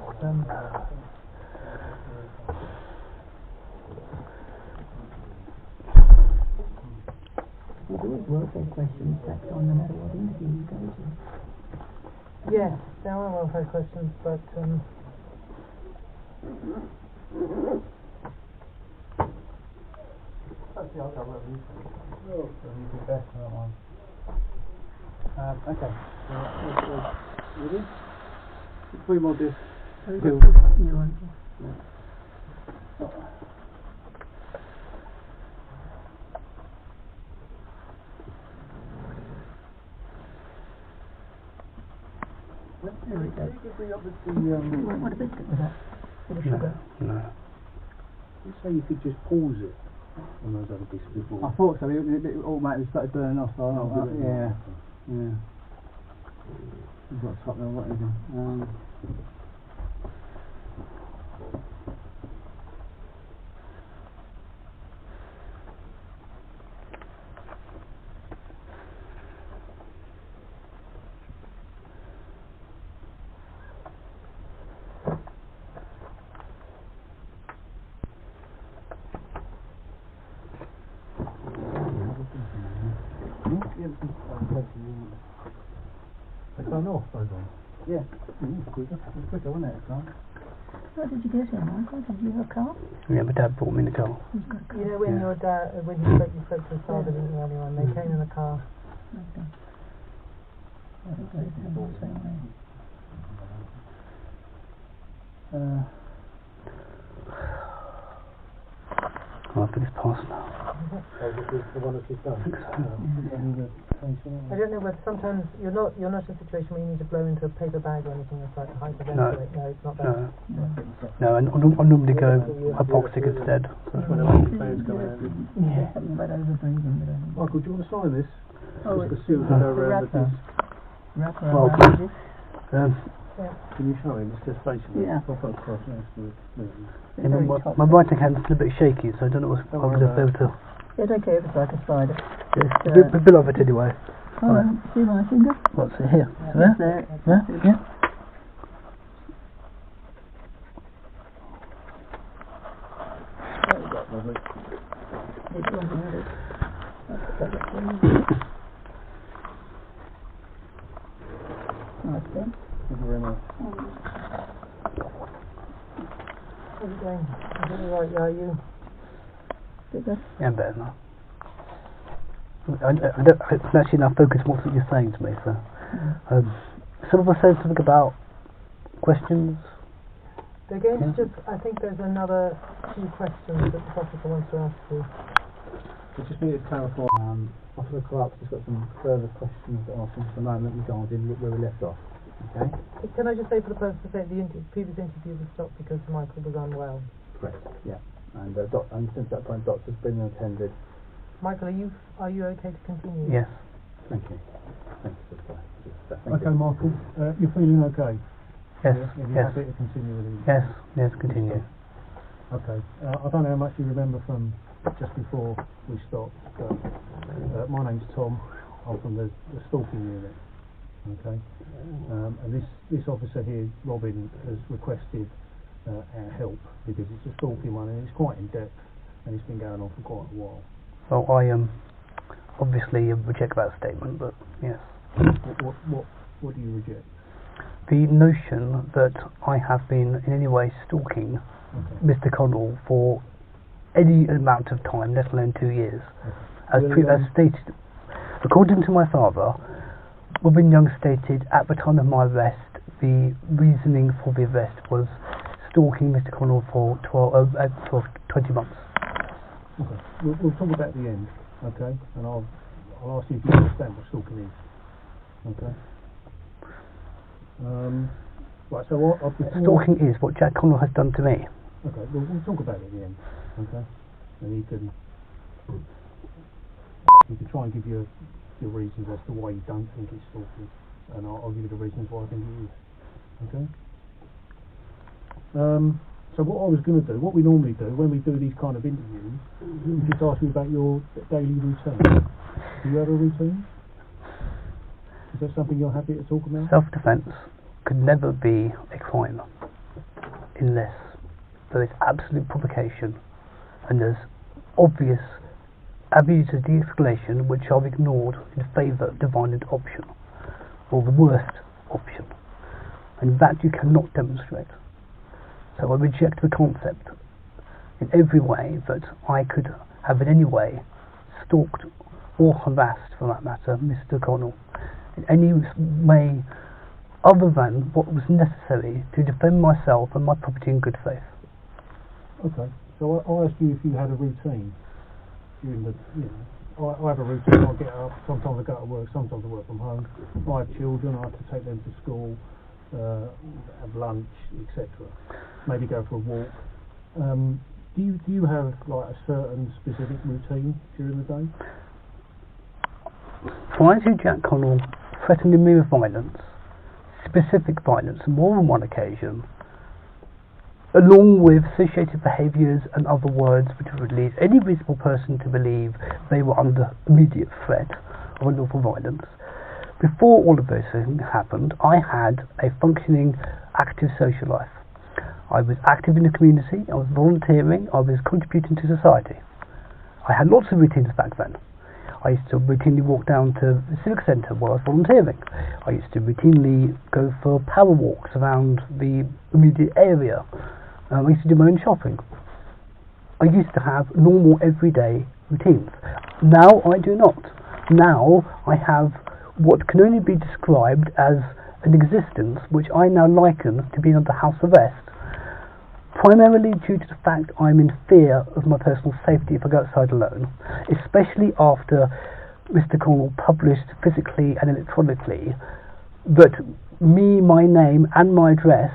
There's always welfare questions tacked on no matter what interview you go to. yes, there are welfare questions, but Actually, I'll go wherever you say. Oh, you do best, I don't mind. Okay. Ready? 3 more discs. You want There we go. You want a biscuit with that? With sugar? No. You say you could just pause it on those other bits before. I thought so, it automatically started burning off, so yeah. You've got to stop there, what is it? They turn off those ones? Yeah. It's quicker, wasn't it? How did you get here, Michael? Did you have a car? Yeah, my dad brought me in the car. He's got a car. you know when your dad, when you spoke to his father, didn't you, earlier on, they came in the car. Okay. I think they have the same way. I think it's past now. suppose this is the one that she's done. I don't know whether sometimes you're not in a situation where you need to blow into a paper bag or anything that's like hyperventilate. No, it's not that. No, I normally go hypoxic instead. When the fans come out. Yeah. Something about over-breathing, but I think. Michael, do you want to sign this? Oh, Just it's the seals that go around the disc. wrapper Well, around this. Can you show him? It's just basically Yeah. pop across next to it. Yeah, my right hand's a little bit shaky, so I don't know if I'll be able to. It's okay if it's like a spider. Yeah, a bit of it anyway. Oh, right. See my finger? What's it here? Yes, there. Yeah, yeah. Lovely. It's lovely, isn't it? Nice then. Thank you very much. How's it going? Is it alright? Yeah, you? Bit better? Yeah, I'm better now. I can actually now focus on what you're saying to me, so. Some of us said something about questions. They're going to just, I think there's another few questions that the professor wants to ask you. We just need to clarify, off the call up, just got some further questions to ask at the moment regarding where we left off. Okay? Can I just say for the purpose of saying the previous interview was stopped because Michael was unwell? Correct, yeah. And since that point, doctor's been attended. Michael, are you okay to continue? Yes. Thank you. Thank you, sister. Okay, Michael, you're feeling okay? Yes. Are you Yes. happy to continue with it? Yes. Yes. Continue. Okay. I don't know how much you remember from just before we stopped, but my name's Tom. I'm from the stalking unit. Okay. And this officer here, Robin, has requested our help because it's a stalking one and it's quite in depth and it's been going on for quite a while. Well, I obviously reject that statement, but yes. What do you reject? The notion that I have been in any way stalking Mr. Connell for any amount of time, let alone 2 years, as stated, according to my father, Robin Young stated at the time of my arrest, the reasoning for the arrest was stalking Mr. Connell for 20 months. Okay, we'll talk about the end, okay? And I'll ask you if you understand what stalking is, okay? Right, so stalking is what Jack Connell has done to me. Okay, we'll talk about it at the end, okay? And you can try and give your reasons as to why you don't think it's stalking, and I'll give you the reasons why I think it is, okay? So what I was going to do, what we normally do when we do these kind of interviews, we just ask you about your daily routine. Do you have a routine? Is that something you're happy to talk about? Self-defense could never be a crime unless there is absolute provocation and there's obvious avenues of de-escalation which are ignored in favour of the violent option, or the worst option, and that you cannot demonstrate. So I reject the concept in every way that I could have in any way stalked or harassed, for that matter, Mr. Connell in any way other than what was necessary to defend myself and my property in good faith. Okay, so I asked you if you had a routine during the, I have a routine. I get up, sometimes I go to work, sometimes I work from home. I have children, I have to take them to school, have lunch, etc. Maybe go for a walk. Do you have like a certain specific routine during the day? Prior to Jack Connell threatening me with violence, specific violence on more than one occasion, along with associated behaviours and other words which would lead any reasonable person to believe they were under immediate threat of unlawful violence. Before all of those things happened, I had a functioning, active social life. I was active in the community, I was volunteering, I was contributing to society. I had lots of routines back then. I used to routinely walk down to the civic centre where I was volunteering. I used to routinely go for power walks around the immediate area. I used to do my own shopping. I used to have normal everyday routines. Now I do not. Now I have what can only be described as an existence which I now liken to being under house arrest. primarily due to the fact I'm in fear of my personal safety if I go outside alone, especially after Mr. Cornwall published physically and electronically that me, my name and my address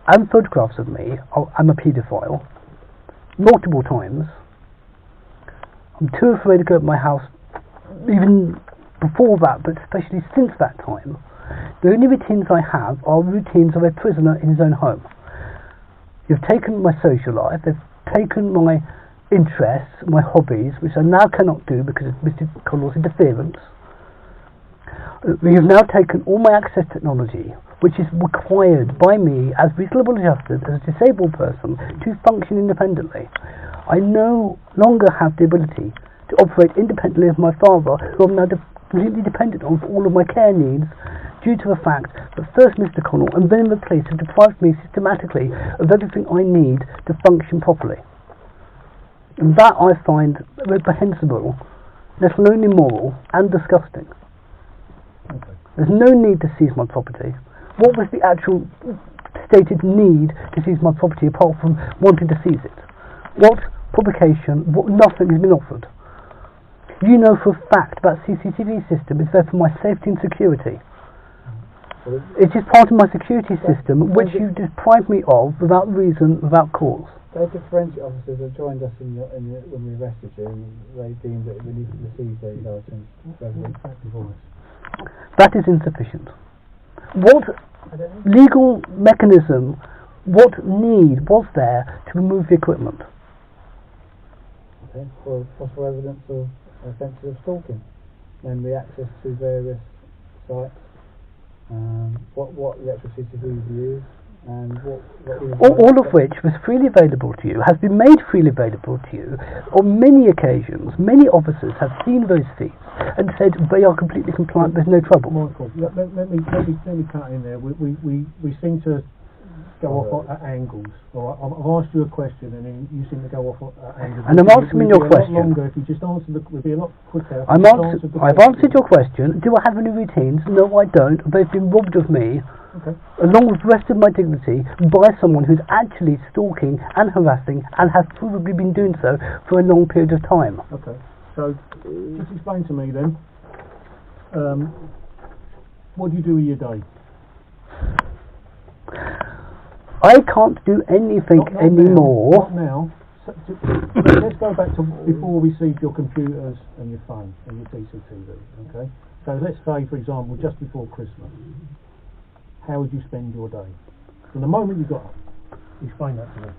and photographs of me, I'm a paedophile, multiple times. I'm too afraid to go to my house even before that, but especially since that time. The only routines I have are routines of a prisoner in his own home. You've taken my social life, they've taken my interests, my hobbies, which I now cannot do because of Mr. Connell's interference. You've now taken all my access technology, which is required by me as reasonable adjusted, as a disabled person, to function independently. I no longer have the ability to operate independently of my father, who I'm now completely dependent on for all of my care needs, due to the fact that first Mr. Connell and then the police have deprived me systematically of everything I need to function properly. And that I find reprehensible, let alone immoral, and disgusting. Okay. There's no need to seize my property. What was the actual stated need to seize my property apart from wanting to seize it? What publication? Nothing has been offered. You know for a fact that CCTV system is there for my safety and security. It is part of my security system, which you deprived me of without reason, without cause. Data forensic officers that joined us when we arrested you, they deemed that we needed to receive those items. That is insufficient. What legal mechanism, what need was there to remove the equipment? Okay, for possible evidence of offences of stalking, namely access to various sites, what the actual CCTV views, and all of which was freely available to you, has been made freely available to you on many occasions. Many officers have seen those feeds and said they are completely compliant, there's no trouble. Michael, let me cut in there. We seem to go off at angles. All right? I've asked you a question and then you seem to go off at angles. And I'm answering your question. Longer if you just answer we'd be a lot quicker. I've answered your question. Do I have any routines? No, I don't. They've been robbed of me, okay, along with the rest of my dignity, by someone who's actually stalking and harassing and has probably been doing so for a long period of time. Okay, so just explain to me then, what do you do with your day? I can't do anything anymore. Not now. So, let's go back to before we received your computers and your phone and your CCTV. Okay. So let's say, for example, just before Christmas, how would you spend your day? From the moment you got up, explain that to me.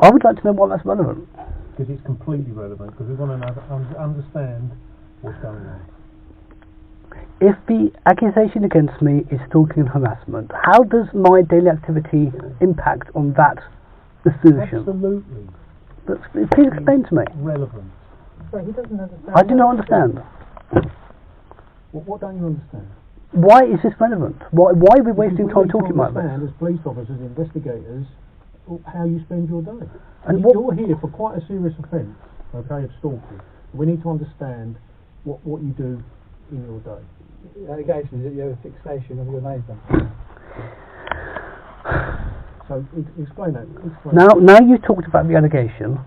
I would like to know why that's relevant. Because it's completely relevant. Because we want to know, understand what's going on. If the accusation against me is stalking and harassment, how does my daily activity impact on that assertion? Absolutely. Please explain to me. Relevant. Sorry, he doesn't understand. I do not understand. What don't you understand? Why is this relevant? Why are we wasting time talking about this? As police officers, investigators, how you spend your day. And you're here for quite a serious offence, okay, of stalking. We need to understand what you do in your day. The allegation is that you have a fixation of your neighbour. So explain that. Now you've talked about the allegation.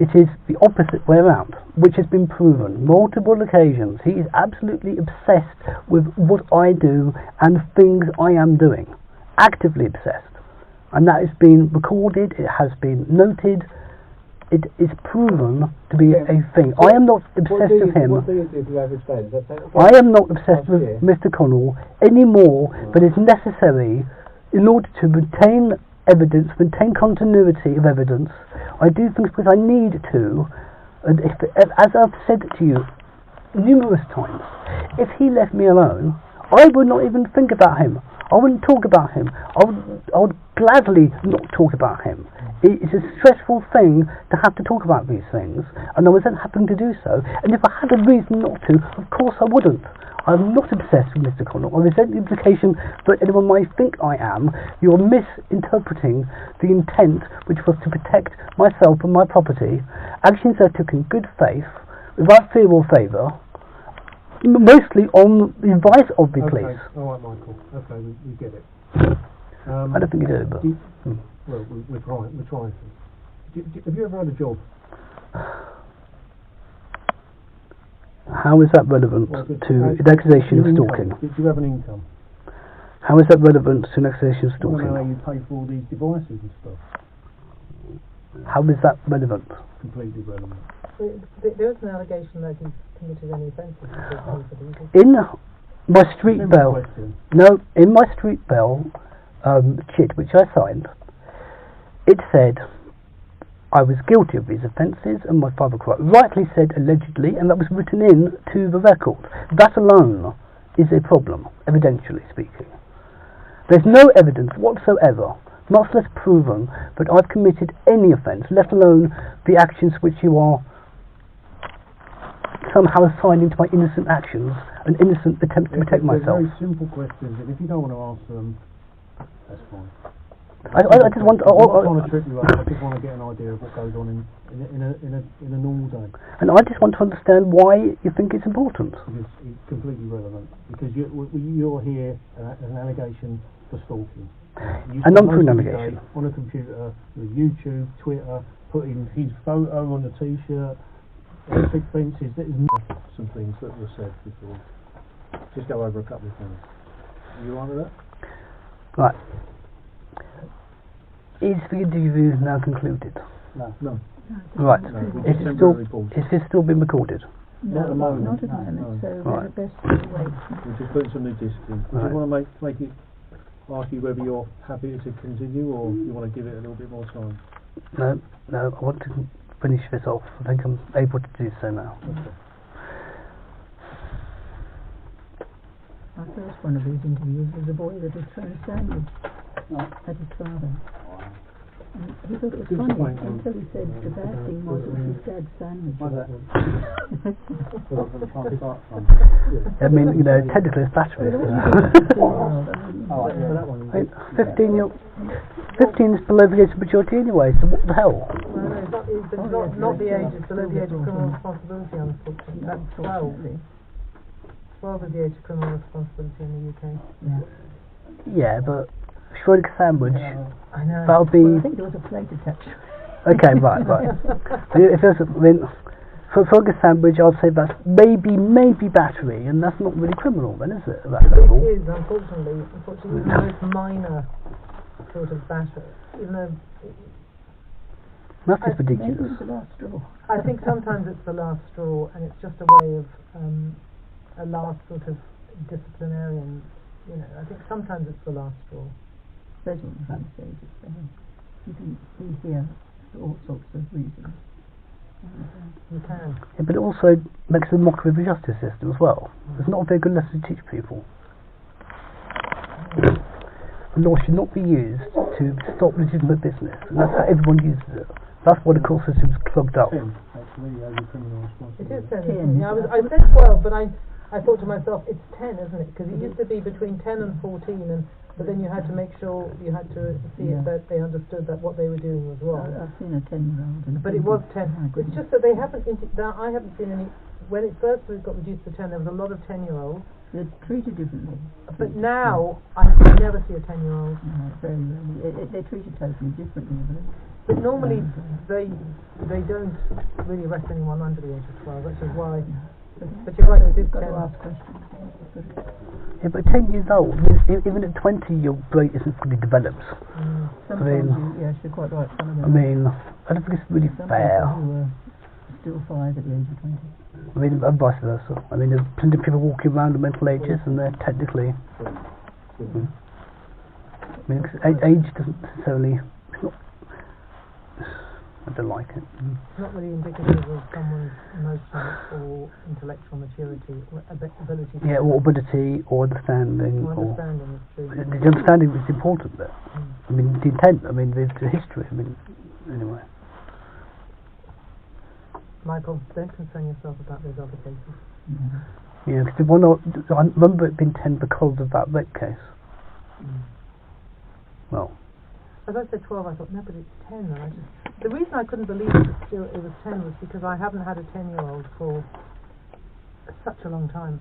It is the opposite way around, which has been proven multiple occasions. He is absolutely obsessed with what I do and things I am doing. Actively obsessed. And that has been recorded, it has been noted, it is proven to be a thing. I am not obsessed with him. What do you do for your average day? I am not obsessed with Mr. Connell any more than is necessary in order to maintain evidence, maintain continuity of evidence. I do things because I need to, and as I've said to you numerous times, if he left me alone, I would not even think about him. I wouldn't talk about him. I would gladly not talk about him. It's a stressful thing to have to talk about these things, and I was then happy to do so. And if I had a reason not to, of course I wouldn't. I'm not obsessed with Mr. Connell. I resent the implication that anyone might think I am. You're misinterpreting the intent, which was to protect myself and my property. Actions I took in good faith, without fear or favour, mostly on the advice of the police. Alright, Michael. Okay, we get it. I don't think you do, but... Well, we're trying to. Have you ever had a job? How is that relevant to an accusation of stalking? Did you have an income? How is that relevant to an accusation of I don't know stalking? how you pay for all these devices and stuff. How is that relevant? Completely relevant. There is an allegation that he's committed any offences. In my street Simple bell, question. no, in my street bell chit which I signed, it said I was guilty of these offences, and my father quite rightly said allegedly, and that was written in to the record. That alone is a problem, evidentially speaking. There's no evidence whatsoever, much less proven, that I've committed any offence, let alone the actions which you are somehow assigning to my innocent actions, an innocent attempt to protect myself. They're very simple questions, and if you don't want to answer them, that's fine. I just want. I'm not trying to trip you up. I just want to get an idea of what goes on in a normal day. And I just want to understand why you think it's important. Because it's completely relevant. Because you're here as an allegation for stalking. A non-proven allegation. On a computer, with YouTube, Twitter, putting his photo on the T-shirt, big fences. There's some things that were said before. Just go over a couple of things. Are you on with that? Right. Is the interview now concluded? No. Right. No, Is it still been recorded? Not at the moment. Not at the moment, so Right. we're best to wait. We're just putting some new discs in. Do Right. you want to make it, ask you whether you're happy to continue, or you want to give it a little bit more time? No, I want to finish this off. I think I'm able to do so now. Okay. My first one of these interviews was a boy that had thrown a sandwich at his father. And he thought it was funny until he said the bad thing was it was his dad's sandwich. I mean, you know, technically it's battery. I mean, 15 is below the age of maturity anyway, so what the hell? No, it's not the age, it's below the age of criminal responsibility, unfortunately. That's 12. 12 is the age of criminal responsibility in the UK. Yeah, but Schrodinger's sandwich, I know. that'll be... Well, I think there was a plate attached. Okay, right. If there's for a sandwich, I'd say that's maybe battery, and that's not really criminal then, is it? At that level? It is, unfortunately, even the most minor sort of battery, even though... That's just ridiculous. Maybe it's the last straw. I think sometimes it's the last straw, and it's just a way of a last sort of disciplinarian, you know, I think sometimes it's the last straw. Especially in some stages. You can hear all sorts of reasons. You can. Yeah, but it also makes a mockery of the justice system as well. It's not a very good lesson to teach people. The law should not be used to stop legitimate business, and that's how everyone uses it. That's why the court system's clogged up. 10, actually, as a criminal It responsibility. is 10. Yeah, I said 12, but I thought to myself, it's 10, isn't it? Because it used to be between 10 and 14, but then you had to make sure, you had to see that they understood that what they were doing was wrong. I've seen a 10-year-old. But it was 10. It's just that they haven't, I haven't seen any, when it first got reduced to 10, there was a lot of 10-year-olds. They're treated differently. But now, I never see a 10-year-old. No, very rarely. They're treated totally differently, I believe. But normally, they don't really arrest anyone under the age of 12, which is why... But you're right, it is 10. Got to ask questions. Yeah, but 10 years old, even at 20 your brain isn't fully developed. Sometimes yes, you're quite right. Some of them, I mean, I don't think it's really some fair. people who are still 5 at the age of 20. I mean, and vice versa. I mean, there's plenty of people walking around at mental ages and they're technically... I mean, age doesn't necessarily... It's not, I don't like it. It's not really indicative of someone's emotional or intellectual maturity or ability to... Yeah, or ability or understanding. Understanding is true. The understanding is important there. I mean, the intent, I mean, the history, I mean, anyway. Michael, don't concern yourself about those other cases. Yeah, because I remember it being 10 because of that rape case. Well... As I said 12, I thought, no, but it's 10. And the reason I couldn't believe it was 10 was because I haven't had a 10-year-old for such a long time.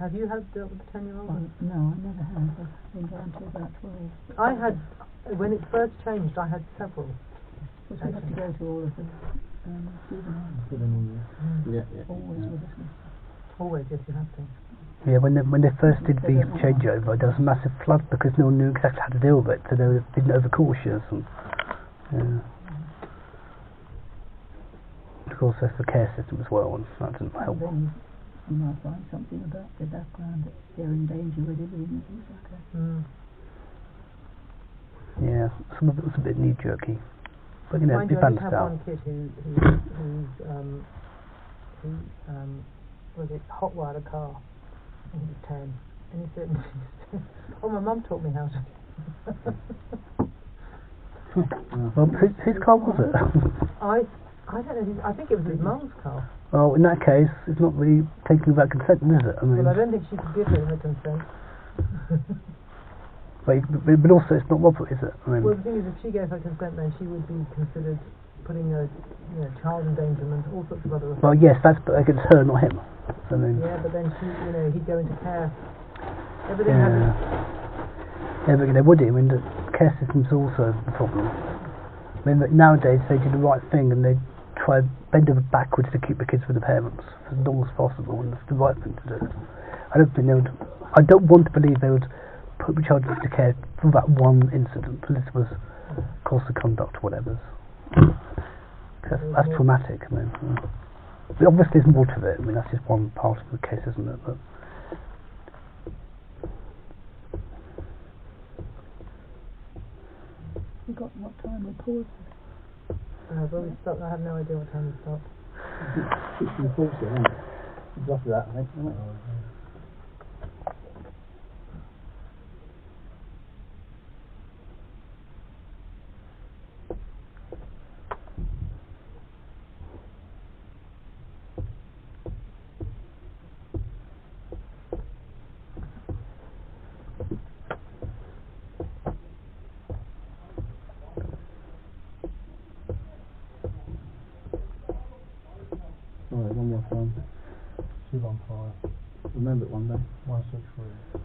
Have you dealt with the 10-year-old? No, I never have. I've been down to about 12. I had, when it first changed, I had several. Because we have to go to all of the juveniles. Yeah. Always with us. Always, yes, you have to. Yeah, when they first did the changeover, there was a massive flood because no one knew exactly how to deal with it, so they were being overcautious. And of course, there's the care system as well, and that didn't help. Then you might find something about the background that they're in danger where they live and things like that. Yeah, some of it was a bit knee-jerky. But you know, Mind be you, I did balanced have out. one kid who was it hotwired a car, and he was 10, and he said, "Oh, my mum taught me how to." Well, whose car was it? I don't know. I think it was his mum's car. Well, in that case, it's not really taking about consent, is it? I mean, Well, I don't think she could give him her consent. but also, it's not robbery, is it? I mean, Well, the thing is, if she gave her consent, then she would be considered putting a child endangerment, all sorts of other offences. well, yes, that's against her, not him. So, I mean, Yeah, but then he'd go into care. Everything happens. Yeah, but would he? I mean, the care system's also the problem. I mean, nowadays they do the right thing and they try bend over backwards to keep the kids with the parents for as long as possible, and it's the right thing to do. I don't want to believe they would put the child into care for that one incident, unless it was course of conduct or whatever. That's traumatic. I mean, but obviously there's more to it. I mean, that's just one part of the case, isn't it? But You got what time we paused? Well, we stopped. I have no idea what time we stopped. 16:40, isn't it? It's after that, I think, isn't it? Alright, one more time. 215 Remember it one day. 163.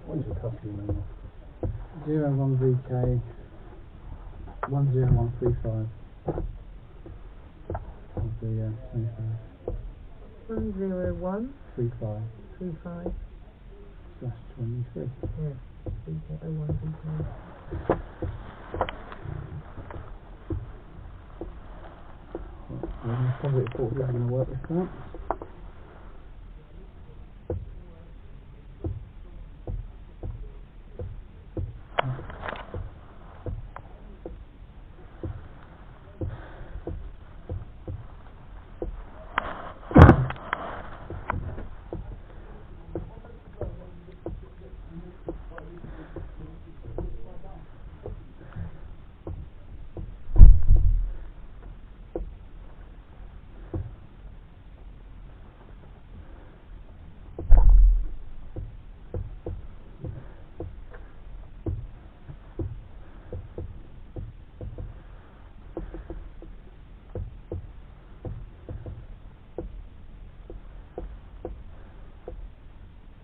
What is the custody number? 01VK 10135 of the 101 35 35. /23. Yes, VK01 VK. Probably thought we were going to work this out.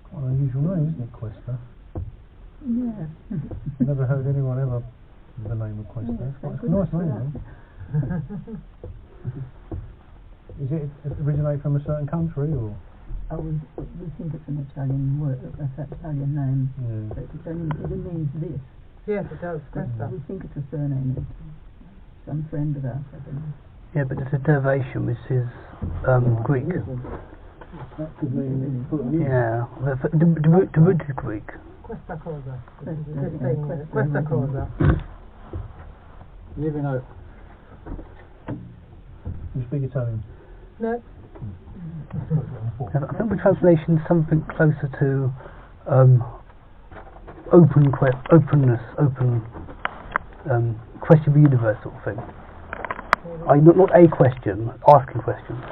Quite an unusual name, isn't it, Quester? Yeah. I've never heard anyone ever with the name of Quester. It's a nice name, though. Is it originate from a certain country, or? Oh, we think it's an Italian word, an Italian name, Yeah. but it means this. Yes, it does. We think it's a surname. It's some friend of ours, I think. yeah, but it's a derivation, which is Greek. That could mean put on you. Yeah, the root is Greek. Questa cosa. Questa, This thing. Questa cosa. Leave a note. You speak Italian? No. I think the translation is something closer to openness, open question of the universe sort of thing. Not a question, asking questions.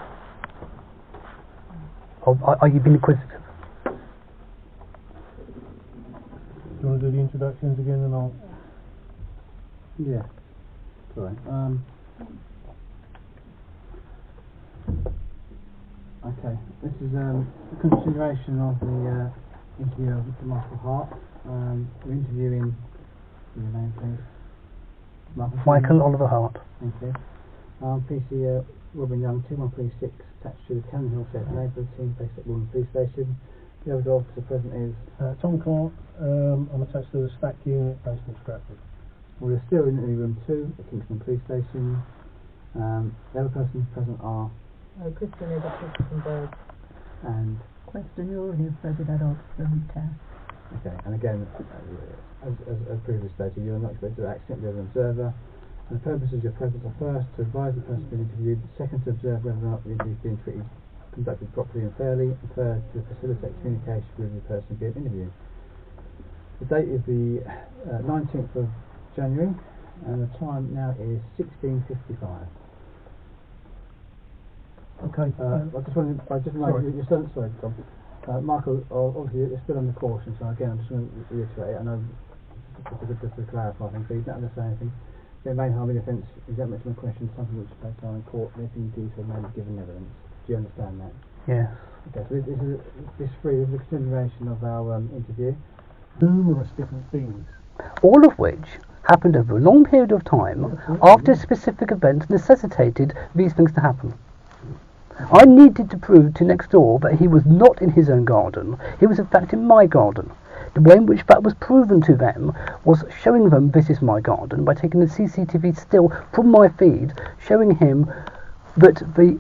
Are you being inquisitive? you want to do the introductions again and I'll... Yeah. Sorry. Okay. This is a continuation of the interview of Michael Hart. We're interviewing your name, please. Michael Oliver Hart. Thank you. PC Robin Young, 2136, attached to the Cannon Hill Set Labour Team based at Woodland Police Station. The other officer present is Tom Clark. I'm attached to the stack unit based in Stratford. We're still in interview room 2 at Kingston Police Station. The other persons present are Christian is at Christian Bird. and Question, you're already afraid of that officer in town. okay, and again, as previously stated, you are not expected to act simply as an observer. And the purpose of your presence are first, to advise the person being interviewed, second, to observe whether or not the interview is being conducted properly and fairly, and third, to facilitate communication with the person being interviewed. The date is the 19th of January, and the time now is 16:55. Okay. I just remind you, you're still, sorry, Tom. Michael, obviously you're still under caution, so again, I'm just going to reiterate it. I know, just to clarify things, so you don't have to say anything. The main harm in offence is that much of a question, something which is based on in court, anything detail may be given evidence. Do you understand that? Yes. Okay, so this is a continuation of our interview. Numerous different things. All of which happened over a long period of time after specific events necessitated these things to happen. I needed to prove to next door that he was not in his own garden, he was in fact in my garden. The way in which that was proven to them was showing them this is my garden by taking the CCTV still from my feed, showing him that the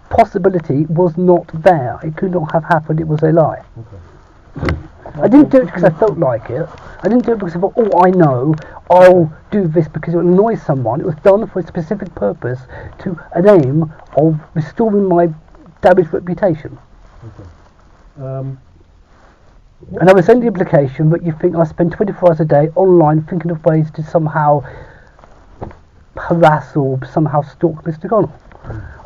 possibility was not there. It could not have happened, it was a lie. Okay. I didn't do it because I felt like it. I didn't do it because I thought, oh, I know, I'll do this because it will annoy someone. It was done for a specific purpose, to an aim of restoring my damaged reputation. Okay. And I resent the implication that you think I spend 24 hours a day online thinking of ways to somehow harass or somehow stalk Mr. Connell.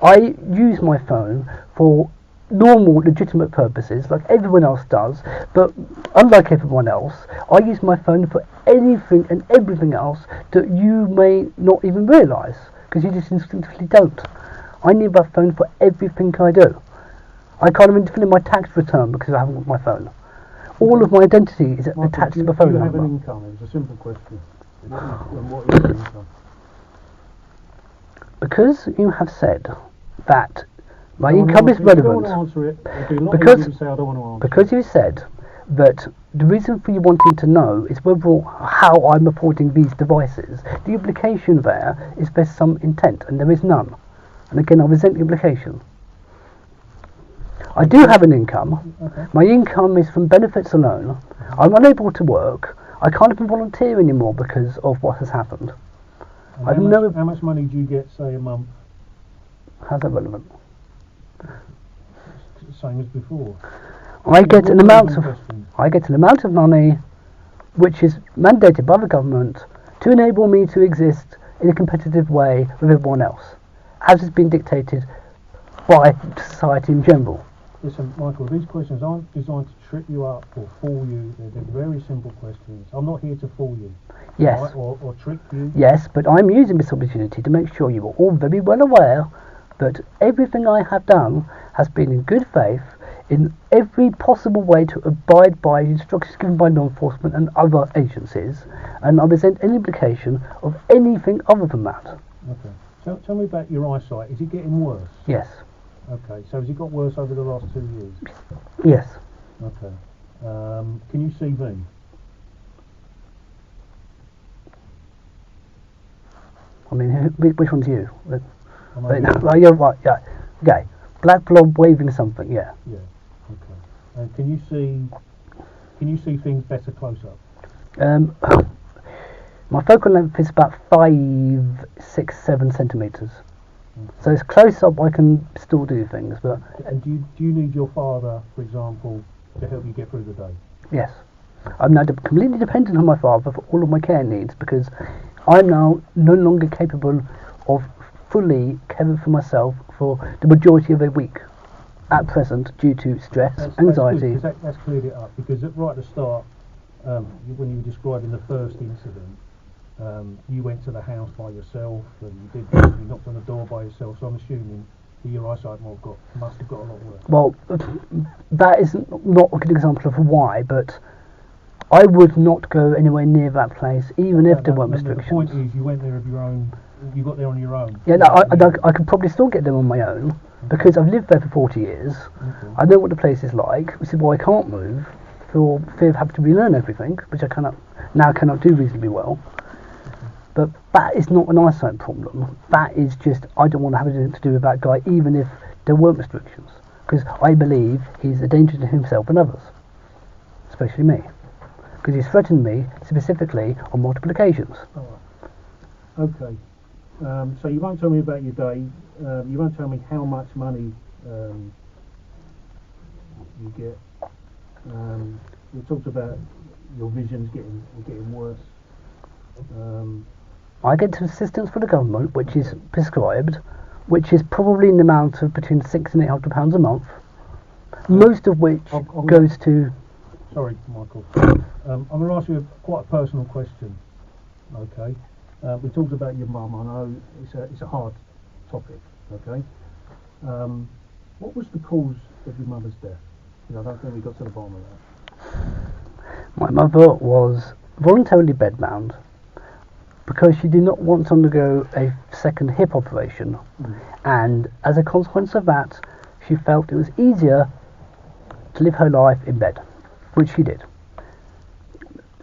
I use my phone for normal, legitimate purposes, like everyone else does, but unlike everyone else, I use my phone for anything and everything else that you may not even realise, because you just instinctively don't. I need my phone for everything I do. I can't even fill in my tax return because I haven't got my phone. All of my identity is attached to the phone do you number. have an income? It's a simple question. What is your income? Because you have said that my income is relevant. Because you said that the reason for you wanting to know is whether how I'm reporting these devices, the implication there is there's some intent, and there is none. And again, I resent the implication. I do have an income. Okay. My income is from benefits alone. I'm unable to work. I can't even volunteer anymore because of what has happened. How much money do you get, say, a month? How's that relevant? Same as before. I get an amount of money which is mandated by the government to enable me to exist in a competitive way with everyone else, as has been dictated by society in general. Listen, Michael, these questions aren't designed to trip you up or fool you. They're very simple questions. I'm not here to fool you. Yes. Right? Or trick you. Yes, but I'm using this opportunity to make sure you are all very well aware that everything I have done has been in good faith, in every possible way to abide by instructions given by law enforcement and other agencies, and I resent any implication of anything other than that. Okay. Tell me about your eyesight. Is it getting worse? Yes. Okay. So has it got worse over the last 2 years? Yes. Okay. Can you see me? I mean, which one's you? No, you're right. Yeah. Okay. Black blob waving something. Yeah. Yeah. Okay. And can you see things better close up? My focal length is about 5, 6, 7 centimetres. Okay. So it's close up. I can still do things, but. And do you need your father, for example, to help you get through the day? Yes. I'm now completely dependent on my father for all of my care needs because I'm now no longer capable of fully caring for myself for the majority of a week at present due to stress, anxiety. That's cleared it up because right at the start when you were describing the first incident, you went to the house by yourself and you knocked on the door by yourself, so I'm assuming that your eyesight must have got a lot worse. Well, that is not a good example of why, but I would not go anywhere near that place, even if there weren't restrictions. The point is, you went there of your own. You got there on your own. Yeah, no, I could probably still get there on my own because I've lived there for 40 years. Okay. I know what the place is like, which is why I can't move for fear of having to relearn everything, which I cannot do reasonably well. But that is not an eyesight problem. That is just I don't want to have anything to do with that guy, even if there weren't restrictions, because I believe he's a danger to himself and others, especially me, because he's threatened me specifically on multiple occasions. Okay. So you won't tell me about your day. You won't tell me how much money you get. You talked about your vision's getting worse. I get assistance from the government, which is prescribed, which is probably in the amount of between £600 and £800 a month, most of which goes to. Sorry, Michael. I'm going to ask you quite a personal question. Okay. We talked about your mum. I know it's a hard topic. Okay. What was the cause of your mother's death? I don't think we got to the bottom of that. My mother was voluntarily bedbound because she did not want to undergo a second hip operation, and as a consequence of that, she felt it was easier to live her life in bed, which she did.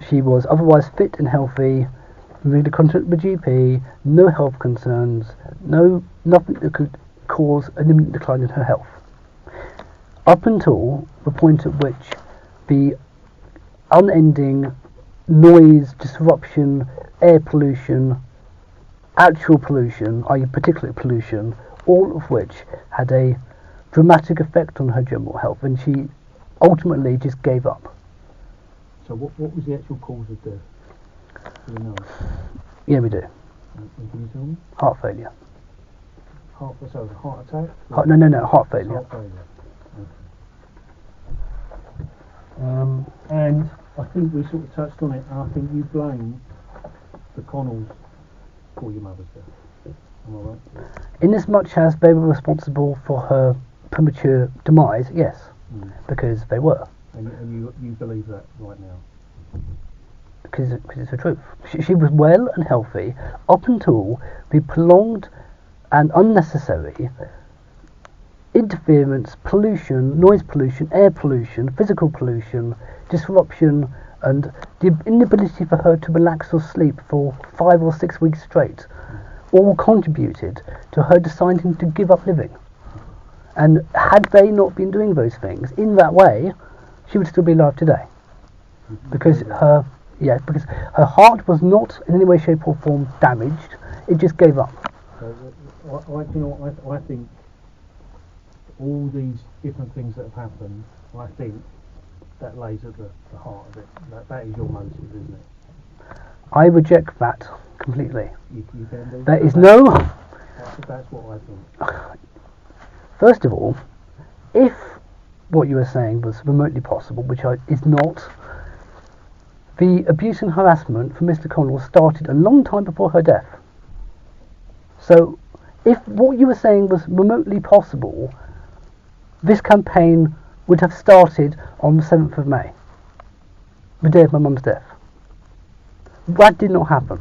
She was otherwise fit and healthy, with the contact with the GP, no health concerns, nothing that could cause an imminent decline in her health. Up until the point at which the unending noise, disruption, air pollution, actual pollution, i.e. particulate pollution, all of which had a dramatic effect on her general health, and she ultimately just gave up. So what was the actual cause of death? Do we know? Yeah, we do. And can you tell me? Heart failure. Heart attack? No, heart failure. Heart failure. Okay. And I think we sort of touched on it, and I think you blame the Connells for your mother's death. Am I right? In as much as they were responsible for her premature demise, yes, because they were. And you believe that right now? Because it's the truth. She was well and healthy up until the prolonged and unnecessary interference, pollution, noise pollution, air pollution, physical pollution, disruption, and the inability for her to relax or sleep for 5 or 6 weeks straight all contributed to her deciding to give up living. And had they not been doing those things in that way, she would still be alive today. Because her heart was not in any way, shape or form damaged, it just gave up. I think all these different things that have happened, I think that lays at the heart of it. That is your motive, isn't it? I reject that completely. You can do There that. is no... That's what I think. First of all, if what you were saying was remotely possible, which is not, the abuse and harassment from Mr. Connell started a long time before her death. So, if what you were saying was remotely possible, this campaign would have started on the 7th of May, the day of my mum's death. That did not happen.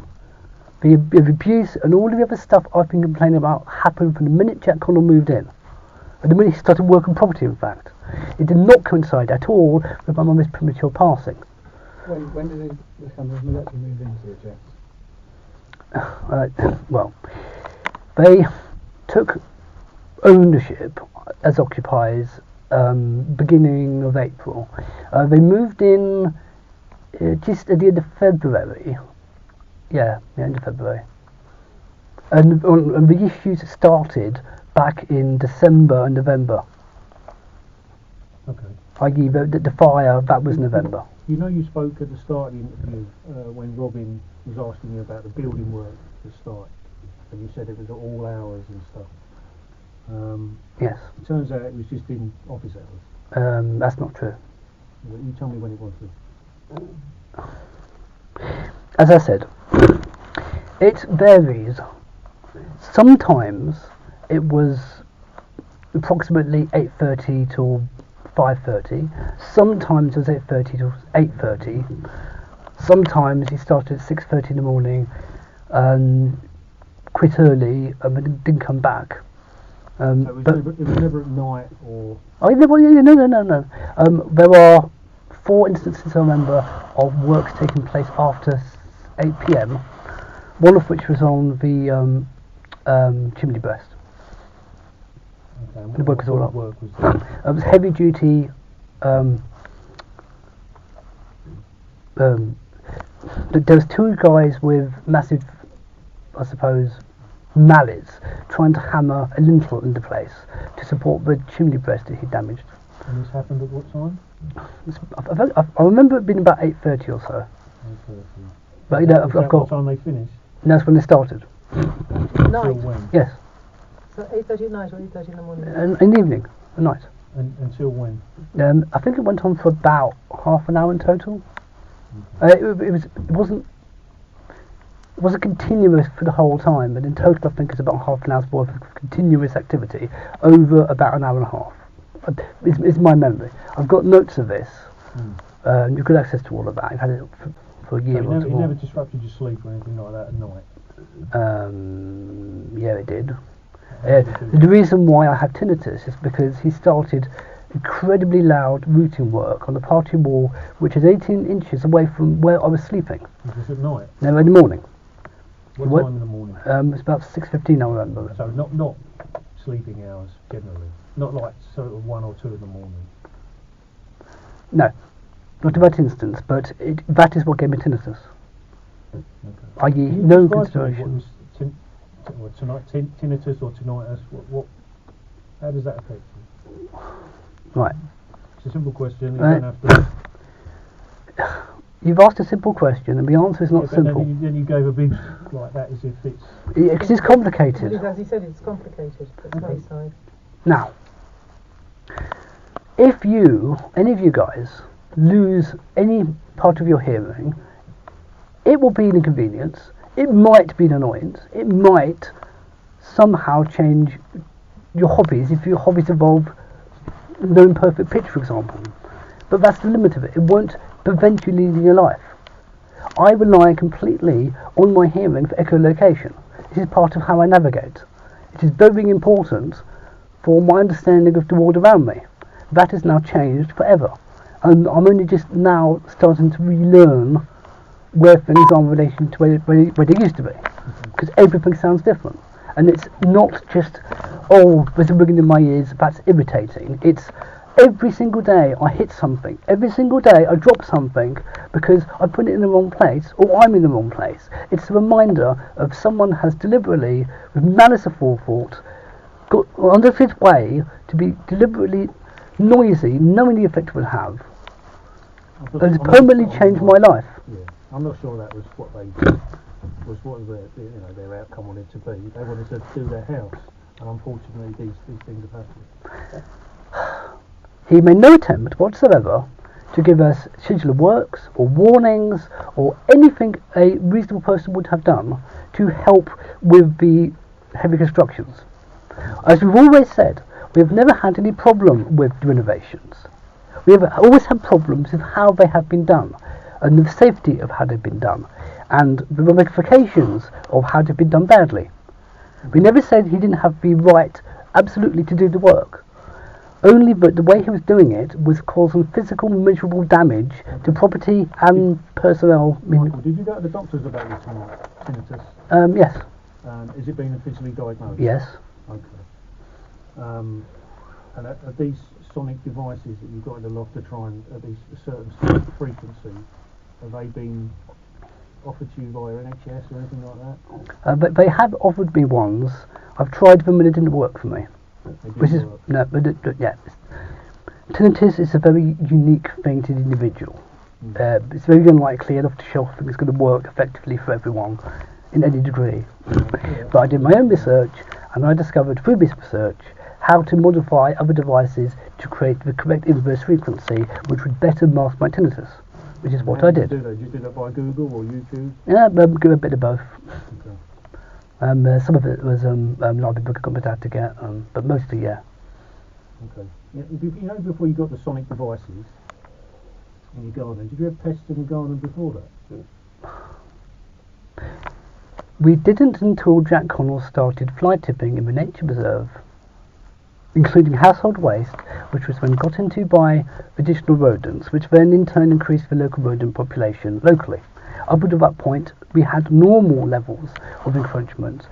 The abuse and all the other stuff I've been complaining about happened from the minute Jack Connell moved in. And the minute he started working property, in fact. It did not coincide at all with my mum's premature passing. When did the company actually move into it, Jeff? Well, they took ownership as occupiers beginning of April. They moved in just at the end of February. Yeah, the end of February. And the issues started back in December and November. Okay. I.e. the fire, that was November. You know, you spoke at the start of the interview when Robin was asking you about the building work to start, and you said it was at all hours and stuff. Yes. It turns out it was just in office hours. That's not true. You tell me when it was. as I said, it varies. Sometimes it was approximately 8:30 till 5:30. Sometimes it was 8:30 till 8:30. Sometimes he started at 6:30 in the morning and quit early and didn't come back. So it was never at night or... Oh, no. There are 4 instances I remember of works taking place after 8 p.m. One of which was on the chimney breast. Okay, The work was all up. Work was that? It was heavy duty. There was 2 guys with massive, I suppose, mallets trying to hammer a lintel into place to support the chimney breast that he damaged. And this happened at what time? I remember it being about 8:30 or so. 8:30. But you know, I've got. What time they finished? And that's when they started. Till Night. when? Yes, So 8:30 at night or 8:30 in the morning? in the evening, at night. Until when? I think it went on for about half an hour in total. It wasn't continuous for the whole time, but in total I think it's about half an hour's worth of continuous activity over about an hour and a half. It's my memory. I've got notes of this. You've got access to all of that. I've had it for a year. So it never disrupted your sleep or anything like that at night? Yeah, it did. The reason why I have tinnitus is because he started incredibly loud routing work on the party wall, which is 18 inches away from where I was sleeping. Was this at night? No, in the morning. What time in the morning? It's about 6:15, I remember. So not sleeping hours generally, not like sort of 1 or 2 in the morning. No, not in that instance, but that is what gave me tinnitus. Okay. I.e., Can you no describe to me consideration. what was tinnitus or tinnitus? What? How does that affect you? Right. It's a simple question. You don't have to. You've asked a simple question, and the answer is not simple. Then you gave a big like that as if it's. Because it's complicated. As he said, it's complicated. It's my side. Now, if any of you guys, lose any part of your hearing, it will be an inconvenience. It might be an annoyance. It might somehow change your hobbies if your hobbies involve no imperfect pitch, for example. But that's the limit of it. It won't prevent you leading your life. I rely completely on my hearing for echolocation. This is part of how I navigate. It is very important for my understanding of the world around me. That has now changed forever. And I'm only just now starting to relearn where things are in relation to where they used to be. Because everything sounds different. And it's not just, oh, there's a ringing in my ears, that's irritating. It's every single day I hit something. Every single day I drop something because I put it in the wrong place or I'm in the wrong place. It's a reminder of someone has deliberately, with malice aforethought, got under his way to be deliberately noisy, knowing the effect it will have. And it's permanently changed my life. Yeah, I'm not sure that was what their outcome wanted to be. They wanted to do their house, and unfortunately these things have happened. He made no attempt whatsoever to give us schedule of works or warnings or anything a reasonable person would have done to help with the heavy constructions. As we've always said, we have never had any problem with the renovations. We have always had problems with how they have been done and the safety of how they've been done and the ramifications of how they've been done badly. We never said he didn't have the right absolutely to do the work. Only but the way he was doing it was causing physical measurable damage to property and personnel. Michael, did you go to the doctors about your tinnitus? Yes. Is it been officially diagnosed? Yes. Okay. And are these sonic devices that you've got in the loft to try and at these certain frequency, have they been offered to you via NHS or anything like that? But they have offered me ones. I've tried them and it didn't work for me. Tinnitus is a very unique thing to the individual. It's very unlikely an off-the-shelf thing is going to work effectively for everyone in any degree. But I did my own research and I discovered through this research how to modify other devices to create the correct inverse frequency which would better mask my tinnitus. which is what How I did did. you do that? Did you do that by Google or YouTube? Yeah, a bit of both. Okay. Some of it was library book I got my dad to get, but mostly, yeah. Okay. Yeah, you know, before you got the sonic devices in your garden, did you have pests in the garden before that? We didn't until Jack Connell started fly tipping in the nature reserve, including household waste, which was then got into by additional rodents, which then in turn increased the local rodent population locally. Up to that point, we had normal levels of encroachment,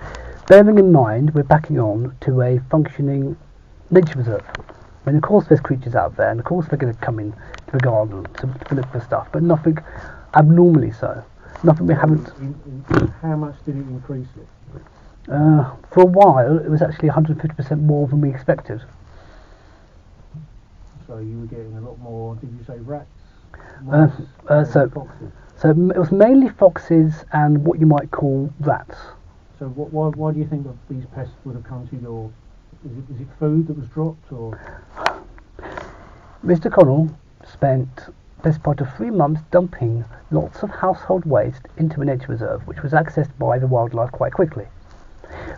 bearing in mind we're backing on to a functioning nature reserve. And of course there's creatures out there, and of course they're going to come in to the garden to look for stuff, but nothing abnormally so. Nothing we haven't... How much did it increase it? For a while, it was actually 150% more than we expected. So you were getting a lot more, did you say rats? Mice, foxes? So it was mainly foxes and what you might call rats. So why do you think that these pests would have come to your... Is it food that was dropped, or...? Mr. Connell spent the best part of 3 months dumping lots of household waste into a nature reserve, which was accessed by the wildlife quite quickly.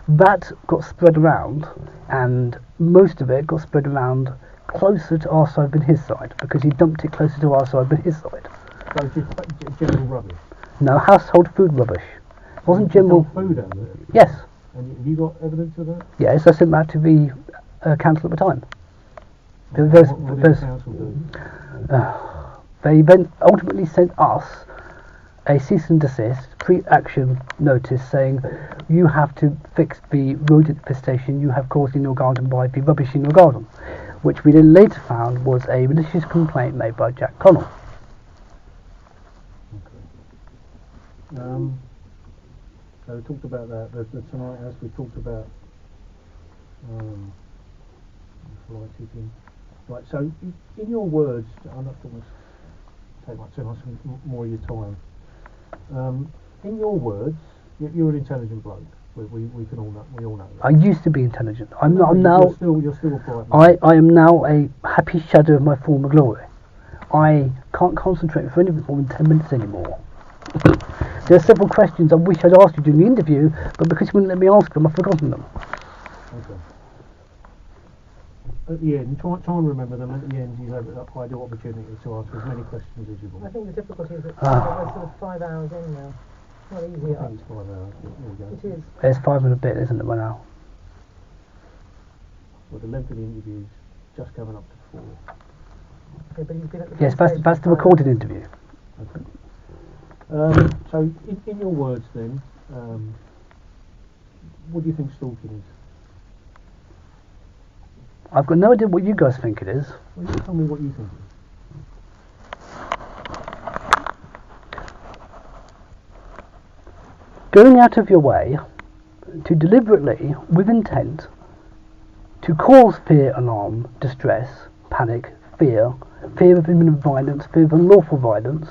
That got spread around, and most of it got spread around closer to our side than his side, because he dumped it closer to our side than his side. So just general rubbish? No, household food rubbish. It wasn't general... food out there? Yes. And have you got evidence of that? Yes, I sent that to the council at the time. What did the council do? They then ultimately sent us a cease and desist pre-action notice saying you have to fix the rodent infestation you have caused in your garden by the rubbish in your garden, which we then later found was a malicious complaint made by Jack Connell. Okay. So we talked about that. The tonight, as we talked about fly tipping. Right. So in your words, I'm not going to take much too much more of your time. In your words, you're an intelligent bloke. We can all know. We all know that. I used to be intelligent. I'm now. You're still a bright man. I am now a happy shadow of my former glory. I can't concentrate for anything more than 10 minutes anymore. There are several questions I wish I'd asked you during the interview, but because you wouldn't let me ask them, I've forgotten them. Okay. At the end, try and remember them. At the end, you have an ideal opportunity to ask as many questions as you want. I think the difficulty is that we're sort of 5 hours in now. It's not easy. I think it's 5 hours. There we go. It is. There's 5 and a bit, isn't it, by now? Well, the length of the interview is just coming up to 4. Okay, but you've been at the Yes, that's the recorded interview. Okay. So, in your words then, what do you think stalking is? I've got no idea what you guys think it is. Well, you tell me what you think it is. Going out of your way to deliberately, with intent, to cause fear, alarm, distress, panic, fear of imminent violence, fear of unlawful violence,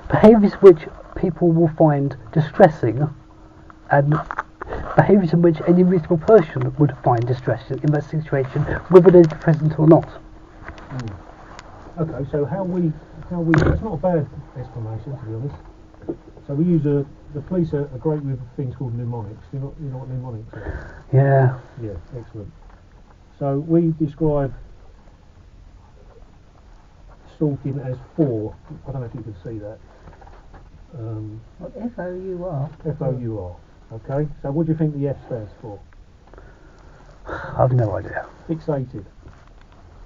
behaviours which people will find distressing, and behaviours in which any reasonable person would find distressing in that situation, whether they're present or not. Okay, so how we that's not a bad explanation, to be honest. So we use the police are great with things called mnemonics. You know what mnemonics are? Yeah. Yeah, excellent. So we describe stalking as 4. I don't know if you can see that. F-O-U-R. F-O-U-R. Okay, so what do you think the F stands for? I've no idea. Fixated,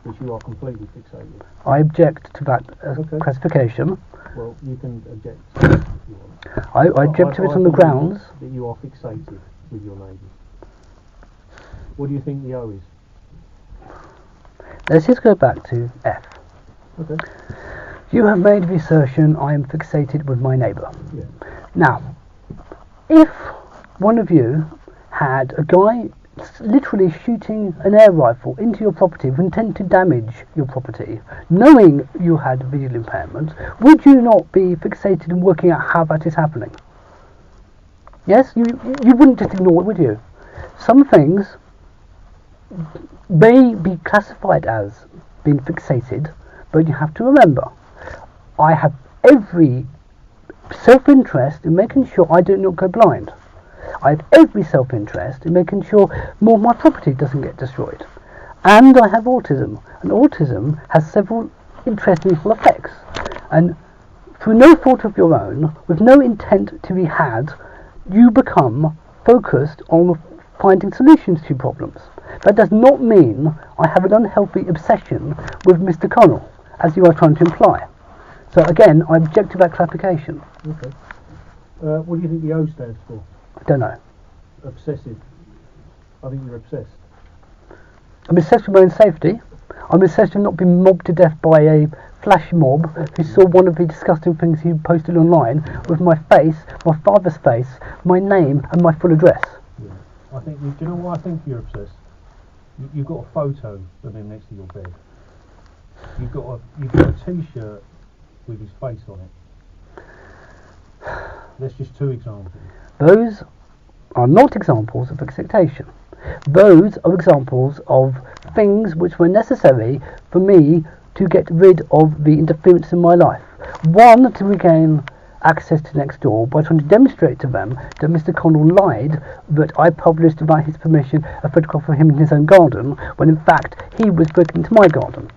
which you are completely fixated. I object to that Okay. classification. Well, you can object to it if you want. I object to it on the believe grounds. that you are fixated with your neighbours. What do you think the O is? Let's just go back to F. Okay. You have made the assertion I am fixated with my neighbour. Yeah. Now, if one of you had a guy literally shooting an air rifle into your property with intent to damage your property, knowing you had visual impairment, would you not be fixated in working out how that is happening? Yes? You wouldn't just ignore it, would you? Some things may be classified as being fixated, but you have to remember, I have every self-interest in making sure I do not go blind. I have every self-interest in making sure more of my property doesn't get destroyed. And I have autism, and autism has several interesting effects. And through no fault of your own, with no intent to be had, you become focused on finding solutions to problems. That does not mean I have an unhealthy obsession with Mr. Connell, as you are trying to imply. So again, I object to that clarification. Okay. What do you think the O stands for? I don't know. Obsessive. I think you're obsessed. I'm obsessed with my own safety. I'm obsessed with not being mobbed to death by a flash mob who saw one of the disgusting things he posted online with my face, my father's face, my name and my full address. Yeah. I think. Do you know why I think you're obsessed? You've got a photo of him next to your bed. You've got a T-shirt with his face on it. That's just two examples. Those are not examples of expectation. Those are examples of things which were necessary for me to get rid of the interference in my life. One, to regain access to next door by trying to demonstrate to them that Mr. Connell lied, that I published without his permission a photograph of him in his own garden, when in fact he was breaking into my garden.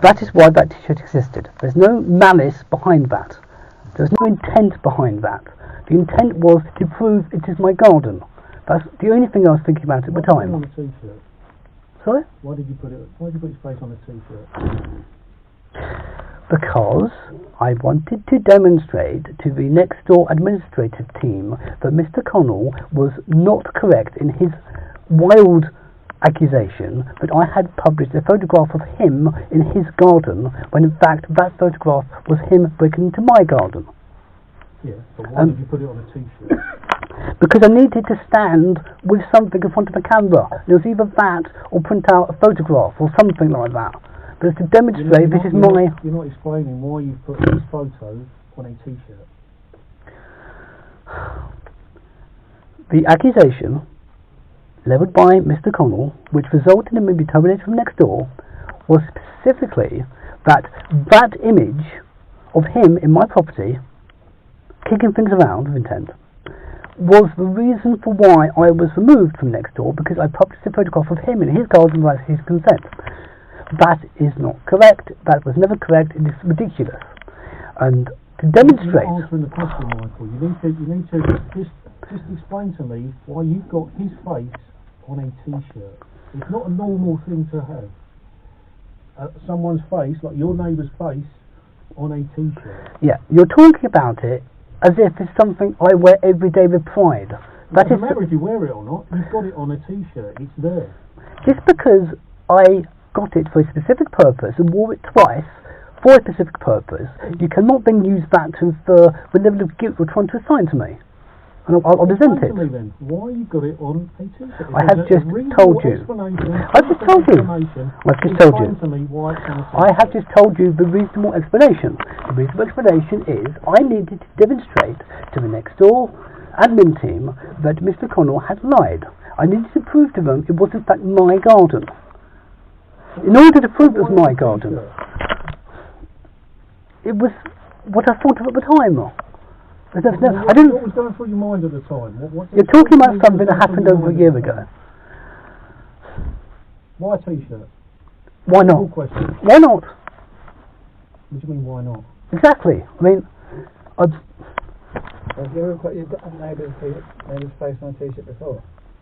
That is why that t-shirt existed. There's no malice behind that. There's no intent behind that. The intent was to prove it is my garden. That's the only thing I was thinking about at the time. Why did you put it on a T-shirt? Sorry? Why did you put his face on a T-shirt? Because I wanted to demonstrate to the next door administrative team that Mr. Connell was not correct in his wild accusation that I had published a photograph of him in his garden, when in fact that photograph was him breaking into my garden. Yeah, but why did you put it on a T-shirt? Because I needed to stand with something in front of the camera. It was either that or print out a photograph or something like that. But it's to demonstrate this is my... You're not explaining why you put his photo on a T-shirt. The accusation levelled by Mr. Connell, which resulted in me being terminated from next door, was specifically that that image of him in my property, kicking things around with intent, was the reason for why I was removed from next door, because I published a photograph of him in his garden without his consent. That is not correct. That was never correct. It is ridiculous. And to demonstrate... You're not answering the question, Michael. You need to just explain to me why you've got his face on a T-shirt. It's not a normal thing to have. Someone's face, like your neighbour's face, on a T-shirt. Yeah, you're talking about it as if it's something I wear every day with pride. That doesn't matter if you wear it or not. You've got it on a T-shirt. It's there. Just because I got it for a specific purpose and wore it twice for a specific purpose, you cannot then use that to infer the level of guilt you're trying to assign to me. And I'll resent it. Me then, why you got it on a T-shirt? I have just told you. I've just told you. I've just told you. I have just told you the reasonable explanation. The reasonable explanation is I needed to demonstrate to the next door admin team that Mr. Connell had lied. I needed to prove to them it was in fact my garden. In order to prove it was my garden, it was what I thought of at the time. I didn't. What was going through your mind at the time? You're talking about something that happened over a year ago. Why a T-shirt? Why not? Question. Why not? What do you mean, why not? Exactly. I mean, Have you ever put your neighbour's face on a T-shirt before?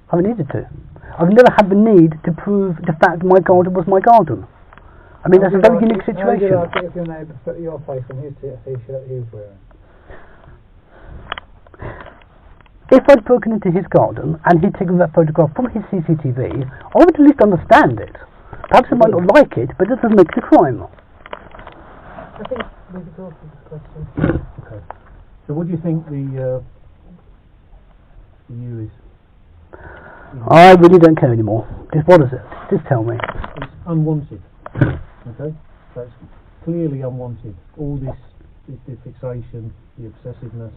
I haven't needed to. I've never had the need to prove the fact my garden was my garden. I mean, that's a very unique situation. How do you like it if your neighbour put your face on his T-shirt he was wearing? If I'd broken into his garden and he'd taken that photograph from his CCTV, I would at least understand it. Perhaps I might not like it, but it doesn't make it a crime. I think we've exhausted this question. Okay. So what do you think the U is? I really don't care anymore. Just what is it? Just tell me. It's unwanted. Okay? So it's clearly unwanted. All this the fixation, the obsessiveness,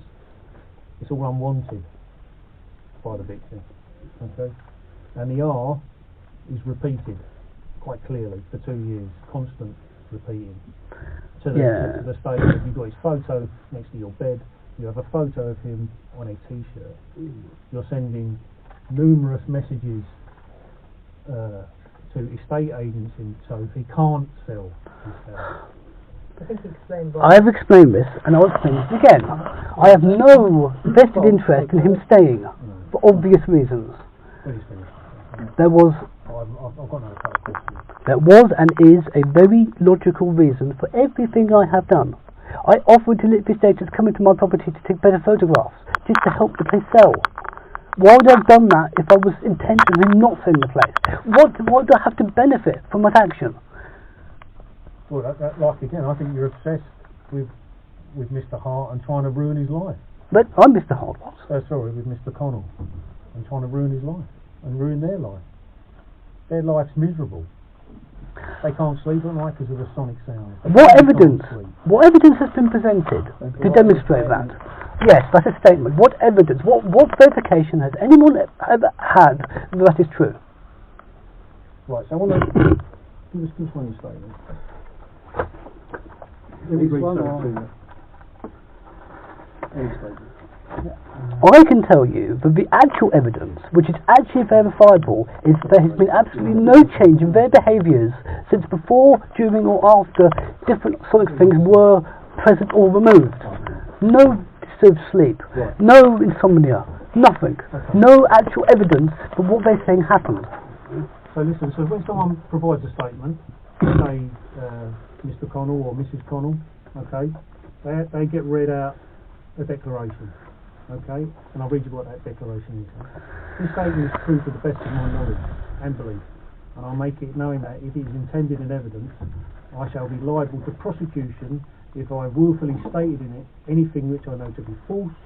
it's all unwanted by the victim. Okay? And the R is repeated quite clearly for 2 years, constant repeating. to the statement. You've got his photo next to your bed. You have a photo of him on a T-shirt. You're sending numerous messages to estate agents, so he can't sell his house. I think he explained I have explained this, and I'll explain this again. I have no vested interest in him staying, for obvious reasons. There was and is a very logical reason for everything I have done. I offered to let the staters come into my property to take better photographs, just to help the place sell. Why would I have done that if I was intentionally not selling the place? What do I have to benefit from that action? Well, like again, I think you're obsessed with Mr. Hart and trying to ruin his life. But I'm Mr. Hart, what? Sorry, with Mr. Connell, and trying to ruin his life and ruin their life. Their life's miserable. They can't sleep at night because of the sonic sound. What evidence has been presented to demonstrate that? Yes, that's a statement. What evidence? What verification has anyone ever had that is true? Right. So I want to give us one statement. I can tell you that the actual evidence, which is actually verifiable, is there has been absolutely no change in their behaviours since before, during or after different sort of things were present or removed. No disturbed sleep, no insomnia, nothing. No actual evidence for what they're saying happened. So listen, so when someone provides a statement, say Mr. Connell or Mrs. Connell, okay, they get read out a declaration, okay, and I'll read you what that declaration is. This statement is true to the best of my knowledge and belief, and I'll make it knowing that if it is intended in evidence, I shall be liable to prosecution if I willfully stated in it anything which I know to be false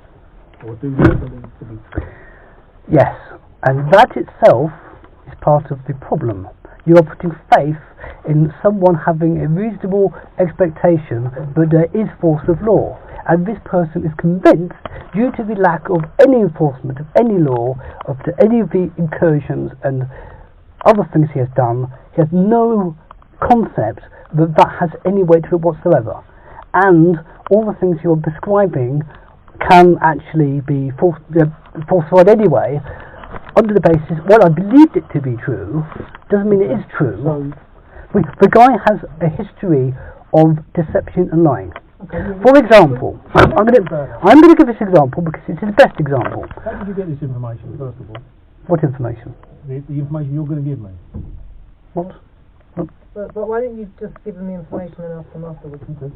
or do not believe to be true. Yes, and that itself is part of the problem. You are putting faith in someone having a reasonable expectation that there is force of law, and this person is convinced, due to the lack of any enforcement of any law, of any of the incursions and other things he has done, he has no concept that that has any weight to it whatsoever. And all the things you're describing can actually be falsified anyway, under the basis, well, I believed it to be true, doesn't mean it is true. The guy has a history of deception and lying. For example, I'm going to give this example because it's the best example. How did you get this information, first of all? What information? The information you're going to give me. What? But why don't you just give them the information and ask them afterwards? Okay.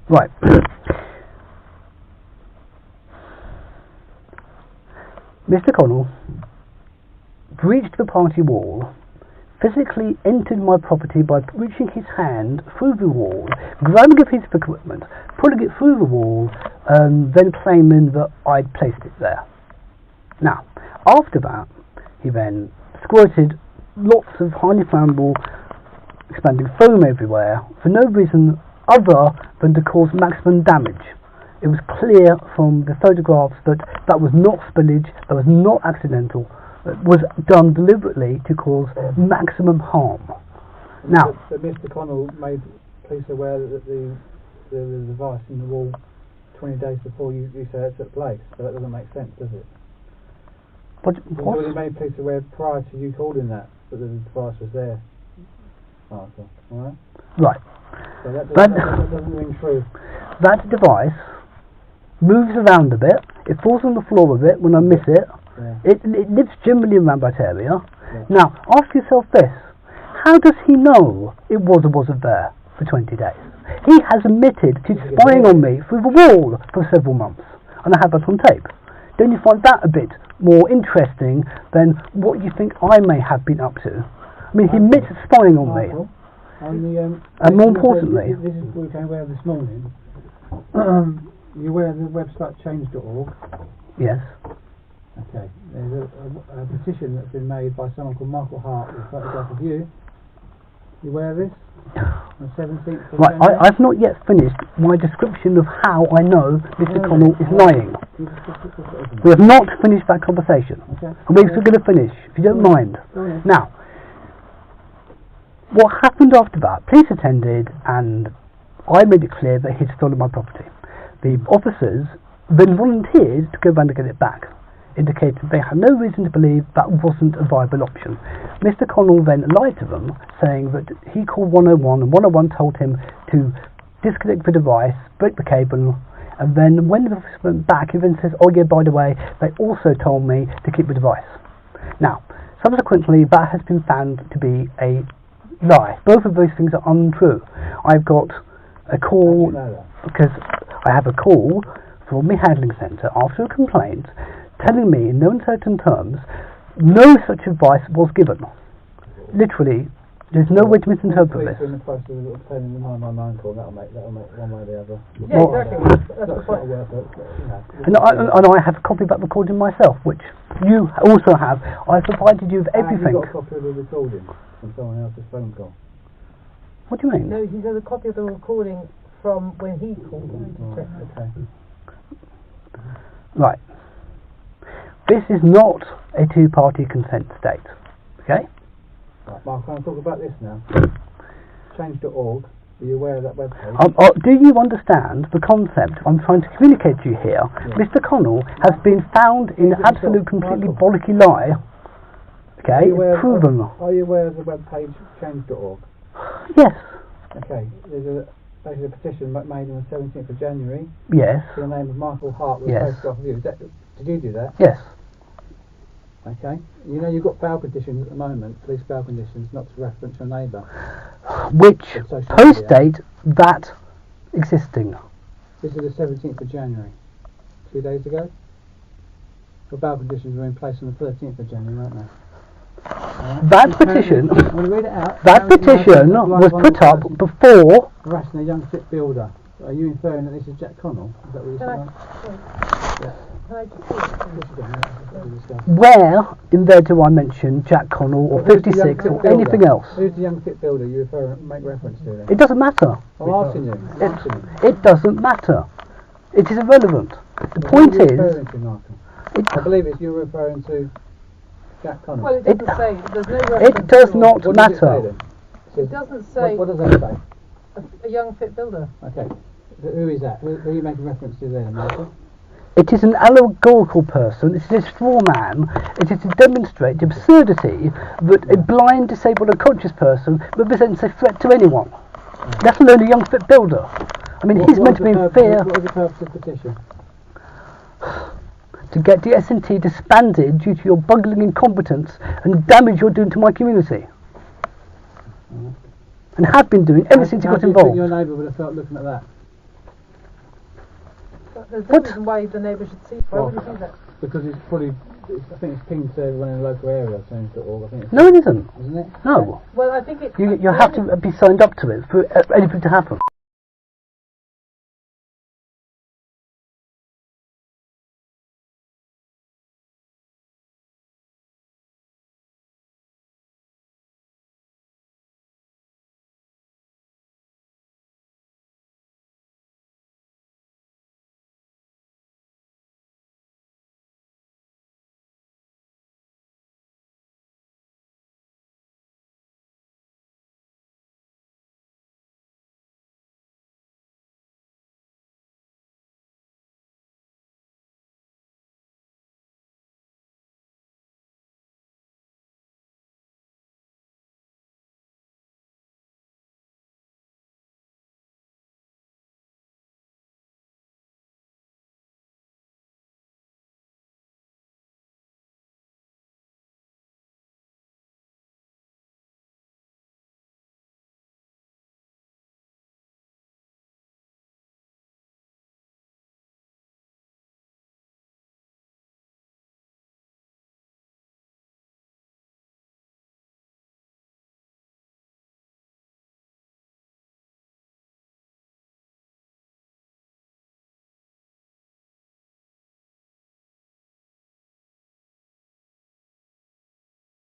Right. Mr. Connell breached the party wall, physically entered my property by reaching his hand through the wall, grabbing a piece of equipment, pulling it through the wall, then claiming that I'd placed it there. Now, after that, he then squirted lots of highly flammable expanding foam everywhere for no reason other than to cause maximum damage. It was clear from the photographs that that was not spillage, that was not accidental, it was done deliberately to cause maximum harm. Now, but Mr. Connell made police aware that the device in the wall 20 days before you say it took place, so that doesn't make sense, does it? What? He made police aware prior to you calling that the device was there. Alright? Right. So that doesn't ring true. That device moves around a bit, it falls on the floor a bit when I miss it. It lives generally around that area. Now, ask yourself this: how does he know it was or wasn't there for 20 days? He has admitted to spying on me through the wall for several months, and I have that on tape. Don't you find that a bit more interesting than what you think I may have been up to? I mean, he admits spying on me. And more importantly, this is what we came aware of this morning. You're aware of the website change.org? Yes. Okay. There's a petition that's been made by someone called Michael Hart with a photograph of you. You aware of this? On the 17th of January? I've not yet finished my description of how I know Mr. Connell is lying. We have not finished that conversation. Okay. And we're still going to finish, if you don't mind. Now, what happened after that? Police attended and I made it clear that he'd stolen my property. The officers then volunteered to go round and get it back, indicated they had no reason to believe that wasn't a viable option. Mr. Connell then lied to them, saying that he called 101 and 101 told him to disconnect the device, break the cable, and then when the officer went back, he then says, oh yeah, by the way, they also told me to keep the device. Now, subsequently, that has been found to be a lie. Both of those things are untrue. I've got a call, because I have a call from the handling centre after a complaint telling me in no uncertain terms no such advice was given. Literally, there's no way to misinterpret this. In the process of obtaining the 999 call, that'll make one way or the other. Yeah, exactly. That's the point. And I have a copy of that recording myself, which you also have. I provided you with everything. You've got a copy of the recording from someone else's phone call. What do you mean? No, he has a copy of the recording from when he called. Okay. Right. This is not a two-party consent state. Okay? Right, Mark, can I talk about this now? Change.org, are you aware of that webpage? Do you understand the concept I'm trying to communicate to you here? Yeah. Mr. Connell has been found in an absolute, completely bollocky lie. Okay, proven. Are you aware of the webpage Change.org? Yes. Okay, there's basically a petition made on the 17th of January. Yes. To the name of Michael Hart with yes. a photograph of you. Did you do that? Yes. Okay. You know you've got bail conditions at the moment, police bail conditions, not to reference your neighbour. Which post-date that existing? This is the 17th of January, 2 days ago. The bail conditions were in place on the 13th of January, weren't they? That petition, I'm going to read it out. That petition was put up before harassing a young fit builder. Are you inferring that this is Jack Connell? Is that what you're saying? Where in there do I mention Jack Connell or 56 or anything else? Who's the young fit builder you make reference to then? It doesn't matter. I'm asking you. It doesn't matter. It is irrelevant. The point is... I believe it's you're referring to Jack Connell. Well, it doesn't say. There's no reference. It does not matter. It doesn't say. What does that say? A young fit builder. Okay. Who is that? Who are you making reference to there, Michael? It is an allegorical person, it is a straw man, it is to demonstrate the absurdity that a blind, disabled, unconscious person represents a threat to anyone, let alone a young fit builder. I mean, he's meant to be in fear. What was the purpose of the petition? To get the S&T disbanded due to your bungling incompetence and damage you're doing to my community. And have been doing ever since you got involved. Your neighbour would have felt looking at that? There's no reason why the neighbour should see. Why would you see that? Because it's probably, I think it's pinged to everyone in the local area. I think no, it isn't. Isn't it? No. Well, I think it. You have to be signed up to it for anything to happen.